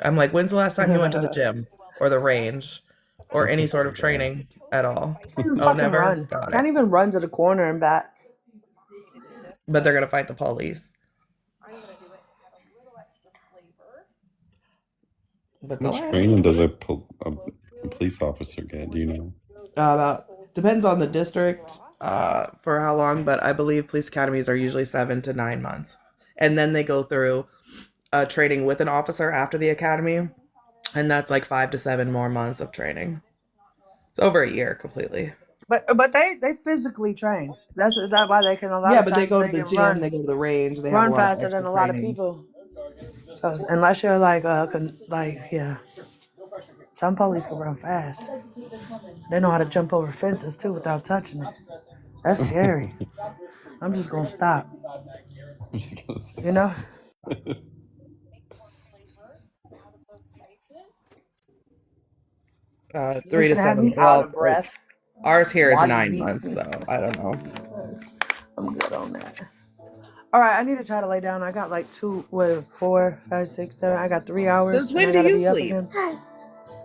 [SPEAKER 1] I'm like, when's the last time you went to the gym or the range or any sort of training at all?
[SPEAKER 13] Can't even
[SPEAKER 1] Oh,
[SPEAKER 13] fucking
[SPEAKER 1] never?
[SPEAKER 13] run.
[SPEAKER 1] Got
[SPEAKER 13] Can't
[SPEAKER 1] it.
[SPEAKER 13] even run to the corner and back.
[SPEAKER 1] But they're gonna fight the police. But
[SPEAKER 7] How
[SPEAKER 1] go
[SPEAKER 7] much
[SPEAKER 1] ahead.
[SPEAKER 7] training does a police officer get? Do you know?
[SPEAKER 1] About depends on the district, for how long, but I believe police academies are usually 7 to 9 months, and then they go through training with an officer after the academy, and that's like 5 to 7 more months of training. It's over a year completely.
[SPEAKER 13] But they physically train. That's why they can a lot
[SPEAKER 1] Yeah,
[SPEAKER 13] of
[SPEAKER 1] but they
[SPEAKER 13] times
[SPEAKER 1] go to
[SPEAKER 13] they
[SPEAKER 1] the
[SPEAKER 13] can
[SPEAKER 1] gym, they go to the range, they have a
[SPEAKER 13] run
[SPEAKER 1] lot of
[SPEAKER 13] faster
[SPEAKER 1] extra
[SPEAKER 13] than a lot of
[SPEAKER 1] training.
[SPEAKER 13] people. 'Cause unless you're like yeah, some police can run fast. They know how to jump over fences too without touching it. That's scary. I'm just gonna stop.
[SPEAKER 7] I'm just gonna stop.
[SPEAKER 13] You know.
[SPEAKER 1] 3
[SPEAKER 13] You're
[SPEAKER 1] to
[SPEAKER 13] gonna have
[SPEAKER 1] 7.
[SPEAKER 13] me out
[SPEAKER 1] Well,
[SPEAKER 13] of breath.
[SPEAKER 1] ours here is
[SPEAKER 13] Watching
[SPEAKER 1] 9
[SPEAKER 13] me.
[SPEAKER 1] months, so I don't know.
[SPEAKER 13] I'm good on that. All right, I need to try to lay down. I got like 4, 5, 6, 7. I got 3 hours.
[SPEAKER 1] Since
[SPEAKER 13] And
[SPEAKER 1] when
[SPEAKER 13] I
[SPEAKER 1] do
[SPEAKER 13] gotta
[SPEAKER 1] you
[SPEAKER 13] be up
[SPEAKER 1] sleep?
[SPEAKER 13] again.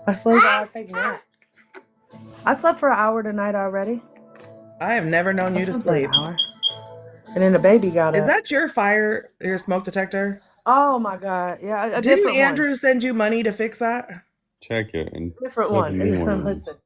[SPEAKER 13] I sleep. I take naps. I slept for an hour tonight already.
[SPEAKER 1] I have never known you to
[SPEAKER 13] slept for an
[SPEAKER 1] sleep.
[SPEAKER 13] hour. And then the baby got
[SPEAKER 1] Is
[SPEAKER 13] up.
[SPEAKER 1] that your smoke detector?
[SPEAKER 13] Oh my God. Yeah, a
[SPEAKER 1] Didn't
[SPEAKER 13] different
[SPEAKER 1] Andrew
[SPEAKER 13] one.
[SPEAKER 1] send you money to fix that?
[SPEAKER 7] Check it and
[SPEAKER 13] Different
[SPEAKER 7] plug a
[SPEAKER 13] one.
[SPEAKER 7] new one in.
[SPEAKER 13] Listen, it's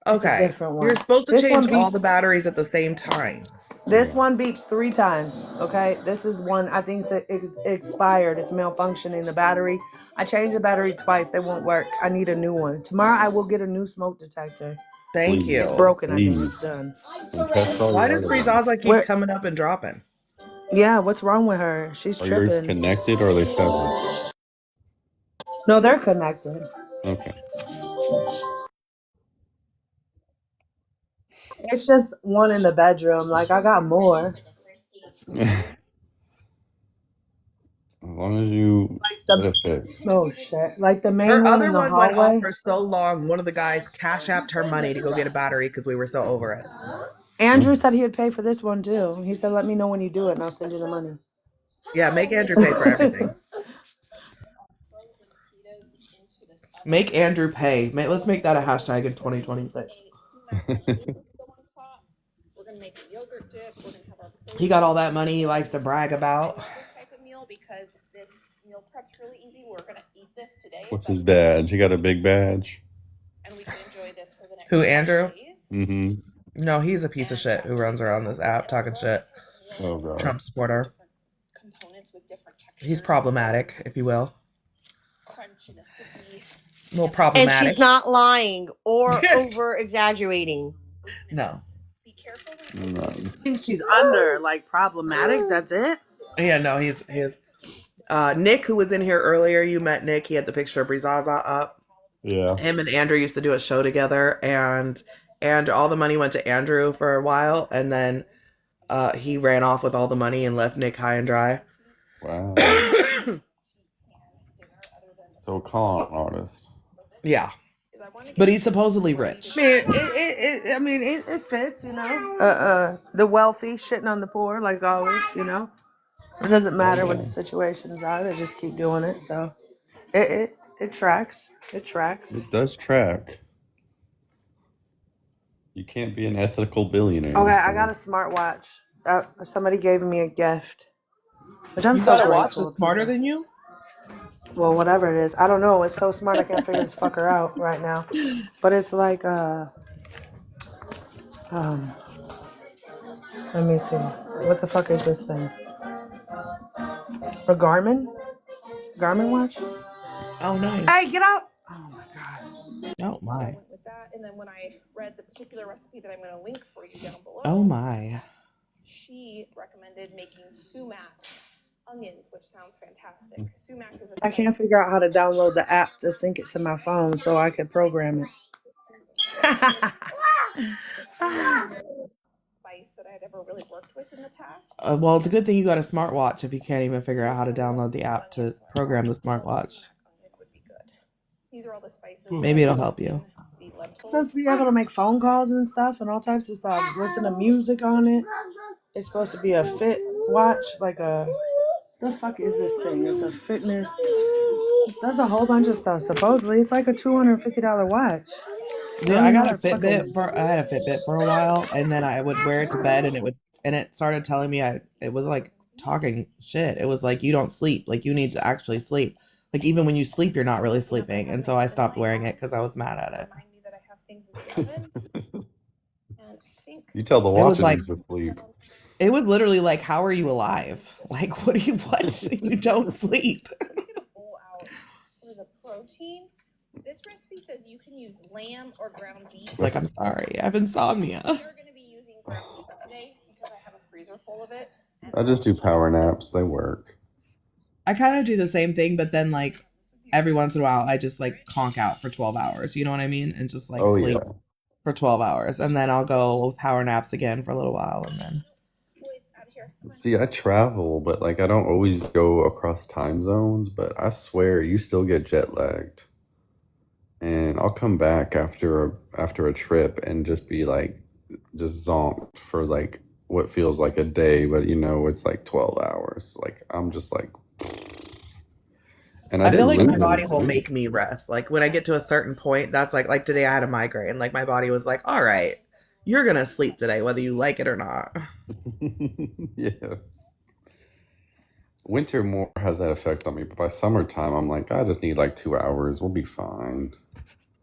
[SPEAKER 13] a
[SPEAKER 1] Okay.
[SPEAKER 13] different
[SPEAKER 1] You're
[SPEAKER 13] one.
[SPEAKER 1] supposed to
[SPEAKER 13] This one
[SPEAKER 1] change all
[SPEAKER 13] beeps.
[SPEAKER 1] the batteries at the same time.
[SPEAKER 13] This one beeps 3 times. Okay, this is one I think it's expired. It's malfunctioning the battery. I changed the battery twice. They won't work. I need a new one. Tomorrow I will get a new smoke detector.
[SPEAKER 1] Thank
[SPEAKER 13] It's
[SPEAKER 1] you.
[SPEAKER 13] broken. I think it's
[SPEAKER 7] Please.
[SPEAKER 13] done.
[SPEAKER 7] And test all
[SPEAKER 1] Why
[SPEAKER 7] your
[SPEAKER 1] does
[SPEAKER 7] other ones.
[SPEAKER 1] Frizaza keep coming up and dropping?
[SPEAKER 13] Yeah, what's wrong with her? She's
[SPEAKER 7] Are yours
[SPEAKER 13] tripping.
[SPEAKER 7] connected or are they separate?
[SPEAKER 13] No, they're connected.
[SPEAKER 7] Okay.
[SPEAKER 13] It's just one in the bedroom. Like I got more.
[SPEAKER 7] As long as you get it fixed.
[SPEAKER 13] Oh shit! Like the main
[SPEAKER 1] Her
[SPEAKER 13] one in
[SPEAKER 1] other
[SPEAKER 13] the
[SPEAKER 1] one went off
[SPEAKER 13] hallway.
[SPEAKER 1] for so long. One of the guys cash apped her money to go get a battery because we were so over it.
[SPEAKER 13] Andrew said he'd pay for this one too. He said, "Let me know when you do it, and I'll send you the money."
[SPEAKER 1] Yeah, make Andrew pay for everything. Make Andrew pay. Let's make that a hashtag in 2026. He got all that money he likes to brag about.
[SPEAKER 7] What's his badge? He got a big badge.
[SPEAKER 1] Who, Andrew?
[SPEAKER 7] Mm-hmm.
[SPEAKER 1] No, he's a piece of shit who runs around this app talking shit.
[SPEAKER 7] Oh god.
[SPEAKER 1] Trump supporter. He's problematic, if you will. A little problematic.
[SPEAKER 16] And she's not lying or over exaggerating.
[SPEAKER 1] No.
[SPEAKER 7] No.
[SPEAKER 13] I think she's under like problematic. That's it.
[SPEAKER 1] Yeah, no, he's Nick, who was in here earlier. You met Nick. He had the picture of Brizaza up.
[SPEAKER 7] Yeah.
[SPEAKER 1] Him and Andrew used to do a show together, and all the money went to Andrew for a while, and then he ran off with all the money and left Nick high and dry.
[SPEAKER 7] Wow. So con artist.
[SPEAKER 1] Yeah. But he's supposedly rich.
[SPEAKER 13] I mean, it fits, you know. The wealthy shitting on the poor, like always, you know. It doesn't matter what the situations are; they just keep doing it. So, it tracks. It tracks.
[SPEAKER 7] It does track. You can't be an ethical billionaire.
[SPEAKER 13] Okay,
[SPEAKER 7] so.
[SPEAKER 13] I got a smartwatch. Somebody gave me a gift, which I'm
[SPEAKER 1] You
[SPEAKER 13] so
[SPEAKER 1] got a watch
[SPEAKER 13] grateful.
[SPEAKER 1] that's smarter than you?
[SPEAKER 13] Well, whatever it is, I don't know. It's so smart I can't figure this fucker out right now. But it's like let me see. What the fuck is this thing? A Garmin? Garmin watch?
[SPEAKER 1] Oh, nice.
[SPEAKER 13] Hey, get out! Oh my god.
[SPEAKER 1] Oh my.
[SPEAKER 4] With that, and then when I read the particular recipe that I'm going to link for you down below,
[SPEAKER 1] Oh my.
[SPEAKER 4] she recommended making sumac onions, which sounds fantastic. Sumac is a
[SPEAKER 13] I can't figure out how to download the app to sync it to my phone so I can program it.
[SPEAKER 4] spice that I'd ever really worked with in the past.
[SPEAKER 1] Well, it's a good thing you got a smartwatch if you can't even figure out how to download the app to program the smartwatch.
[SPEAKER 4] These are all the spices.
[SPEAKER 1] Maybe it'll help you.
[SPEAKER 13] It's supposed to be able to make phone calls and stuff and all types of stuff. Listen to music on it. It's supposed to be a fit watch, like a... The fuck is this thing? It's a fitness... It does a whole bunch of stuff. Supposedly, it's like a $250 watch.
[SPEAKER 1] Yeah, I got a Fitbit I had a Fitbit for a while, and then I would wear it to bed, and it started telling me it was like talking shit. It was like, you don't sleep, like you need to actually sleep. Like even when you sleep, you're not really sleeping, and so I stopped wearing it because I was mad at it.
[SPEAKER 7] You tell the
[SPEAKER 1] It
[SPEAKER 7] watch
[SPEAKER 1] was
[SPEAKER 7] it
[SPEAKER 1] like,
[SPEAKER 7] needs to sleep.
[SPEAKER 1] it was literally like, how are you alive? Like, what? You don't sleep.
[SPEAKER 4] The protein. This recipe says you can use lamb or ground beef.
[SPEAKER 1] Like, I'm sorry, I have insomnia.
[SPEAKER 4] We're going to be using ground beef today because I have a freezer full of it.
[SPEAKER 7] I just do power naps. They work.
[SPEAKER 1] I kind of do the same thing, but then like every once in a while, I just like conk out for 12 hours. You know what I mean? And just like sleep for 12 hours, and then I'll go power naps again for a little while, and then.
[SPEAKER 7] See, I travel, but like I don't always go across time zones. But I swear, you still get jet lagged. And I'll come back after a trip and just be like, just zonked for like what feels like a day, but you know, it's like 12 hours. Like I'm just like, and I
[SPEAKER 1] I feel
[SPEAKER 7] didn't
[SPEAKER 1] like
[SPEAKER 7] lose
[SPEAKER 1] my
[SPEAKER 7] any
[SPEAKER 1] body will
[SPEAKER 7] sleep.
[SPEAKER 1] make me rest. Like when I get to a certain point, that's like today I had a migraine. Like my body was like, "All right, you're gonna sleep today, whether you like it or not."
[SPEAKER 7] Yeah. Winter more has that effect on me, but by summertime, I'm like, I just need like 2 hours. We'll be fine.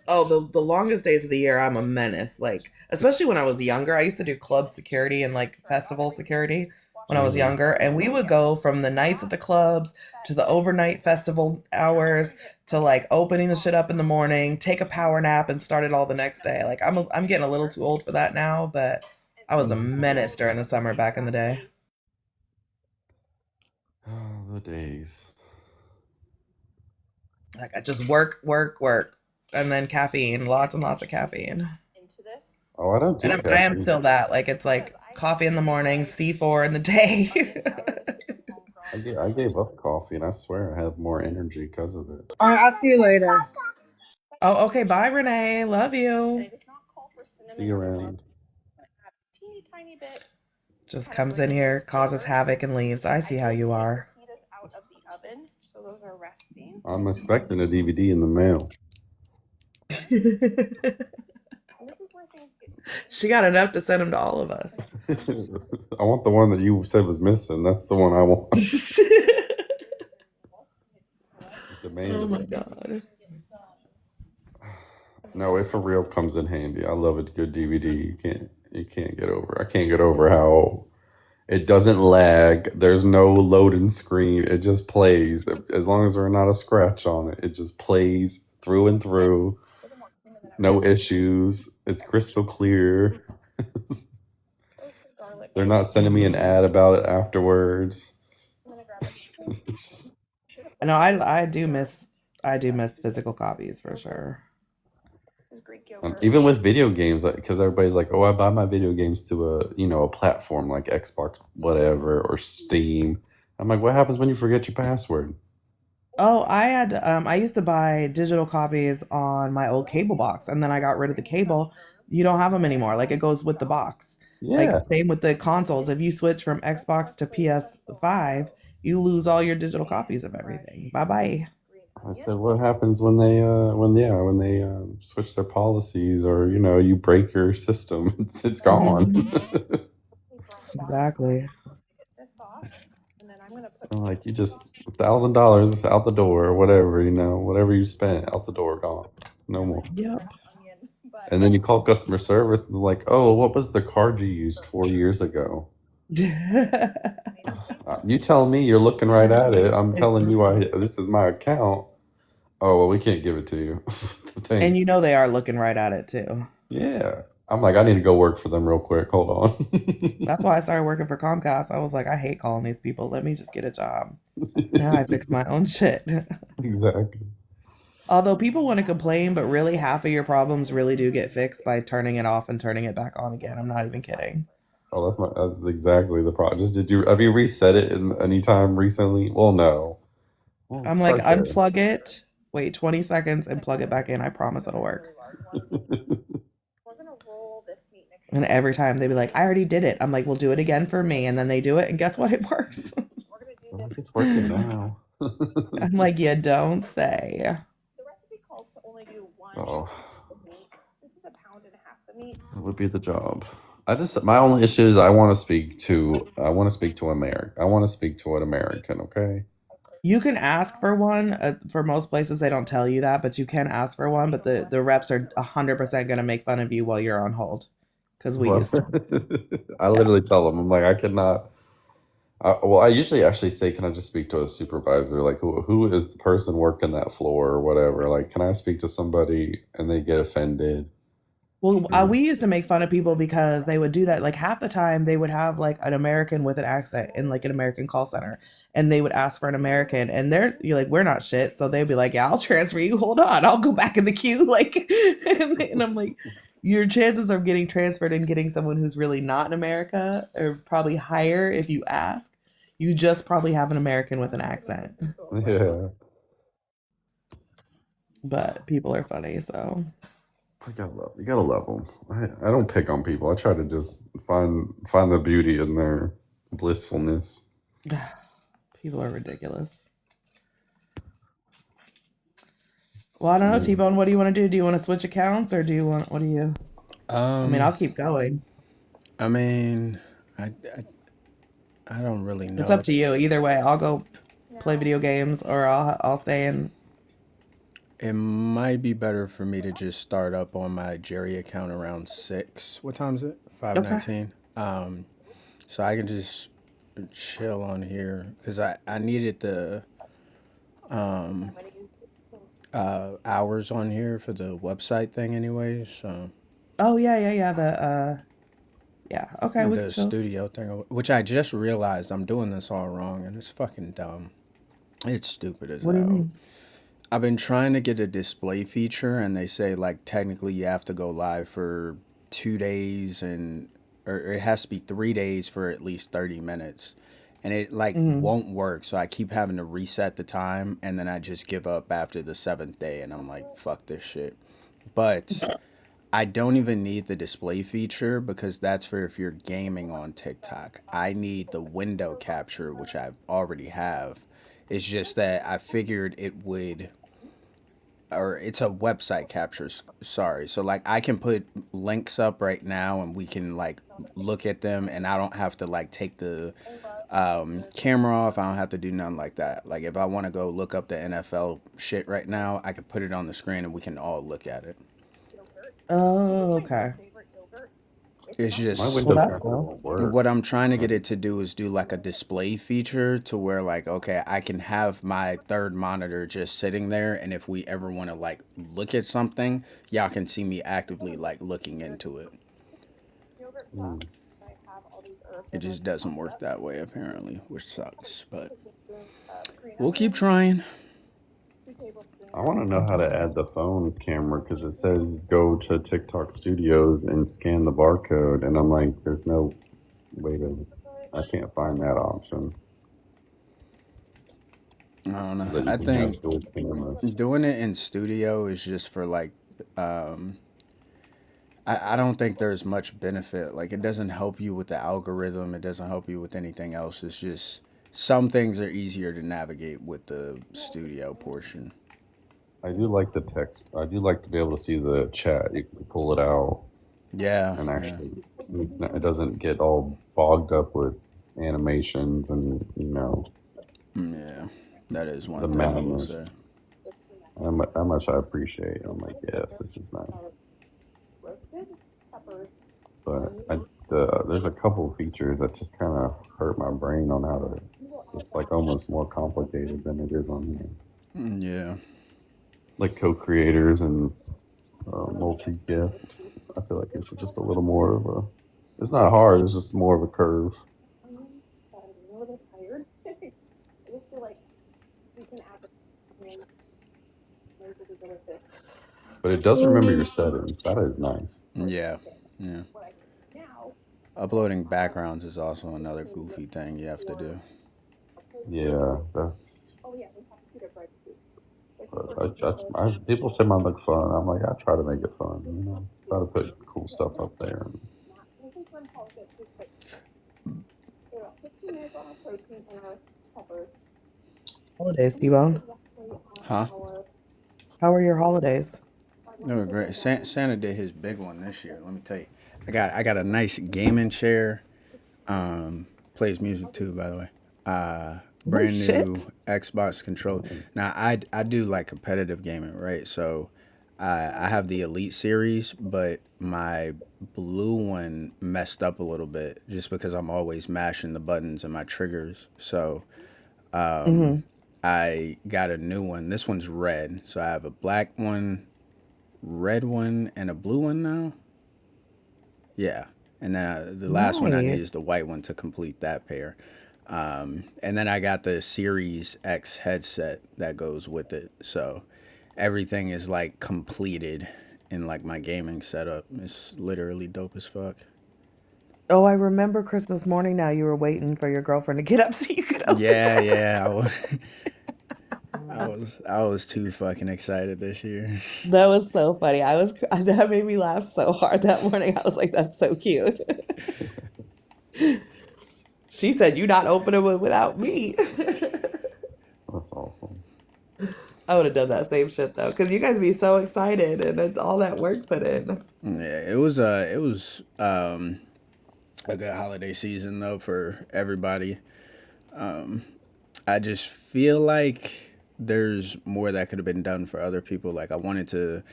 [SPEAKER 1] Oh, the longest days of the year, I'm a menace. Like, especially when I was younger, I used to do club security and like festival security when I was
[SPEAKER 7] Mhm.
[SPEAKER 1] younger, and we would go from the nights at the clubs to the overnight festival hours to like opening the shit up in the morning, take a power nap, and start it all the next day. Like, I'm getting a little too old for that now, but I was a menace during the summer back in the day.
[SPEAKER 7] Oh, the days.
[SPEAKER 1] Like, I just work, work, work, and then caffeine, lots and lots of caffeine.
[SPEAKER 7] Oh, I don't
[SPEAKER 1] And
[SPEAKER 7] do
[SPEAKER 1] I am
[SPEAKER 7] caffeine.
[SPEAKER 1] still that. Like it's like coffee in the morning, C4 in the day.
[SPEAKER 7] I gave up coffee, and I swear I have more energy because of it.
[SPEAKER 13] All right, I'll see you later.
[SPEAKER 1] Oh, okay. Bye, Renee. Love you.
[SPEAKER 7] See you around.
[SPEAKER 1] Just comes in here, causes havoc, and leaves. I see how you are.
[SPEAKER 7] I'm expecting a DVD in the mail.
[SPEAKER 1] She got enough to send them to all of us.
[SPEAKER 7] I want the one that you said was missing. That's the one I want. Demand
[SPEAKER 1] Oh
[SPEAKER 7] it.
[SPEAKER 1] my god.
[SPEAKER 7] No, it for real comes in handy. I love a good DVD. You can't get over. I can't get over how it doesn't lag. There's no loading screen. It just plays. As long as there's not a scratch on it, it just plays through and through. No issues. It's crystal clear. They're not sending me an ad about it afterwards.
[SPEAKER 1] No, I do miss physical copies for sure.
[SPEAKER 7] Even with video games, because everybody's like, "Oh, I buy my video games to a platform like Xbox, whatever, or Steam." I'm like, "What happens when you forget your password?"
[SPEAKER 1] Oh, I used to buy digital copies on my old cable box, and then I got rid of the cable. You don't have them anymore. Like it goes with the box. Like
[SPEAKER 7] Yeah,
[SPEAKER 1] same with the consoles. If you switch from Xbox to PS5, you lose all your digital copies of everything. Bye bye.
[SPEAKER 7] I said, "What happens when they switch their policies, or you break your system? It's gone."
[SPEAKER 1] Mhm. Exactly.
[SPEAKER 7] I'm like, you just $1,000 out the door, or whatever, whatever you spent out the door, gone, no more.
[SPEAKER 1] Yep.
[SPEAKER 7] And then you call customer service, and they're like, "Oh, what was the card you used 4 years ago?" You tell me you're looking right at it. I'm
[SPEAKER 1] and,
[SPEAKER 7] telling you, this is my account. Oh, well, we can't give it to you.
[SPEAKER 1] and you
[SPEAKER 7] Thanks.
[SPEAKER 1] know they are looking right at it too.
[SPEAKER 7] Yeah. I'm like, I need to go work for them real quick. Hold on.
[SPEAKER 1] That's why I started working for Comcast. I was like, I hate calling these people. Let me just get a job. Now I fix my own shit.
[SPEAKER 7] Exactly.
[SPEAKER 1] Although people want to complain, but really half of your problems really do get fixed by turning it off and turning it back on again. I'm not even kidding.
[SPEAKER 7] Oh, that's exactly the problem. Just have you reset it in any time recently? Well, no. Well,
[SPEAKER 1] I'm
[SPEAKER 7] it's
[SPEAKER 1] like,
[SPEAKER 7] right there.
[SPEAKER 1] unplug it, wait 20 seconds, and plug it back in. I promise it'll work. And every time they be like, I already did it. I'm like, well, do it again for me. And then they do it, and guess what? It works.
[SPEAKER 7] Well, it's working now.
[SPEAKER 1] I'm like, you don't say.
[SPEAKER 7] Oh, it would be the job. My only issue is I want to speak to America. I want to speak to an American. Okay.
[SPEAKER 1] You can ask for one. For most places, they don't tell you that, but you can ask for one. But the reps are 100% going to make fun of you while you're on hold because we
[SPEAKER 7] Well,
[SPEAKER 1] used to.
[SPEAKER 7] I
[SPEAKER 1] Yeah.
[SPEAKER 7] literally tell them, I'm like, I cannot. Well, I usually actually say, can I just speak to a supervisor? Like, who is the person working that floor or whatever? Like, can I speak to somebody? And they get offended.
[SPEAKER 1] Well,
[SPEAKER 7] And
[SPEAKER 1] we used to make fun of people because they would do that. Like half the time, they would have like an American with an accent in like an American call center, and they would ask for an American, and you're like, we're not shit, so they'd be like, yeah, I'll transfer you. Hold on, I'll go back in the queue. Like, and I'm like, your chances of getting transferred and getting someone who's really not in America are probably higher if you ask. You just probably have an American with an accent,
[SPEAKER 7] yeah.
[SPEAKER 1] but people are funny, so.
[SPEAKER 5] You gotta love them. I don't pick on people. I try to just find the beauty in their blissfulness.
[SPEAKER 1] People are ridiculous. Well, I don't know,
[SPEAKER 5] Yeah.
[SPEAKER 1] Tbone. What do you want to do? Do you want to switch accounts, or do you want? What do you? I mean, I'll keep going.
[SPEAKER 15] I mean, I, I don't really
[SPEAKER 1] It's
[SPEAKER 15] know.
[SPEAKER 1] up to you. Either way, I'll go play video games, or I'll stay in.
[SPEAKER 15] It might be better for me to just start up on my Jerry account around 6. What time is it?
[SPEAKER 1] Okay.
[SPEAKER 15] 5:19. So I can just chill on here because I needed the um hours on here for the website thing anyways. So
[SPEAKER 1] Oh yeah. Yeah. Okay, we can
[SPEAKER 15] the
[SPEAKER 1] chill.
[SPEAKER 15] studio thing, which I just realized I'm doing this all wrong and it's fucking dumb. It's stupid as
[SPEAKER 1] What do you
[SPEAKER 15] hell.
[SPEAKER 1] mean?
[SPEAKER 15] I've been trying to get a display feature, and they say like technically you have to go live for 2 days, and or it has to be 3 days for at least 30 minutes, and it like
[SPEAKER 1] Mm.
[SPEAKER 15] won't work. So I keep having to reset the time, and then I just give up after the 7th day, and I'm like, fuck this shit. But I don't even need the display feature because that's for if you're gaming on TikTok. I need the window capture, which I already have. It's just that I figured it would, or it's a website capture. Sorry. So like I can put links up right now and we can like look at them and I don't have to like take the camera off. I don't have to do nothing like that. Like if I want to go look up the NFL shit right now, I can put it on the screen and we can all look at it.
[SPEAKER 1] Oh, okay.
[SPEAKER 15] It's
[SPEAKER 5] My
[SPEAKER 15] just
[SPEAKER 1] Well,
[SPEAKER 5] window
[SPEAKER 1] that's
[SPEAKER 5] capture
[SPEAKER 1] cool.
[SPEAKER 5] won't work.
[SPEAKER 15] what I'm trying to get it to do is do like a display feature to where like okay, I can have my third monitor just sitting there and if we ever want to like look at something, y'all can see me actively like looking into it.
[SPEAKER 5] Mm.
[SPEAKER 15] It just doesn't work that way apparently, which sucks, but we'll keep trying.
[SPEAKER 5] I want to know how to add the phone camera because it says go to TikTok Studios and scan the barcode, and I'm like, there's no way to. I can't find that option
[SPEAKER 15] I don't
[SPEAKER 5] so
[SPEAKER 15] know.
[SPEAKER 5] that you
[SPEAKER 15] I
[SPEAKER 5] can
[SPEAKER 15] think
[SPEAKER 5] have dual cameras.
[SPEAKER 15] doing it in studio is just for like um I don't think there's much benefit. Like it doesn't help you with the algorithm. It doesn't help you with anything else. It's just some things are easier to navigate with the studio portion.
[SPEAKER 5] I do like the text. I do like to be able to see the chat. You can pull it out
[SPEAKER 15] Yeah,
[SPEAKER 5] and
[SPEAKER 15] yeah,
[SPEAKER 5] actually, it doesn't get all bogged up with animations and
[SPEAKER 15] yeah. That is
[SPEAKER 5] the
[SPEAKER 15] one thing I will say.
[SPEAKER 5] madness. How much I appreciate. I'm like, yes, this is nice. But there's a couple features that just kind of hurt my brain on how to. It's like almost more complicated than it is on here.
[SPEAKER 15] Yeah,
[SPEAKER 5] Like co-creators and multi-guest. I feel like it's just a little more of a. It's not hard. It's just more of a curve. But it does remember your settings. That is nice.
[SPEAKER 15] yeah, yeah. Uploading backgrounds is also another goofy thing you have to do.
[SPEAKER 5] Yeah, that's. People say mine look fun. I'm like, I try to make it fun. Try to put cool stuff up there.
[SPEAKER 1] Holidays, Tbone.
[SPEAKER 15] Huh?
[SPEAKER 1] How are your holidays?
[SPEAKER 15] No, great. Santa did his big one this year. Let me tell you, I got a nice gaming chair. Plays music too, by the way.
[SPEAKER 1] No
[SPEAKER 15] Brand new
[SPEAKER 1] shit.
[SPEAKER 15] Xbox controller. Now I do like competitive gaming, right? So I have the Elite series, but my blue one messed up a little bit just because I'm always mashing the buttons and my triggers. So
[SPEAKER 1] Hmm.
[SPEAKER 15] I got a new one. This one's red, so I have a black one, red one, and a blue one now. Yeah, and then the last one I need
[SPEAKER 1] Nice.
[SPEAKER 15] is the white one to complete that pair. And then I got the Series X headset that goes with it. So everything is like completed in like my gaming setup. It's literally dope as fuck.
[SPEAKER 1] Oh, I remember Christmas morning now. You were waiting for your girlfriend to get up so you could open
[SPEAKER 15] Yeah,
[SPEAKER 1] presents.
[SPEAKER 15] yeah. I was too fucking excited this year.
[SPEAKER 1] That was so funny. That made me laugh so hard that morning. I was like, that's so cute. She said, "You not opening it without me."
[SPEAKER 7] That's awesome.
[SPEAKER 1] I would have done that same shit though, because you guys be so excited and it's all that work put in.
[SPEAKER 15] Yeah, it was a good holiday season though for everybody. I just feel like there's more that could have been done for other people. Like I wanted to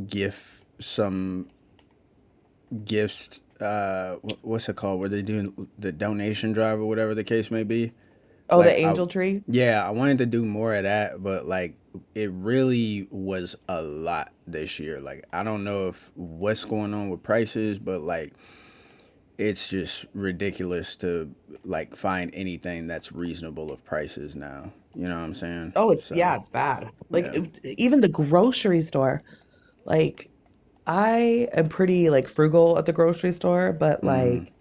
[SPEAKER 15] give some gifts. What's it called? Where they doing the donation drive or whatever the case may be.
[SPEAKER 1] Oh, the
[SPEAKER 15] Like
[SPEAKER 1] angel tree?
[SPEAKER 15] yeah, I wanted to do more of that, but like it really was a lot this year. Like I don't know if what's going on with prices, but like it's just ridiculous to like find anything that's reasonable of prices now. You know what I'm saying?
[SPEAKER 1] Oh,
[SPEAKER 15] So
[SPEAKER 1] it's bad. Like
[SPEAKER 15] yeah.
[SPEAKER 1] even the grocery store. Like I am pretty like frugal at the grocery store, but
[SPEAKER 15] Mm,
[SPEAKER 1] like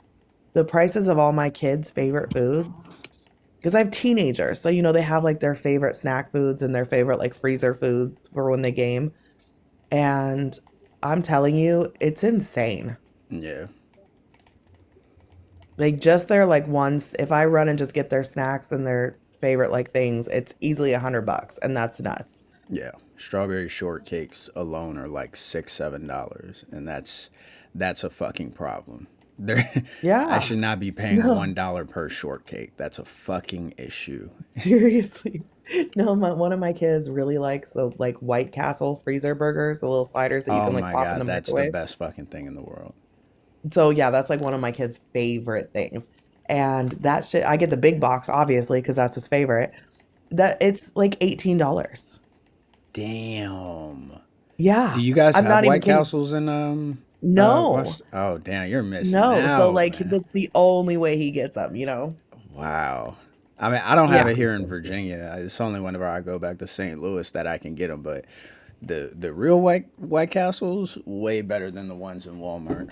[SPEAKER 1] the prices of all my kids' favorite foods, because I have teenagers, so they have like their favorite snack foods and their favorite like freezer foods for when they game. And I'm telling you, it's insane.
[SPEAKER 15] yeah.
[SPEAKER 1] Like just their like ones, if I run and just get their snacks and their favorite like things, it's easily $100, and that's nuts.
[SPEAKER 15] Yeah. Strawberry shortcakes alone are like $6, $7, and that's a fucking problem. There, I
[SPEAKER 1] Yeah.
[SPEAKER 15] should not be paying
[SPEAKER 1] No,
[SPEAKER 15] $1 per shortcake. That's a fucking issue.
[SPEAKER 1] seriously. No, one of my kids really likes the like White Castle freezer burgers, the little sliders that you
[SPEAKER 15] Oh
[SPEAKER 1] can like
[SPEAKER 15] my
[SPEAKER 1] pop in
[SPEAKER 15] god,
[SPEAKER 1] the
[SPEAKER 15] that's the
[SPEAKER 1] microwave.
[SPEAKER 15] best fucking thing in the world.
[SPEAKER 1] So yeah, that's like one of my kids' favorite things. And that shit, I get the big box obviously because that's his favorite. That it's like $18.
[SPEAKER 15] Damn. Do
[SPEAKER 1] Yeah,
[SPEAKER 15] you guys
[SPEAKER 1] I'm
[SPEAKER 15] have
[SPEAKER 1] not even
[SPEAKER 15] White
[SPEAKER 1] kidding.
[SPEAKER 15] Castles in
[SPEAKER 1] No,
[SPEAKER 15] West? Oh damn, you're missing
[SPEAKER 1] no. So
[SPEAKER 15] out,
[SPEAKER 1] like
[SPEAKER 15] man.
[SPEAKER 1] that's the only way he gets them.
[SPEAKER 15] Wow. I mean, I don't have
[SPEAKER 1] Yeah.
[SPEAKER 15] it here in Virginia. It's only whenever I go back to St. Louis that I can get them. But the real White Castles way better than the ones in Walmart.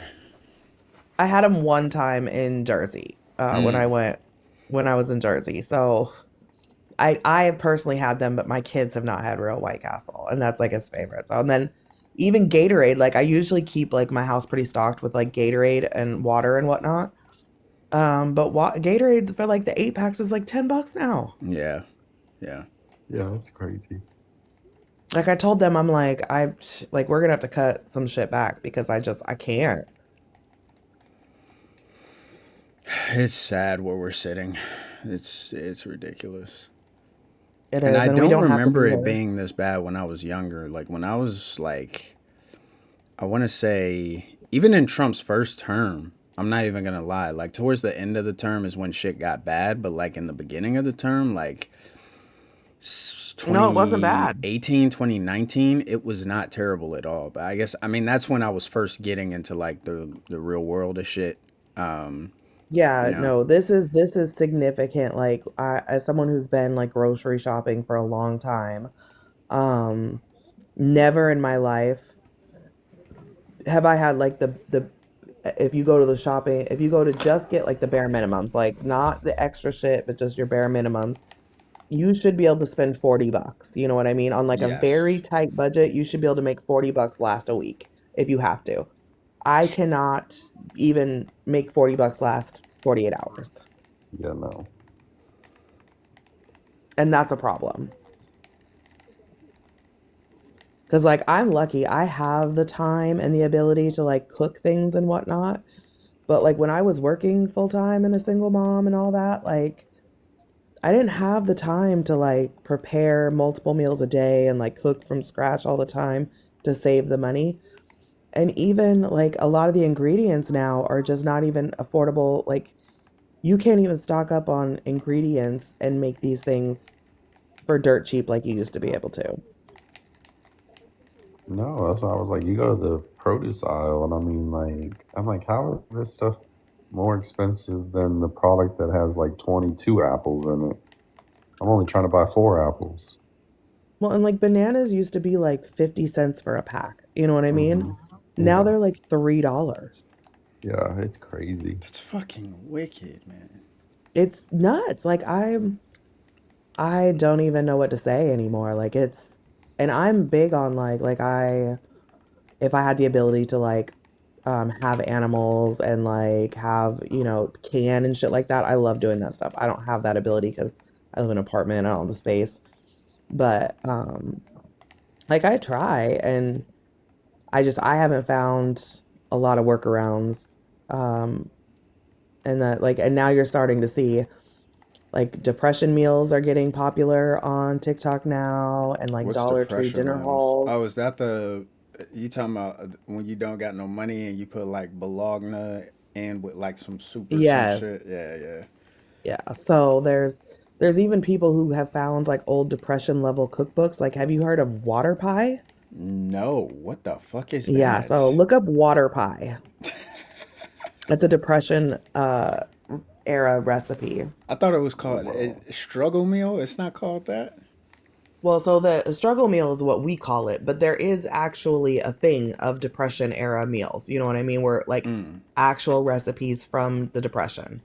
[SPEAKER 1] I had him one time in Jersey
[SPEAKER 15] Mm,
[SPEAKER 1] when I was in Jersey. So I have personally had them, but my kids have not had real White Castle, and that's like his favorite. So and then even Gatorade, like I usually keep like my house pretty stocked with like Gatorade and water and whatnot. But Gatorade for like the 8 packs is like $10 now.
[SPEAKER 15] yeah, yeah,
[SPEAKER 7] Yeah, that's crazy.
[SPEAKER 1] Like I told them, I'm like we're gonna have to cut some shit back because I can't.
[SPEAKER 15] it's sad where we're sitting. It's ridiculous.
[SPEAKER 1] It
[SPEAKER 15] And
[SPEAKER 1] is,
[SPEAKER 15] I
[SPEAKER 1] and we
[SPEAKER 15] don't
[SPEAKER 1] don't have to be
[SPEAKER 15] remember it
[SPEAKER 1] here.
[SPEAKER 15] being this bad when I was younger. Like when I was like, I want to say, even in Trump's first term, I'm not even gonna lie. Like towards the end of the term is when shit got bad, but like in the beginning of the term, like
[SPEAKER 1] No, it wasn't bad.
[SPEAKER 15] 2018, 2019, it was not terrible at all. But I guess I mean that's when I was first getting into like the real world of shit. Um, you
[SPEAKER 1] Yeah,
[SPEAKER 15] know,
[SPEAKER 1] no, this is significant. Like as someone who's been like grocery shopping for a long time, um, never in my life have I had like the if you go to the shopping, if you go to just get like the bare minimums, like not the extra shit, but just your bare minimums, you should be able to spend $40. You know what I mean? On like a very
[SPEAKER 15] yes,
[SPEAKER 1] tight budget, you should be able to make $40 last a week if you have to. I cannot even make $40 last 48 hours.
[SPEAKER 7] Yeah, no.
[SPEAKER 1] And that's a problem. Because like I'm lucky, I have the time and the ability to like cook things and whatnot. But like when I was working full time and a single mom and all that, like I didn't have the time to like prepare multiple meals a day and like cook from scratch all the time to save the money. And even like a lot of the ingredients now are just not even affordable. Like you can't even stock up on ingredients and make these things for dirt cheap like you used to be able to.
[SPEAKER 7] No, that's why I was like, you go to the produce aisle, and I mean, like, I'm like, how is this stuff more expensive than the product that has like 22 apples in it? I'm only trying to buy 4 apples.
[SPEAKER 1] Well, and like bananas used to be like 50 cents for a pack. You know what I mean?
[SPEAKER 7] Hmm.
[SPEAKER 1] Now
[SPEAKER 7] Yeah,
[SPEAKER 1] they're like $3.
[SPEAKER 7] yeah, it's crazy.
[SPEAKER 15] that's fucking wicked, man.
[SPEAKER 1] It's nuts. Like I don't even know what to say anymore. Like it's, and I'm big on if I had the ability to have animals and like have, can and shit like that, I love doing that stuff. I don't have that ability because I live in an apartment, I don't have the space. But like I try and I haven't found a lot of workarounds. Um and now you're starting to see like depression meals are getting popular on TikTok now and like
[SPEAKER 15] What's
[SPEAKER 1] Dollar Tree
[SPEAKER 15] depression
[SPEAKER 1] dinner
[SPEAKER 15] meals? Oh,
[SPEAKER 1] hauls.
[SPEAKER 15] is that the you talking about when you don't got no money and you put like bologna in with like some soup or some
[SPEAKER 1] Yes.
[SPEAKER 15] shit? Yeah, yeah.
[SPEAKER 1] Yeah. So there's even people who have found like old depression level cookbooks. Like have you heard of water pie?
[SPEAKER 15] No, what the fuck is
[SPEAKER 1] Yeah, so
[SPEAKER 15] that?
[SPEAKER 1] look up water pie. It's a depression era recipe.
[SPEAKER 15] I thought it was called
[SPEAKER 12] Wow.
[SPEAKER 15] struggle meal. It's not called that.
[SPEAKER 1] Well, so the struggle meal is what we call it, but there is actually a thing of depression era meals. You know what I mean? Where like
[SPEAKER 15] Mm,
[SPEAKER 1] actual recipes from the depression.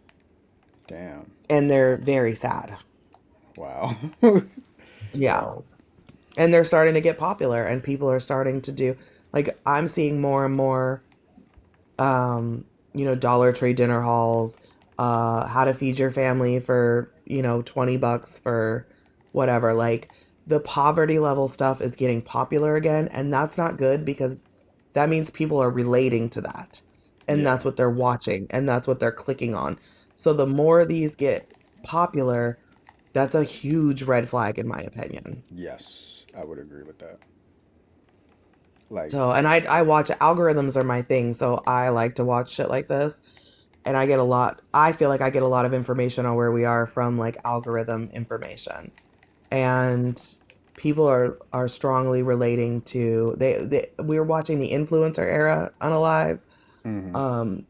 [SPEAKER 15] damn.
[SPEAKER 1] And they're very sad.
[SPEAKER 15] Wow.
[SPEAKER 7] It's
[SPEAKER 1] Yeah.
[SPEAKER 7] wild.
[SPEAKER 1] And they're starting to get popular and people are starting to do like I'm seeing more and more um, Dollar Tree dinner hauls, how to feed your family for, $20 for whatever. Like the poverty level stuff is getting popular again, and that's not good because that means people are relating to that. And
[SPEAKER 15] Yeah.
[SPEAKER 1] that's what they're watching and that's what they're clicking on. So the more these get popular, that's a huge red flag in my opinion.
[SPEAKER 15] Yes, I would agree with that. Like,
[SPEAKER 1] So, and I watch algorithms are my thing, so I like to watch shit like this. And I feel like I get a lot of information on where we are from like algorithm information. And people are strongly relating to we were watching the influencer era on Alive.
[SPEAKER 15] mhm.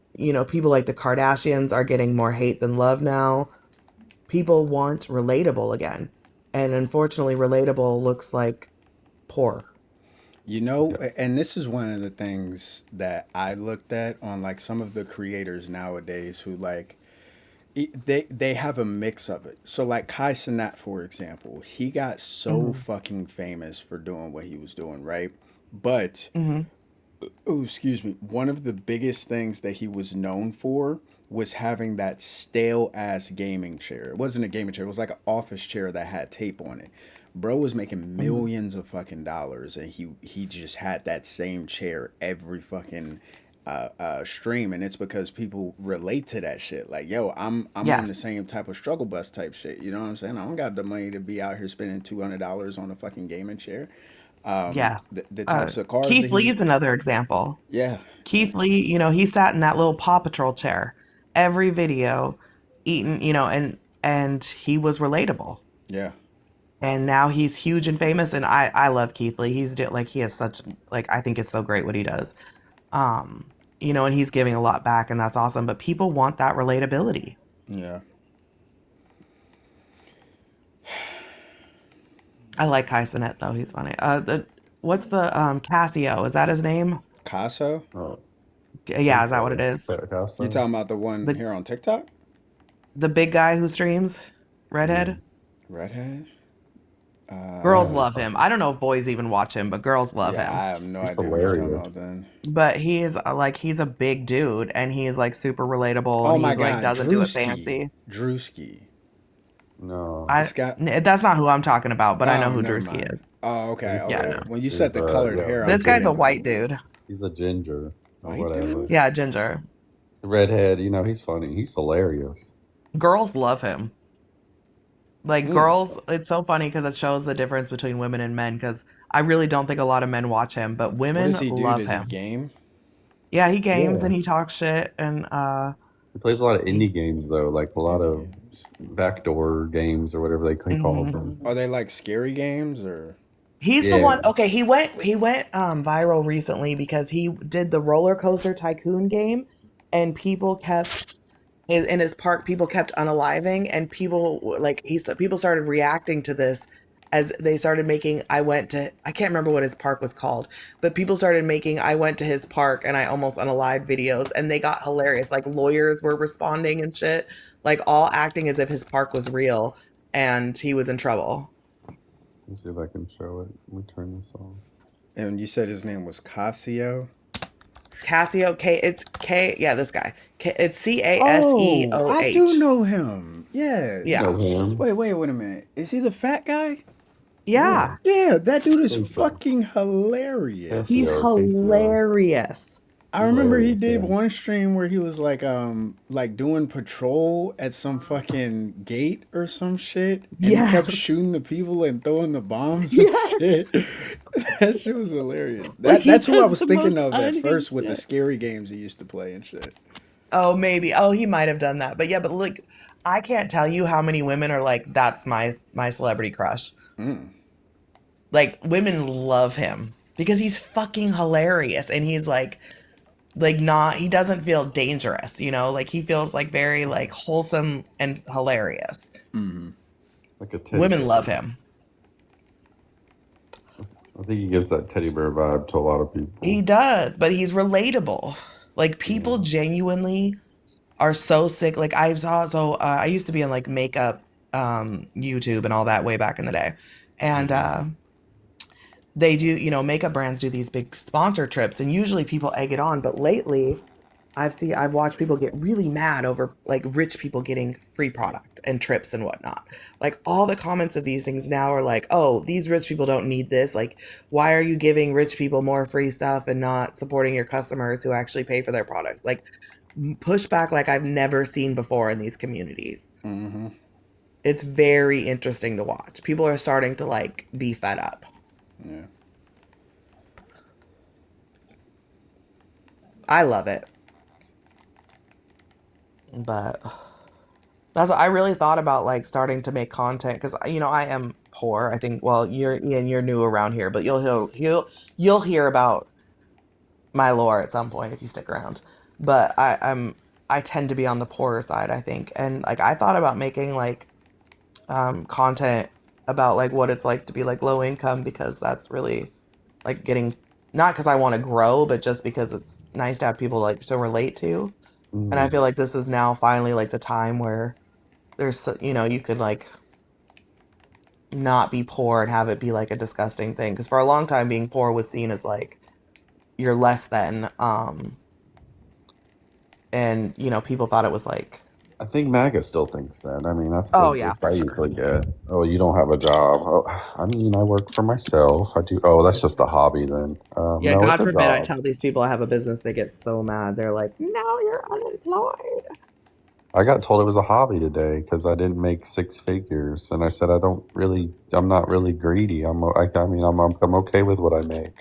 [SPEAKER 1] People like the Kardashians are getting more hate than love now. People want relatable again. And unfortunately relatable looks like poor.
[SPEAKER 15] You know,
[SPEAKER 7] Yeah.
[SPEAKER 15] and this is one of the things that I looked at on like some of the creators nowadays who like they have a mix of it. So like Kai Cenat, for example, he got so
[SPEAKER 1] Hmm.
[SPEAKER 15] fucking famous for doing what he was doing, right? But
[SPEAKER 1] Hmm.
[SPEAKER 15] oh, excuse me. One of the biggest things that he was known for was having that stale ass gaming chair. It wasn't a gaming chair, it was like an office chair that had tape on it. Bro was making
[SPEAKER 1] Hmm.
[SPEAKER 15] millions of fucking dollars and he just had that same chair every fucking stream, and it's because people relate to that shit. Like, yo, I'm on the
[SPEAKER 1] Yes.
[SPEAKER 15] same type of struggle bus type shit. You know what I'm saying? I don't got the money to be out here spending $200 on a fucking gaming chair.
[SPEAKER 1] Yes.
[SPEAKER 15] The types of cars that
[SPEAKER 1] Keith
[SPEAKER 15] he was,
[SPEAKER 1] Lee's another example.
[SPEAKER 15] yeah,
[SPEAKER 1] Keith Lee, he sat in that little Paw Patrol chair every video, eating, and he was relatable.
[SPEAKER 15] yeah.
[SPEAKER 1] And now he's huge and famous, and I love Keith Lee. Like he has such like I think it's so great what he does. And he's giving a lot back, and that's awesome. But people want that relatability.
[SPEAKER 15] Yeah.
[SPEAKER 1] I like Kai Cenat though; he's funny. What's the Casio? Is that his name?
[SPEAKER 15] Casso?
[SPEAKER 7] Oh,
[SPEAKER 1] Yeah, is that what it is?
[SPEAKER 15] You
[SPEAKER 7] Picasso.
[SPEAKER 15] talking about the one
[SPEAKER 1] The
[SPEAKER 15] here on TikTok?
[SPEAKER 1] the big guy who streams, redhead.
[SPEAKER 7] Mm.
[SPEAKER 15] Redhead?
[SPEAKER 1] Girls
[SPEAKER 7] Yeah,
[SPEAKER 15] Uh,
[SPEAKER 1] love him. I don't know if boys even watch him, but girls love
[SPEAKER 15] yeah,
[SPEAKER 1] him.
[SPEAKER 15] I have no
[SPEAKER 7] he's
[SPEAKER 15] idea who you're talking about
[SPEAKER 7] hilarious.
[SPEAKER 15] then.
[SPEAKER 1] But he's a big dude and he's like super relatable
[SPEAKER 15] Oh
[SPEAKER 1] and
[SPEAKER 15] my
[SPEAKER 1] he's like
[SPEAKER 15] God,
[SPEAKER 1] doesn't do it
[SPEAKER 15] Drewski.
[SPEAKER 1] fancy.
[SPEAKER 15] Drewski.
[SPEAKER 7] No,
[SPEAKER 15] It's got.
[SPEAKER 1] That's not who I'm talking about, but I know
[SPEAKER 15] Oh,
[SPEAKER 1] who
[SPEAKER 15] never
[SPEAKER 1] Drewski
[SPEAKER 15] mind.
[SPEAKER 1] is.
[SPEAKER 15] Oh, okay,
[SPEAKER 7] he's
[SPEAKER 1] Yeah,
[SPEAKER 15] okay.
[SPEAKER 1] no.
[SPEAKER 15] When you said
[SPEAKER 7] he's
[SPEAKER 15] the colored
[SPEAKER 7] yeah,
[SPEAKER 15] hair, I'm
[SPEAKER 1] This
[SPEAKER 7] he's a
[SPEAKER 1] guy's a
[SPEAKER 15] thinking
[SPEAKER 1] white dude.
[SPEAKER 7] he's a ginger or
[SPEAKER 15] white dude.
[SPEAKER 7] whatever.
[SPEAKER 1] Yeah, ginger.
[SPEAKER 7] Redhead, he's funny. He's hilarious.
[SPEAKER 1] Girls love him. Like
[SPEAKER 15] Hmm.
[SPEAKER 1] girls, it's so funny because it shows the difference between women and men because I really don't think a lot of men watch him, but
[SPEAKER 15] What
[SPEAKER 1] women
[SPEAKER 15] does he do?
[SPEAKER 1] love
[SPEAKER 15] Does he
[SPEAKER 1] him.
[SPEAKER 15] game?
[SPEAKER 1] Yeah, he games
[SPEAKER 7] Yeah,
[SPEAKER 1] and he talks shit and
[SPEAKER 7] he plays a lot of
[SPEAKER 1] he,
[SPEAKER 7] indie games though, like a lot
[SPEAKER 15] Indie
[SPEAKER 7] of
[SPEAKER 15] games.
[SPEAKER 7] backdoor games or whatever he calls
[SPEAKER 1] mhm.
[SPEAKER 7] them.
[SPEAKER 15] Are they like scary games or?
[SPEAKER 1] He's the
[SPEAKER 7] Yeah,
[SPEAKER 1] one. Okay, he went viral recently because he did the roller coaster tycoon game, and people kept in his park. People kept unaliving, and people started reacting to this as they started making. I can't remember what his park was called, but people started making I went to his park and I almost unalived videos, and they got hilarious. Like lawyers were responding and shit, like all acting as if his park was real. and he was in trouble.
[SPEAKER 5] Let me see if I can show it. Let me turn this on.
[SPEAKER 15] And you said his name was Casio?
[SPEAKER 1] Casio, it's K, yeah, this guy. It's
[SPEAKER 15] Oh, I do
[SPEAKER 1] Caseoh.
[SPEAKER 15] know him. Yeah.
[SPEAKER 5] You know
[SPEAKER 1] Yeah.
[SPEAKER 5] him.
[SPEAKER 15] Wait a minute. Is he the fat guy?
[SPEAKER 5] Yeah.
[SPEAKER 1] Yeah.
[SPEAKER 15] Yeah, that dude
[SPEAKER 5] I
[SPEAKER 15] is
[SPEAKER 5] think so.
[SPEAKER 15] fucking hilarious.
[SPEAKER 1] He's
[SPEAKER 5] Casio.
[SPEAKER 1] hilarious.
[SPEAKER 15] I remember he
[SPEAKER 5] Hilarious,
[SPEAKER 15] did
[SPEAKER 5] yeah.
[SPEAKER 15] one stream where he was like doing patrol at some fucking gate or some shit, and he kept
[SPEAKER 1] Yes.
[SPEAKER 15] shooting the people and throwing the bombs and
[SPEAKER 1] Yes.
[SPEAKER 15] shit. That shit was hilarious.
[SPEAKER 1] Like he
[SPEAKER 15] That's who I
[SPEAKER 1] does
[SPEAKER 15] was
[SPEAKER 1] the
[SPEAKER 15] thinking
[SPEAKER 1] most
[SPEAKER 15] of at first
[SPEAKER 1] unhinged
[SPEAKER 15] with the
[SPEAKER 1] shit.
[SPEAKER 15] scary games he used to play and shit.
[SPEAKER 1] Oh, maybe. Oh, he might have done that. But yeah, but like I can't tell you how many women are like, that's my celebrity crush.
[SPEAKER 15] Mm.
[SPEAKER 1] Like women love him because he's fucking hilarious and he's like not, he doesn't feel dangerous, you know? Like he feels like very like wholesome and hilarious.
[SPEAKER 15] Mm-hmm.
[SPEAKER 5] Like a teddy
[SPEAKER 1] Women
[SPEAKER 5] bear.
[SPEAKER 1] love him.
[SPEAKER 5] I think he gives that teddy bear vibe to a lot of people.
[SPEAKER 1] He does, but he's relatable. Like people genuinely are so sick. Like I saw, I used to be on like makeup YouTube and all that way back in the day. And they do, you know, makeup brands do these big sponsor trips and usually people egg it on, but lately I've watched people get really mad over like rich people getting free product and trips and whatnot. Like all the comments of these things now are like, oh, these rich people don't need this. Like, why are you giving rich people more free stuff and not supporting your customers who actually pay for their products? Like pushback like I've never seen before in these communities.
[SPEAKER 15] Mm-hmm.
[SPEAKER 1] It's very interesting to watch. People are starting to like be fed up.
[SPEAKER 15] Yeah.
[SPEAKER 1] I love it. But that's what I really thought about like starting to make content because you know I am poor. I think well you're new around here, but you'll hear about my lore at some point if you stick around. But I tend to be on the poorer side, I think. And like I thought about making like content about like what it's like to be like low income because that's really like getting not because I want to grow, but just because it's nice to have people like to relate to. And I feel like this is now finally like the time where there's you know you could like not be poor and have it be like a disgusting thing because for a long time being poor was seen as like you're less than and you know people thought it was like
[SPEAKER 5] I think MAGA still thinks that. I mean, that's the
[SPEAKER 1] oh yeah
[SPEAKER 5] advice
[SPEAKER 1] for
[SPEAKER 5] I
[SPEAKER 1] sure
[SPEAKER 5] usually get. Oh, you don't have a job. Oh, I mean, I work for myself. I do. Oh, that's just a hobby then.
[SPEAKER 1] yeah
[SPEAKER 5] No, it's
[SPEAKER 1] God
[SPEAKER 5] a
[SPEAKER 1] forbid I
[SPEAKER 5] job.
[SPEAKER 1] tell these people I have a business they get so mad they're like no you're unemployed.
[SPEAKER 5] I got told it was a hobby today because I didn't make 6 figures, and I said I'm not really greedy. I'm okay with what I make.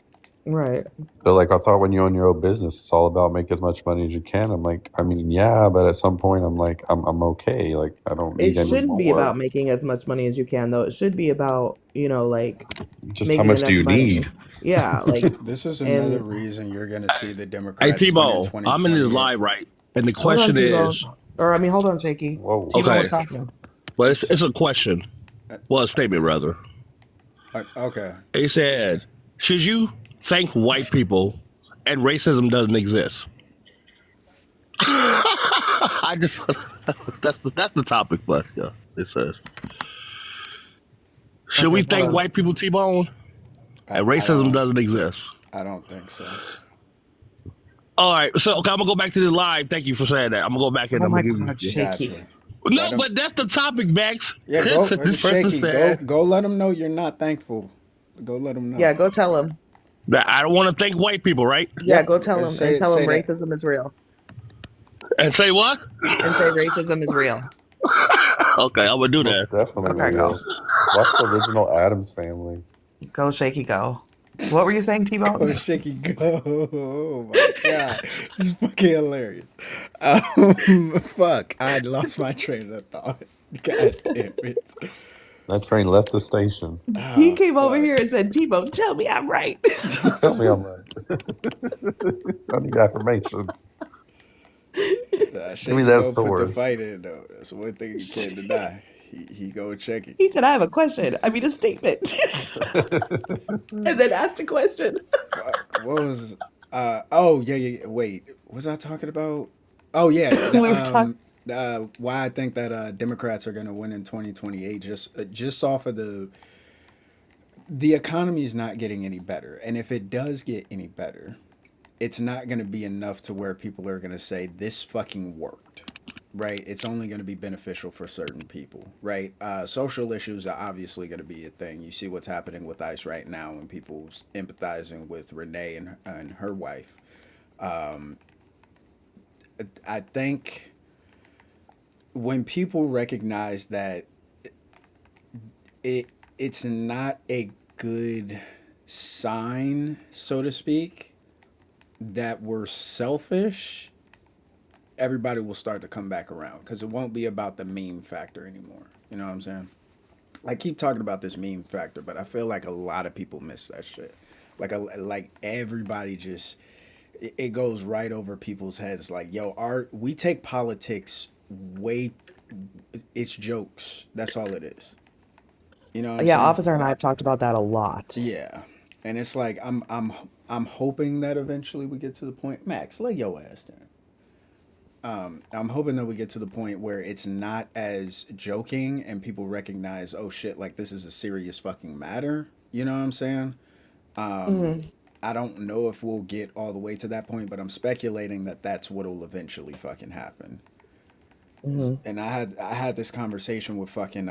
[SPEAKER 1] Right.
[SPEAKER 5] They're like, I thought when you own your own business, it's all about make as much money as you can. I'm like, I mean, yeah, but at some point, I'm like, I'm okay. Like, I don't
[SPEAKER 1] It
[SPEAKER 5] need any
[SPEAKER 1] shouldn't be
[SPEAKER 5] more.
[SPEAKER 1] about making as much money as you can though. It should be about, you know, like
[SPEAKER 5] Just how
[SPEAKER 1] making
[SPEAKER 5] much do
[SPEAKER 1] enough
[SPEAKER 5] you
[SPEAKER 1] money.
[SPEAKER 5] need?
[SPEAKER 1] Yeah, like
[SPEAKER 15] This is another
[SPEAKER 1] and
[SPEAKER 15] reason you're gonna see the
[SPEAKER 2] Hey
[SPEAKER 15] Democrats win in
[SPEAKER 2] Tbone, I'm in this
[SPEAKER 15] 2028.
[SPEAKER 2] live right, and the
[SPEAKER 1] hold on
[SPEAKER 2] question
[SPEAKER 1] T-Bone.
[SPEAKER 2] is,
[SPEAKER 1] Or I mean hold on, Shaky.
[SPEAKER 5] Whoa.
[SPEAKER 1] T-Bone was
[SPEAKER 2] okay,
[SPEAKER 1] talking.
[SPEAKER 2] but
[SPEAKER 15] It's
[SPEAKER 2] it's a question,
[SPEAKER 15] uh,
[SPEAKER 2] well, a statement rather.
[SPEAKER 15] okay.
[SPEAKER 2] He said, should you thank white people and racism doesn't exist? I just that's the topic, but yeah, it says. Should
[SPEAKER 1] Okay,
[SPEAKER 2] we
[SPEAKER 1] hold
[SPEAKER 2] thank
[SPEAKER 1] on.
[SPEAKER 2] white people, T-Bone, and
[SPEAKER 15] I
[SPEAKER 2] racism
[SPEAKER 15] don't
[SPEAKER 2] doesn't exist?
[SPEAKER 15] I don't think so.
[SPEAKER 2] All right, so okay, I'm gonna go back to the live. Thank you for saying that. I'm gonna go back and
[SPEAKER 1] Oh
[SPEAKER 2] I'm
[SPEAKER 1] my
[SPEAKER 2] gonna give
[SPEAKER 1] God,
[SPEAKER 2] you.
[SPEAKER 1] Shaky.
[SPEAKER 15] Gotcha.
[SPEAKER 2] No,
[SPEAKER 15] Let him.
[SPEAKER 2] but that's the topic, Max.
[SPEAKER 15] Yeah, go
[SPEAKER 2] This person
[SPEAKER 15] shaky. Go
[SPEAKER 2] said
[SPEAKER 15] go. Let him know you're not thankful. Go let him know.
[SPEAKER 1] Yeah, go tell him.
[SPEAKER 2] that I don't want to thank white people, right?
[SPEAKER 1] Yeah,
[SPEAKER 15] Yep.
[SPEAKER 1] go tell him and tell him
[SPEAKER 15] Say that.
[SPEAKER 1] racism is real.
[SPEAKER 2] And say what?
[SPEAKER 1] And say racism is real.
[SPEAKER 2] Okay, I'm gonna do
[SPEAKER 5] Well, it's
[SPEAKER 2] that.
[SPEAKER 5] definitely
[SPEAKER 1] Okay, go.
[SPEAKER 5] real. Watch the original Adams Family.
[SPEAKER 1] Go, Shaky, go. What were you saying,
[SPEAKER 15] Go
[SPEAKER 1] T-Bone?
[SPEAKER 15] shaky go. Oh my god. This is fucking hilarious. Fuck. I lost my train of thought. God damn it.
[SPEAKER 5] That train left the station.
[SPEAKER 1] He
[SPEAKER 15] Oh
[SPEAKER 1] came over
[SPEAKER 15] fuck.
[SPEAKER 1] here and said, T-Bone, tell me I'm right.
[SPEAKER 5] Tell me I'm right. I need affirmation. Give me
[SPEAKER 15] Shaky
[SPEAKER 5] that
[SPEAKER 15] go put the
[SPEAKER 5] source.
[SPEAKER 15] fight in though. That's one thing you can't deny. He go check it.
[SPEAKER 1] He said, I have a question. I mean, a statement. And then asked a question.
[SPEAKER 15] Fuck. What was oh yeah. Wait. Was I talking about Oh yeah,
[SPEAKER 1] We were talking.
[SPEAKER 15] Why I think that Democrats are going to win in 2028, just off of the economy is not getting any better, and if it does get any better, it's not going to be enough to where people are going to say this fucking worked, right? It's only going to be beneficial for certain people, right? Social issues are obviously going to be a thing. You see what's happening with ICE right now, and people empathizing with Renee and her wife. Um, I think when people recognize that it it's not a good sign, so to speak, that we're selfish, everybody will start to come back around because it won't be about the meme factor anymore. You know what I'm saying? I keep talking about this meme factor, but I feel like a lot of people miss that shit. Like everybody just it goes right over people's heads. Like, yo, we take politics way. It's jokes. That's all it is. You know what I'm
[SPEAKER 1] Yeah,
[SPEAKER 15] saying?
[SPEAKER 1] Officer and I have talked about that a lot.
[SPEAKER 15] Yeah, and it's like I'm hoping that eventually we get to the point. Max, lay your ass down. I'm hoping that we get to the point where it's not as joking and people recognize, oh shit, like this is a serious fucking matter. You know what I'm saying? Um,
[SPEAKER 1] Hmm.
[SPEAKER 15] I don't know if we'll get all the way to that point, but I'm speculating that that's what'll eventually fucking happen.
[SPEAKER 1] Hmm.
[SPEAKER 15] And I had this conversation with fucking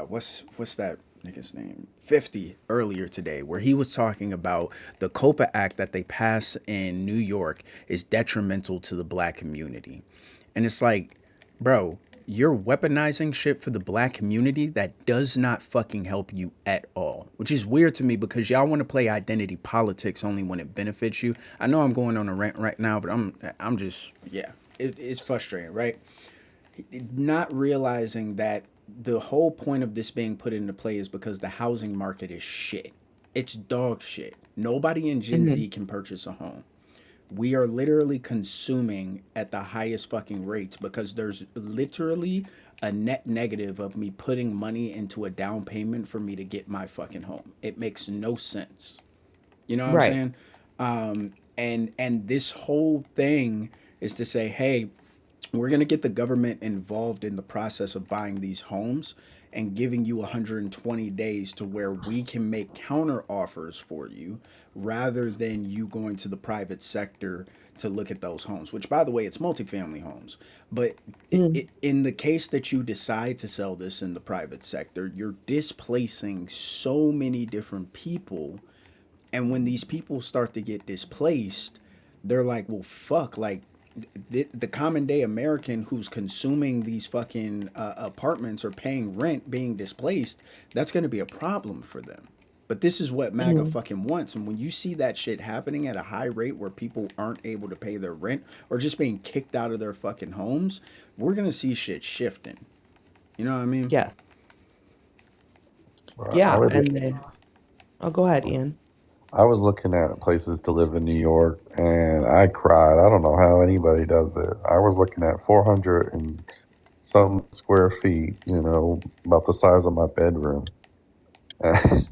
[SPEAKER 15] what's that nigga's name 50 earlier today, where he was talking about the COPA Act that they passed in New York is detrimental to the black community, and it's like, bro, you're weaponizing shit for the black community that does not fucking help you at all, which is weird to me because y'all want to play identity politics only when it benefits you. I know I'm going on a rant right now, but I'm just, yeah, it's frustrating, right? Not realizing that the whole point of this being put into play is because the housing market is shit. It's dog shit. Nobody in Gen
[SPEAKER 1] Hmm.
[SPEAKER 15] Z can purchase a home. We are literally consuming at the highest fucking rates because there's literally a net negative of me putting money into a down payment for me to get my fucking home. It makes no sense. You know what I'm
[SPEAKER 1] Right.
[SPEAKER 15] saying? And this whole thing is to say, hey, we're going to get the government involved in the process of buying these homes and giving you 120 days to where we can make counter offers for you rather than you going to the private sector to look at those homes, which by the way, it's multifamily homes. But
[SPEAKER 1] Mm.
[SPEAKER 15] in the case that you decide to sell this in the private sector, you're displacing so many different people, and when these people start to get displaced, they're like, well, fuck, like the common day American who's consuming these fucking apartments or paying rent being displaced, that's going to be a problem for them. But this is what MAGA
[SPEAKER 1] Hmm.
[SPEAKER 15] fucking wants. And when you see that shit happening at a high rate where people aren't able to pay their rent or just being kicked out of their fucking homes, we're going to see shit shifting. You know what I mean?
[SPEAKER 1] Yes.
[SPEAKER 5] I
[SPEAKER 1] Yeah.
[SPEAKER 5] would.
[SPEAKER 1] And then, oh, go ahead, Ian.
[SPEAKER 5] I was looking at places to live in New York, and I cried. I don't know how anybody does it. I was looking at 400 and some square feet, about the size of my bedroom. And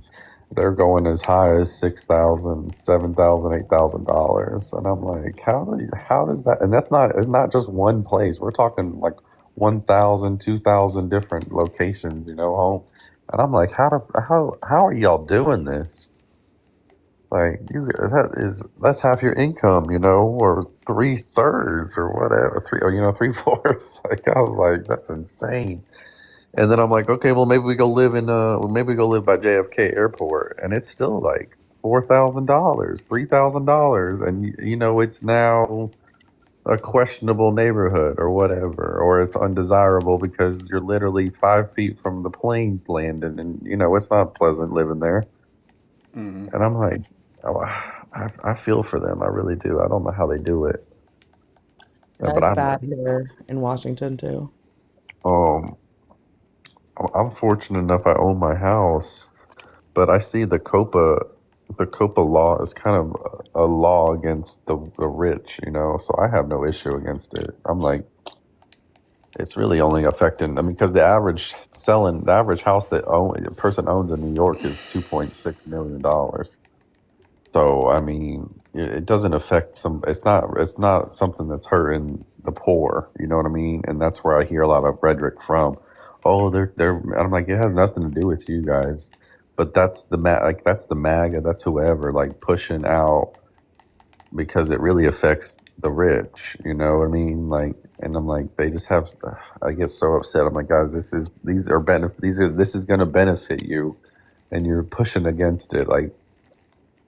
[SPEAKER 5] they're going as high as 6,000, 7,000, $8,000, and I'm like, how does that? And it's not just one place. We're talking like 1,000, 2,000 different locations, homes. And I'm like, how are y'all doing this? Like that's half your income, or 3/3 or whatever, three, or 3/4. Like I was like, that's insane. And then I'm like, okay, well maybe we go live by JFK Airport, and it's still like $4,000, $3,000, and it's now a questionable neighborhood or whatever, or it's undesirable because you're literally 5 feet from the planes landing, and it's not pleasant living there.
[SPEAKER 15] Mm-hmm.
[SPEAKER 5] And I'm like, oh, I feel for them. I really do. I don't know how they do it,
[SPEAKER 1] Yeah,
[SPEAKER 5] but
[SPEAKER 1] it's
[SPEAKER 5] I'm
[SPEAKER 1] bad here in Washington too.
[SPEAKER 5] um I'm fortunate enough. I own my house, but I see the COPA law is kind of a law against the rich. So I have no issue against it. I'm like, it's really only affecting. I mean, because the average house that a person owns in New York is $2.6 million. So I mean, it doesn't affect some. It's not something that's hurting the poor. You know what I mean? And that's where I hear a lot of rhetoric from. Oh, they're. I'm like, it has nothing to do with you guys, but that's the that's the MAGA, that's whoever like pushing out because it really affects the rich. You know what I mean? Like, and I'm like, they just have. I get so upset. I'm like, guys, this is this is going to benefit you, and you're pushing against it. Like,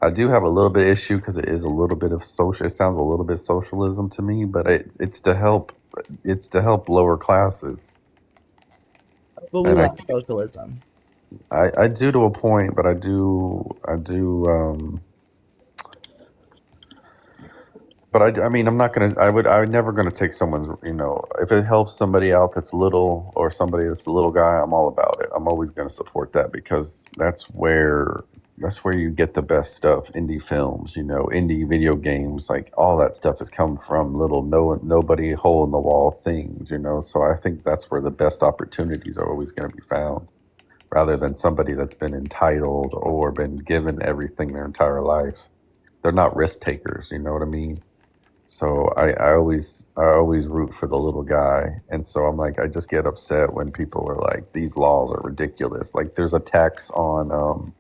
[SPEAKER 5] I do have a little bit issue because it is a little bit of social. It sounds a little bit socialism to me, but it's to help. It's to help lower classes,
[SPEAKER 1] But we
[SPEAKER 5] and
[SPEAKER 1] love socialism.
[SPEAKER 5] I do to a point, but I do. But I mean, I'm not gonna. I'm never gonna take someone's. You know, if it helps somebody out that's little or somebody that's a little guy, I'm all about it. I'm always gonna support that because that's where you get the best stuff. Indie films, you know, indie video games, like all that stuff has come from little nobody hole in the wall things. You know, so I think that's where the best opportunities are always gonna be found, rather than somebody that's been entitled or been given everything their entire life. They're not risk takers. You know what I mean? So I always root for the little guy. And so I'm like, I just get upset when people are like, these laws are ridiculous. Like there's a tax on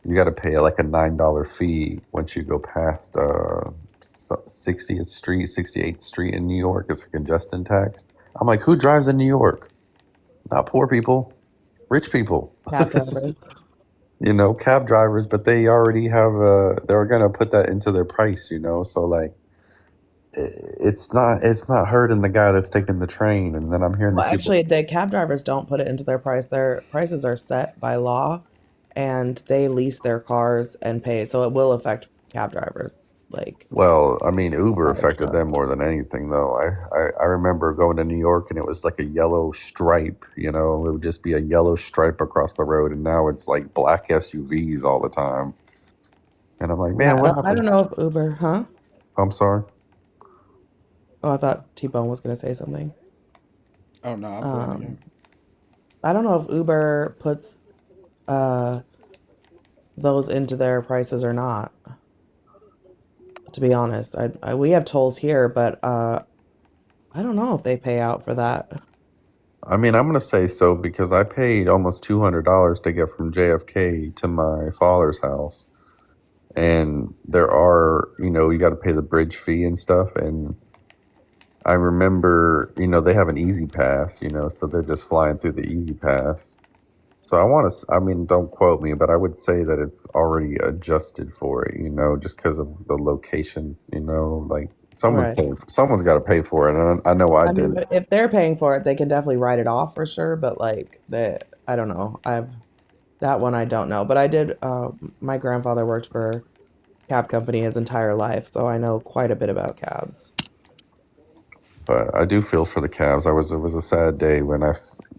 [SPEAKER 5] you gotta pay like a $9 fee once you go past 60th Street, 68th Street in New York. It's a congestion tax. I'm like, who drives in New York? Not poor people, rich people.
[SPEAKER 1] Cab drivers.
[SPEAKER 5] You know, cab drivers, but they already have they're gonna put that into their price, you know. So like it's not hurting the guy that's taking the train. And then I'm hearing
[SPEAKER 1] Well,
[SPEAKER 5] these people,
[SPEAKER 1] actually, the cab drivers don't put it into their price. Their prices are set by law, and they lease their cars and pay. So it will affect cab drivers. Like,
[SPEAKER 5] well, I mean, Uber
[SPEAKER 1] that
[SPEAKER 5] affected
[SPEAKER 1] stuff.
[SPEAKER 5] them more than anything, though. I remember going to New York and it was like a yellow stripe, you know, it would just be a yellow stripe across the road. And now it's like black SUVs all the time. And I'm like,
[SPEAKER 1] Yeah,
[SPEAKER 5] man, what
[SPEAKER 1] I
[SPEAKER 5] happened?
[SPEAKER 1] don't know if Uber, huh?
[SPEAKER 5] I'm sorry.
[SPEAKER 1] Oh, I thought T-Bone was going to say something.
[SPEAKER 15] Oh no, I'm playing the game.
[SPEAKER 1] Um, I don't know if Uber puts uh those into their prices or not. To be honest, we have tolls here, but I don't know if they pay out for that.
[SPEAKER 5] I mean, I'm gonna say so because I paid almost $200 to get from JFK to my father's house, and there are, you know, you got to pay the bridge fee and stuff. And I remember, you know, they have an easy pass, you know, so they're just flying through the easy pass. So I want to, I mean, don't quote me, but I would say that it's already adjusted for it, you know, just because of the locations, you know, like
[SPEAKER 1] Right.
[SPEAKER 5] someone's got to pay for it. And I know I
[SPEAKER 1] I mean,
[SPEAKER 5] did.
[SPEAKER 1] but if they're paying for it, they can definitely write it off for sure. But like I don't know. That one I don't know. But I did. My grandfather worked for cab company his entire life, so I know quite a bit about cabs.
[SPEAKER 5] But I do feel for the Cavs. It was a sad day when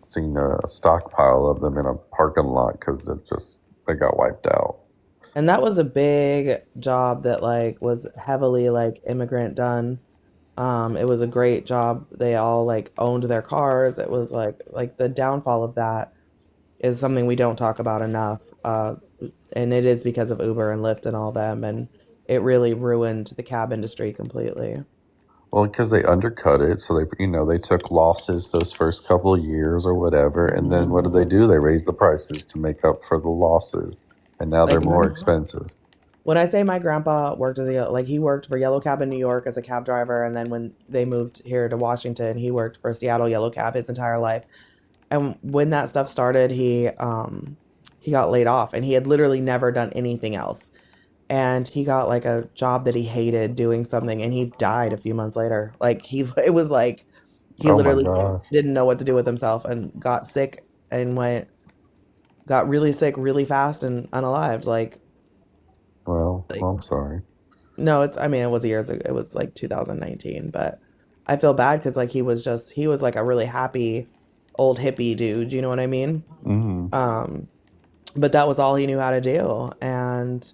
[SPEAKER 5] seen a stockpile of them in a parking lot because they got wiped out.
[SPEAKER 1] And that was a big job that like was heavily like immigrant done. It was a great job. They all like owned their cars. It was like the downfall of that is something we don't talk about enough. And it is because of Uber and Lyft and all them, and it really ruined the cab industry completely.
[SPEAKER 5] Well, because they undercut it, so they took losses those first couple of years or whatever, and then what did they do? They raised the prices to make up for the losses, and now they're
[SPEAKER 1] Like
[SPEAKER 5] more expensive.
[SPEAKER 1] when I say my grandpa worked like he worked for Yellow Cab in New York as a cab driver, and then when they moved here to Washington, he worked for Seattle Yellow Cab his entire life. And when that stuff started, he got laid off, and he had literally never done anything else. And he got like a job that he hated doing something, and he died a few months later. Like it was like he
[SPEAKER 5] Oh my
[SPEAKER 1] literally
[SPEAKER 5] gosh.
[SPEAKER 1] didn't know what to do with himself and got sick and got really sick really fast and unalived.
[SPEAKER 5] Well,
[SPEAKER 1] Like
[SPEAKER 5] I'm sorry.
[SPEAKER 1] no, I mean, it was years ago. It was like 2019, but I feel bad because like he was like a really happy old hippie dude. You know what I mean?
[SPEAKER 5] Hmm.
[SPEAKER 1] Um, but that was all he knew how to do, and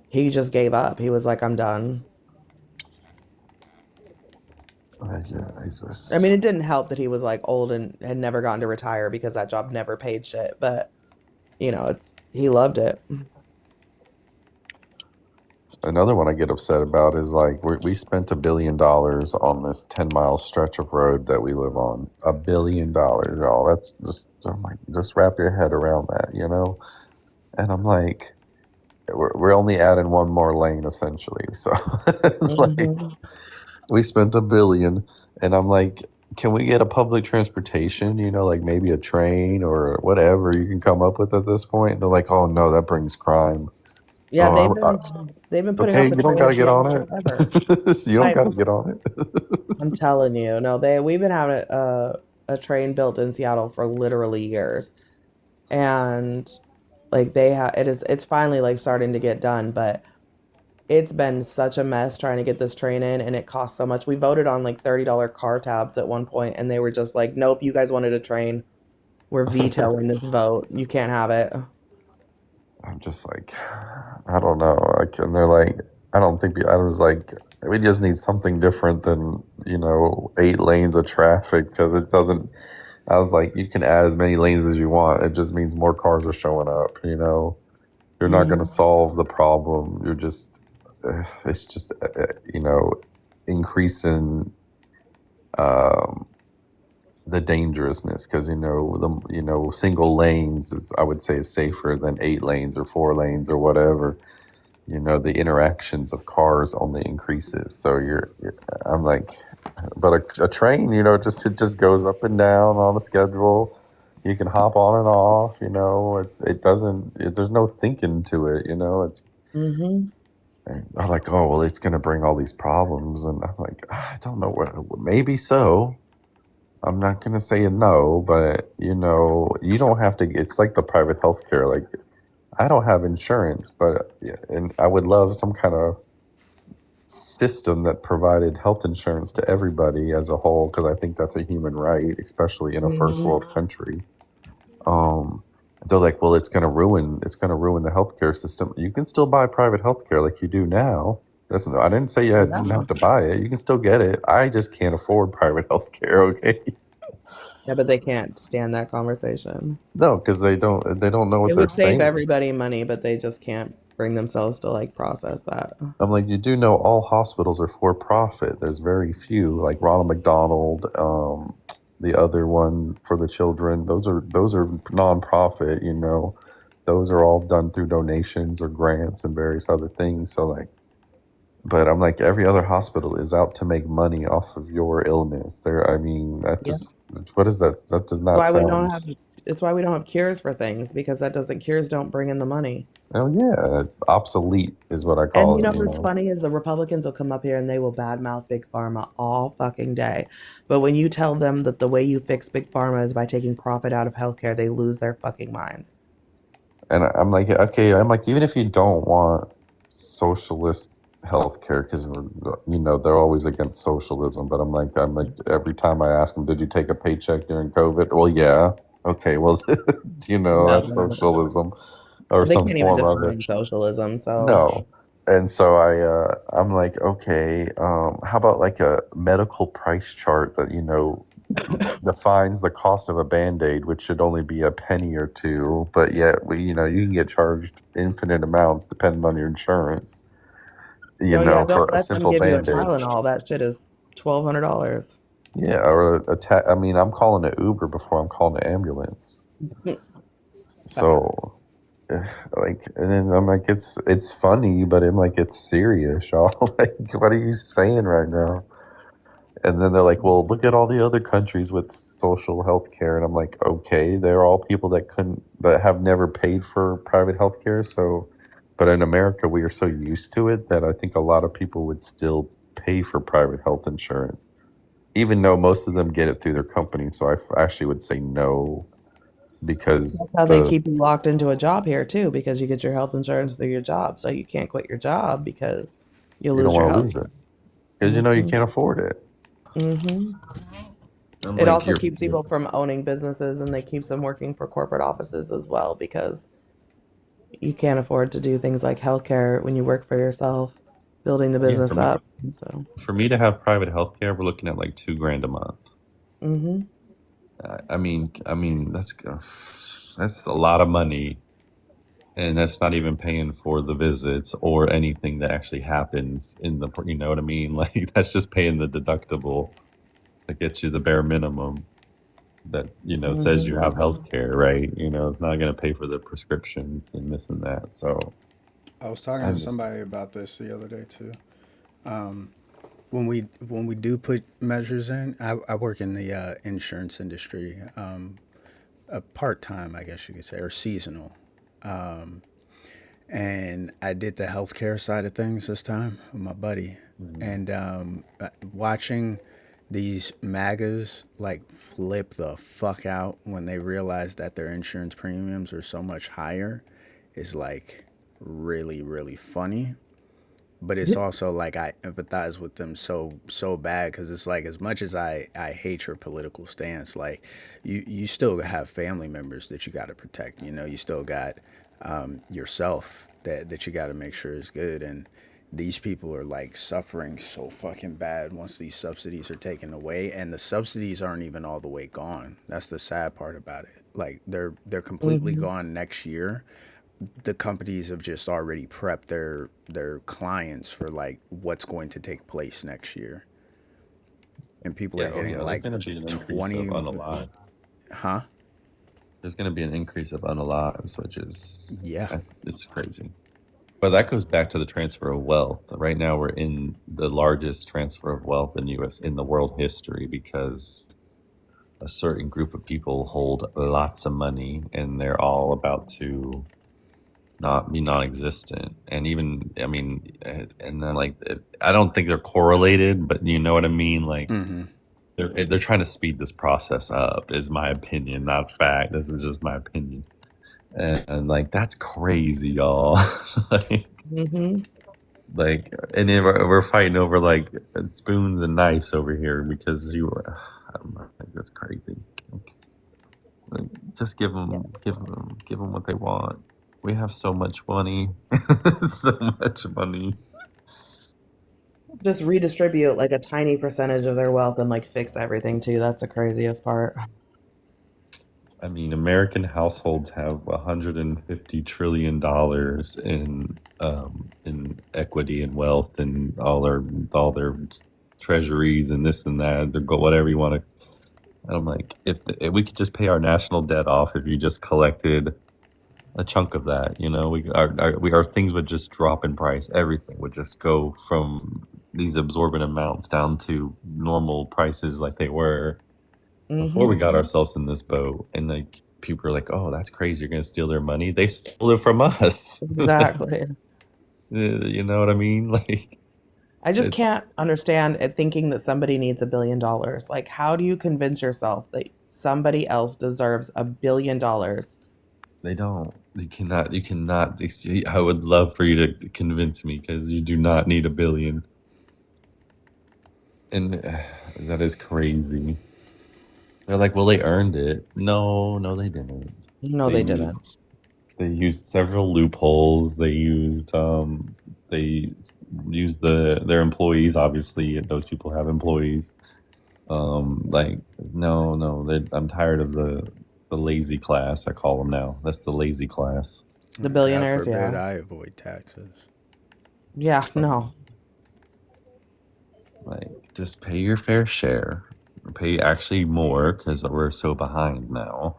[SPEAKER 1] he just gave up. He was like, I'm done.
[SPEAKER 5] Yeah, I
[SPEAKER 1] I mean,
[SPEAKER 5] just.
[SPEAKER 1] it didn't help that he was like old and had never gotten to retire because that job never paid shit. But he loved it.
[SPEAKER 5] another one I get upset about is like we spent $1 billion on this 10-mile stretch of road that we live on. $1 billion, y'all. That's just, I'm like, just wrap your head around that, you know. And I'm like, we're only adding one more lane essentially. So like we spent $1 billion, and I'm like, can we get a public transportation? You know, like maybe a train or whatever you can come up with at this point. And they're like, oh no, that brings crime.
[SPEAKER 1] Yeah,
[SPEAKER 5] Oh,
[SPEAKER 1] they've been putting
[SPEAKER 5] okay,
[SPEAKER 1] off the
[SPEAKER 5] you don't got to
[SPEAKER 1] train
[SPEAKER 5] get on
[SPEAKER 1] forever.
[SPEAKER 5] it. You don't
[SPEAKER 1] I,
[SPEAKER 5] got to get on it.
[SPEAKER 1] I'm telling you, no, we've been having a train built in Seattle for literally years, and like it's finally like starting to get done, but it's been such a mess trying to get this train in, and it costs so much. We voted on like $30 car tabs at one point, and they were just like, "Nope, you guys wanted a train. We're vetoing this vote. You can't have it."
[SPEAKER 5] I'm just like, I don't know. Like, and they're like, I don't think, I was like, we just need something different than, you know, 8 lanes of traffic, because it doesn't, I was like, you can add as many lanes as you want. It just means more cars are showing up, you know. You're not going to solve the problem. You're just, it's just, you know, increasing the dangerousness, because single lanes is, I would say, is safer than 8 lanes or 4 lanes or whatever. You know, the interactions of cars only increases. So I'm like, but a train, you know, it just goes up and down on a schedule. You can hop on and off. You know, it doesn't. There's no thinking to it. You know, it's. And they're like, oh well, it's going to bring all these problems, and I'm like, I don't know what. Maybe so. I'm not going to say no, but you know, you don't have to. It's like the private healthcare. Like, I don't have insurance, and I would love some kind of system that provided health insurance to everybody as a whole, because I think that's a human right, especially in a first world country. Um, they're like, well, it's going to ruin the healthcare system. You can still buy private healthcare like you do now. I didn't say you didn't have to buy it. You can still get it. I just can't afford private healthcare. Okay.
[SPEAKER 1] Yeah, but they can't stand that conversation.
[SPEAKER 5] No, because they don't know what
[SPEAKER 1] It
[SPEAKER 5] they're
[SPEAKER 1] would save
[SPEAKER 5] saying.
[SPEAKER 1] everybody money, but they just can't bring themselves to like process that.
[SPEAKER 5] I'm like, you do know all hospitals are for profit. There's very few, like Ronald McDonald, the other one for the children. Those are nonprofit. You know, those are all done through donations or grants and various other things. So like, but I'm like, every other hospital is out to make money off of your illness. I mean, that just, what is that? That does not
[SPEAKER 1] Why we
[SPEAKER 5] sound.
[SPEAKER 1] don't have it's why we don't have cures for things, because cures don't bring in the money.
[SPEAKER 5] Oh yeah, it's obsolete, is what I
[SPEAKER 1] And
[SPEAKER 5] call
[SPEAKER 1] you
[SPEAKER 5] it.
[SPEAKER 1] know
[SPEAKER 5] You
[SPEAKER 1] what's
[SPEAKER 5] know.
[SPEAKER 1] funny is the Republicans will come up here and they will badmouth Big Pharma all fucking day. But when you tell them that the way you fix Big Pharma is by taking profit out of healthcare, they lose their fucking minds.
[SPEAKER 5] And I'm like, okay, I'm like, even if you don't want socialist healthcare, because you know they're always against socialism, but I'm like, every time I ask them, did you take a paycheck during COVID? Well, yeah. Okay, well, you know, that's
[SPEAKER 1] No,
[SPEAKER 5] socialism or
[SPEAKER 1] they
[SPEAKER 5] some
[SPEAKER 1] can't even
[SPEAKER 5] form of it.
[SPEAKER 1] define socialism. So
[SPEAKER 5] No. And so I'm like, okay, how about like a medical price chart that, you know, defines the cost of a Band-Aid, which should only be a penny or two, but yet you can get charged infinite amounts depending on your insurance,
[SPEAKER 1] oh yeah,
[SPEAKER 5] for
[SPEAKER 1] don't
[SPEAKER 5] a
[SPEAKER 1] let them
[SPEAKER 5] simple
[SPEAKER 1] give you a
[SPEAKER 5] Band-Aid.
[SPEAKER 1] Tylenol. That shit is $1,200.
[SPEAKER 5] Yeah, or I mean, I'm calling it Uber before I'm calling an ambulance. So, like, and then I'm like, it's funny, but I'm like, it's serious, y'all. Like, what are you saying right now? And then they're like, well, look at all the other countries with social health care. And I'm like, okay, they're all people that have never paid for private health care. So, but in America, we are so used to it that I think a lot of people would still pay for private health insurance, even though most of them get it through their company. So actually would say no, because
[SPEAKER 1] That's how they keep you locked into a job here too, because you get your health insurance through your job. So you can't quit your job because you
[SPEAKER 5] you don't
[SPEAKER 1] lose your
[SPEAKER 5] want to
[SPEAKER 1] health.
[SPEAKER 5] lose it, because you can't afford it.
[SPEAKER 1] Mm-hmm.
[SPEAKER 5] I'm
[SPEAKER 1] It
[SPEAKER 5] like,
[SPEAKER 1] also keeps people from owning businesses, and they keeps them working for corporate offices as well, because you can't afford to do things like healthcare when you work for yourself, building the
[SPEAKER 7] Yeah,
[SPEAKER 1] business up. And so,
[SPEAKER 7] for me to have private healthcare, we're looking at like $2,000 a month.
[SPEAKER 1] mm-hmm.
[SPEAKER 7] I mean, that's a lot of money and that's not even paying for the visits or anything that actually happens in the, you know what I mean? Like that's just paying the deductible that gets you the bare minimum that, you know, says you have health care, right? You know, it's not going to pay for the prescriptions and this and that. So
[SPEAKER 15] I was talking
[SPEAKER 7] I
[SPEAKER 15] to
[SPEAKER 7] just,
[SPEAKER 15] somebody about this the other day too. When we do put measures in, I work in the insurance industry, a part time, I guess you could say, or seasonal. Um, and I did the healthcare side of things this time with my buddy, and watching these MAGAs like flip the fuck out when they realize that their insurance premiums are so much higher is like really really funny, but it's also like I empathize with them so bad because it's like as much as I hate your political stance, like you still have family members that you got to protect. You know, you still got yourself that you got to make sure is good, and these people are like suffering so fucking bad once these subsidies are taken away, and the subsidies aren't even all the way gone. That's the sad part about it. Like they're completely
[SPEAKER 1] Mhm.
[SPEAKER 15] gone next year. The companies have just already prepped their clients for like what's going to take place next year, and people
[SPEAKER 7] yeah,
[SPEAKER 15] are
[SPEAKER 7] oh
[SPEAKER 15] getting
[SPEAKER 7] yeah, there's
[SPEAKER 15] like
[SPEAKER 7] going to be an increase of
[SPEAKER 15] 20,
[SPEAKER 7] unalive.
[SPEAKER 15] huh?
[SPEAKER 7] There's going to be an increase of unalives, which is,
[SPEAKER 15] Yeah.
[SPEAKER 7] it's crazy. But that goes back to the transfer of wealth. Right now, we're in the largest transfer of wealth in U.S. in the world history because a certain group of people hold lots of money and they're all about to not be non-existent. And even, I mean, and then like, I don't think they're correlated, but you know what I mean? Like,
[SPEAKER 15] Mm-hmm.
[SPEAKER 7] they're trying to speed this process up, is my opinion, not fact. This is just my opinion. And like, that's crazy, y'all. like,
[SPEAKER 1] Mhm.
[SPEAKER 7] like, and then we're fighting over like spoons and knives over here because you were, I don't know, like, that's crazy. Like, just give them what they want. We have so much money, so much money.
[SPEAKER 1] Just redistribute like a tiny percentage of their wealth and like fix everything too. That's the craziest part.
[SPEAKER 7] I mean, American households have $150 trillion in equity and wealth and all their treasuries and this and that. They're go whatever you want to. I'm like, if we could just pay our national debt off, if you just collected a chunk of that, you know, our things would just drop in price. Everything would just go from these absorbent amounts down to normal prices like they were before we
[SPEAKER 1] Mhm.
[SPEAKER 7] got ourselves in this boat. And like people are like, "Oh, that's crazy! You're gonna steal their money." They stole it from us.
[SPEAKER 1] Exactly.
[SPEAKER 7] You know what I mean? Like
[SPEAKER 1] I just
[SPEAKER 7] it's
[SPEAKER 1] can't understand it thinking that somebody needs $1 billion. Like, how do you convince yourself that somebody else deserves $1 billion?
[SPEAKER 7] they don't. You cannot. You cannot. I would love for you to convince me because you do not need a billion, and that is crazy. They're like, well, they earned it. No, no, they didn't.
[SPEAKER 1] No,
[SPEAKER 7] They
[SPEAKER 1] they
[SPEAKER 7] used
[SPEAKER 1] didn't.
[SPEAKER 7] they used several loopholes. They used their employees. Obviously, those people have employees. Like no, no, I'm tired of the lazy class. I call them now. That's the lazy class.
[SPEAKER 1] The
[SPEAKER 15] God
[SPEAKER 1] billionaires,
[SPEAKER 15] forbid
[SPEAKER 1] yeah.
[SPEAKER 15] I avoid taxes.
[SPEAKER 1] Yeah, no.
[SPEAKER 7] Like just pay your fair share. Pay actually more because we're so behind now.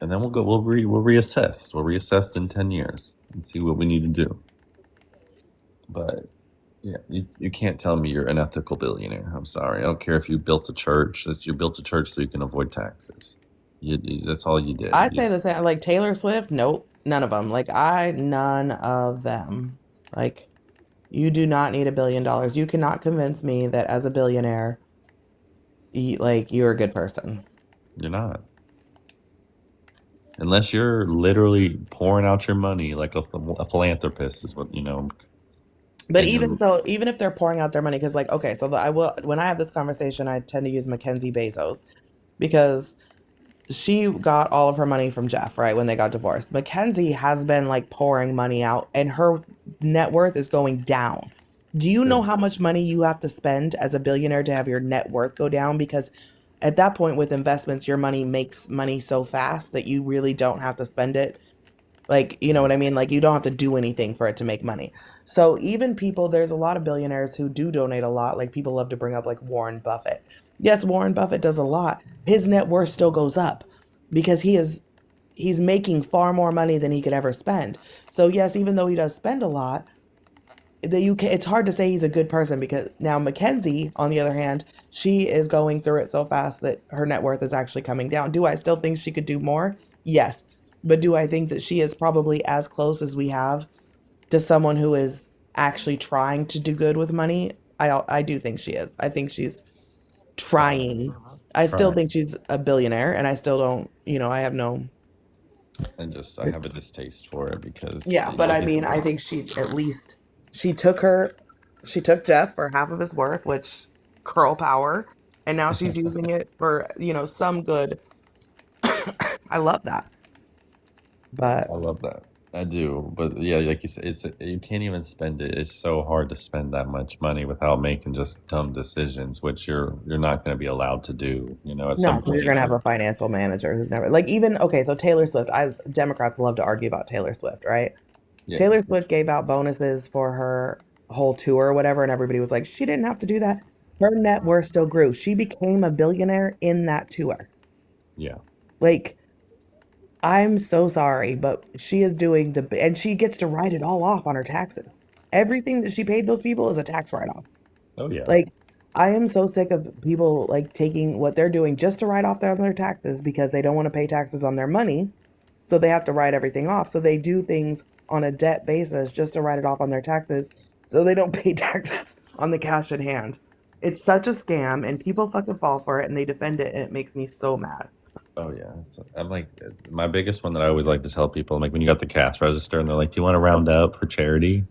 [SPEAKER 7] And then we'll go. We'll reassess. We'll reassess in 10 years and see what we need to do. But yeah, you can't tell me you're an ethical billionaire. I'm sorry. I don't care if you built a church. That's you built a church so you can avoid taxes. That's all you did.
[SPEAKER 1] I say the same. Like Taylor Swift, nope, none of them. None of them. Like, you do not need $1 billion. You cannot convince me that as a billionaire, you're a good person.
[SPEAKER 7] You're not. Unless you're literally pouring out your money like a philanthropist is what you know.
[SPEAKER 1] But
[SPEAKER 7] And
[SPEAKER 1] even
[SPEAKER 7] you're
[SPEAKER 1] so, even if they're pouring out their money, because like, okay, so I will when I have this conversation, I tend to use Mackenzie Bezos because she got all of her money from Jeff, right, when they got divorced. Mackenzie has been like pouring money out and her net worth is going down. Do you know
[SPEAKER 7] good.
[SPEAKER 1] how much money you have to spend as a billionaire to have your net worth go down? Because at that point with investments, your money makes money so fast that you really don't have to spend it. Like, you know what I mean? Like, you don't have to do anything for it to make money. So even people, there's a lot of billionaires who do donate a lot. Like, people love to bring up like Warren Buffett. Yes, Warren Buffett does a lot. His net worth still goes up because he's making far more money than he could ever spend. So yes, even though he does spend a lot, it's hard to say he's a good person because now Mackenzie, on the other hand, she is going through it so fast that her net worth is actually coming down. Do I still think she could do more? Yes. But do I think that she is probably as close as we have to someone who is actually trying to do good with money? I do think she is. I think she's trying. I still think she's a billionaire, and I still don't, I have no.
[SPEAKER 7] And just I have a distaste for it because
[SPEAKER 1] Yeah, but I mean, I think she took Jeff for half of his worth, which curl power, and now she's using it for, some good. I love that. But
[SPEAKER 7] I love that. I do, but yeah, like you said, you can't even spend it. It's so hard to spend that much money without making just dumb decisions, which you're not going to be allowed to do. At
[SPEAKER 1] no,
[SPEAKER 7] some
[SPEAKER 1] because you're
[SPEAKER 7] point,
[SPEAKER 1] gonna have a financial manager who's never like even okay. So Taylor Swift, Democrats love to argue about Taylor Swift, right?
[SPEAKER 7] yeah,
[SPEAKER 1] Taylor Swift gave out bonuses for her whole tour or whatever, and everybody was like, she didn't have to do that. Her net worth still grew. She became a billionaire in that tour.
[SPEAKER 7] yeah.
[SPEAKER 1] Like, I'm so sorry, but she is doing and she gets to write it all off on her taxes. Everything that she paid those people is a tax write off.
[SPEAKER 7] Oh yeah.
[SPEAKER 1] Like, I am so sick of people like taking what they're doing just to write off their taxes because they don't want to pay taxes on their money. So they have to write everything off. So they do things on a debt basis just to write it off on their taxes so they don't pay taxes on the cash in hand. It's such a scam and people fucking fall for it and they defend it and it makes me so mad.
[SPEAKER 7] Oh yeah. So I'm like my biggest one that I always like to tell people. I'm like when you got the cash register and they're like, "Do you want to round up for charity?"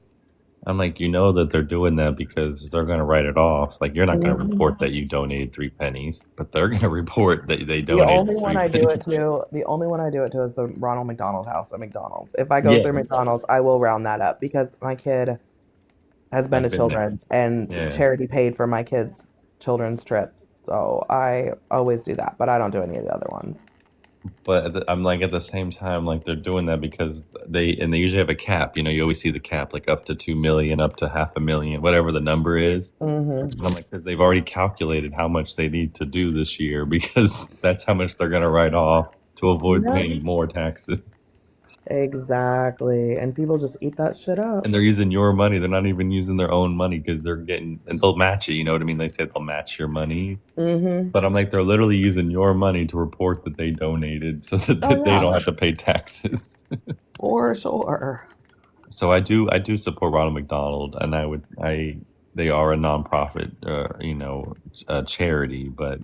[SPEAKER 7] I'm like, that they're doing that because they're going to write it off. Like, you're not going to report that you donated 3 pennies, but they're going to report that they
[SPEAKER 1] The only
[SPEAKER 7] donated
[SPEAKER 1] one
[SPEAKER 7] 3
[SPEAKER 1] I do it
[SPEAKER 7] pennies.
[SPEAKER 1] to, the only one I do it to is the Ronald McDonald House at McDonald's. If I go through
[SPEAKER 7] Yes.
[SPEAKER 1] McDonald's, I will round that up because my kid has been to
[SPEAKER 7] I've been there.
[SPEAKER 1] children's and
[SPEAKER 7] Yeah.
[SPEAKER 1] charity paid for my kids' children's trips. So I always do that, but I don't do any of the other ones.
[SPEAKER 7] But I'm like, at the same time, like, they're doing that because they usually have a cap. You always see the cap, like up to 2 million, up to 500,000, whatever the number is.
[SPEAKER 1] Mm-hmm.
[SPEAKER 7] And I'm like, they've already calculated how much they need to do this year because that's how much they're going to write off to avoid paying more taxes.
[SPEAKER 1] Exactly. And people just eat that shit up.
[SPEAKER 7] And they're using your money. They're not even using their own money because they're getting, and they'll match it. You know what I mean? They say they'll match your money.
[SPEAKER 1] Mm-hmm.
[SPEAKER 7] But I'm like, they're literally using your money to report that they donated so that they don't have to pay taxes.
[SPEAKER 1] For sure.
[SPEAKER 7] So I do support Ronald McDonald, and they are a nonprofit, charity, but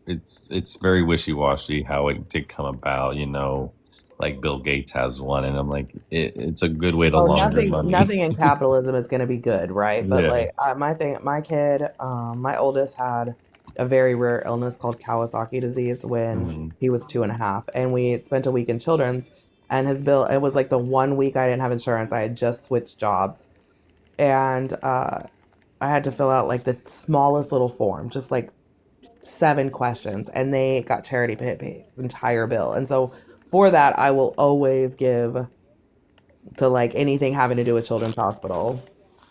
[SPEAKER 7] it's very wishy-washy how it did come about, like Bill Gates has one, and I'm like, it's a good way to launder money.
[SPEAKER 1] Nothing in capitalism is going to be good, right? But
[SPEAKER 7] Yeah.
[SPEAKER 1] like my kid, my oldest had a very rare illness called Kawasaki disease when he was 2.5, and we spent a week in children's, and his bill, it was like the 1 week I didn't have insurance. I had just switched jobs, and I had to fill out like the smallest little form, just like 7 questions, and they got charity pay his entire bill. And so for that, I will always give to like anything having to do with Children's Hospital.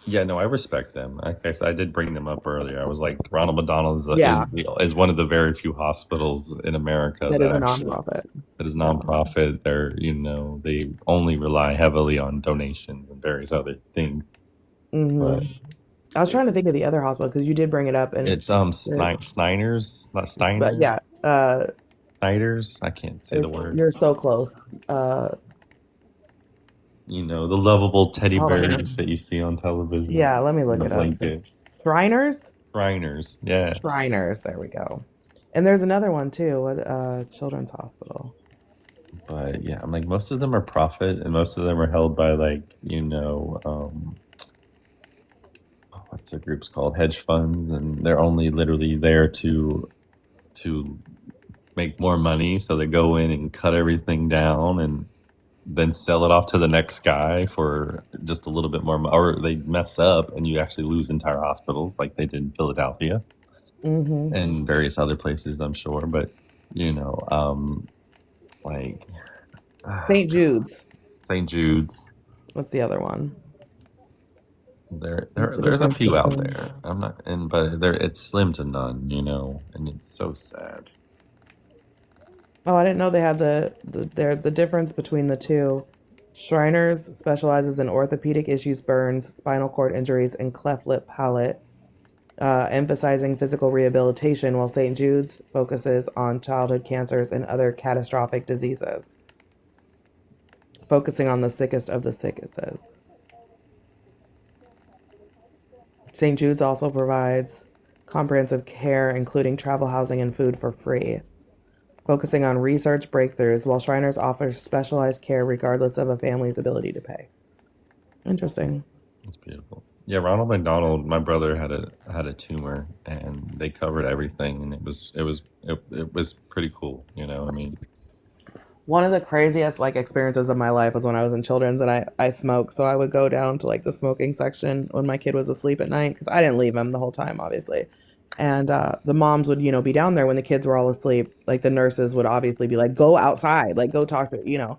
[SPEAKER 7] Yeah, no, I respect them. I did bring them up earlier. I was like, Ronald McDonald is one of the very few hospitals in America
[SPEAKER 1] That is a
[SPEAKER 7] actually
[SPEAKER 1] nonprofit.
[SPEAKER 7] that is nonprofit. They're they only rely heavily on donations and various other things. But
[SPEAKER 1] I was trying to think of the other hospital because you did bring it up, and
[SPEAKER 7] it's Steiner's, not Steiner.
[SPEAKER 1] But yeah,
[SPEAKER 7] Snyder's. I can't say the word.
[SPEAKER 1] You're so close.
[SPEAKER 7] The lovable teddy bears that you see on television.
[SPEAKER 1] Yeah, let me look it up.
[SPEAKER 7] Blankets.
[SPEAKER 1] Shriners?
[SPEAKER 7] Shriners, yeah.
[SPEAKER 1] Shriners, there we go. And there's another one too, Children's Hospital.
[SPEAKER 7] But yeah, I'm like, most of them are profit, and most of them are held by like, what's the group's called? Hedge funds, and they're only literally there to make more money. So they go in and cut everything down and then sell it off to the next guy for just a little bit more, or they mess up and you actually lose entire hospitals like they did in Philadelphia.
[SPEAKER 1] Mm-hmm.
[SPEAKER 7] and various other places, I'm sure. But like
[SPEAKER 1] St. Jude's.
[SPEAKER 7] St. Jude's.
[SPEAKER 1] What's the other one? What's the
[SPEAKER 7] There's a
[SPEAKER 1] difference
[SPEAKER 7] few out
[SPEAKER 1] between?
[SPEAKER 7] there. I'm not, but it's slim to none, and it's so sad.
[SPEAKER 1] Oh, I didn't know they had the difference between the two. Shriners specializes in orthopedic issues, burns, spinal cord injuries, and cleft lip palate, emphasizing physical rehabilitation, while St. Jude's focuses on childhood cancers and other catastrophic diseases, focusing on the sickest of the sick, it says. St. Jude's also provides comprehensive care, including travel, housing, and food for free, focusing on research breakthroughs, while Shriners offers specialized care regardless of a family's ability to pay. Interesting.
[SPEAKER 7] It's beautiful. Yeah, Ronald McDonald, my brother had a tumor, and they covered everything, and it was pretty cool. I mean,
[SPEAKER 1] One of the craziest like experiences of my life was when I was in children's and I smoked. So I would go down to like the smoking section when my kid was asleep at night because I didn't leave him the whole time, obviously. And the moms would, be down there when the kids were all asleep. Like the nurses would obviously be like, go outside, like go talk to.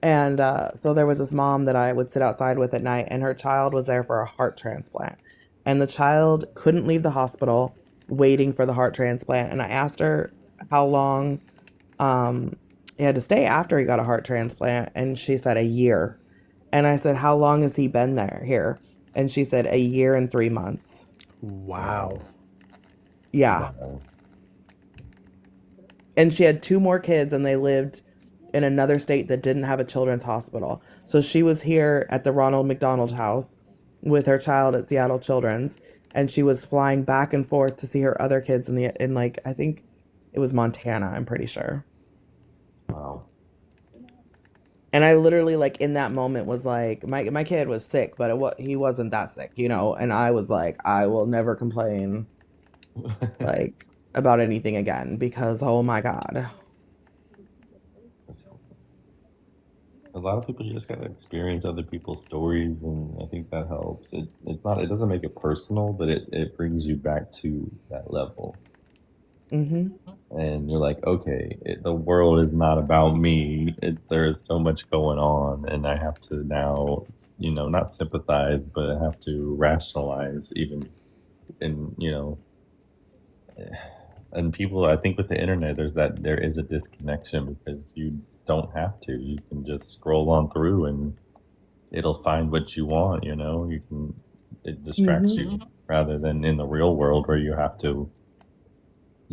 [SPEAKER 1] And so there was this mom that I would sit outside with at night, and her child was there for a heart transplant. And the child couldn't leave the hospital waiting for the heart transplant. And I asked her how long um, he had to stay after he got a heart transplant. And she said a year. And I said, how long has he been there here? And she said a year and 3 months.
[SPEAKER 15] Wow.
[SPEAKER 1] Yeah.
[SPEAKER 7] wow.
[SPEAKER 1] And she had two more kids, and they lived in another state that didn't have a children's hospital. So she was here at the Ronald McDonald House with her child at Seattle Children's, and she was flying back and forth to see her other kids in like I think it was Montana, I'm pretty sure.
[SPEAKER 7] Wow.
[SPEAKER 1] And I literally like in that moment was like my kid was sick, but he wasn't that sick, and I was like I will never complain like about anything again because oh my god.
[SPEAKER 7] A lot of people just gotta experience other people's stories, and I think that helps. It doesn't make it personal, but it brings you back to that level.
[SPEAKER 1] Mhm.
[SPEAKER 7] And you're like, okay, the world is not about me. There's so much going on, and I have to now, not sympathize, but I have to rationalize even, and and people. I think with the internet, there is a disconnection because you don't have to. You can just scroll on through, and it'll find what you want. It distracts
[SPEAKER 1] Mhm.
[SPEAKER 7] you rather than in the real world where you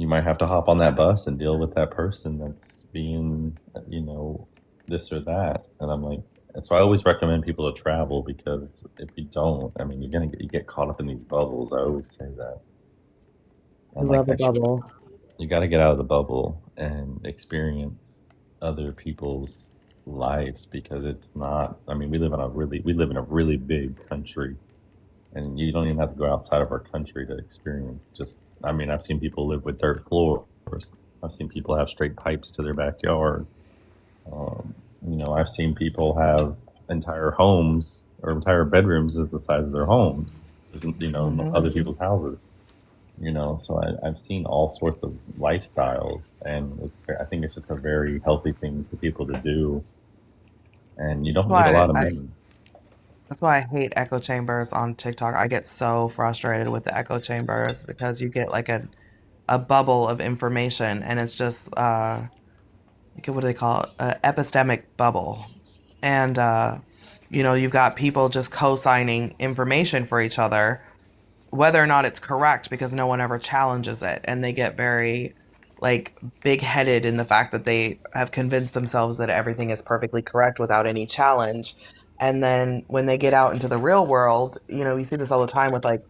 [SPEAKER 7] might have to hop on that bus and deal with that person that's being, this or that. And I'm like, and so I always recommend people to travel because if you don't, I mean, you get caught up in these bubbles. I always say that.
[SPEAKER 1] I
[SPEAKER 7] I'm like,
[SPEAKER 1] love a bubble.
[SPEAKER 7] you got to get out of the bubble and experience other people's lives because it's not. I mean, we live in a really big country, and you don't even have to go outside of our country to experience just I mean I've seen people live with dirt floors. I've seen people have straight pipes to their backyard. I've seen people have entire homes or entire bedrooms as the size of their homes, isn't in
[SPEAKER 1] Mhm.
[SPEAKER 7] other people's houses. So I've seen all sorts of lifestyles, and I think it's just a very healthy thing for people to do, and you don't need a
[SPEAKER 1] Why
[SPEAKER 7] lot of
[SPEAKER 1] I
[SPEAKER 7] money.
[SPEAKER 1] That's why I hate echo chambers on TikTok. I get so frustrated with the echo chambers because you get like a bubble of information and it's just like what do they call it? Epistemic bubble. And you've got people just co-signing information for each other whether or not it's correct because no one ever challenges it and they get very like big-headed in the fact that they have convinced themselves that everything is perfectly correct without any challenge, and then when they get out into the real world, you see this all the time with like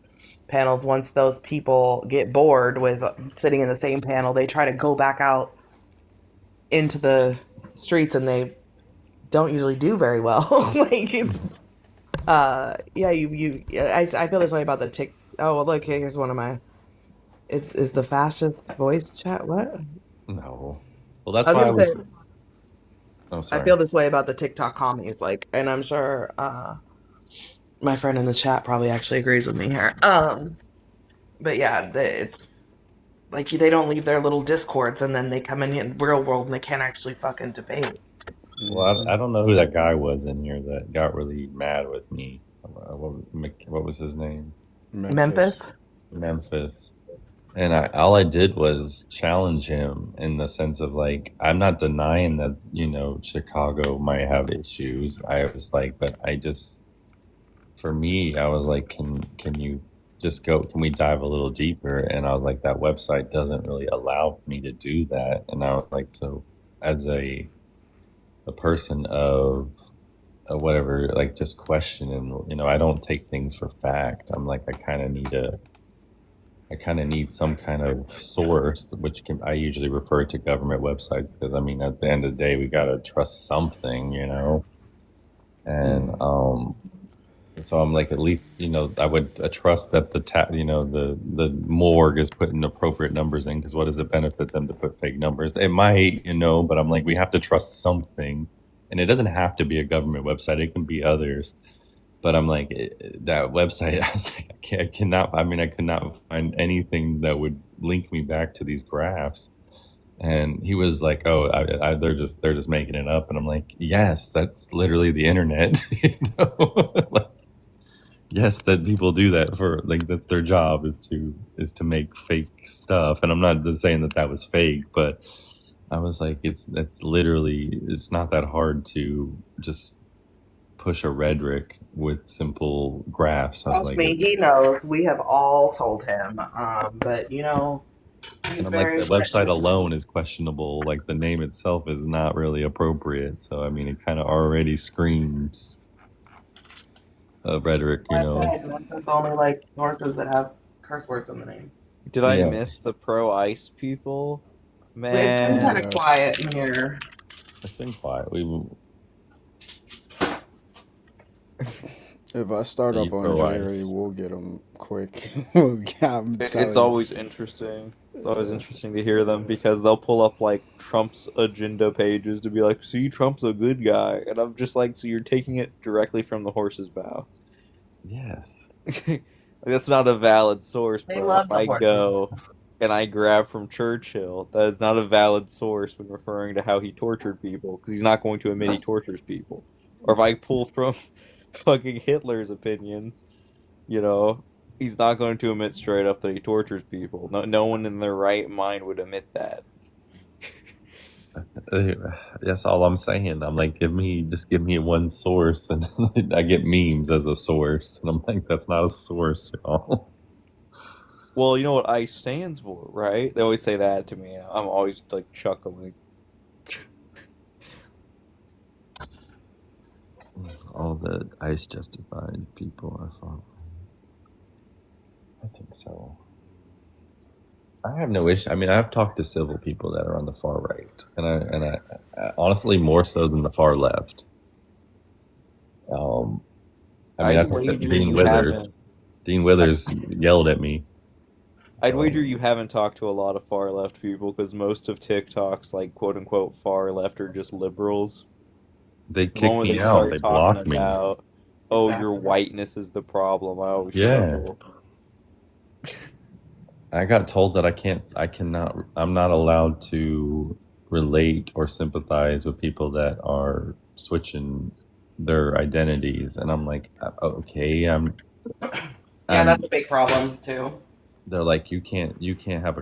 [SPEAKER 1] panels. Once those people get bored with sitting in the same panel, they try to go back out into the streets and they don't usually do very well. Like it's yeah, I feel this way about the tick. Oh well, look, here's one of my. It's is the fastest voice chat. What?
[SPEAKER 7] No. Well,
[SPEAKER 1] I
[SPEAKER 7] that's
[SPEAKER 1] was
[SPEAKER 7] why I
[SPEAKER 1] gonna
[SPEAKER 7] was.
[SPEAKER 1] say
[SPEAKER 7] Oh,
[SPEAKER 1] I
[SPEAKER 7] sorry.
[SPEAKER 1] feel this way about the TikTok commies, like, and I'm sure my friend in the chat probably actually agrees with me here. But yeah, it's Like they don't leave their little discords and then they come in real world and they can't actually fucking debate.
[SPEAKER 7] Well, I don't know who that guy was in here that got really mad with me. What was his name?
[SPEAKER 1] Memphis.
[SPEAKER 7] Memphis. And all I did was challenge him in the sense of like, I'm not denying that, Chicago might have issues. I was like, but for me, I was like, can you just can we dive a little deeper? And I was like, that website doesn't really allow me to do that. And I was like, so as a person of whatever, like just questioning, I don't take things for fact. I'm like, I kind of need some kind of source, which I usually refer to government websites because I mean, at the end of the day, we gotta trust something, And so I'm like, at least I would trust that the morgue is putting appropriate numbers in because what does it benefit them to put fake numbers? It might, but I'm like, we have to trust something, and it doesn't have to be a government website; it can be others. But I'm like, that website, I was like, I cannot, I mean, I could not find anything that would link me back to these graphs. And he was like, "Oh, they're just making it up." And I'm like, "Yes, that's literally the internet." Like, yes, that people do that for like that's their job is to make fake stuff. And I'm not just saying that was fake, but I was like, it's not that hard to just push a rhetoric with simple graphs. I was
[SPEAKER 1] Trust
[SPEAKER 7] like,
[SPEAKER 1] me, he knows. We have all told him. But
[SPEAKER 7] and
[SPEAKER 1] he's
[SPEAKER 7] I'm like,
[SPEAKER 1] very
[SPEAKER 7] the website alone is questionable. Like the name itself is not really appropriate. So I mean, it kind of already screams rhetoric,
[SPEAKER 1] There's only like sources that have curse words in the name.
[SPEAKER 17] Did I miss the pro ice people?
[SPEAKER 1] It's been kind
[SPEAKER 17] Man.
[SPEAKER 1] of quiet in here.
[SPEAKER 7] It's been quiet.
[SPEAKER 15] If I start
[SPEAKER 7] You
[SPEAKER 15] up on
[SPEAKER 7] pro
[SPEAKER 15] Jerry,
[SPEAKER 7] ice.
[SPEAKER 15] we'll get him quick. I'm
[SPEAKER 17] It's
[SPEAKER 15] telling you.
[SPEAKER 17] always interesting. It's always interesting to hear them because they'll pull up like Trump's agenda pages to be like, "See, Trump's a good guy," and I'm just like, "So you're taking it directly from the horse's mouth?"
[SPEAKER 7] Yes.
[SPEAKER 17] Like, that's not a valid source,
[SPEAKER 1] They
[SPEAKER 17] bro.
[SPEAKER 1] love
[SPEAKER 17] If
[SPEAKER 1] the
[SPEAKER 17] I
[SPEAKER 1] horses.
[SPEAKER 17] go and I grab from Churchill, that is not a valid source when referring to how he tortured people because he's not going to admit he tortures people. Or if I pull from fucking Hitler's opinions, he's not going to admit straight up that he tortures people. No one in their right mind would admit that.
[SPEAKER 7] That's all I'm saying. I'm like, give me one source, and I get memes as a source, and I'm like, that's not a source, y'all.
[SPEAKER 17] Well, you know what ICE stands for, right? They always say that to me. I'm always like chuckling.
[SPEAKER 7] All the ICE justified people are following. I think so. I have no issue. I mean, I've talked to civil people that are on the far right, and I honestly more so than the far left. I mean, I
[SPEAKER 17] I'd
[SPEAKER 7] talked to
[SPEAKER 17] wager
[SPEAKER 7] Dean
[SPEAKER 17] you
[SPEAKER 7] Withers.
[SPEAKER 17] haven't.
[SPEAKER 7] Dean Withers yelled at me.
[SPEAKER 17] I'd wager you haven't talked to a lot of far left people because most of TikTok's like quote unquote far left are just liberals.
[SPEAKER 7] They
[SPEAKER 17] The
[SPEAKER 7] kicked
[SPEAKER 17] moment
[SPEAKER 7] me
[SPEAKER 17] they
[SPEAKER 7] out.
[SPEAKER 17] start
[SPEAKER 7] They
[SPEAKER 17] talking
[SPEAKER 7] blocked me.
[SPEAKER 17] about, oh, your whiteness is the problem, I always
[SPEAKER 7] Yeah.
[SPEAKER 17] chuckle.
[SPEAKER 7] I got told that I'm not allowed to relate or sympathize with people that are switching their identities. And I'm like, okay,
[SPEAKER 1] Yeah, that's a big problem too.
[SPEAKER 7] They're like, you can't have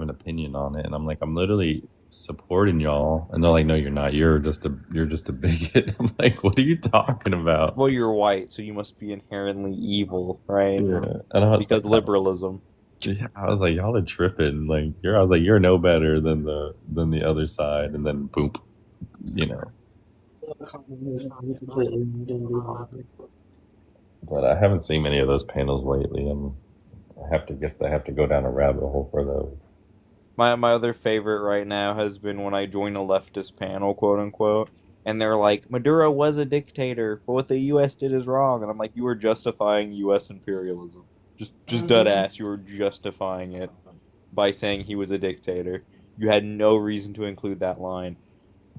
[SPEAKER 7] an opinion on it. And I'm like, I'm literally supporting y'all. And they're like, no, you're not. You're just a bigot. I'm like, what are you talking about?
[SPEAKER 17] Well, you're white, so you must be inherently evil, right?
[SPEAKER 7] Yeah. And I was
[SPEAKER 17] Because
[SPEAKER 7] like,
[SPEAKER 17] liberalism.
[SPEAKER 7] Yeah, I was like, y'all are tripping. Like I was like, you're no better than the other side. And then boom, But I haven't seen many of those panels lately, and I have to go down a rabbit hole for those.
[SPEAKER 17] My other favorite right now has been when I join a leftist panel, quote unquote, and they're like, Maduro was a dictator, but what the U.S. did is wrong. And I'm like, you were justifying U.S. imperialism. Just dead ass, you were justifying it by saying he was a dictator. You had no reason to include that line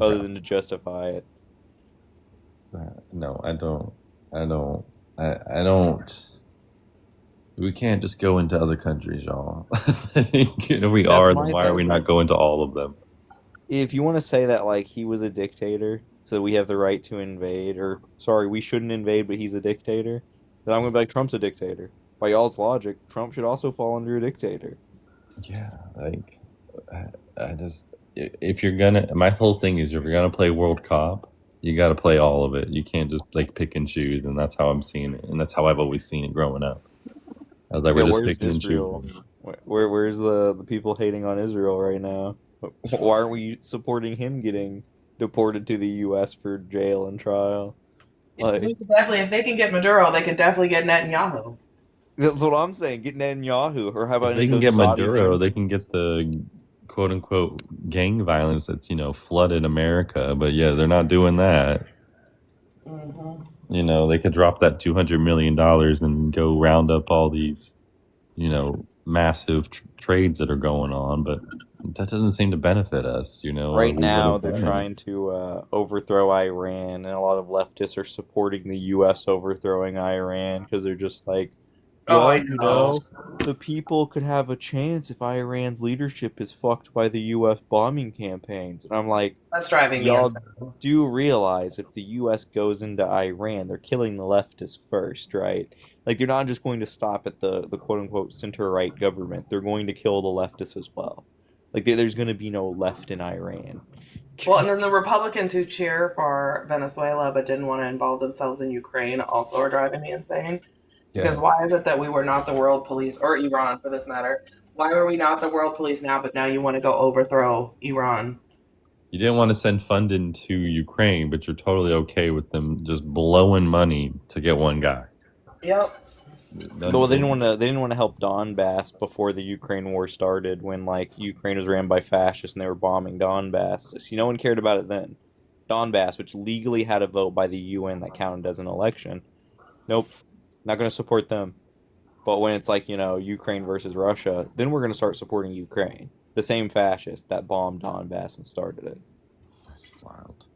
[SPEAKER 17] other than to justify it.
[SPEAKER 7] No, I don't. I don't. We can't just go into other countries, y'all. If we
[SPEAKER 17] That's
[SPEAKER 7] are,
[SPEAKER 17] my
[SPEAKER 7] then why are we
[SPEAKER 17] thing.
[SPEAKER 7] not going to all of them?
[SPEAKER 17] If you want to say that like he was a dictator, so we have the right to invade, or sorry, we shouldn't invade, but he's a dictator, then I'm gonna be like Trump's a dictator. By y'all's logic, Trump should also fall under a dictator.
[SPEAKER 7] Yeah, like I just if you're gonna, my whole thing is if you're gonna play World Cup, you got to play all of it. You can't just like pick and choose, and that's how I'm seeing it, and that's how I've always seen it growing up. I was like,
[SPEAKER 17] Yeah,
[SPEAKER 7] we're just
[SPEAKER 17] where's
[SPEAKER 7] picking and
[SPEAKER 17] Israel?
[SPEAKER 7] choosing.
[SPEAKER 17] Where's the people hating on Israel right now? Why aren't we supporting him getting deported to the U.S. for jail and trial? Like
[SPEAKER 1] Definitely, if they can get Maduro, they can definitely get Netanyahu.
[SPEAKER 17] that's what I'm saying. Get Netanyahu, or how
[SPEAKER 7] If
[SPEAKER 17] about any
[SPEAKER 7] they
[SPEAKER 17] of
[SPEAKER 7] can
[SPEAKER 17] those
[SPEAKER 7] get
[SPEAKER 17] Saudi
[SPEAKER 7] Maduro, they
[SPEAKER 17] princes?
[SPEAKER 7] can get the quote unquote gang violence that's flooded America. But yeah, they're not doing that. They could drop that $200 million and go round up all these massive trades that are going on, but that doesn't seem to benefit us.
[SPEAKER 17] Right
[SPEAKER 7] We would
[SPEAKER 17] now,
[SPEAKER 7] have
[SPEAKER 17] they're
[SPEAKER 7] done it.
[SPEAKER 17] trying to overthrow Iran, and a lot of leftists are supporting the U.S. overthrowing Iran because they're just like,
[SPEAKER 1] Oh, I
[SPEAKER 17] well,
[SPEAKER 1] know.
[SPEAKER 17] the people could have a chance if Iran's leadership is fucked by the U.S. bombing campaigns. And I'm like,
[SPEAKER 1] That's driving me
[SPEAKER 17] y'all
[SPEAKER 1] insane.
[SPEAKER 17] do realize if the U.S. goes into Iran, they're killing the leftists first, right? Like, they're not just going to stop at the quote unquote center right government, they're going to kill the leftists as well. Like, there's going to be no left in Iran.
[SPEAKER 1] Well, and then the Republicans who cheer for Venezuela but didn't want to involve themselves in Ukraine also are driving me insane. Because
[SPEAKER 7] Yeah.
[SPEAKER 1] why is it that we were not the world police, or Iran for this matter? Why were we not the world police now, but now you want to go overthrow Iran?
[SPEAKER 7] You didn't want to send funding to Ukraine, but you're totally okay with them just blowing money to get one guy.
[SPEAKER 1] Yep.
[SPEAKER 17] Well, they didn't want to. They didn't want to help Donbass before the Ukraine war started, when like Ukraine was ran by fascists and they were bombing Donbass. So no one cared about it then. Donbass, which legally had a vote by the UN that counted as an election. Nope, not going to support them. But when it's like Ukraine versus Russia, then we're going to start supporting Ukraine, the same fascists that bombed Donbass and started it.
[SPEAKER 7] That's wild.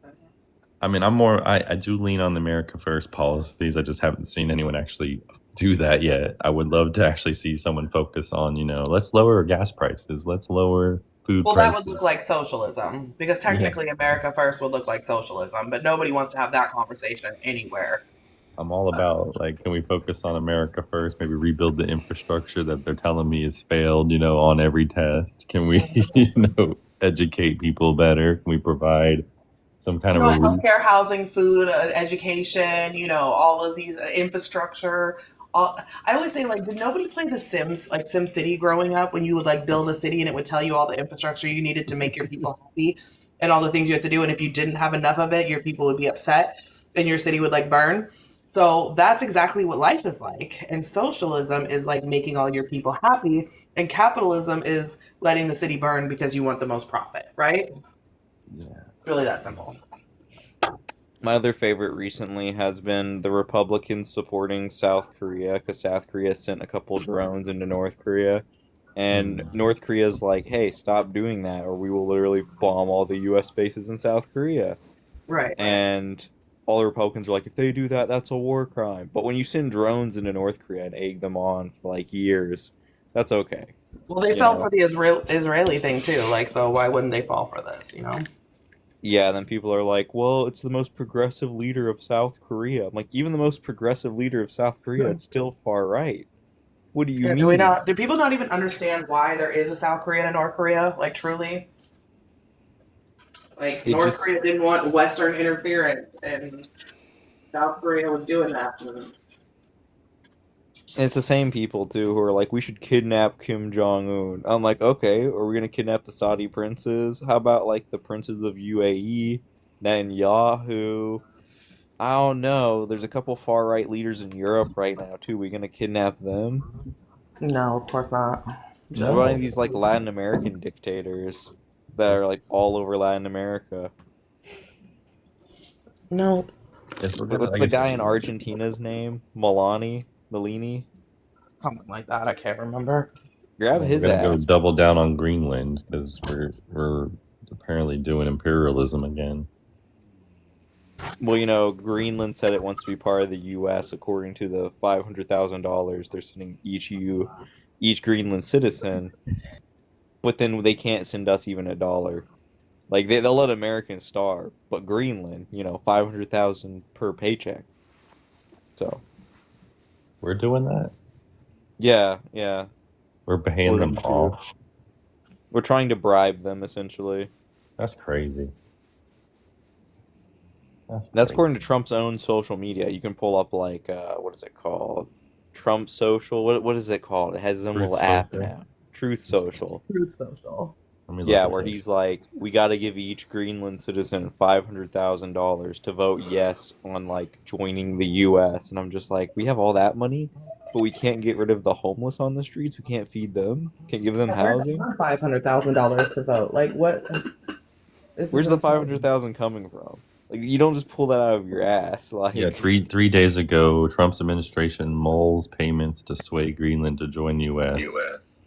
[SPEAKER 7] I mean, I do lean on the America First policies. I just haven't seen anyone actually do that yet. I would love to actually see someone focus on, let's lower gas prices, let's lower food
[SPEAKER 1] Well, that would
[SPEAKER 7] prices.
[SPEAKER 1] look like socialism, because
[SPEAKER 7] Yeah.
[SPEAKER 1] technically America First would look like socialism, but nobody wants to have that conversation anywhere.
[SPEAKER 7] I'm all about can we focus on America first? Maybe rebuild the infrastructure that they're telling me has failed, on every test. Can we, educate people better? Can we provide some kind of relief?
[SPEAKER 1] Healthcare, housing, food, education, all of these infrastructure. I always say, like, did nobody play The Sims, like Sim City growing up, when you would like build a city and it would tell you all the infrastructure you needed to make your people happy and all the things you had to do. And if you didn't have enough of it, your people would be upset and your city would like burn. So that's exactly what life is like. And socialism is like making all your people happy. And capitalism is letting the city burn because you want the most profit, right?
[SPEAKER 7] Yeah.
[SPEAKER 1] Really that simple.
[SPEAKER 17] My other favorite recently has been the Republicans supporting South Korea, because South Korea sent a couple drones into North Korea. And North Korea's like, hey, stop doing that, or we will literally bomb all the U.S. bases in South Korea.
[SPEAKER 1] Right.
[SPEAKER 17] And all the Republicans are like, if they do that, that's a war crime. But when you send drones into North Korea and egg them on for like years, that's okay.
[SPEAKER 1] Well, they fell for the Israeli thing too. Like, so why wouldn't they fall for this?
[SPEAKER 17] Yeah, then people are like, well, it's the most progressive leader of South Korea. I'm like, even the most progressive leader of South Korea, it's still far right. What do you
[SPEAKER 1] Yeah,
[SPEAKER 17] mean?
[SPEAKER 1] do people not even understand why there is a South Korea and a North Korea? Like, truly? Like, North Korea didn't want Western interference, and South Korea was doing that.
[SPEAKER 17] It's the same people too who are like, we should kidnap Kim Jong Un. I'm like, okay, are we gonna kidnap the Saudi princes? How about like the princes of UAE, Netanyahu? I don't know. There's a couple far right leaders in Europe right now too. We gonna kidnap them?
[SPEAKER 1] No, of course not.
[SPEAKER 17] What about any of these like Latin American dictators that are like all over Latin America?
[SPEAKER 1] Nope.
[SPEAKER 17] What's the guy in Argentina's name? Melini?
[SPEAKER 1] Something like that. I can't remember.
[SPEAKER 17] Grab
[SPEAKER 7] We're
[SPEAKER 17] his
[SPEAKER 7] gonna go
[SPEAKER 17] ass.
[SPEAKER 7] double down on Greenland because we're apparently doing imperialism again.
[SPEAKER 17] Well, Greenland said it wants to be part of the U.S. according to the $500,000 they're sending each Greenland citizen, but then they can't send us even $1. Like they'll let Americans starve, but Greenland, 500,000 per paycheck. So
[SPEAKER 7] We're doing that.
[SPEAKER 17] yeah,
[SPEAKER 7] We're paying them
[SPEAKER 17] according to
[SPEAKER 7] off.
[SPEAKER 17] we're trying to bribe them essentially.
[SPEAKER 7] That's crazy.
[SPEAKER 17] That's
[SPEAKER 7] crazy.
[SPEAKER 17] according to Trump's own social media. You can pull up like what is it called? Trump Social. What is it called? It has its own
[SPEAKER 7] Truth
[SPEAKER 17] little app
[SPEAKER 7] Social.
[SPEAKER 17] now. Truth Social.
[SPEAKER 1] Truth Social.
[SPEAKER 7] Let me look
[SPEAKER 17] Yeah,
[SPEAKER 7] at
[SPEAKER 17] where
[SPEAKER 7] this.
[SPEAKER 17] he's like, we got to give each Greenland citizen $500,000 to vote yes on like joining the U.S. And I'm just like, we have all that money, but we can't get rid of the homeless on the streets. We can't feed them. Can't give them housing.
[SPEAKER 1] $500,000 to vote. Like what?
[SPEAKER 17] Where's the 500,000 coming from? Like, you don't just pull that out of your ass. Like,
[SPEAKER 7] Yeah, three days ago, Trump's administration mulls payments to sway Greenland to join the U.S.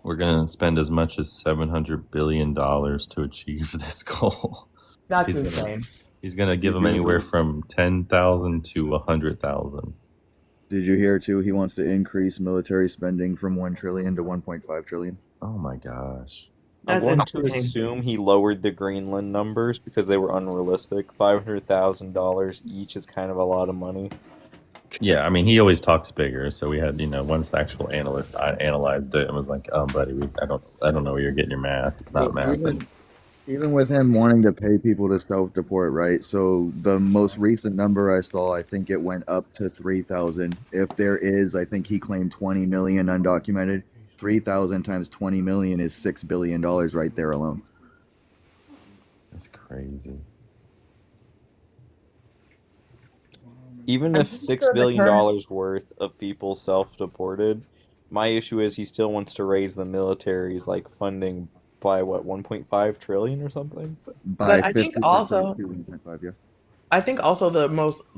[SPEAKER 7] We're gonna spend as much as $700 billion to achieve this goal.
[SPEAKER 1] That's insane.
[SPEAKER 7] He's gonna give them anywhere from 10,000 to 100,000.
[SPEAKER 18] Did you hear too? He wants to increase military spending from 1 trillion to 1.5 trillion.
[SPEAKER 7] Oh my gosh.
[SPEAKER 17] I
[SPEAKER 1] That's
[SPEAKER 17] want to
[SPEAKER 1] insane.
[SPEAKER 17] assume he lowered the Greenland numbers because they were unrealistic. $500,000 each is kind of a lot of money.
[SPEAKER 7] Yeah, I mean, he always talks bigger. So we had, once the actual analyst I analyzed it and was like, "Oh, buddy, I don't know where you're getting your math. It's not math."
[SPEAKER 18] Even with him wanting to pay people to self-deport, right? So the most recent number I saw, I think it went up to 3,000. If there is, I think he claimed 20 million undocumented. 3,000 times 20 million is $6 billion right there alone.
[SPEAKER 7] That's crazy.
[SPEAKER 17] Even if $6 billion worth of people self-deported, my issue is he still wants to raise the military's like funding by what 1.5 trillion or something.
[SPEAKER 1] But I think also,
[SPEAKER 18] 1.5, yeah.
[SPEAKER 1] I think also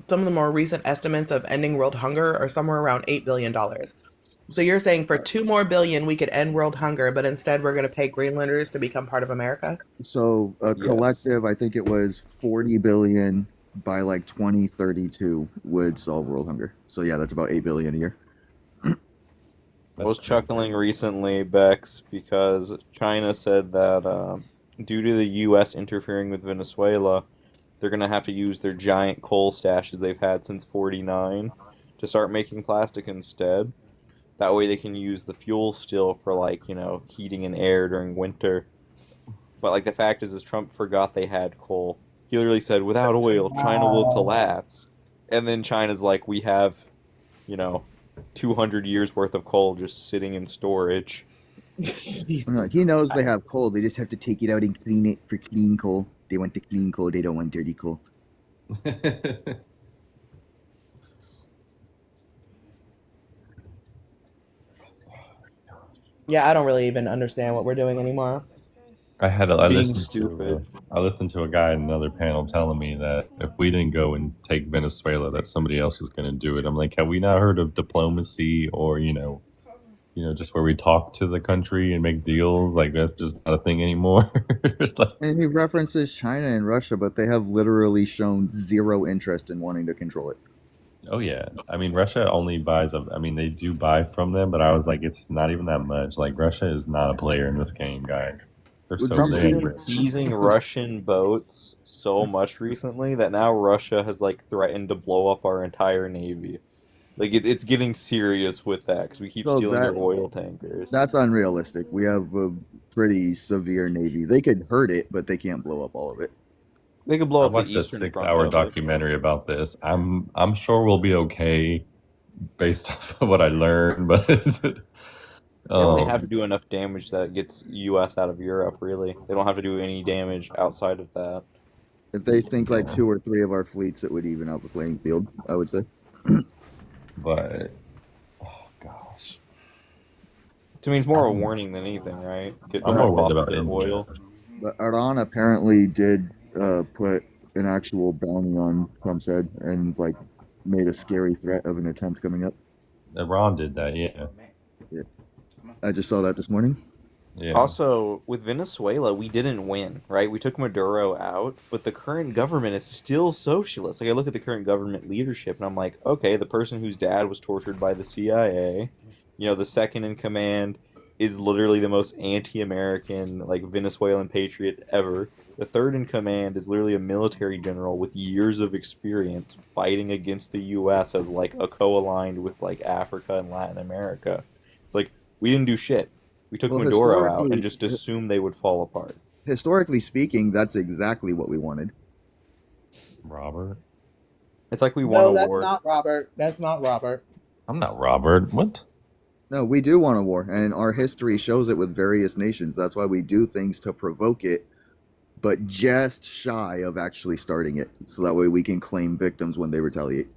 [SPEAKER 1] some of the more recent estimates of ending world hunger are somewhere around $8 billion. So you're saying for $2 more billion we could end world hunger, but instead we're going to pay Greenlanders to become part of America?
[SPEAKER 18] So a collective, I think it was 40 billion by like 2032 would solve world hunger. So yeah, that's about 8 billion a year.
[SPEAKER 17] I was chuckling recently, Bex, because China said that due to the U.S. interfering with Venezuela, they're going to have to use their giant coal stashes they've had since '49 to start making plastic instead. That way they can use the fuel still for, like, heating and air during winter. But, like, the fact is Trump forgot they had coal. He literally said, without oil, China will collapse. And then China's like, we have, 200 years worth of coal just sitting in storage.
[SPEAKER 18] He knows they have coal. They just have to take it out and clean it for clean coal. They want the clean coal. They don't want dirty coal.
[SPEAKER 1] Yeah, I don't really even understand what we're doing anymore.
[SPEAKER 7] I listened to a guy in another panel telling me that if we didn't go and take Venezuela, that somebody else was going to do it. I'm like, have we not heard of diplomacy or just where we talk to the country and make deals? Like that's just not a thing anymore.
[SPEAKER 18] And he references China and Russia, but they have literally shown zero interest in wanting to control it.
[SPEAKER 7] Oh yeah, I mean Russia only buys. They do buy from them, but I was like, it's not even that much. Like Russia is not a player in this game, guys. They're so
[SPEAKER 17] Trump's been
[SPEAKER 7] dangerous.
[SPEAKER 17] seizing Russian boats so much recently that now Russia has like threatened to blow up our entire navy. Like it's getting serious with that because we keep stealing their oil tankers.
[SPEAKER 18] That's unrealistic. We have a pretty severe navy. They could hurt it, but they can't blow up all of it.
[SPEAKER 17] They could blow
[SPEAKER 7] I
[SPEAKER 17] up
[SPEAKER 7] watched
[SPEAKER 17] the
[SPEAKER 7] a
[SPEAKER 17] eastern front
[SPEAKER 7] 6-hour
[SPEAKER 17] of it.
[SPEAKER 7] documentary about this. I'm sure we'll be okay based off of what I learned, but
[SPEAKER 17] They only have to do enough damage that gets U.S. out of Europe. Really, they don't have to do any damage outside of that.
[SPEAKER 18] If they think like 2 or 3 of our fleets, it would even out the playing field, I would say.
[SPEAKER 7] But oh gosh,
[SPEAKER 17] to me, it's more a warning than anything, right?
[SPEAKER 7] I'm more worried about
[SPEAKER 17] their oil.
[SPEAKER 18] But Iran apparently did put an actual bounty on Trump's head and like made a scary threat of an attempt coming up.
[SPEAKER 7] Iran did that, yeah.
[SPEAKER 18] Yeah, I just saw that this morning.
[SPEAKER 7] Yeah.
[SPEAKER 17] Also, with Venezuela, we didn't win, right? We took Maduro out, but the current government is still socialist. Like, I look at the current government leadership, and I'm like, okay, the person whose dad was tortured by the CIA, the second in command is literally the most anti-American, like, Venezuelan patriot ever. The third in command is literally a military general with years of experience fighting against the U.S. as, like, a co-aligned with, like, Africa and Latin America. It's like, we didn't do shit. We took
[SPEAKER 18] Well,
[SPEAKER 17] Maduro out and just assumed they would fall apart.
[SPEAKER 18] historically speaking, that's exactly what we wanted.
[SPEAKER 7] Robert?
[SPEAKER 17] It's like we won a
[SPEAKER 13] No, that's
[SPEAKER 17] war.
[SPEAKER 13] not Robert. That's not Robert.
[SPEAKER 7] I'm not Robert. What?
[SPEAKER 18] No, we do want a war, and our history shows it with various nations. That's why we do things to provoke it, but just shy of actually starting it, so that way we can claim victims when they retaliate.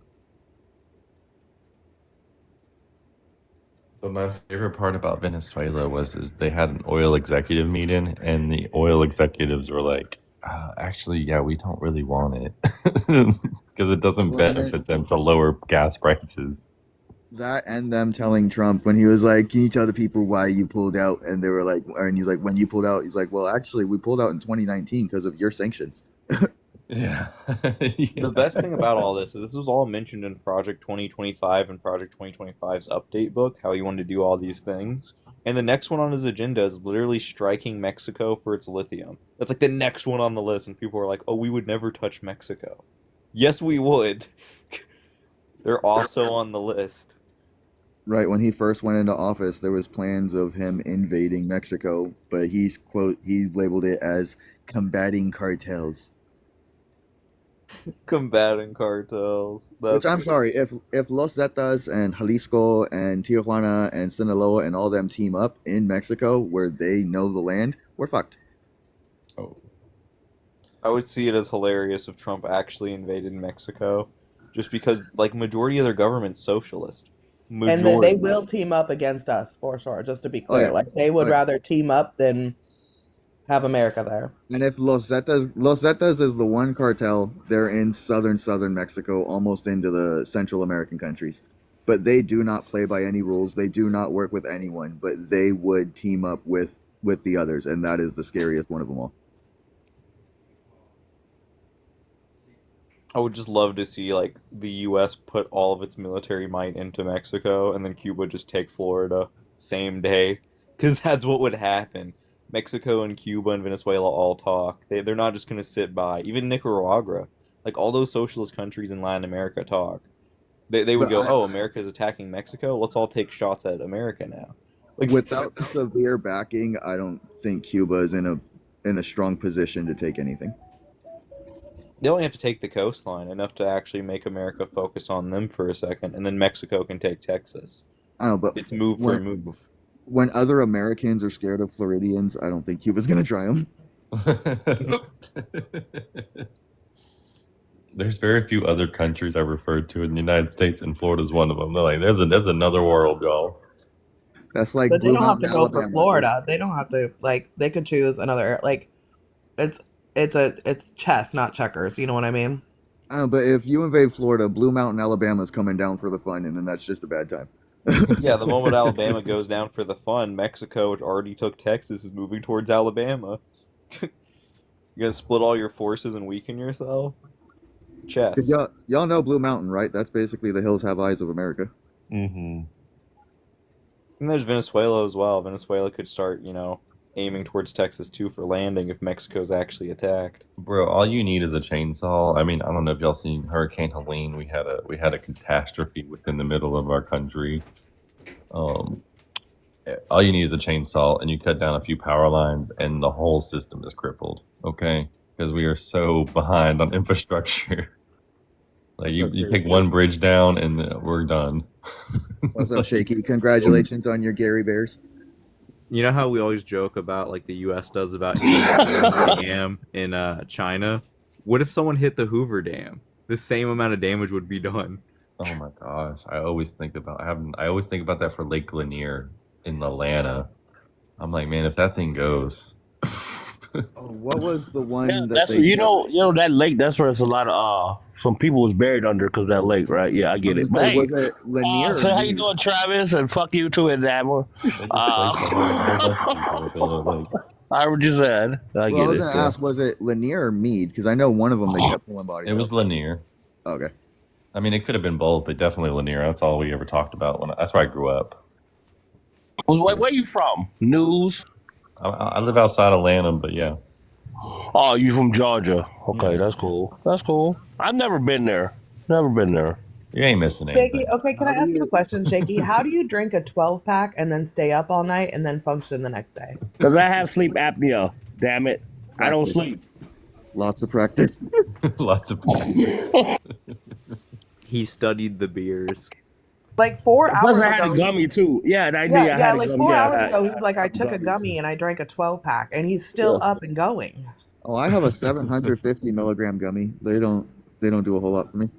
[SPEAKER 7] But my favorite part about Venezuela is they had an oil executive meeting, and the oil executives were like, actually, yeah, we don't really want it because it doesn't
[SPEAKER 18] Well, and then
[SPEAKER 7] benefit them to lower gas prices.
[SPEAKER 18] that and them telling Trump when he was like, "Can you tell the people why you pulled out?" And they were like, and he's like, "When you pulled out," he's like, "Well, actually, we pulled out in 2019 because of your sanctions."
[SPEAKER 7] Yeah.
[SPEAKER 17] The best thing about all this is this was all mentioned in Project 2025 and Project 2025's update book, how he wanted to do all these things. And the next one on his agenda is literally striking Mexico for its lithium. That's like the next one on the list, and people are like, oh, we would never touch Mexico. Yes, we would. They're also on the list.
[SPEAKER 18] Right when he first went into office, there was plans of him invading Mexico, but he labeled it as combating cartels.
[SPEAKER 17] Combating cartels.
[SPEAKER 18] Which I'm sorry, if Los Zetas and Jalisco and Tijuana and Sinaloa and all them team up in Mexico where they know the land, we're fucked.
[SPEAKER 7] Oh.
[SPEAKER 17] I would see it as hilarious if Trump actually invaded Mexico, just because like majority of their government's socialist.
[SPEAKER 1] And then
[SPEAKER 17] Majority.
[SPEAKER 1] they will team up against us for sure, just to be
[SPEAKER 18] Oh,
[SPEAKER 1] clear.
[SPEAKER 18] yeah.
[SPEAKER 1] Like they would
[SPEAKER 18] But-
[SPEAKER 1] rather team up than have America there.
[SPEAKER 18] And if Los Zetas is the one cartel, they're in southern Mexico, almost into the Central American countries. But they do not play by any rules. They do not work with anyone, but they would team up with the others, and that is the scariest one of them all.
[SPEAKER 17] I would just love to see like the U.S. put all of its military might into Mexico, and then Cuba just take Florida same day, because that's what would happen. Mexico and Cuba and Venezuela all talk. They're not just gonna sit by. Even Nicaragua, like all those socialist countries in Latin America talk. They would
[SPEAKER 18] But
[SPEAKER 17] go, oh, America's attacking Mexico. Let's all take shots at America now. Like
[SPEAKER 18] without severe backing, I don't think Cuba is in a strong position to take anything.
[SPEAKER 17] they only have to take the coastline enough to actually make America focus on them for a second, and then Mexico can take Texas.
[SPEAKER 18] I don't know, but
[SPEAKER 17] It's move for move.
[SPEAKER 18] when other Americans are scared of Floridians, I don't think Cuba's gonna try them.
[SPEAKER 7] There's very few other countries I referred to in the United States, and Florida's one of them. They're like, there's another world, y'all.
[SPEAKER 18] That's like
[SPEAKER 1] But they
[SPEAKER 18] Blue
[SPEAKER 1] don't have
[SPEAKER 18] Mountain,
[SPEAKER 1] to go for
[SPEAKER 18] Alabama.
[SPEAKER 1] Florida. They don't have to they could choose another like it's chess, not checkers. You know what I mean?
[SPEAKER 18] I don't know, but if you invade Florida, Blue Mountain, Alabama is coming down for the fun, and then that's just a bad time.
[SPEAKER 17] Yeah, the moment Alabama goes down for the fun, Mexico, which already took Texas, is moving towards Alabama. You gonna split all your forces and weaken yourself? It's chess.
[SPEAKER 18] 'Cause y'all know Blue Mountain, right? That's basically the hills have eyes of America.
[SPEAKER 7] Mm-hmm.
[SPEAKER 17] And there's Venezuela as well. Venezuela could start, aiming towards Texas too for landing if Mexico's actually attacked.
[SPEAKER 7] Bro, all you need is a chainsaw. I mean, I don't know if y'all seen Hurricane Helene. We had a catastrophe within the middle of our country. All you need is a chainsaw, and you cut down a few power lines, and the whole system is crippled. Okay, because we are so behind on infrastructure. Like you take one bridge down, and we're done.
[SPEAKER 18] What's up, Shaky? Congratulations on your Gary Bears.
[SPEAKER 17] You know how we always joke about like the U.S. does about hitting the dam in China? What if someone hit the Hoover Dam? The same amount of damage would be done.
[SPEAKER 7] Oh my gosh, I always think about that for Lake Lanier in Atlanta. I'm like, man, if that thing goes,
[SPEAKER 18] What was the one
[SPEAKER 2] Yeah,
[SPEAKER 18] that
[SPEAKER 2] that's
[SPEAKER 18] they?
[SPEAKER 2] you know that lake. That's where it's a lot of some people was buried under because that lake, right? Yeah, I
[SPEAKER 18] I
[SPEAKER 2] get
[SPEAKER 18] was
[SPEAKER 2] it.
[SPEAKER 18] gonna
[SPEAKER 2] But
[SPEAKER 18] say,
[SPEAKER 2] hey,
[SPEAKER 18] was it Lanier or
[SPEAKER 2] so how you
[SPEAKER 18] Mead?
[SPEAKER 2] doing, Travis? And fuck you too, and that one.
[SPEAKER 7] They displaced a whole bunch of people at the lake.
[SPEAKER 2] I heard you said. I
[SPEAKER 18] Well, I
[SPEAKER 2] get
[SPEAKER 18] was
[SPEAKER 2] it.
[SPEAKER 18] gonna
[SPEAKER 2] Yeah.
[SPEAKER 18] ask, was it Lanier or Mead? Because I know one of them they kept pulling bodies.
[SPEAKER 7] It was Lanier.
[SPEAKER 18] Okay.
[SPEAKER 7] I mean, it could have been both, but definitely Lanier. That's all we ever talked about. That's where I grew up.
[SPEAKER 2] Where you from? News?
[SPEAKER 7] I live outside of Lanham, but yeah.
[SPEAKER 2] Oh, you from Georgia? Okay,
[SPEAKER 7] Yeah.
[SPEAKER 2] that's cool. That's cool. I've never been there. Never been there.
[SPEAKER 7] You ain't missing
[SPEAKER 1] Shaky,
[SPEAKER 7] anything.
[SPEAKER 1] okay, can I ask you a question, Shaky? How do you drink a 12 pack and then stay up all night and then function the next day?
[SPEAKER 2] Because I have sleep apnea. Damn it. I don't
[SPEAKER 18] Practice.
[SPEAKER 2] sleep.
[SPEAKER 18] Lots of practice.
[SPEAKER 7] Lots of practice.
[SPEAKER 17] He studied the beers.
[SPEAKER 1] Like 4
[SPEAKER 2] Plus,
[SPEAKER 1] hours
[SPEAKER 2] I had
[SPEAKER 1] ago.
[SPEAKER 2] a gummy too. Yeah, and I did. I
[SPEAKER 1] Yeah,
[SPEAKER 2] had a
[SPEAKER 1] like
[SPEAKER 2] gummy.
[SPEAKER 1] 4
[SPEAKER 2] Yeah,
[SPEAKER 1] hours ago, he's like, I took a gummy
[SPEAKER 2] too.
[SPEAKER 1] and I drank a 12 pack, and he's still up and going.
[SPEAKER 18] Oh, I have a 750 milligram gummy. They don't do a whole lot for me.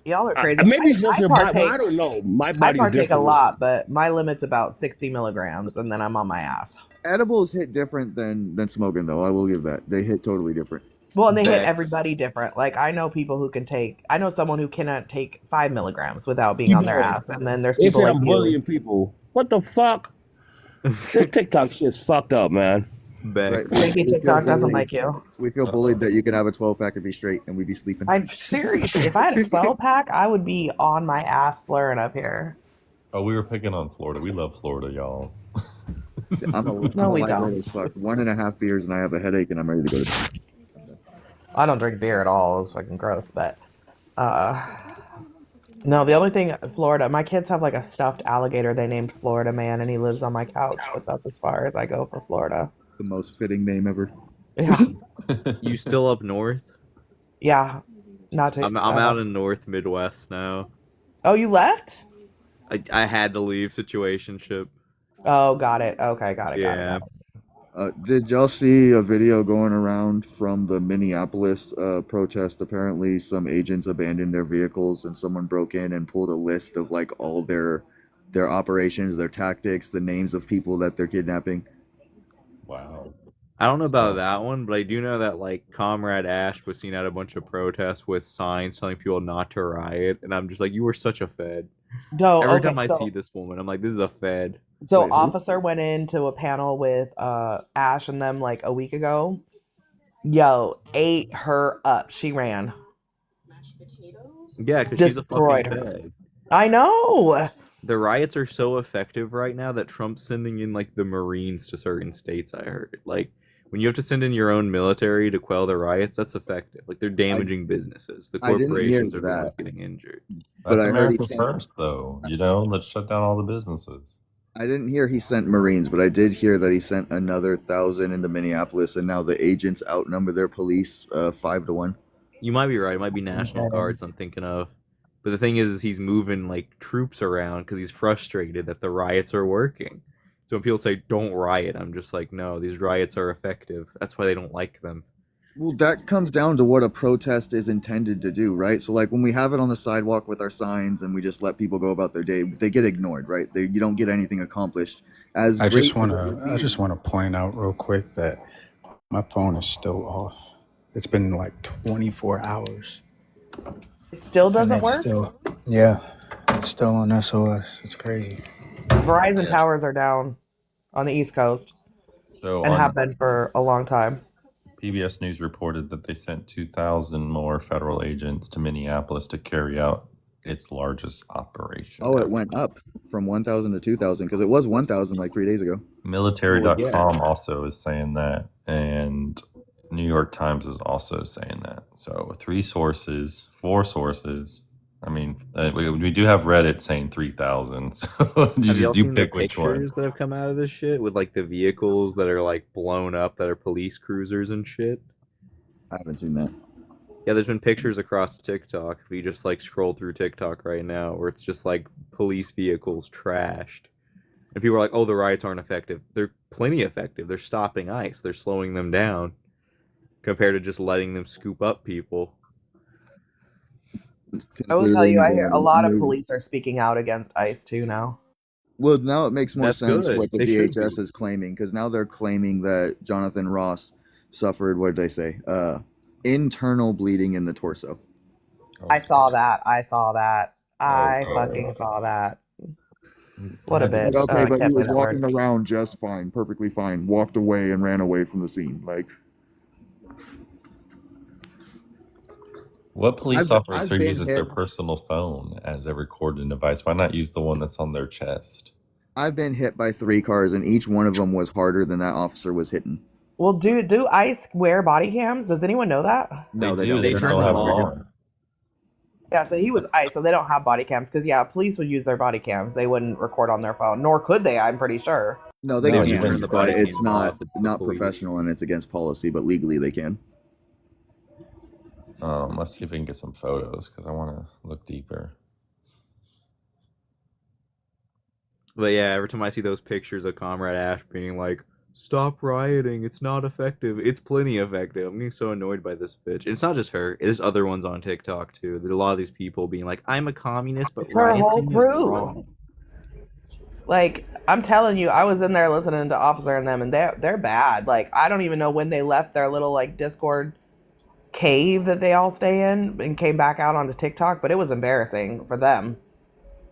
[SPEAKER 1] Y'all are crazy.
[SPEAKER 2] Maybe it's just
[SPEAKER 1] I
[SPEAKER 2] your body.
[SPEAKER 1] partake.
[SPEAKER 2] I don't know. My
[SPEAKER 1] I
[SPEAKER 2] body's
[SPEAKER 1] partake a
[SPEAKER 2] different.
[SPEAKER 1] lot, but my limit's about 60 milligrams, and then I'm on my ass.
[SPEAKER 18] Edibles hit different than smoking, though. I will give that. They hit totally different.
[SPEAKER 1] Well, and they hit everybody different. Like, I know people who can take. I know someone who cannot take 5 milligrams without being on their ass, and then there's
[SPEAKER 2] They
[SPEAKER 1] people
[SPEAKER 2] said
[SPEAKER 1] like
[SPEAKER 2] I'm
[SPEAKER 1] you.
[SPEAKER 2] bullying people. What the fuck? This TikTok shit's fucked up, man.
[SPEAKER 18] Right.
[SPEAKER 1] Maybe TikTok doesn't like you.
[SPEAKER 18] We feel bullied that you can have a 12 pack and be straight, and we'd be sleeping.
[SPEAKER 1] I'm serious. If I had a 12 pack, I would be on my ass slurring up here.
[SPEAKER 7] Oh, we were picking on Florida. We love Florida, y'all.
[SPEAKER 1] No, we don't.
[SPEAKER 18] As fuck. 1.5 beers and I have a headache and I'm ready to go to bed.
[SPEAKER 1] I don't drink beer at all. It's fucking gross. But no, the only thing Florida, my kids have like a stuffed alligator they named Florida Man, and he lives on my couch. But that's as far as I go for Florida.
[SPEAKER 18] The most fitting name ever.
[SPEAKER 1] Yeah.
[SPEAKER 17] You still up north?
[SPEAKER 1] Yeah. Not to.
[SPEAKER 17] I'm out in North Midwest now.
[SPEAKER 1] Oh, you left?
[SPEAKER 17] I had to leave situationship.
[SPEAKER 1] Oh, got it. Okay, got it.
[SPEAKER 17] Yeah.
[SPEAKER 18] Did y'all see a video going around from the Minneapolis protest? Apparently, some agents abandoned their vehicles and someone broke in and pulled a list of like all their operations, their tactics, the names of people that they're kidnapping.
[SPEAKER 7] Wow.
[SPEAKER 17] I don't know about that one, but I do know that like Comrade Ash was seen at a bunch of protests with signs telling people not to riot, and I'm just like, you were such a fed.
[SPEAKER 1] No,
[SPEAKER 17] Every
[SPEAKER 1] okay,
[SPEAKER 17] time I
[SPEAKER 1] so-
[SPEAKER 17] see this woman, I'm like, this is a fed.
[SPEAKER 1] So
[SPEAKER 17] Wait, who?
[SPEAKER 1] Officer went into a panel with Ash and them like a week ago. Yo, ate her up. She ran.
[SPEAKER 17] Yeah, because she's a
[SPEAKER 1] Destroyed
[SPEAKER 17] fucking
[SPEAKER 1] her.
[SPEAKER 17] fed.
[SPEAKER 1] I know.
[SPEAKER 17] The riots are so effective right now that Trump's sending in like the Marines to certain states. I heard like when you have to send in your own military to quell the riots, that's effective. Like they're damaging businesses. The
[SPEAKER 18] I didn't hear
[SPEAKER 17] corporations are the
[SPEAKER 18] that.
[SPEAKER 17] ones getting injured.
[SPEAKER 7] That's
[SPEAKER 18] I heard he
[SPEAKER 7] America
[SPEAKER 18] sent-
[SPEAKER 7] first, though. You know, let's shut down all the businesses.
[SPEAKER 18] I didn't hear he sent Marines, but I did hear that he sent another 1,000 into Minneapolis, and now the agents outnumber their police 5-1.
[SPEAKER 17] You might be right. It might be National Guards I'm thinking of. But the thing is he's moving like troops around because he's frustrated that the riots are working. So when people say don't riot, I'm just like, no, these riots are effective. That's why they don't like them.
[SPEAKER 18] Well, that comes down to what a protest is intended to do, right? So, like, when we have it on the sidewalk with our signs and we just let people go about their day, they get ignored, right? You don't get anything accomplished.
[SPEAKER 19] I just want to point out real quick that my phone is still off. It's been like 24 hours.
[SPEAKER 1] It still doesn't work?
[SPEAKER 19] It's still on SOS. It's crazy.
[SPEAKER 1] Verizon towers are down on the East Coast
[SPEAKER 7] So
[SPEAKER 1] and
[SPEAKER 7] on
[SPEAKER 1] have been for a long time.
[SPEAKER 7] PBS News reported that they sent 2,000 more federal agents to Minneapolis to carry out its largest operation.
[SPEAKER 18] Oh, it went up from 1,000 to 2,000 because it was 1,000 like 3 days ago.
[SPEAKER 7] Military.com also is saying that, and New York Times is also saying that. So 4 sources. I mean, we do have Reddit saying 3,000. So you pick which one.
[SPEAKER 17] Pictures that have come out of this shit with like the vehicles that are like blown up that are police cruisers and shit?
[SPEAKER 18] I haven't seen that.
[SPEAKER 17] Yeah, there's been pictures across TikTok. If you just like scroll through TikTok right now, where it's just like police vehicles trashed, and people are like, "Oh, the riots aren't effective." They're plenty effective. They're stopping ICE. They're slowing them down, compared to just letting them scoop up people.
[SPEAKER 1] I will tell you, I hear a lot of police are speaking out against ICE too now.
[SPEAKER 18] Well, now it makes more
[SPEAKER 17] That's
[SPEAKER 18] sense
[SPEAKER 17] good.
[SPEAKER 18] what the
[SPEAKER 17] They should
[SPEAKER 18] DHS
[SPEAKER 17] be.
[SPEAKER 18] is claiming, because now they're claiming that Jonathan Ross suffered, what did they say? Internal bleeding in the torso.
[SPEAKER 1] I saw that. I saw that.
[SPEAKER 7] Oh,
[SPEAKER 1] I fucking saw that.
[SPEAKER 7] I
[SPEAKER 1] What a
[SPEAKER 7] had to
[SPEAKER 18] Like,
[SPEAKER 7] do
[SPEAKER 1] bitch.
[SPEAKER 7] that.
[SPEAKER 18] okay,
[SPEAKER 1] I
[SPEAKER 18] but he
[SPEAKER 1] can't say
[SPEAKER 18] was
[SPEAKER 1] that word.
[SPEAKER 18] walking around just fine, perfectly fine, walked away and ran away from the scene. Like,
[SPEAKER 7] What police officer
[SPEAKER 18] I've been
[SPEAKER 7] uses their
[SPEAKER 18] hit.
[SPEAKER 7] personal phone as a recording device? Why not use the one that's on their chest?
[SPEAKER 18] I've been hit by 3 cars, and each one of them was harder than that officer was hitting.
[SPEAKER 1] Well, do ICE wear body cams? Does anyone know that?
[SPEAKER 7] They
[SPEAKER 18] No, they
[SPEAKER 7] do.
[SPEAKER 18] don't.
[SPEAKER 7] They
[SPEAKER 17] They
[SPEAKER 18] They're
[SPEAKER 7] just
[SPEAKER 18] not
[SPEAKER 17] turn
[SPEAKER 7] don't
[SPEAKER 17] them
[SPEAKER 7] have them
[SPEAKER 18] cooperating.
[SPEAKER 17] on.
[SPEAKER 7] on.
[SPEAKER 1] Yeah, so he was ICE, so they don't have body cams. Because, yeah, police would use their body cams. They wouldn't record on their phone, nor could they, I'm pretty sure.
[SPEAKER 18] No, they
[SPEAKER 17] They
[SPEAKER 7] No,
[SPEAKER 17] would just
[SPEAKER 18] can,
[SPEAKER 17] turn
[SPEAKER 7] even
[SPEAKER 17] the
[SPEAKER 18] but
[SPEAKER 17] body
[SPEAKER 18] it's
[SPEAKER 17] cams
[SPEAKER 18] not
[SPEAKER 17] off. It's the
[SPEAKER 18] not
[SPEAKER 17] police.
[SPEAKER 18] professional and it's against policy. But legally, they can.
[SPEAKER 7] let's see if we can get some photos because I want to look deeper.
[SPEAKER 17] But yeah, every time I see those pictures of Comrade Ash being like, "Stop rioting, it's not effective," it's plenty effective. I'm getting so annoyed by this bitch. It's not just her; there's other ones on TikTok too. There's a lot of these people being like, "I'm a communist, but
[SPEAKER 1] It's her whole
[SPEAKER 17] rioting is
[SPEAKER 1] crew.
[SPEAKER 17] wrong."
[SPEAKER 1] Like, I'm telling you, I was in there listening to Officer and them, and they're bad. Like, I don't even know when they left their little, like, Discord cave that they all stay in and came back out onto TikTok, but it was embarrassing for them.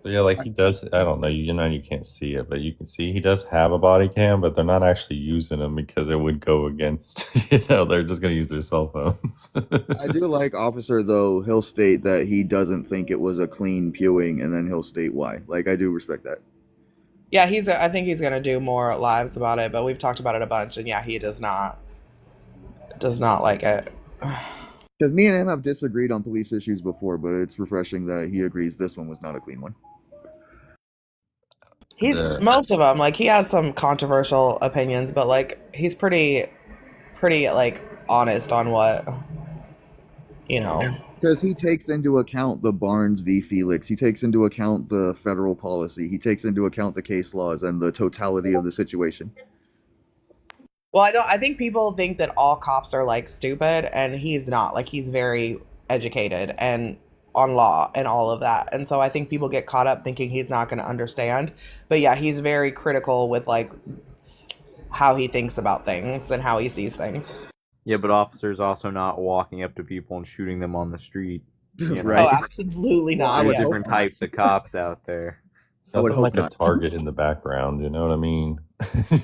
[SPEAKER 7] So yeah, like he does. I don't know. You can't see it, but you can see he does have a body cam, but they're not actually using them because it would go against. They're just gonna use their cell phones.
[SPEAKER 18] I do like Officer, though. He'll state that he doesn't think it was a clean pewing, and then he'll state why. Like, I do respect that.
[SPEAKER 1] Yeah, I think he's gonna do more lives about it, but we've talked about it a bunch, and yeah, he does not like it.
[SPEAKER 18] Because me and him have disagreed on police issues before, but it's refreshing that he agrees this one was not a clean one.
[SPEAKER 1] He's most of them, like, he has some controversial opinions, but like he's pretty like honest on what, you know.
[SPEAKER 18] Because he takes into account the Barnes v. Felix, he takes into account the federal policy, he takes into account the case laws and the totality of the situation.
[SPEAKER 1] Well, I think people think that all cops are like stupid, and he's not. Like, he's very educated and on law and all of that. And so I think people get caught up thinking he's not going to understand. But yeah, he's very critical with like how he thinks about things and how he sees things.
[SPEAKER 17] Yeah, but officers also not walking up to people and shooting them on the street. You know?
[SPEAKER 18] Right.
[SPEAKER 1] Oh, absolutely
[SPEAKER 18] Well,
[SPEAKER 1] not.
[SPEAKER 18] I would
[SPEAKER 1] Yes.
[SPEAKER 18] hope
[SPEAKER 17] Different
[SPEAKER 18] not.
[SPEAKER 17] types of cops out there.
[SPEAKER 18] I would
[SPEAKER 7] Nothing
[SPEAKER 18] hope
[SPEAKER 7] like a
[SPEAKER 18] not.
[SPEAKER 7] target in the background. You know what I mean?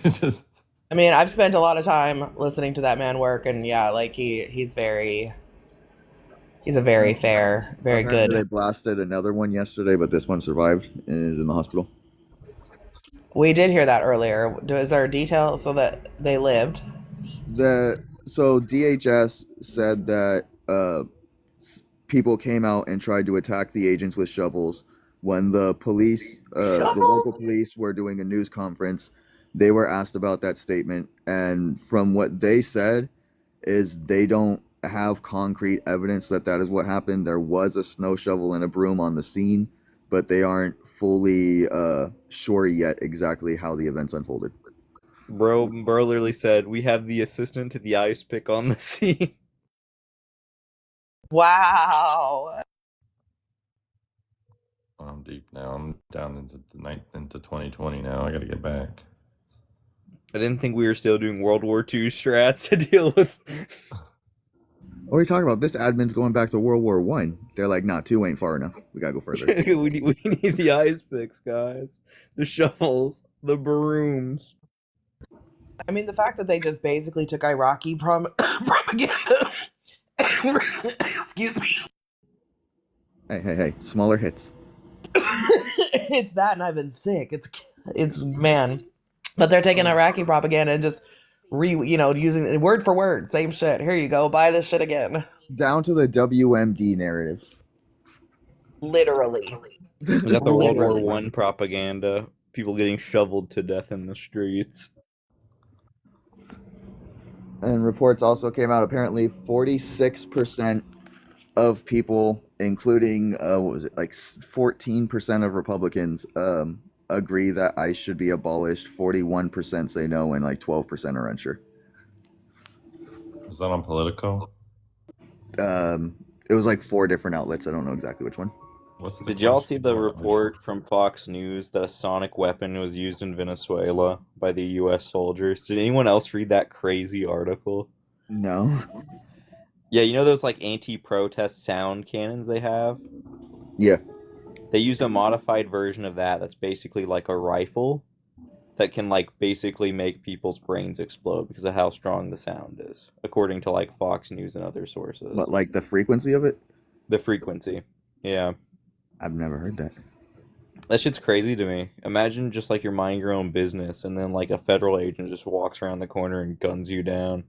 [SPEAKER 7] Just
[SPEAKER 1] I mean, I've spent a lot of time listening to that man work, and yeah, like he's a very fair, very
[SPEAKER 18] Apparently, they
[SPEAKER 1] good.
[SPEAKER 18] blasted another one yesterday, but this one survived and is in the hospital.
[SPEAKER 1] We did hear that earlier. Is there a detail so that they lived?
[SPEAKER 18] So DHS said that people came out and tried to attack the agents with shovels. When the police, the local police, were doing a news conference, they were asked about that statement, and from what they said, is they don't have concrete evidence that that is what happened. There was a snow shovel and a broom on the scene, but they aren't fully sure yet exactly how the events unfolded.
[SPEAKER 17] Bro literally said, "We have the assistant to the ice pick on the scene."
[SPEAKER 1] Wow.
[SPEAKER 7] I'm deep now. I'm down into 2020 now. I got to get back.
[SPEAKER 17] I didn't think we were still doing World War II strats to deal with.
[SPEAKER 18] What are you talking about? This admin's going back to World War One. They're like, nah, 2 ain't far enough. We gotta go further.
[SPEAKER 17] we need the ice picks, guys. The shovels, the brooms.
[SPEAKER 1] I mean, the fact that they just basically took Iraqi propaganda. Excuse me.
[SPEAKER 18] Hey, smaller hits.
[SPEAKER 1] It's that, and I've been sick. It's man. But they're taking Iraqi propaganda and just using it word for word, same shit. Here you go, buy this shit again.
[SPEAKER 18] Down to the WMD narrative.
[SPEAKER 1] Literally.
[SPEAKER 17] We got the World War
[SPEAKER 1] Literally.
[SPEAKER 17] One propaganda. People getting shoveled to death in the streets.
[SPEAKER 18] And reports also came out. Apparently, 46% of people, including what was it, like 14% of Republicans, agree that ICE should be abolished. 41% say no, and like 12% are unsure.
[SPEAKER 7] Is that on Politico?
[SPEAKER 18] It was like 4 different outlets. I don't know exactly which one.
[SPEAKER 7] What's the
[SPEAKER 17] Did y'all see
[SPEAKER 7] question?
[SPEAKER 17] the
[SPEAKER 7] I don't understand.
[SPEAKER 17] report from Fox News that a sonic weapon was used in Venezuela by the U.S. soldiers? Did anyone else read that crazy article?
[SPEAKER 18] No.
[SPEAKER 17] Yeah, you know those like anti-protest sound cannons they have?
[SPEAKER 18] Yeah.
[SPEAKER 17] They used a modified version of that that's basically like a rifle that can like basically make people's brains explode because of how strong the sound is, according to like Fox News and other sources.
[SPEAKER 18] But like the frequency of it?
[SPEAKER 17] The frequency. Yeah.
[SPEAKER 18] I've never heard that.
[SPEAKER 17] That shit's crazy to me. Imagine just like you're minding your own business and then like a federal agent just walks around the corner and guns you down.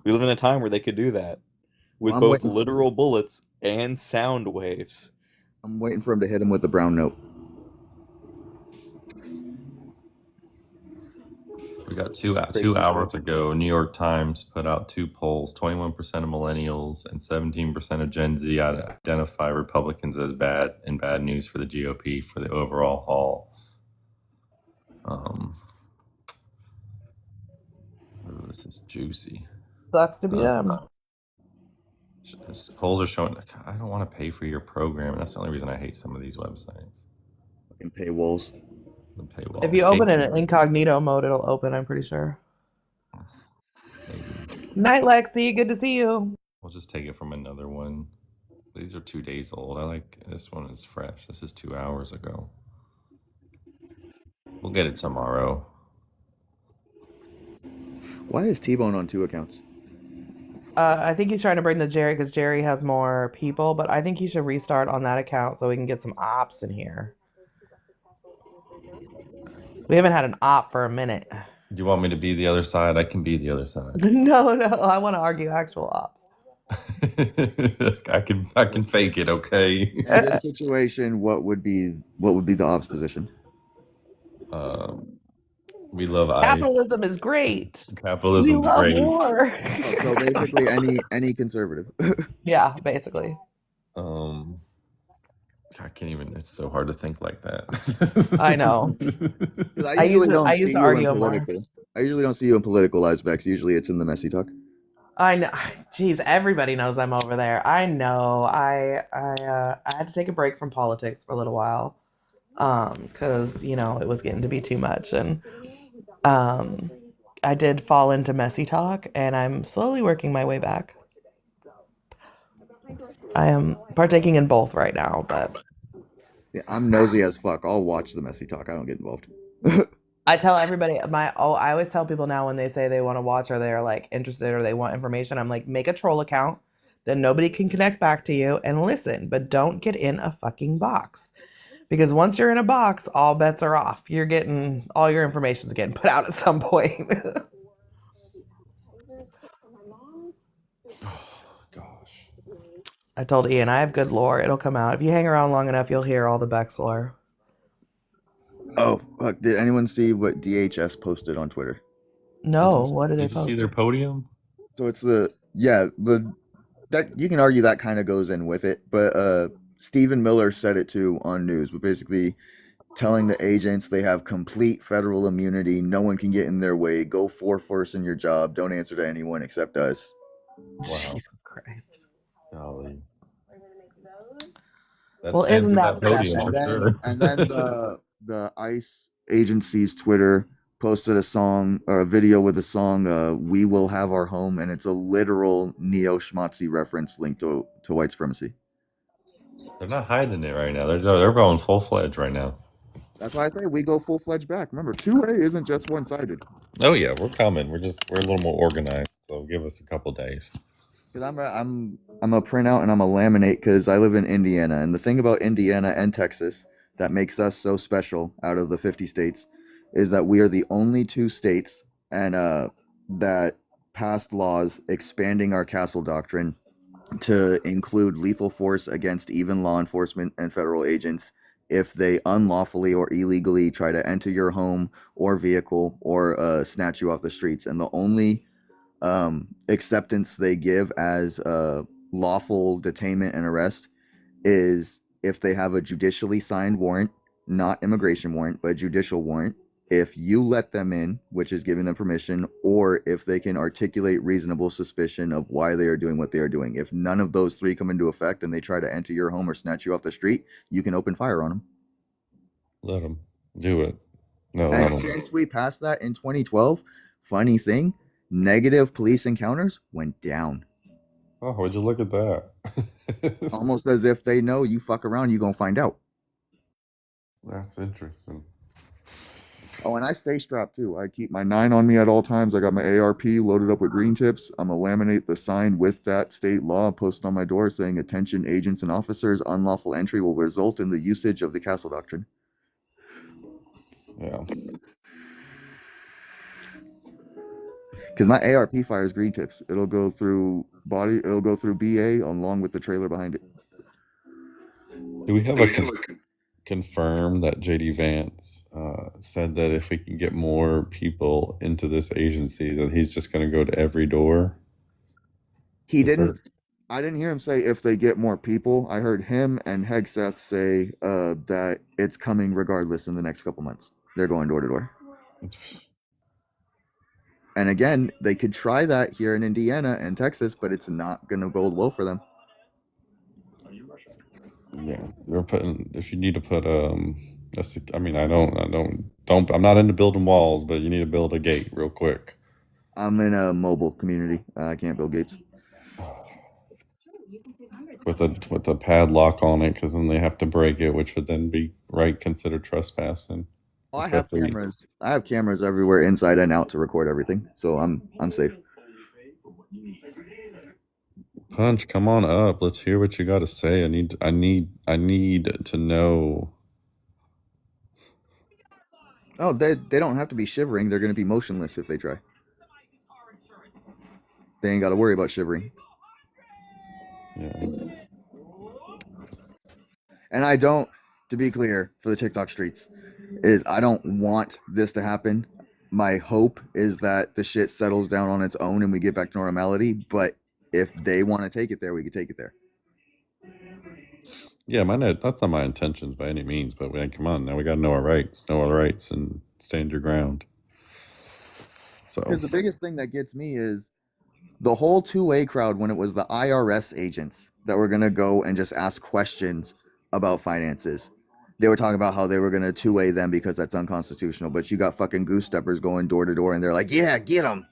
[SPEAKER 17] We live in a time where they could do that
[SPEAKER 18] Well,
[SPEAKER 17] with both literal bullets and sound waves.
[SPEAKER 18] I'm waiting for him to hit him with the brown note.
[SPEAKER 7] We got two
[SPEAKER 17] Crazy
[SPEAKER 7] hours
[SPEAKER 17] shit.
[SPEAKER 7] ago. New York Times put out two polls: 21% of millennials and 17% of Gen Z identify Republicans as bad and bad news for the GOP for the overall haul. This is juicy.
[SPEAKER 1] Sucks to be them.
[SPEAKER 7] Polls are showing. I don't want to pay for your program. That's the only reason I hate some of these websites.
[SPEAKER 18] Fucking paywalls.
[SPEAKER 7] The paywalls.
[SPEAKER 1] If you open it in incognito mode, it'll open, I'm pretty sure. Night, Lexi. Good to see you.
[SPEAKER 7] We'll just take it from another one. These are 2 days old. I like this one is fresh. This is 2 hours ago. We'll get it tomorrow.
[SPEAKER 18] Why is Tbone on 2 accounts?
[SPEAKER 1] I think he's trying to bring the Jerry because Jerry has more people, but I think he should restart on that account so we can get some ops in here. We haven't had an op for a minute.
[SPEAKER 7] Do you want me to be the other side? I can be the other side.
[SPEAKER 1] No, I want to argue actual ops.
[SPEAKER 7] I can fake it, okay?
[SPEAKER 18] In this situation, what would be the ops position?
[SPEAKER 7] We love ice.
[SPEAKER 1] Capitalism is great.
[SPEAKER 7] Capitalism's
[SPEAKER 1] we love
[SPEAKER 7] great.
[SPEAKER 1] war.
[SPEAKER 18] Oh, so basically, any conservative.
[SPEAKER 1] Yeah, basically.
[SPEAKER 7] I can't even. It's so hard to think like that.
[SPEAKER 1] I know.
[SPEAKER 18] I usually don't see you in political aspects. Usually, it's in the messy talk.
[SPEAKER 1] I know. Jeez, everybody knows I'm over there. I know. I had to take a break from politics for a little while, because it was getting to be too much, and I did fall into messy talk, and I'm slowly working my way back. I am partaking in both right now, but
[SPEAKER 18] yeah, I'm nosy as fuck. I'll watch the messy talk. I don't get involved.
[SPEAKER 1] I tell everybody I always tell people now when they say they want to watch or they're like interested or they want information, I'm like, make a troll account, then nobody can connect back to you and listen, but don't get in a fucking box. Because once you're in a box, all bets are off. You're getting all your information's getting put out at some point.
[SPEAKER 7] Gosh.
[SPEAKER 1] I told Ian I have good lore. It'll come out. If you hang around long enough, you'll hear all the Beck's lore.
[SPEAKER 18] Oh, fuck. Did anyone see what DHS posted on Twitter?
[SPEAKER 1] No, what did they
[SPEAKER 7] Did you
[SPEAKER 1] post?
[SPEAKER 7] see their podium?
[SPEAKER 18] So it's that you can argue that kind of goes in with it, but Stephen Miller said it too on news, but basically telling the agents they have complete federal immunity, no one can get in their way, go forth in your job, don't answer to anyone except us.
[SPEAKER 7] Wow.
[SPEAKER 1] Jesus Christ.
[SPEAKER 7] Golly.
[SPEAKER 1] Well, isn't that
[SPEAKER 7] podium
[SPEAKER 1] special?
[SPEAKER 7] for sure.
[SPEAKER 18] And then the ICE agency's Twitter posted a video with a song, "We Will Have Our Home," and it's a literal neo schmatzy reference linked to white supremacy.
[SPEAKER 7] They're not hiding it right now. They're going full fledged right now.
[SPEAKER 18] That's why I say we go full fledged back. Remember, 2A isn't just one sided.
[SPEAKER 7] Oh yeah, we're coming. We're a little more organized. So give us a couple days.
[SPEAKER 18] Because I'm a printout and I'm a laminate because I live in Indiana, and the thing about Indiana and Texas that makes us so special out of the 50 states is that we are the only 2 states and that passed laws expanding our castle doctrine to include lethal force against even law enforcement and federal agents if they unlawfully or illegally try to enter your home or vehicle or snatch you off the streets. And the only acceptance they give as lawful detainment and arrest is if they have a judicially signed warrant, not immigration warrant, but judicial warrant. if you let them in, which is giving them permission, or if they can articulate reasonable suspicion of why they are doing what they are doing. If none of those three come into effect and they try to enter your home or snatch you off the street, you can open fire on them.
[SPEAKER 7] Let them do it. No,
[SPEAKER 18] And
[SPEAKER 7] let them.
[SPEAKER 18] since we passed that in 2012, funny thing, negative police encounters went down.
[SPEAKER 7] Oh, would you look at that?
[SPEAKER 18] Almost as if they know you fuck around, you gonna find out.
[SPEAKER 7] That's interesting.
[SPEAKER 18] Oh, and I stay strapped too. I keep my 9 on me at all times. I got my ARP loaded up with green tips. I'm gonna laminate the sign with that state law posted on my door saying, "Attention agents and officers, unlawful entry will result in the usage of the castle doctrine."
[SPEAKER 7] Yeah.
[SPEAKER 18] Because my ARP fires green tips. It'll go through body, it'll go through BA along with the trailer behind it.
[SPEAKER 7] Do we have a confirm that JD Vance said that if we can get more people into this agency, that he's just going to go to every door?
[SPEAKER 18] He didn't. I didn't hear him say if they get more people. I heard him and Hegseth say that it's coming regardless in the next couple months. They're going door to door. And again, they could try that here in Indiana and Texas, but it's not going to bode well for them.
[SPEAKER 7] Yeah, you're putting. If you need to put I mean, I'm not into building walls, but you need to build a gate real quick.
[SPEAKER 18] I'm in a mobile community. I can't build gates
[SPEAKER 7] with a padlock on it, because then they have to break it, which would then be considered trespassing.
[SPEAKER 18] Oh, I have cameras. I have cameras everywhere, inside and out, to record everything, so I'm safe.
[SPEAKER 7] Punch, come on up. Let's hear what you got to say. I need to know.
[SPEAKER 18] Oh, they don't have to be shivering. They're going to be motionless if they try. They ain't got to worry about shivering.
[SPEAKER 7] Yeah.
[SPEAKER 18] And I don't, to be clear, for the TikTok streets, is I don't want this to happen. My hope is that the shit settles down on its own and we get back to normality. But if they want to take it there, we can take it there.
[SPEAKER 7] Yeah, that's not my intentions by any means, but come on, now we got to know our rights, and stand your ground. So,
[SPEAKER 18] because the biggest thing that gets me is the whole two-way crowd when it was the IRS agents that were going to go and just ask questions about finances. They were talking about how they were going to two-way them because that's unconstitutional, but you got fucking goose steppers going door to door and they're like, yeah, get them.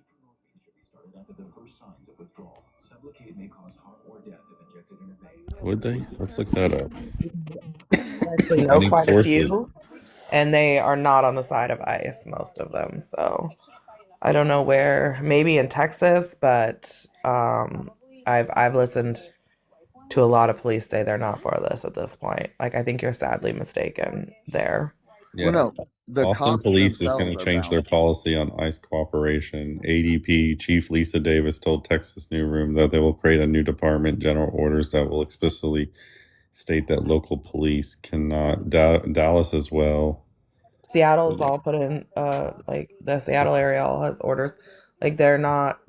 [SPEAKER 7] Would they? Let's look that up.
[SPEAKER 1] I actually know quite a few, and they are not on the side of ICE, most of them. So I don't know where, maybe in Texas, but I've listened to a lot of police say they're not for this at this point. Like, I think you're sadly mistaken there.
[SPEAKER 7] Yeah.
[SPEAKER 18] Well, no, the
[SPEAKER 7] Austin
[SPEAKER 18] cops
[SPEAKER 7] Police is going
[SPEAKER 18] themselves
[SPEAKER 7] to
[SPEAKER 18] are
[SPEAKER 7] change their
[SPEAKER 18] bound.
[SPEAKER 7] policy on ICE cooperation. ADP Chief Lisa Davis told Texas Newsroom that they will create a new department, general orders that will explicitly state that local police cannot. Dallas as well.
[SPEAKER 1] Seattle's all put in, like the Seattle area all has orders. Like they're not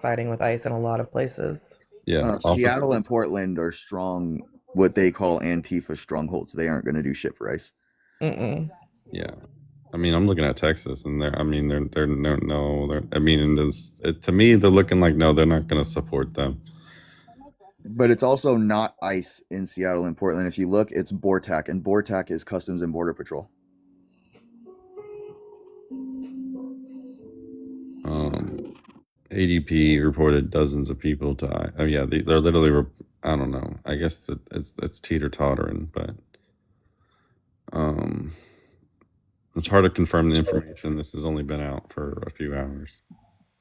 [SPEAKER 1] siding with ICE in a lot of places.
[SPEAKER 7] Yeah,
[SPEAKER 18] Seattle and Portland are strong, what they call Antifa strongholds. They aren't going to do shit for ICE.
[SPEAKER 7] Yeah, I mean, I'm looking at Texas, and to me, they're looking like no, they're not going to support them.
[SPEAKER 18] But it's also not ICE in Seattle and Portland. If you look, it's BORTAC, and BORTAC is Customs and Border Patrol.
[SPEAKER 7] ADP reported dozens of people die. Oh yeah, they're literally. I don't know. I guess it's teeter-tottering, but it's hard to confirm the information. This has only been out for a few hours.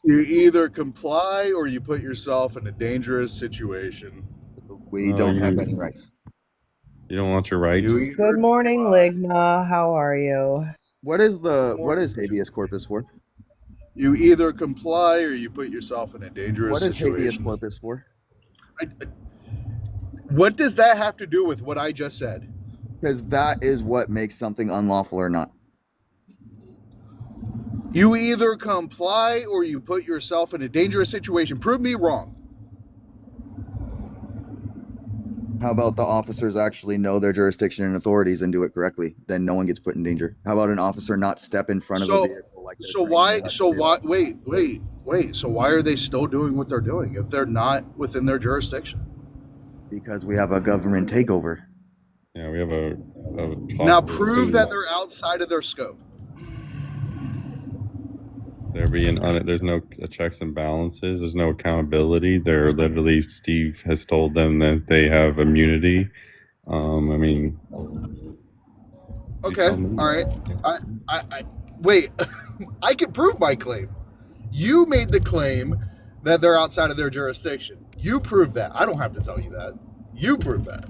[SPEAKER 20] You either comply or you put yourself in a dangerous situation.
[SPEAKER 18] We don't have any rights.
[SPEAKER 7] You don't want your rights?
[SPEAKER 1] Good morning, Ligma. How are you?
[SPEAKER 18] What is habeas corpus for?
[SPEAKER 20] You either comply or you put yourself in a dangerous
[SPEAKER 18] What is
[SPEAKER 20] situation.
[SPEAKER 18] habeas corpus for?
[SPEAKER 20] What does that have to do with what I just said?
[SPEAKER 18] Because that is what makes something unlawful or not.
[SPEAKER 20] You either comply or you put yourself in a dangerous situation. Prove me wrong.
[SPEAKER 18] How about the officers actually know their jurisdiction and authorities and do it correctly? Then no one gets put in danger. How about an officer not step in front of a vehicle like they're trained to do?
[SPEAKER 20] Wait. So why are they still doing what they're doing if they're not within their jurisdiction?
[SPEAKER 18] Because we have a government takeover.
[SPEAKER 7] Yeah, we have a
[SPEAKER 20] Now
[SPEAKER 7] possible
[SPEAKER 20] prove
[SPEAKER 7] coup.
[SPEAKER 20] that they're outside of their scope.
[SPEAKER 7] There's no checks and balances. There's no accountability. They're literally, Steve has told them that they have immunity. I mean,
[SPEAKER 20] Okay, all right. I wait. I can prove my claim. You made the claim that they're outside of their jurisdiction. You prove that. I don't have to tell you that. You prove that.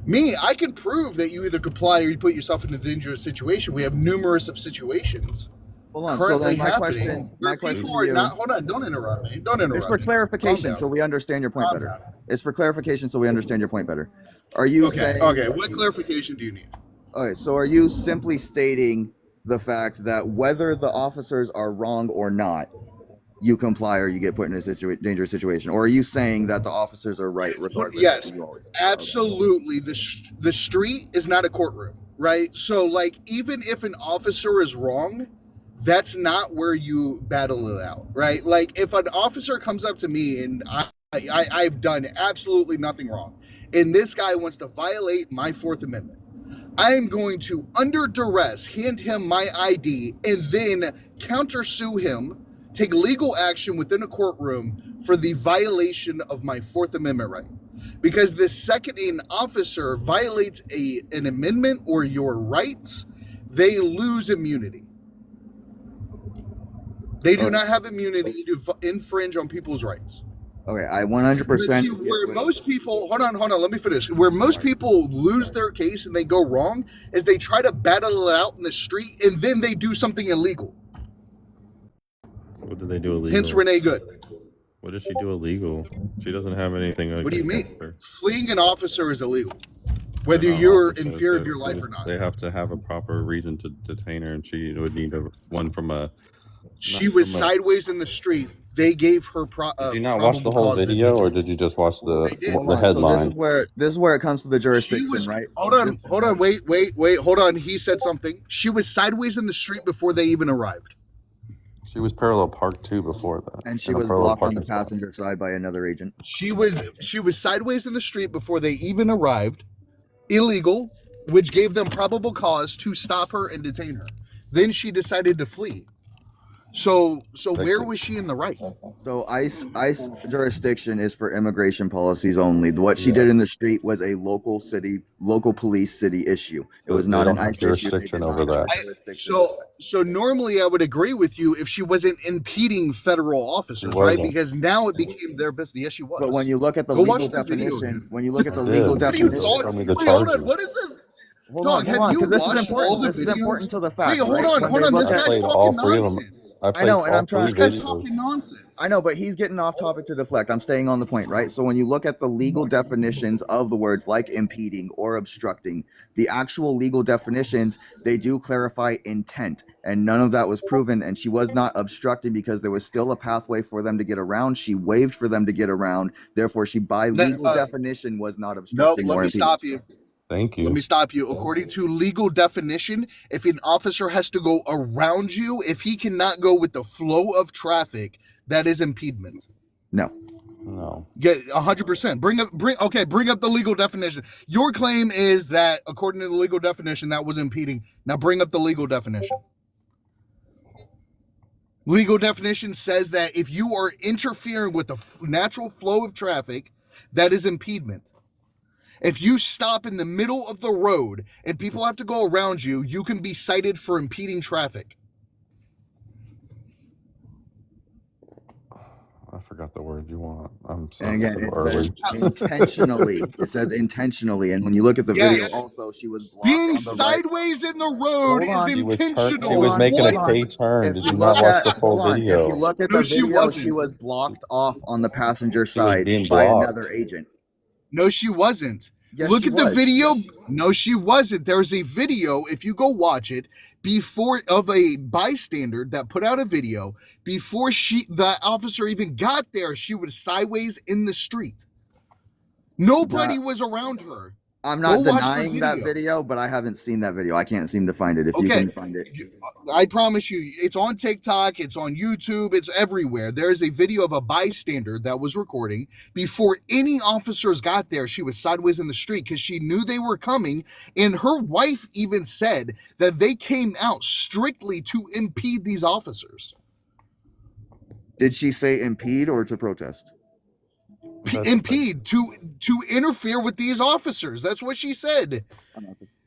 [SPEAKER 20] Me, I can prove that you either comply or you put yourself in a dangerous situation. We have numerous of situations
[SPEAKER 18] Hold on.
[SPEAKER 20] currently
[SPEAKER 18] So then
[SPEAKER 20] happening where people are not. Hold on, don't interrupt me. Don't interrupt.
[SPEAKER 18] It's for
[SPEAKER 20] me.
[SPEAKER 18] clarification, so we understand your point better. It's for clarification, so we understand your point better. Are you saying?
[SPEAKER 20] Okay. What clarification do you need?
[SPEAKER 18] Okay, so are you simply stating the fact that whether the officers are wrong or not, you comply or you get put in a dangerous situation, or are you saying that the officers are right regardless?
[SPEAKER 20] Yes, absolutely. The street is not a courtroom, right? So, like, even if an officer is wrong, that's not where you battle it out, right? Like, if an officer comes up to me and I've done absolutely nothing wrong, and this guy wants to violate my Fourth Amendment, I am going to, under duress, hand him my ID and then countersue him, take legal action within a courtroom for the violation of my Fourth Amendment right. Because the second an officer violates an amendment or your rights, they lose immunity. They do not have immunity to infringe on people's rights.
[SPEAKER 18] Okay, I 100%.
[SPEAKER 20] See, where most people, hold on, let me finish. Where most people lose their case and they go wrong is they try to battle it out in the street and then they do something illegal.
[SPEAKER 7] What did they do illegal?
[SPEAKER 20] Hence Renee Good.
[SPEAKER 7] What did she do illegal? She doesn't have anything.
[SPEAKER 20] What do you mean?
[SPEAKER 7] Her.
[SPEAKER 20] Fleeing an officer is illegal, whether you're in fear of your life or not.
[SPEAKER 7] They have to have a proper reason to detain her, and she would need one from a.
[SPEAKER 20] She was sideways in the street. They gave her.
[SPEAKER 7] Did you not watch the whole video, or did you just watch the headline?
[SPEAKER 18] So this is where it comes to the jurisdiction, right?
[SPEAKER 20] Hold on, wait, hold on. He said something. She was sideways in the street before they even arrived.
[SPEAKER 7] She was parallel parked too before that,
[SPEAKER 18] and she was blocked on the passenger side by another agent.
[SPEAKER 20] She was sideways in the street before they even arrived. Illegal, which gave them probable cause to stop her and detain her. Then she decided to flee. So where was she in the right?
[SPEAKER 18] So ICE jurisdiction is for immigration policies only. What she did in the street was a local police city issue. It was not an ICE
[SPEAKER 7] jurisdiction over that.
[SPEAKER 20] So normally I would agree with you if she wasn't impeding federal officers, right? Because now it became their business. Yes, she was.
[SPEAKER 18] But when you look at the legal definition,
[SPEAKER 20] hold on, what is this?
[SPEAKER 18] Hold on, because this is important. This is important to the fact.
[SPEAKER 20] Hold on. This guy's talking nonsense.
[SPEAKER 18] I know, and I'm trying.
[SPEAKER 20] This guy's talking nonsense.
[SPEAKER 18] I know, but he's getting off topic to deflect. I'm staying on the point, right? So when you look at the legal definitions of the words like impeding or obstructing, the actual legal definitions, they do clarify intent, and none of that was proven. And she was not obstructing because there was still a pathway for them to get around. She waved for them to get around. Therefore, she by legal definition was not obstructing.
[SPEAKER 20] No, let me stop you.
[SPEAKER 7] Thank you.
[SPEAKER 20] Let me stop you. According to legal definition, if an officer has to go around you, if he cannot go with the flow of traffic, that is impediment.
[SPEAKER 18] No.
[SPEAKER 20] Yeah, 100%. Bring up the legal definition. Your claim is that according to the legal definition, that was impeding. Now bring up the legal definition. Legal definition says that if you are interfering with the natural flow of traffic, that is impediment. If you stop in the middle of the road and people have to go around you, you can be cited for impeding traffic.
[SPEAKER 7] I forgot the word you want. I'm so,
[SPEAKER 18] and again,
[SPEAKER 7] so early.
[SPEAKER 18] Intentionally. It says intentionally. And when you look at the video, also, she was
[SPEAKER 20] being sideways in the road is intentional.
[SPEAKER 7] She was making a K-turn. Did you not watch the full video?
[SPEAKER 18] If you look at the video, she was blocked off on the passenger side by another agent.
[SPEAKER 20] No, she wasn't.
[SPEAKER 18] Yes,
[SPEAKER 20] Look at the video. No, she wasn't. There's a video, if you go watch it, before of a bystander that put out a video before the officer even got there. She was sideways in the street. Nobody was around her.
[SPEAKER 18] I'm not
[SPEAKER 20] Go watch the
[SPEAKER 18] denying that
[SPEAKER 20] video.
[SPEAKER 18] video, but I haven't seen that video. I can't seem to find it. If you
[SPEAKER 20] Okay.
[SPEAKER 18] can find it.
[SPEAKER 20] I promise you, it's on TikTok, it's on YouTube, it's everywhere. There's a video of a bystander that was recording. Before any officers got there, she was sideways in the street because she knew they were coming. And her wife even said that they came out strictly to impede these officers.
[SPEAKER 18] Did she say impede or to protest?
[SPEAKER 20] Impede, to interfere with these officers. That's what she said.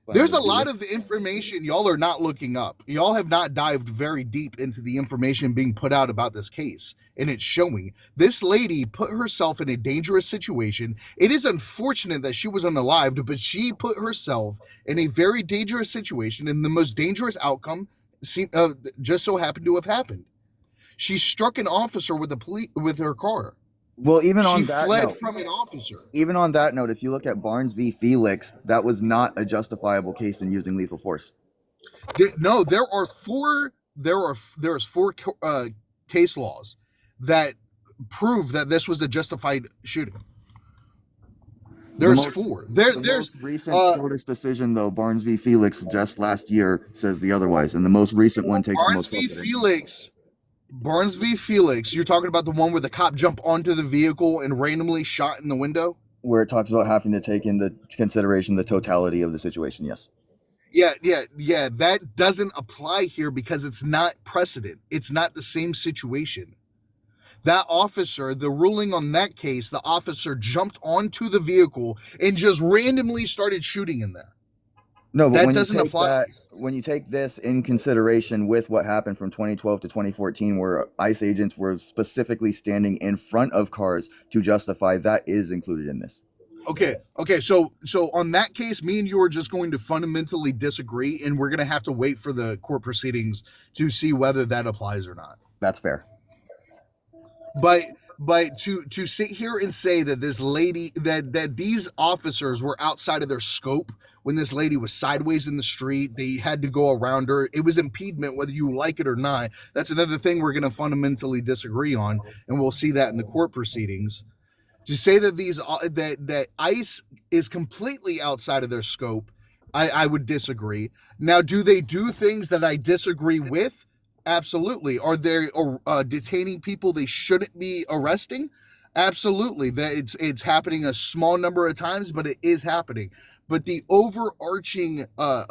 [SPEAKER 20] There's a lot of the information y'all are not looking up. Y'all have not dived very deep into the information being put out about this case, and it's showing this lady put herself in a dangerous situation. It is unfortunate that she was unalived, but she put herself in a very dangerous situation, and the most dangerous outcome just so happened to have happened. She struck an officer with her car.
[SPEAKER 18] Well, even on
[SPEAKER 20] She
[SPEAKER 18] that
[SPEAKER 20] fled
[SPEAKER 18] note,
[SPEAKER 20] from an officer.
[SPEAKER 18] even on that note, if you look at Barnes v. Felix, that was not a justifiable case in using lethal force.
[SPEAKER 20] No, there's four case laws that prove that this was a justified shooting. There's four. There's
[SPEAKER 18] most recent SCOTUS decision, though, Barnes v. Felix, just last year, says the otherwise, and the most recent one takes the most precedent.
[SPEAKER 20] Barnes v. Felix, you're talking about the one where the cop jumped onto the vehicle and randomly shot in the window?
[SPEAKER 18] Where it talks about having to take into consideration the totality of the situation, yes.
[SPEAKER 20] Yeah. That doesn't apply here because it's not precedent. It's not the same situation. That officer, the ruling on that case, the officer jumped onto the vehicle and just randomly started shooting in there.
[SPEAKER 18] No, but
[SPEAKER 20] that
[SPEAKER 18] when
[SPEAKER 20] doesn't
[SPEAKER 18] you take
[SPEAKER 20] apply.
[SPEAKER 18] when you take this in consideration with what happened from 2012 to 2014, where ICE agents were specifically standing in front of cars to justify, that is included in this.
[SPEAKER 20] Okay. So on that case, me and you are just going to fundamentally disagree, and we're going to have to wait for the court proceedings to see whether that applies or not.
[SPEAKER 18] That's fair.
[SPEAKER 20] But to sit here and say that this lady, that these officers were outside of their scope when this lady was sideways in the street, they had to go around her. It was impediment, whether you like it or not. That's another thing we're going to fundamentally disagree on, and we'll see that in the court proceedings. To say that that ICE is completely outside of their scope, I would disagree. Now, do they do things that I disagree with? Absolutely. Are they detaining people they shouldn't be arresting? Absolutely. That it's happening a small number of times, but it is happening. But the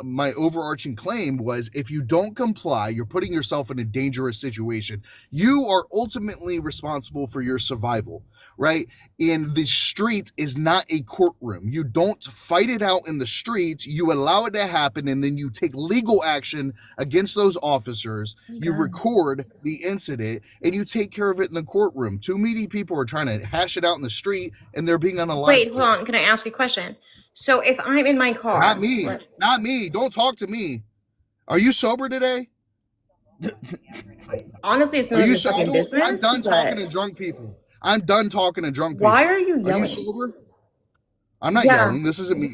[SPEAKER 20] my overarching claim was, if you don't comply, you're putting yourself in a dangerous situation. You are ultimately responsible for your survival, right? And the street is not a courtroom. You don't fight it out in the streets. You allow it to happen, and then you take legal action against those officers. You record the incident, and you take care of it in the courtroom. Too many people are trying to hash it out in the street, and they're being unalive.
[SPEAKER 4] Wait, hold on. Can I ask a question? So if I'm in my car,
[SPEAKER 20] not me. Don't talk to me. Are you sober today?
[SPEAKER 4] Honestly, it's none of your fucking business.
[SPEAKER 20] I'm done talking to drunk people.
[SPEAKER 4] Why are you yelling?
[SPEAKER 20] Are you sober? I'm not yelling. This isn't me.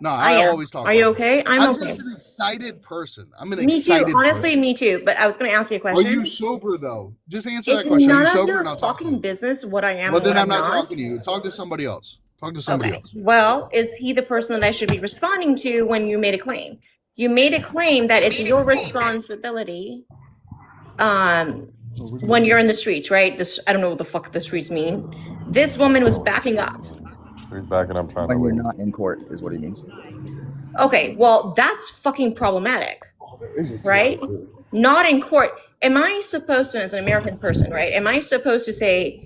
[SPEAKER 20] No, I always talk.
[SPEAKER 4] Are you okay? I'm okay.
[SPEAKER 20] Just an excited person. I'm an
[SPEAKER 4] me
[SPEAKER 20] excited
[SPEAKER 4] too. Honestly,
[SPEAKER 20] person.
[SPEAKER 4] Me too. But I was going to ask you a question.
[SPEAKER 20] Are you sober though? Just answer that question. Are you sober?
[SPEAKER 4] It's none of your fucking business what I am.
[SPEAKER 20] Well, then I'm not talking to you. Talk to somebody else. Else.
[SPEAKER 4] Well, is he the person that I should be responding to when you made a claim? You made a claim that it's your responsibility when you're in the streets, right? I don't know what the fuck the streets mean. This woman was backing up.
[SPEAKER 11] He's backing up trying
[SPEAKER 18] when
[SPEAKER 11] to
[SPEAKER 18] you're
[SPEAKER 11] leave.
[SPEAKER 18] not in court is what he means.
[SPEAKER 4] Okay, well, that's fucking problematic, right? Not in court. Am I supposed to, as an American person, right? Am I supposed to say,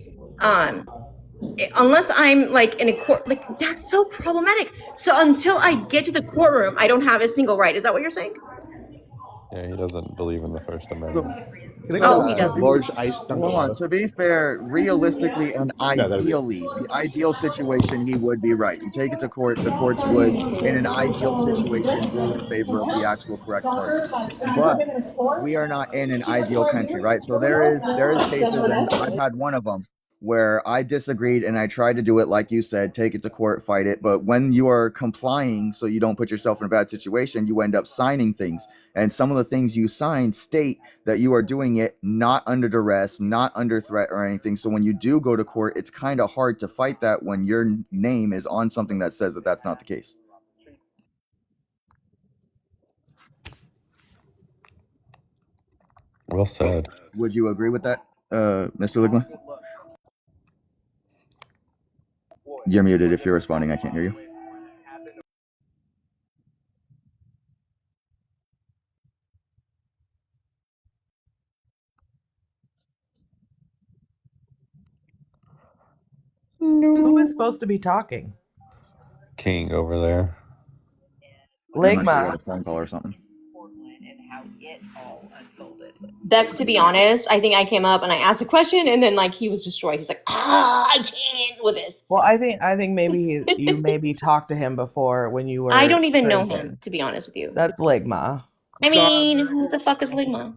[SPEAKER 4] unless I'm like in a court, like that's so problematic. So until I get to the courtroom, I don't have a single right. Is that what you're saying?
[SPEAKER 11] Yeah, he doesn't believe in the First Amendment.
[SPEAKER 4] He doesn't.
[SPEAKER 21] Large ice
[SPEAKER 18] Hold on. To be fair, realistically and ideally, the ideal situation, he would be right. You take it to court, the courts would, in an ideal situation, rule in favor of the actual correct party. But we are not in an ideal country, right? So there is cases, and I've had one of them, where I disagreed and I tried to do it like you said, take it to court, fight it. But when you are complying so you don't put yourself in a bad situation, you end up signing things. And some of the things you sign state that you are doing it not under duress, not under threat or anything. So when you do go to court, it's kind of hard to fight that when your name is on something that says that that's not the case.
[SPEAKER 7] Well said.
[SPEAKER 18] Would you agree with that, Mr. Ligma? You're muted. If you're responding, I can't hear you.
[SPEAKER 1] Who is supposed to be talking?
[SPEAKER 7] King over there.
[SPEAKER 18] I'm not sure, we
[SPEAKER 1] Ligma.
[SPEAKER 18] had a phone call or something.
[SPEAKER 4] Bex, to be honest, I think I came up and I asked a question and then like he was destroyed. He's like, I can't with this.
[SPEAKER 1] Well, I think maybe you maybe talked to him before when you were.
[SPEAKER 4] I don't even know
[SPEAKER 1] drinking.
[SPEAKER 4] him, to be honest with you.
[SPEAKER 1] That's Ligma.
[SPEAKER 4] I mean, who the fuck is Ligma?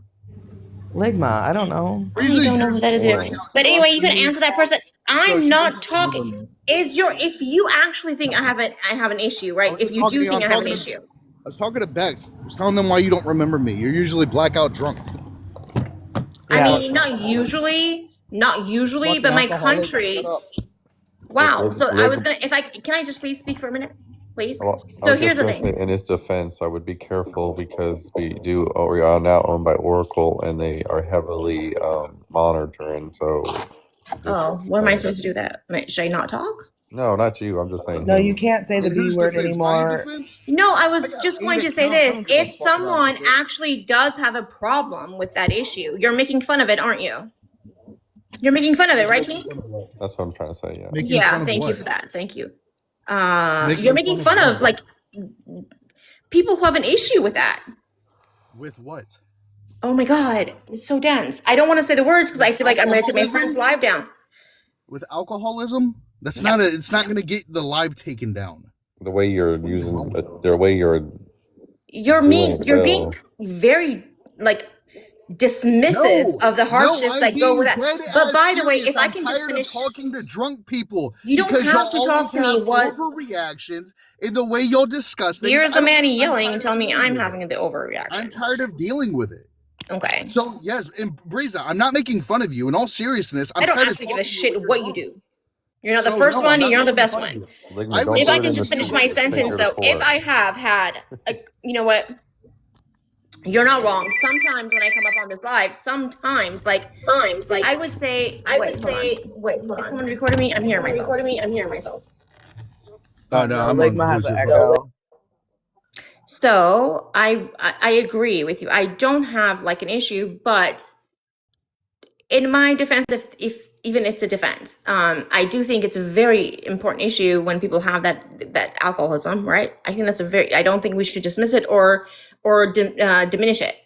[SPEAKER 1] Ligma, I don't know.
[SPEAKER 4] I don't know who that is either. But anyway, you can answer that person. I'm not talking. If you actually think I have an issue, right? If you do think I have an issue.
[SPEAKER 20] I was talking to Bex. I was telling them why you don't remember me. You're usually blackout drunk.
[SPEAKER 4] I mean, not usually, but my country. Wow. So I was gonna, can I just please speak for a minute, please?
[SPEAKER 7] Well,
[SPEAKER 4] So here's the thing.
[SPEAKER 7] In his defense, I would be careful because we are now owned by Oracle, and they are heavily monitoring. So,
[SPEAKER 4] What am I supposed to do that? Should I not talk?
[SPEAKER 7] No, not you. I'm just saying.
[SPEAKER 1] No, you can't say the B word anymore.
[SPEAKER 4] No, I was just going to say this. If someone actually does have a problem with that issue, you're making fun of it, aren't you? You're making fun of it, right, King?
[SPEAKER 7] That's what I'm trying to say. Yeah.
[SPEAKER 4] Yeah. Thank you for that. Thank you. You're making fun of like people who have an issue with that.
[SPEAKER 20] With what?
[SPEAKER 4] Oh my God, it's so dense. I don't want to say the words because I feel like I'm going to take my friend's live down.
[SPEAKER 20] With alcoholism? That's not it's not going to get the live taken down.
[SPEAKER 7] The way you're using the way you're
[SPEAKER 4] being very like dismissive of the hardships that go with that. But by the way, if I can just finish
[SPEAKER 20] talking to drunk people,
[SPEAKER 4] you don't have to talk to me. What
[SPEAKER 20] overreactions in the way you'll discuss things.
[SPEAKER 4] Here's the Manny yelling and telling me I'm having the overreaction.
[SPEAKER 20] I'm tired of dealing with it.
[SPEAKER 4] Okay.
[SPEAKER 20] So yes, and Breeza, I'm not making fun of you. In all seriousness,
[SPEAKER 4] I don't actually give a shit what you do. You're not the first one, and you're not the best one. If I can just finish my sentence, though, if I have had, you know what? You're not wrong. Sometimes when I come up on this live, I would say, wait, is someone recording me? I'm hearing myself.
[SPEAKER 20] Oh no, I'm
[SPEAKER 1] Ligma has an echo.
[SPEAKER 4] So I agree with you. I don't have like an issue, but in my defense, if even it's a defense, I do think it's a very important issue when people have that alcoholism, right? I think that's I don't think we should dismiss it or diminish it.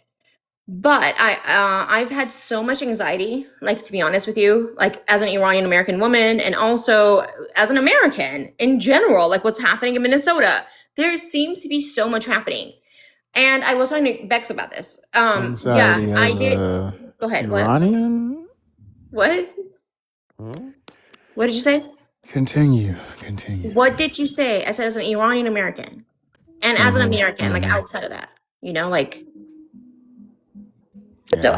[SPEAKER 4] But I've had so much anxiety, like, to be honest with you, like as an Iranian American woman and also as an American in general, like what's happening in Minnesota, there seems to be so much happening. And I was talking to Bex about this.
[SPEAKER 19] Anxiety
[SPEAKER 4] I did. Go ahead.
[SPEAKER 19] Iranian?
[SPEAKER 4] What? What did you say?
[SPEAKER 19] Continue.
[SPEAKER 4] What did you say? I said as an Iranian American and as an American, like outside of that, like.
[SPEAKER 19] Yeah,
[SPEAKER 4] So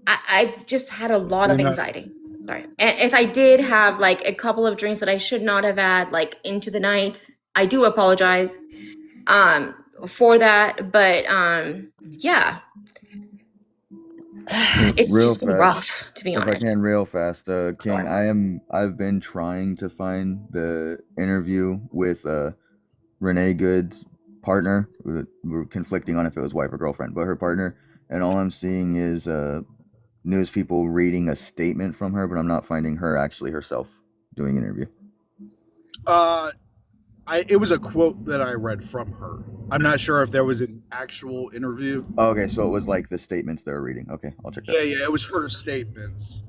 [SPEAKER 19] I've
[SPEAKER 4] just had a lot of anxiety. Sorry. And if I did have like a couple of drinks that I should not have had, like into the night, I do apologize for that. But yeah. It's
[SPEAKER 18] Real
[SPEAKER 4] just been
[SPEAKER 18] fast,
[SPEAKER 4] rough, to be honest.
[SPEAKER 18] If I can, real fast, King, I've been trying to find the interview with Renee Good's partner. We're conflicting on if it was wife or girlfriend, but her partner, and all I'm seeing is news people reading a statement from her, but I'm not finding her actually herself doing an interview.
[SPEAKER 20] It was a quote that I read from her. I'm not sure if there was an actual interview.
[SPEAKER 18] Okay, so it was like the statements they were reading. Okay, I'll check that.
[SPEAKER 20] Yeah, it was her statements.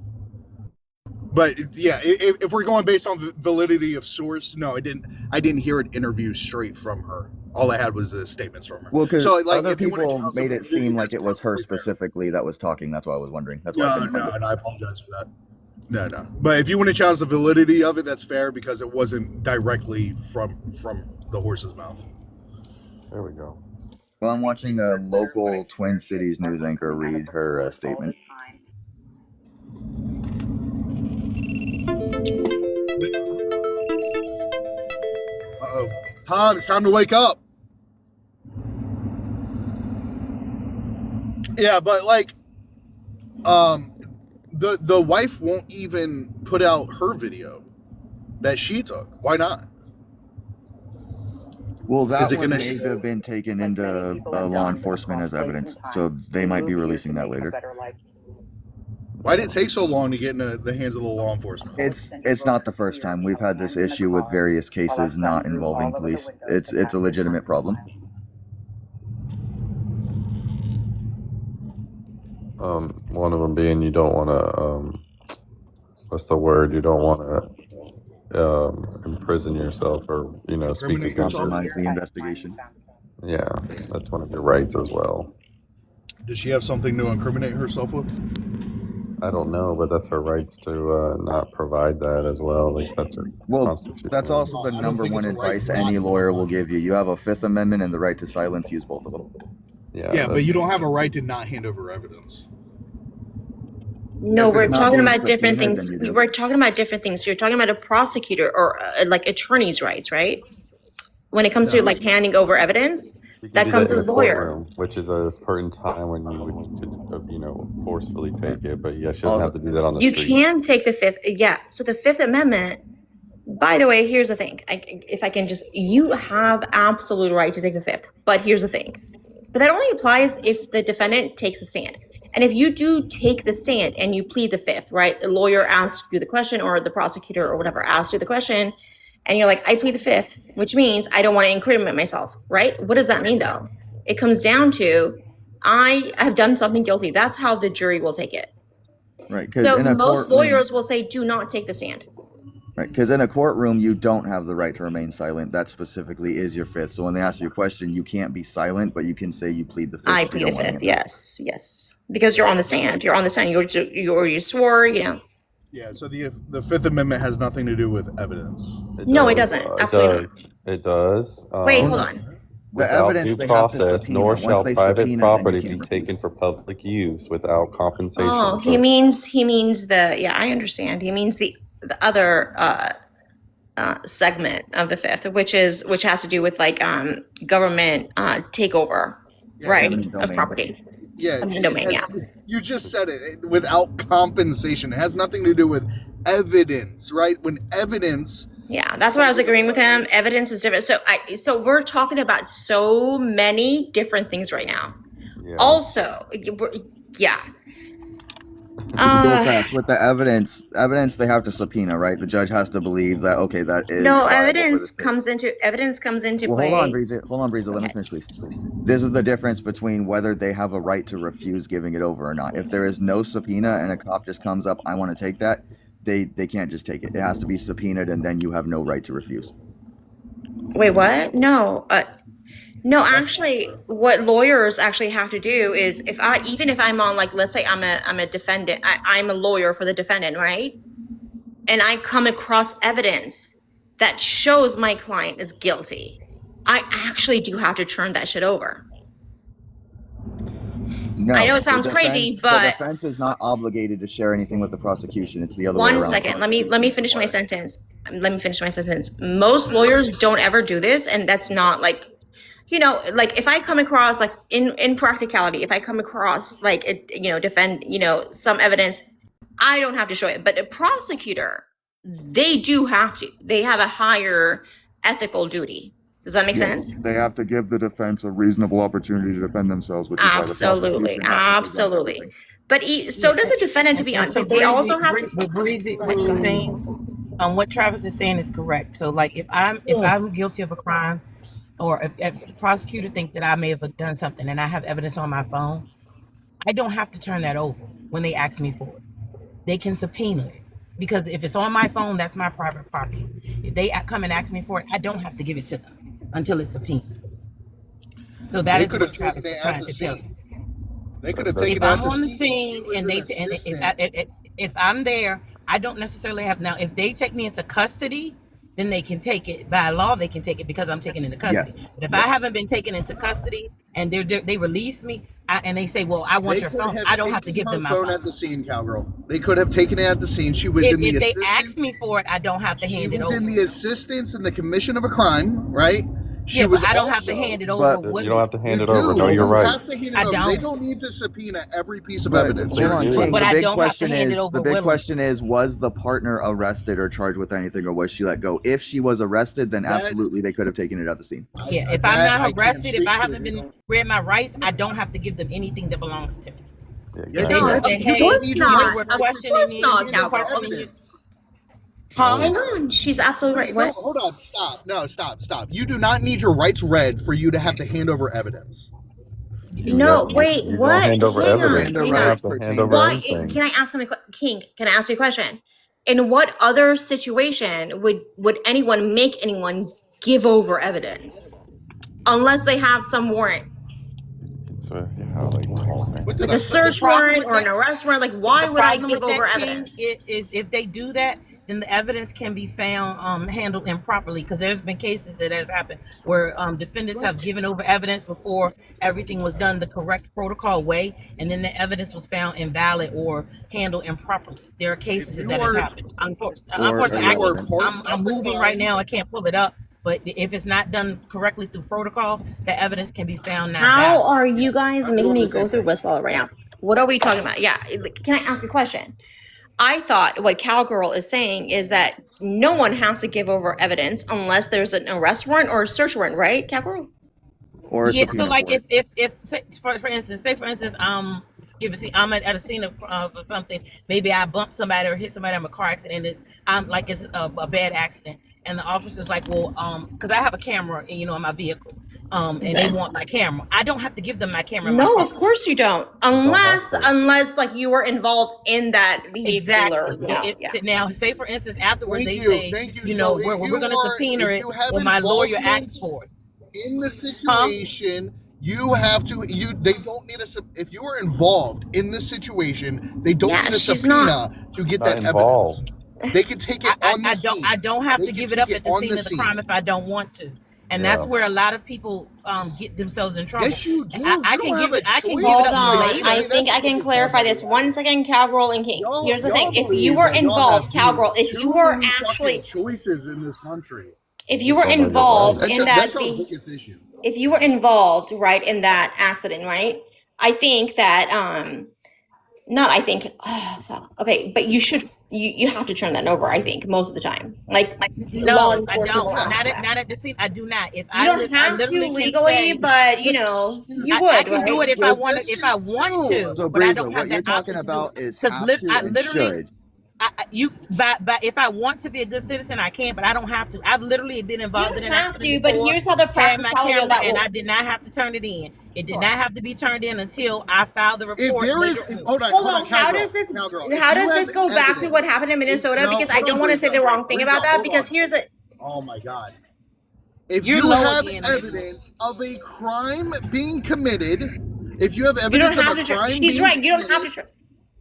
[SPEAKER 20] But yeah, if we're going based on validity of source, no, I didn't hear an interview straight from her. All I had was the statements from her.
[SPEAKER 18] Well, because
[SPEAKER 20] so, like,
[SPEAKER 18] other people made it seem like it was her specifically that was talking. That's why I was wondering. That's why I couldn't find it.
[SPEAKER 20] And I apologize for that. No. But if you want to challenge the validity of it, that's fair because it wasn't directly from the horse's mouth.
[SPEAKER 5] There we go.
[SPEAKER 18] Well, I'm watching a local Twin Cities news anchor read her statement.
[SPEAKER 20] Uh-oh. Tom, it's time to wake up. Yeah, but like, the wife won't even put out her video that she took. Why not?
[SPEAKER 18] Well, that one may have been taken into law enforcement as evidence, so they might be releasing that later.
[SPEAKER 20] Why did it take so long to get into the hands of the law enforcement?
[SPEAKER 18] It's not the first time. We've had this issue with various cases not involving police. It's a legitimate problem.
[SPEAKER 5] One of them being you don't want to, what's the word? You don't want to imprison yourself or, speak against
[SPEAKER 18] compromise the investigation.
[SPEAKER 5] Yeah, that's one of your rights as well.
[SPEAKER 20] Does she have something to incriminate herself with?
[SPEAKER 5] I don't know, but that's her rights to not provide that as well. Like that's a constitutional.
[SPEAKER 18] That's also the number one advice any lawyer will give you. You have a Fifth Amendment and the right to silence. Use both of them.
[SPEAKER 20] Yeah, but you don't have a right to not hand over evidence.
[SPEAKER 4] No, we're talking about different things. We're talking about different things. You're talking about a prosecutor or like attorney's rights, right? When it comes to like handing over evidence, that comes with a lawyer.
[SPEAKER 5] Which is a certain time when you could, forcefully take it. But yeah, she doesn't have to do that on the street.
[SPEAKER 4] You can take the Fifth. Yeah. So the Fifth Amendment. By the way, here's the thing. You have absolute right to take the Fifth. But here's the thing. But that only applies if the defendant takes a stand. And if you do take the stand and you plead the Fifth, right? A lawyer asks you the question or the prosecutor or whatever asks you the question, and you're like, I plead the Fifth, which means I don't want to incriminate myself, right? What does that mean though? It comes down to, I have done something guilty. That's how the jury will take it.
[SPEAKER 18] Right.
[SPEAKER 4] So most lawyers will say, do not take the stand.
[SPEAKER 18] Right, because in a courtroom, you don't have the right to remain silent. That specifically is your Fifth. So when they ask you a question, you can't be silent, but you can say you plead the Fifth.
[SPEAKER 4] I plead the Fifth, yes. Because you're on the stand. You're on the stand. You swore,
[SPEAKER 20] Yeah, so the Fifth Amendment has nothing to do with evidence.
[SPEAKER 4] No, it doesn't. Absolutely not.
[SPEAKER 5] It does.
[SPEAKER 4] Wait, hold on.
[SPEAKER 5] Without due process, nor shall private property be taken for public use without compensation.
[SPEAKER 4] Oh, he means I understand. He means the other segment of the Fifth, which has to do with like government takeover, right, of property.
[SPEAKER 20] Yeah,
[SPEAKER 4] domain.
[SPEAKER 20] You just said it without compensation. It has nothing to do with evidence, right? When evidence.
[SPEAKER 4] Yeah, that's what I was agreeing with him. Evidence is different. So we're talking about so many different things right now. Yeah. Also, yeah.
[SPEAKER 18] Real fast with the evidence they have to subpoena, right? The judge has to believe that that is
[SPEAKER 4] evidence comes into play.
[SPEAKER 18] Hold on, Breeza. Let me finish, please. This is the difference between whether they have a right to refuse giving it over or not. If there is no subpoena and a cop just comes up, I want to take that, they can't just take it. It has to be subpoenaed, and then you have no right to refuse.
[SPEAKER 4] Wait, what? No. No, actually, what lawyers actually have to do is even if I'm on, like, let's say I'm a defendant, I'm a lawyer for the defendant, right? And I come across evidence that shows my client is guilty, I actually do have to turn that shit over.
[SPEAKER 18] No,
[SPEAKER 4] I know it sounds crazy, but
[SPEAKER 18] the defense is not obligated to share anything with the prosecution. It's the other way around.
[SPEAKER 4] 1 second. Let me finish my sentence. Most lawyers don't ever do this, and that's not like. Like if I come across like in practicality, if I come across like defend some evidence, I don't have to show it. But a prosecutor, they do have to. They have a higher ethical duty. Does that make sense?
[SPEAKER 18] They have to give the defense a reasonable opportunity to defend themselves. Which
[SPEAKER 4] absolutely. But so does a defendant to be honest. So they also have to.
[SPEAKER 13] But Breezy, what you're saying, what Travis is saying is correct. So like if I'm guilty of a crime. Or if the prosecutor thinks that I may have done something and I have evidence on my phone, I don't have to turn that over when they ask me for it. They can subpoena it. Because if it's on my phone, that's my private property. If they come and ask me for it, I don't have to give it to them until it's subpoenaed. So that is what Travis is trying to tell you.
[SPEAKER 20] They could have taken
[SPEAKER 13] if I'm on the scene and if I'm there
[SPEAKER 21] I don't necessarily have now. If they take me into custody, then they can take it by law. They can take it because I'm taken into custody.
[SPEAKER 18] Yes.
[SPEAKER 21] But if I haven't been taken into custody and they release me and they say, well, I want
[SPEAKER 20] They
[SPEAKER 21] your
[SPEAKER 20] could
[SPEAKER 21] phone,
[SPEAKER 20] have
[SPEAKER 21] I don't have to
[SPEAKER 20] taken
[SPEAKER 21] give
[SPEAKER 20] her
[SPEAKER 21] them my
[SPEAKER 20] phone
[SPEAKER 21] phone.
[SPEAKER 20] at the scene, cowgirl. They could have taken it at the scene. She was in the
[SPEAKER 21] If they
[SPEAKER 20] assistance.
[SPEAKER 21] ask me for it, I don't have to hand it over.
[SPEAKER 20] She was in the assistance in the commission of a crime, right? She
[SPEAKER 21] Yeah,
[SPEAKER 20] was
[SPEAKER 21] but I don't
[SPEAKER 20] also,
[SPEAKER 21] have to hand it over.
[SPEAKER 7] But
[SPEAKER 21] What
[SPEAKER 7] you don't have to hand
[SPEAKER 20] you
[SPEAKER 7] it over.
[SPEAKER 20] do.
[SPEAKER 7] Know your
[SPEAKER 20] You have
[SPEAKER 7] rights.
[SPEAKER 20] to hand it
[SPEAKER 21] I
[SPEAKER 20] over.
[SPEAKER 21] don't.
[SPEAKER 20] They don't need to subpoena every piece of
[SPEAKER 18] But
[SPEAKER 20] evidence.
[SPEAKER 18] hold on, King.
[SPEAKER 21] But
[SPEAKER 18] The
[SPEAKER 21] I
[SPEAKER 18] big
[SPEAKER 21] don't have to
[SPEAKER 18] question
[SPEAKER 21] hand it
[SPEAKER 18] is
[SPEAKER 21] over
[SPEAKER 18] the big
[SPEAKER 21] willingly.
[SPEAKER 18] question is was the partner arrested or charged with anything, or was she let go? If she was arrested, then
[SPEAKER 20] That-
[SPEAKER 18] absolutely they could have taken it at the scene.
[SPEAKER 21] Yeah, if I'm not arrested, if I haven't been read my rights, I don't have to give them anything that belongs to me.
[SPEAKER 20] Yeah,
[SPEAKER 21] If they
[SPEAKER 20] no,
[SPEAKER 21] just say,
[SPEAKER 20] you
[SPEAKER 21] hey,
[SPEAKER 20] don't need your
[SPEAKER 21] they
[SPEAKER 20] rights
[SPEAKER 21] were
[SPEAKER 20] back.
[SPEAKER 21] questioning me,
[SPEAKER 4] not,
[SPEAKER 21] they were
[SPEAKER 4] cowgirl.
[SPEAKER 21] questioning you.
[SPEAKER 20] Huh?
[SPEAKER 4] Hang on, she's absolutely right.
[SPEAKER 20] No,
[SPEAKER 4] What?
[SPEAKER 20] hold on, stop. No, stop. You do not need your rights read for you to have to hand over evidence.
[SPEAKER 4] No, wait,
[SPEAKER 7] You
[SPEAKER 4] what?
[SPEAKER 7] don't hand over
[SPEAKER 4] Hang on,
[SPEAKER 7] evidence. You
[SPEAKER 4] hang
[SPEAKER 7] don't
[SPEAKER 4] on.
[SPEAKER 7] have to hand over
[SPEAKER 4] Why?
[SPEAKER 7] anything.
[SPEAKER 4] Can I ask him King? Can I ask you a question? In what other situation would anyone make anyone give over evidence unless they have some warrant,
[SPEAKER 7] So, yeah, like
[SPEAKER 4] like a search warrant or an arrest warrant? Like, why
[SPEAKER 21] The
[SPEAKER 4] would I
[SPEAKER 21] problem
[SPEAKER 4] give
[SPEAKER 21] with
[SPEAKER 4] over
[SPEAKER 21] that, King,
[SPEAKER 4] evidence?
[SPEAKER 21] is if they do that, then the evidence can be found handled improperly. Because there's been cases that has happened where defendants have given over evidence before everything was done the correct protocol way, and then the evidence was found invalid or handled improperly. There are cases that has happened. Unfortunately, I'm moving right now. I can't pull it up. But if it's not done correctly through protocol, the evidence can be found not
[SPEAKER 4] How
[SPEAKER 21] valid.
[SPEAKER 4] are you guys making me go through whistle right now? What are we talking about? Yeah, can I ask a question? I thought what Cowgirl is saying is that no one has to give over evidence unless there's an arrest warrant or a search warrant, right, Cowgirl?
[SPEAKER 18] Or a
[SPEAKER 21] Yeah, so
[SPEAKER 18] subpoena
[SPEAKER 21] like
[SPEAKER 18] for it.
[SPEAKER 21] if say, for instance, I'm at a scene of something. Maybe I bump somebody or hit somebody in a car accident. It's a bad accident, and the officer's like, well, because I have a camera, in my vehicle, and they want my camera. I don't have to give them my camera. And my
[SPEAKER 4] No,
[SPEAKER 21] phone.
[SPEAKER 4] of course you don't. Unless like you were involved in that vehicular.
[SPEAKER 21] Exactly. Now, say for instance, afterwards
[SPEAKER 20] Thank
[SPEAKER 21] they
[SPEAKER 20] you,
[SPEAKER 21] say,
[SPEAKER 20] thank you.
[SPEAKER 21] we're
[SPEAKER 20] So
[SPEAKER 21] going to subpoena it. Well, my lawyer asked for it.
[SPEAKER 20] In the situation, you have to. They don't need if you are involved in this situation, they don't need a subpoena to get that evidence. They can take it on the scene.
[SPEAKER 21] I don't have to give it up at the scene of the crime if I don't want to. And that's where a lot of people get themselves in trouble.
[SPEAKER 20] Yes, you do.
[SPEAKER 21] I can give it. I can give
[SPEAKER 4] Hold
[SPEAKER 21] it up
[SPEAKER 4] on.
[SPEAKER 21] later.
[SPEAKER 4] I think I can clarify this. 1 second, Cowgirl and King. Here's the thing. If you were involved, Cowgirl, if you were actually
[SPEAKER 20] choices in this country.
[SPEAKER 4] If you were involved in that,
[SPEAKER 20] that's our biggest issue.
[SPEAKER 4] If you were involved, right, in that accident, right, I think that, not I think, oh, fuck. Okay, but you have to turn that over, I think, most of the time. Like
[SPEAKER 21] No,
[SPEAKER 4] law
[SPEAKER 21] I
[SPEAKER 4] enforcement
[SPEAKER 21] don't.
[SPEAKER 4] will ask for
[SPEAKER 21] Not at the scene. I do not. If
[SPEAKER 4] You don't have to legally, but you would.
[SPEAKER 21] I can do
[SPEAKER 4] right?
[SPEAKER 21] it if I want to. If I want to,
[SPEAKER 18] So,
[SPEAKER 21] but I
[SPEAKER 18] Breeza,
[SPEAKER 21] don't have
[SPEAKER 18] what you're
[SPEAKER 21] that
[SPEAKER 18] talking
[SPEAKER 21] option to do
[SPEAKER 18] about
[SPEAKER 21] it.
[SPEAKER 18] is
[SPEAKER 21] 'Cause
[SPEAKER 18] have
[SPEAKER 21] lit-
[SPEAKER 18] to
[SPEAKER 21] I
[SPEAKER 18] and
[SPEAKER 21] literally,
[SPEAKER 18] should.
[SPEAKER 21] if I want to be a good citizen, I can, but I don't have to. I've literally been involved in an
[SPEAKER 4] have
[SPEAKER 21] accident
[SPEAKER 4] to, but
[SPEAKER 21] before,
[SPEAKER 4] here's how the
[SPEAKER 21] carried my
[SPEAKER 4] practicality of
[SPEAKER 21] camera,
[SPEAKER 4] that
[SPEAKER 21] and
[SPEAKER 4] will-
[SPEAKER 21] I did not have to turn it in. It did not have to be turned in until I filed the report.
[SPEAKER 20] there is-
[SPEAKER 21] later on.
[SPEAKER 20] hold on,
[SPEAKER 4] How
[SPEAKER 20] cowgirl,
[SPEAKER 4] does this
[SPEAKER 20] cowgirl. If
[SPEAKER 4] how
[SPEAKER 20] you
[SPEAKER 4] does
[SPEAKER 20] have
[SPEAKER 4] this go back to
[SPEAKER 20] evidence-
[SPEAKER 4] what happened in Minnesota?
[SPEAKER 20] No,
[SPEAKER 4] Because I
[SPEAKER 20] hold
[SPEAKER 4] don't
[SPEAKER 20] on,
[SPEAKER 4] want to say the
[SPEAKER 20] Breeza,
[SPEAKER 4] wrong thing about that.
[SPEAKER 20] hold
[SPEAKER 4] Because
[SPEAKER 20] on.
[SPEAKER 4] here's a
[SPEAKER 20] Oh my God. If
[SPEAKER 21] You're
[SPEAKER 20] you
[SPEAKER 21] low
[SPEAKER 20] have
[SPEAKER 21] again.
[SPEAKER 20] evidence of a crime being committed, if you have
[SPEAKER 4] you don't
[SPEAKER 20] evidence of
[SPEAKER 4] have
[SPEAKER 20] a
[SPEAKER 4] to.
[SPEAKER 20] crime
[SPEAKER 4] She's
[SPEAKER 20] being
[SPEAKER 4] right. You don't have to.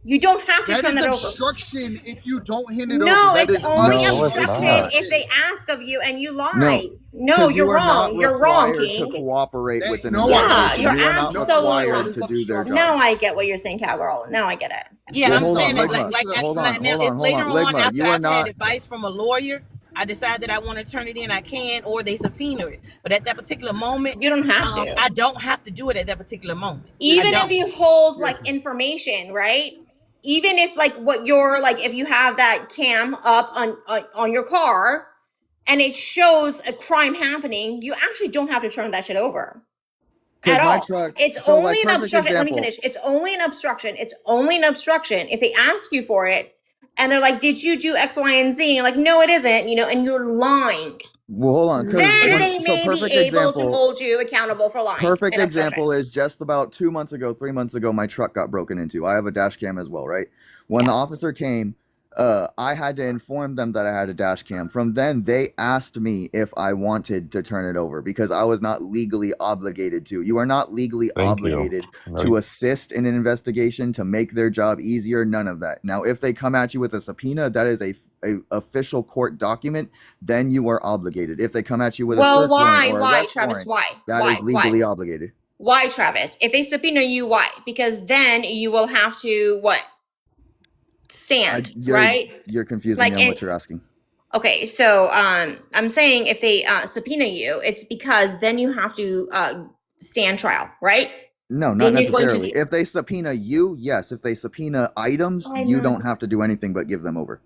[SPEAKER 4] You don't have to
[SPEAKER 20] that
[SPEAKER 4] turn
[SPEAKER 20] is
[SPEAKER 4] that over.
[SPEAKER 20] obstruction if you don't hand it over.
[SPEAKER 4] No,
[SPEAKER 20] That
[SPEAKER 4] it's
[SPEAKER 20] is
[SPEAKER 4] only
[SPEAKER 18] No, it's
[SPEAKER 4] obstruction
[SPEAKER 18] not.
[SPEAKER 4] if they ask of you and you lie.
[SPEAKER 18] No,
[SPEAKER 4] No,
[SPEAKER 18] 'cause
[SPEAKER 4] you're
[SPEAKER 18] you are not
[SPEAKER 4] wrong. You're wrong,
[SPEAKER 18] required
[SPEAKER 4] King.
[SPEAKER 18] to cooperate with an
[SPEAKER 20] No,
[SPEAKER 4] Yeah,
[SPEAKER 18] investigation.
[SPEAKER 4] you're
[SPEAKER 18] You are not
[SPEAKER 4] absolutely
[SPEAKER 18] required
[SPEAKER 4] wrong.
[SPEAKER 18] to do their job.
[SPEAKER 4] Now I get what you're saying, cowgirl. Now I get it.
[SPEAKER 21] Yeah,
[SPEAKER 18] Well,
[SPEAKER 21] I'm
[SPEAKER 18] hold
[SPEAKER 21] saying
[SPEAKER 18] on,
[SPEAKER 21] that
[SPEAKER 18] Ligma. Hold on,
[SPEAKER 21] now,
[SPEAKER 18] hold
[SPEAKER 21] if
[SPEAKER 18] on, hold
[SPEAKER 21] later
[SPEAKER 18] on.
[SPEAKER 21] on,
[SPEAKER 18] Ligma,
[SPEAKER 21] after
[SPEAKER 18] you are
[SPEAKER 21] I've had
[SPEAKER 18] not.
[SPEAKER 21] advice from a lawyer, I decide that I want to turn it in, I can, or they subpoena it. But at that particular moment,
[SPEAKER 4] You don't have to.
[SPEAKER 21] I don't have to do it at that particular moment.
[SPEAKER 4] Even
[SPEAKER 21] I
[SPEAKER 4] if
[SPEAKER 21] don't.
[SPEAKER 4] you hold like information, right? Even if like what you're like, if you have that cam up on your car and it shows a crime happening, you actually don't have to turn that shit over.
[SPEAKER 18] 'Cause
[SPEAKER 4] At
[SPEAKER 18] my
[SPEAKER 4] all.
[SPEAKER 18] truck-
[SPEAKER 4] It's
[SPEAKER 18] so,
[SPEAKER 4] only
[SPEAKER 18] like,
[SPEAKER 4] an
[SPEAKER 18] perfect
[SPEAKER 4] obstruction. Let me
[SPEAKER 18] example.
[SPEAKER 4] finish. It's only an obstruction. It's only an obstruction if they ask you for it and they're like, "Did you do X, Y, and Z?" And you're like, "No, it isn't," and you're lying.
[SPEAKER 18] Well, hold on. 'Cause
[SPEAKER 4] Then they
[SPEAKER 18] so
[SPEAKER 4] may be
[SPEAKER 18] perfect
[SPEAKER 4] able to
[SPEAKER 18] example.
[SPEAKER 4] hold you accountable for lying.
[SPEAKER 18] Perfect
[SPEAKER 4] and obstruction.
[SPEAKER 18] example is just about 2 months ago, 3 months ago, my truck got broken into. I have a dash cam as well, right? When the officer came, I had to inform them that I had a dash cam. From then, they asked me if I wanted to turn it over because I was not legally obligated to. You are not legally
[SPEAKER 7] Thank you.
[SPEAKER 18] obligated
[SPEAKER 7] Right.
[SPEAKER 18] to assist in an investigation to make their job easier. None of that. Now, if they come at you with a subpoena, that is a official court document. Then you are obligated. If they come at you with a search warrant or
[SPEAKER 4] Why,
[SPEAKER 18] arrest
[SPEAKER 4] Travis?
[SPEAKER 18] warrant,
[SPEAKER 4] Why?
[SPEAKER 18] that is legally obligated.
[SPEAKER 4] Why, Travis? If they subpoena you, why? Because then you will have to what? Stand, right?
[SPEAKER 18] You're confusing
[SPEAKER 4] Like,
[SPEAKER 18] me on what you're asking.
[SPEAKER 4] Okay, so I'm saying if they subpoena you, it's because then you have to stand trial, right?
[SPEAKER 18] No, not
[SPEAKER 4] Then you're going to
[SPEAKER 18] necessarily. If they subpoena you, yes. If they subpoena items, you don't have to do anything but give them over.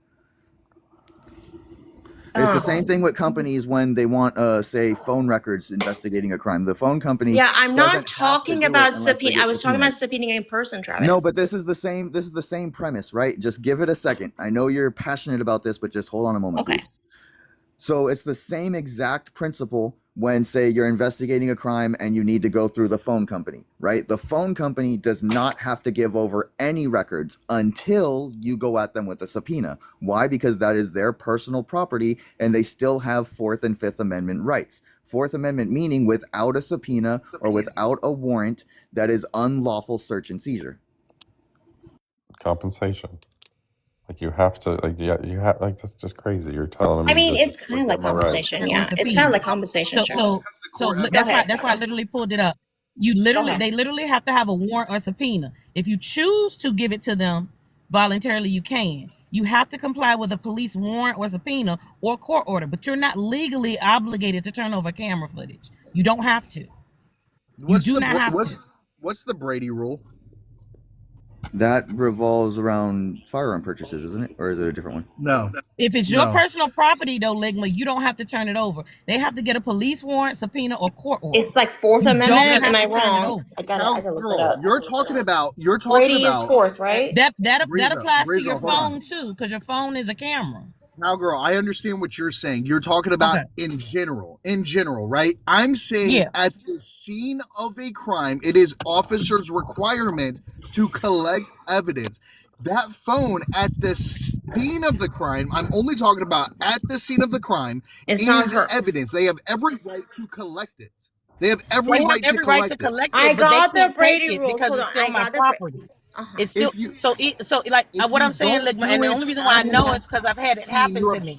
[SPEAKER 18] It's the same thing with companies when they want, say, phone records investigating a crime. The phone company.
[SPEAKER 4] Yeah, I'm not
[SPEAKER 18] doesn't have to
[SPEAKER 4] talking
[SPEAKER 18] do it
[SPEAKER 4] about
[SPEAKER 18] unless they
[SPEAKER 4] subpoena.
[SPEAKER 18] get
[SPEAKER 4] I was talking
[SPEAKER 18] subpoenaed.
[SPEAKER 4] about subpoenaing in person, Travis.
[SPEAKER 18] No, but this is the same. This is the same premise, right? Just give it a second. I know you're passionate about this, but just hold on a moment, please. So it's the same exact principle when, say, you're investigating a crime and you need to go through the phone company, right? The phone company does not have to give over any records until you go at them with a subpoena. Why? Because that is their personal property and they still have Fourth and Fifth Amendment rights. Fourth Amendment meaning without a subpoena or without a warrant, that is unlawful search and seizure.
[SPEAKER 7] Compensation. Like you have to, like, yeah, you have, like, that's just crazy. You're telling me.
[SPEAKER 4] I mean,
[SPEAKER 7] to
[SPEAKER 4] it's
[SPEAKER 7] just
[SPEAKER 4] kind of like
[SPEAKER 7] forget my rights.
[SPEAKER 4] compensation. Yeah, it's kind of like compensation.
[SPEAKER 21] So that's why I literally pulled it up. They literally have to have a warrant or subpoena. If you choose to give it to them voluntarily, you can. You have to comply with a police warrant or subpoena or court order, but you're not legally obligated to turn over camera footage. You don't have to.
[SPEAKER 20] What's the Brady rule?
[SPEAKER 18] That revolves around firearm purchases, isn't it? Or is it a different one?
[SPEAKER 20] No.
[SPEAKER 21] If it's your personal property, though, Ligma, you don't have to turn it over. They have to get a police warrant, subpoena, or court order.
[SPEAKER 4] It's like Fourth Amendment. Am I wrong? I gotta look it up.
[SPEAKER 20] You're talking about.
[SPEAKER 4] Brady is fourth, right?
[SPEAKER 21] That applies to your phone too, because your phone is a camera.
[SPEAKER 20] Now, girl, I understand what you're saying. You're talking about in general, right? I'm saying at the scene of a crime, it is officers' requirement to collect evidence. That phone at the scene of the crime, I'm only talking about at the scene of the crime, is evidence. They have every right to collect it. They have every right to collect it.
[SPEAKER 21] I got the Brady rule because it's still my property. It's still what I'm saying, Ligma, and the only reason why I know is because I've had it happen to me.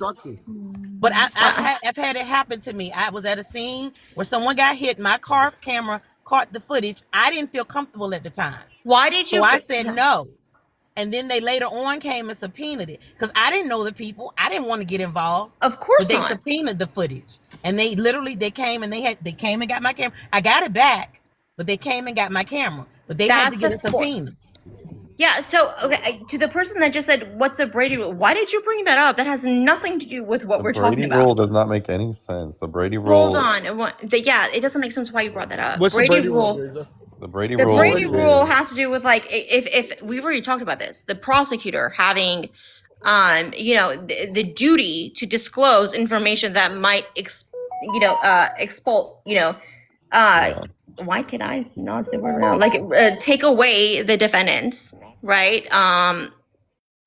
[SPEAKER 21] But I've had it happen to me. I was at a scene where someone got hit. My car camera caught the footage. I didn't feel comfortable at the time.
[SPEAKER 4] Why did you?
[SPEAKER 21] So I said no. And then they later on came and subpoenaed it because I didn't know the people. I didn't want to get involved.
[SPEAKER 4] Of course
[SPEAKER 21] but
[SPEAKER 4] not.
[SPEAKER 21] They subpoenaed the footage, and they came and got my camera. I got it back, but they came and got my camera. But they had to get a subpoena.
[SPEAKER 4] Yeah, so to the person that just said, "What's the Brady rule?" Why did you bring that up? That has nothing to do with what we're talking about.
[SPEAKER 7] The Brady rule does not make any sense. The Brady rule.
[SPEAKER 4] Hold on, it doesn't make sense why you brought that up.
[SPEAKER 20] What's the Brady rule?
[SPEAKER 7] The Brady
[SPEAKER 4] rule has to do with like if we've already talked about this, the prosecutor having, the duty to disclose information that might why can I not say the word now? Like take away the defendants, right?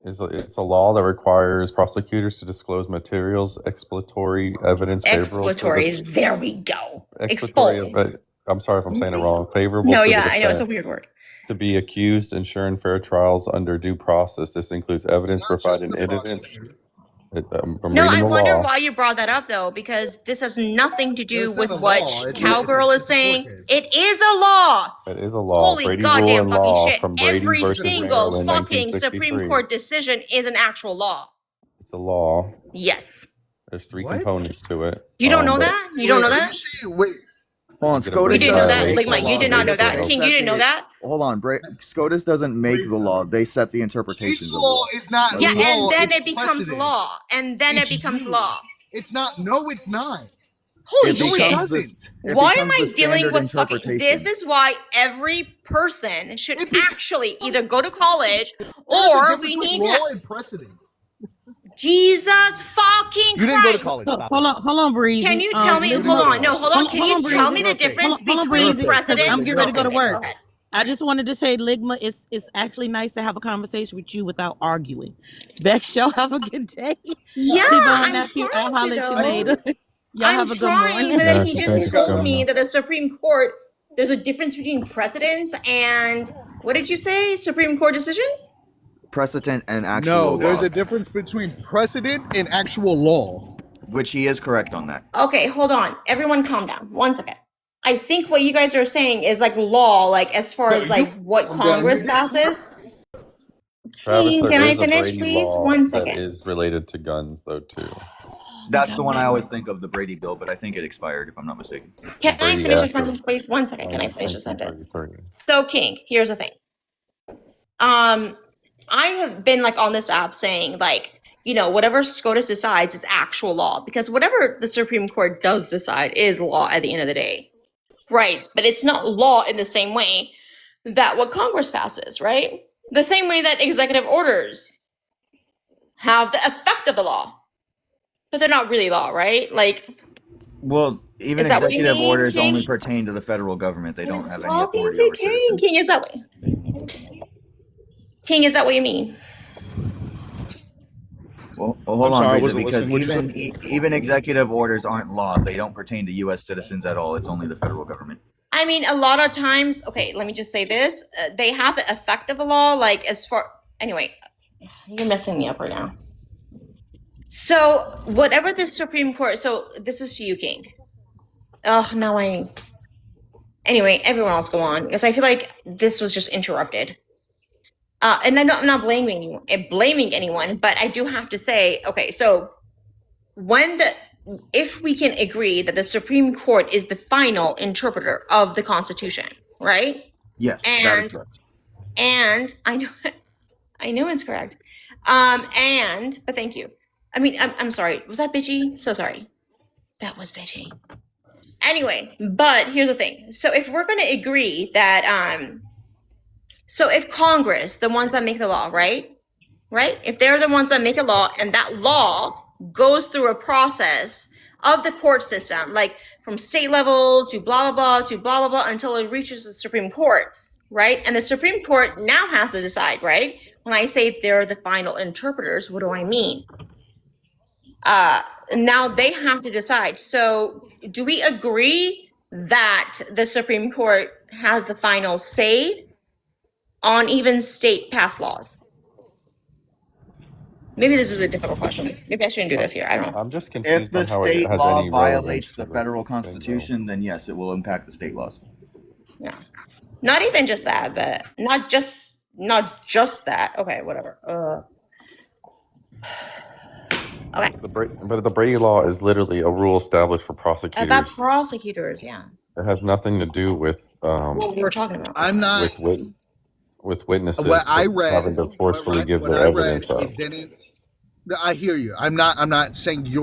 [SPEAKER 7] It's a law that requires prosecutors to disclose materials, exploratory evidence,
[SPEAKER 4] there we go.
[SPEAKER 7] I'm sorry if I'm saying it wrong. Favorable.
[SPEAKER 4] No, yeah, I know it's a weird word.
[SPEAKER 7] To be accused, ensuring fair trials under due process. This includes evidence provided in evidence.
[SPEAKER 4] I wonder why you brought that up though, because this has nothing to do with what Cowgirl is saying. It is a law.
[SPEAKER 7] It is a law.
[SPEAKER 4] Holy
[SPEAKER 7] Brady
[SPEAKER 4] goddamn
[SPEAKER 7] rule and
[SPEAKER 4] fucking
[SPEAKER 7] law
[SPEAKER 4] shit.
[SPEAKER 7] from Brady
[SPEAKER 4] Every
[SPEAKER 7] versus
[SPEAKER 4] single
[SPEAKER 7] Maryland,
[SPEAKER 4] fucking
[SPEAKER 7] 1963.
[SPEAKER 4] Supreme Court decision is an actual law.
[SPEAKER 7] It's a law.
[SPEAKER 4] Yes.
[SPEAKER 7] There's three components to it.
[SPEAKER 4] You don't know that? You don't know that?
[SPEAKER 20] Wait.
[SPEAKER 18] Hold on, SCOTUS.
[SPEAKER 4] You didn't know that? Like, you did not know that? King, you didn't know that?
[SPEAKER 18] Hold on, SCOTUS doesn't make the law. They set the interpretations of the law.
[SPEAKER 20] Is not
[SPEAKER 4] yeah,
[SPEAKER 20] law,
[SPEAKER 4] and then
[SPEAKER 20] it's
[SPEAKER 4] it becomes
[SPEAKER 20] precedent.
[SPEAKER 4] law. And then it becomes law.
[SPEAKER 20] It's not. No, it's not.
[SPEAKER 4] Holy
[SPEAKER 20] shit.
[SPEAKER 4] shit.
[SPEAKER 20] It doesn't.
[SPEAKER 4] Why am I dealing with fucking... This is why every person should actually either go to college or we need to...
[SPEAKER 20] Law and precedent.
[SPEAKER 4] Jesus fucking Christ.
[SPEAKER 20] You didn't go to college.
[SPEAKER 21] Hold on, Breezy.
[SPEAKER 4] Can you tell me? Hold on. No, hold on. Can you tell me the difference between precedent?
[SPEAKER 21] I'm getting ready to go to work. I just wanted to say, Ligma, it's actually nice to have a conversation with you without arguing. Beck Show, have a good day.
[SPEAKER 4] Yeah,
[SPEAKER 21] T-Bone
[SPEAKER 4] I'm
[SPEAKER 21] nephew, I'll
[SPEAKER 4] trying
[SPEAKER 21] holler
[SPEAKER 4] to
[SPEAKER 21] at you
[SPEAKER 4] though.
[SPEAKER 21] later. Y'all
[SPEAKER 4] I'm
[SPEAKER 21] have a good
[SPEAKER 4] trying,
[SPEAKER 21] morning.
[SPEAKER 4] but then he
[SPEAKER 5] Gotcha.
[SPEAKER 4] just
[SPEAKER 5] Thanks,
[SPEAKER 4] told me
[SPEAKER 5] Governor.
[SPEAKER 4] that the Supreme Court, there's a difference between precedents and what did you say? Supreme Court decisions?
[SPEAKER 18] Precedent and
[SPEAKER 20] No,
[SPEAKER 18] actual
[SPEAKER 20] there's
[SPEAKER 18] law,
[SPEAKER 20] a difference between precedent and actual law.
[SPEAKER 18] which he is correct on that.
[SPEAKER 4] Okay, hold on. Everyone calm down. 1 second. I think what you guys are saying is like law, like as far
[SPEAKER 20] No,
[SPEAKER 4] as like what
[SPEAKER 20] calm down.
[SPEAKER 4] Congress passes.
[SPEAKER 7] Travis,
[SPEAKER 4] King,
[SPEAKER 7] there
[SPEAKER 4] can I
[SPEAKER 7] is a
[SPEAKER 4] finish,
[SPEAKER 7] Brady
[SPEAKER 4] please?
[SPEAKER 7] law
[SPEAKER 4] 1
[SPEAKER 7] that
[SPEAKER 4] second.
[SPEAKER 7] is related to guns, though, too.
[SPEAKER 18] That's the one I always think of, the Brady bill, but I think it expired, if I'm not mistaken.
[SPEAKER 4] Can I
[SPEAKER 7] Brady
[SPEAKER 4] finish a
[SPEAKER 7] Act of
[SPEAKER 4] sentence, please? 1 second. Can I finish a sentence?
[SPEAKER 7] 1933.
[SPEAKER 4] So, King, here's the thing. I have been like on this app saying like, you know, whatever SCOTUS decides is actual law because whatever the Supreme Court does decide is law at the end of the day. Right. But it's not law in the same way that what Congress passes, right? The same way that executive orders have the effect of the law, but they're not really law, right? Like,
[SPEAKER 18] Well, even
[SPEAKER 4] is that what you
[SPEAKER 18] executive
[SPEAKER 4] mean,
[SPEAKER 18] orders
[SPEAKER 4] King?
[SPEAKER 18] only pertain to the federal government. They
[SPEAKER 4] I
[SPEAKER 18] don't
[SPEAKER 4] was
[SPEAKER 18] have any
[SPEAKER 4] talking
[SPEAKER 18] authority
[SPEAKER 4] to
[SPEAKER 18] over
[SPEAKER 4] King.
[SPEAKER 18] citizens.
[SPEAKER 4] King, is that what? King, is that what you mean?
[SPEAKER 18] Well, hold
[SPEAKER 20] I'm
[SPEAKER 18] on,
[SPEAKER 20] sorry, I
[SPEAKER 18] Breeza,
[SPEAKER 20] wasn't
[SPEAKER 18] because
[SPEAKER 20] listening. What'd you say?
[SPEAKER 18] even executive orders aren't law. They don't pertain to U.S. citizens at all. It's only the federal government.
[SPEAKER 4] I mean, a lot of times, okay, let me just say this. They have the effect of the law, like as far, anyway, you're messing me up right now. So, whatever the Supreme Court, so this is to you, King. Oh, no, anyway, everyone else go on, because I feel like this was just interrupted. And I'm not blaming anyone, but I do have to say, okay, so if we can agree that the Supreme Court is the final interpreter of the Constitution, right?
[SPEAKER 18] Yes, that is correct.
[SPEAKER 4] And I know it's correct. But thank you. I mean, I'm sorry. Was that bitchy? So sorry. That was bitchy. Anyway, but here's the thing. So if we're going to agree that, so if Congress, the ones that make the law, right? If they're the ones that make a law and that law goes through a process of the court system, like from state level to blah, blah, blah, to blah, blah, blah, until it reaches the Supreme Court, right? And the Supreme Court now has to decide, right? When I say they're the final interpreters, what do I mean? Now they have to decide. So do we agree that the Supreme Court has the final say on even state passed laws? Maybe this is a difficult question. Maybe I shouldn't do this here. I don't know.
[SPEAKER 7] I'm just
[SPEAKER 18] If
[SPEAKER 7] confused
[SPEAKER 18] the
[SPEAKER 7] on how it
[SPEAKER 18] state
[SPEAKER 7] has
[SPEAKER 18] law
[SPEAKER 7] any relevance
[SPEAKER 18] violates
[SPEAKER 7] to
[SPEAKER 18] the federal
[SPEAKER 7] this thing, though.
[SPEAKER 18] constitution, then yes, it will impact the state laws.
[SPEAKER 4] Yeah. Not even just that, but not just that. Okay, whatever. Okay.
[SPEAKER 7] But the Brady Law is literally a rule established for prosecutors.
[SPEAKER 4] About prosecutors, yeah.
[SPEAKER 7] It has nothing to do with
[SPEAKER 4] What we were talking about.
[SPEAKER 20] I'm not.
[SPEAKER 7] with witnesses
[SPEAKER 20] What I read,
[SPEAKER 7] having to forcefully give
[SPEAKER 20] what
[SPEAKER 7] their
[SPEAKER 20] I read,
[SPEAKER 7] evidence up.
[SPEAKER 20] it didn't. I hear you. I'm not saying you're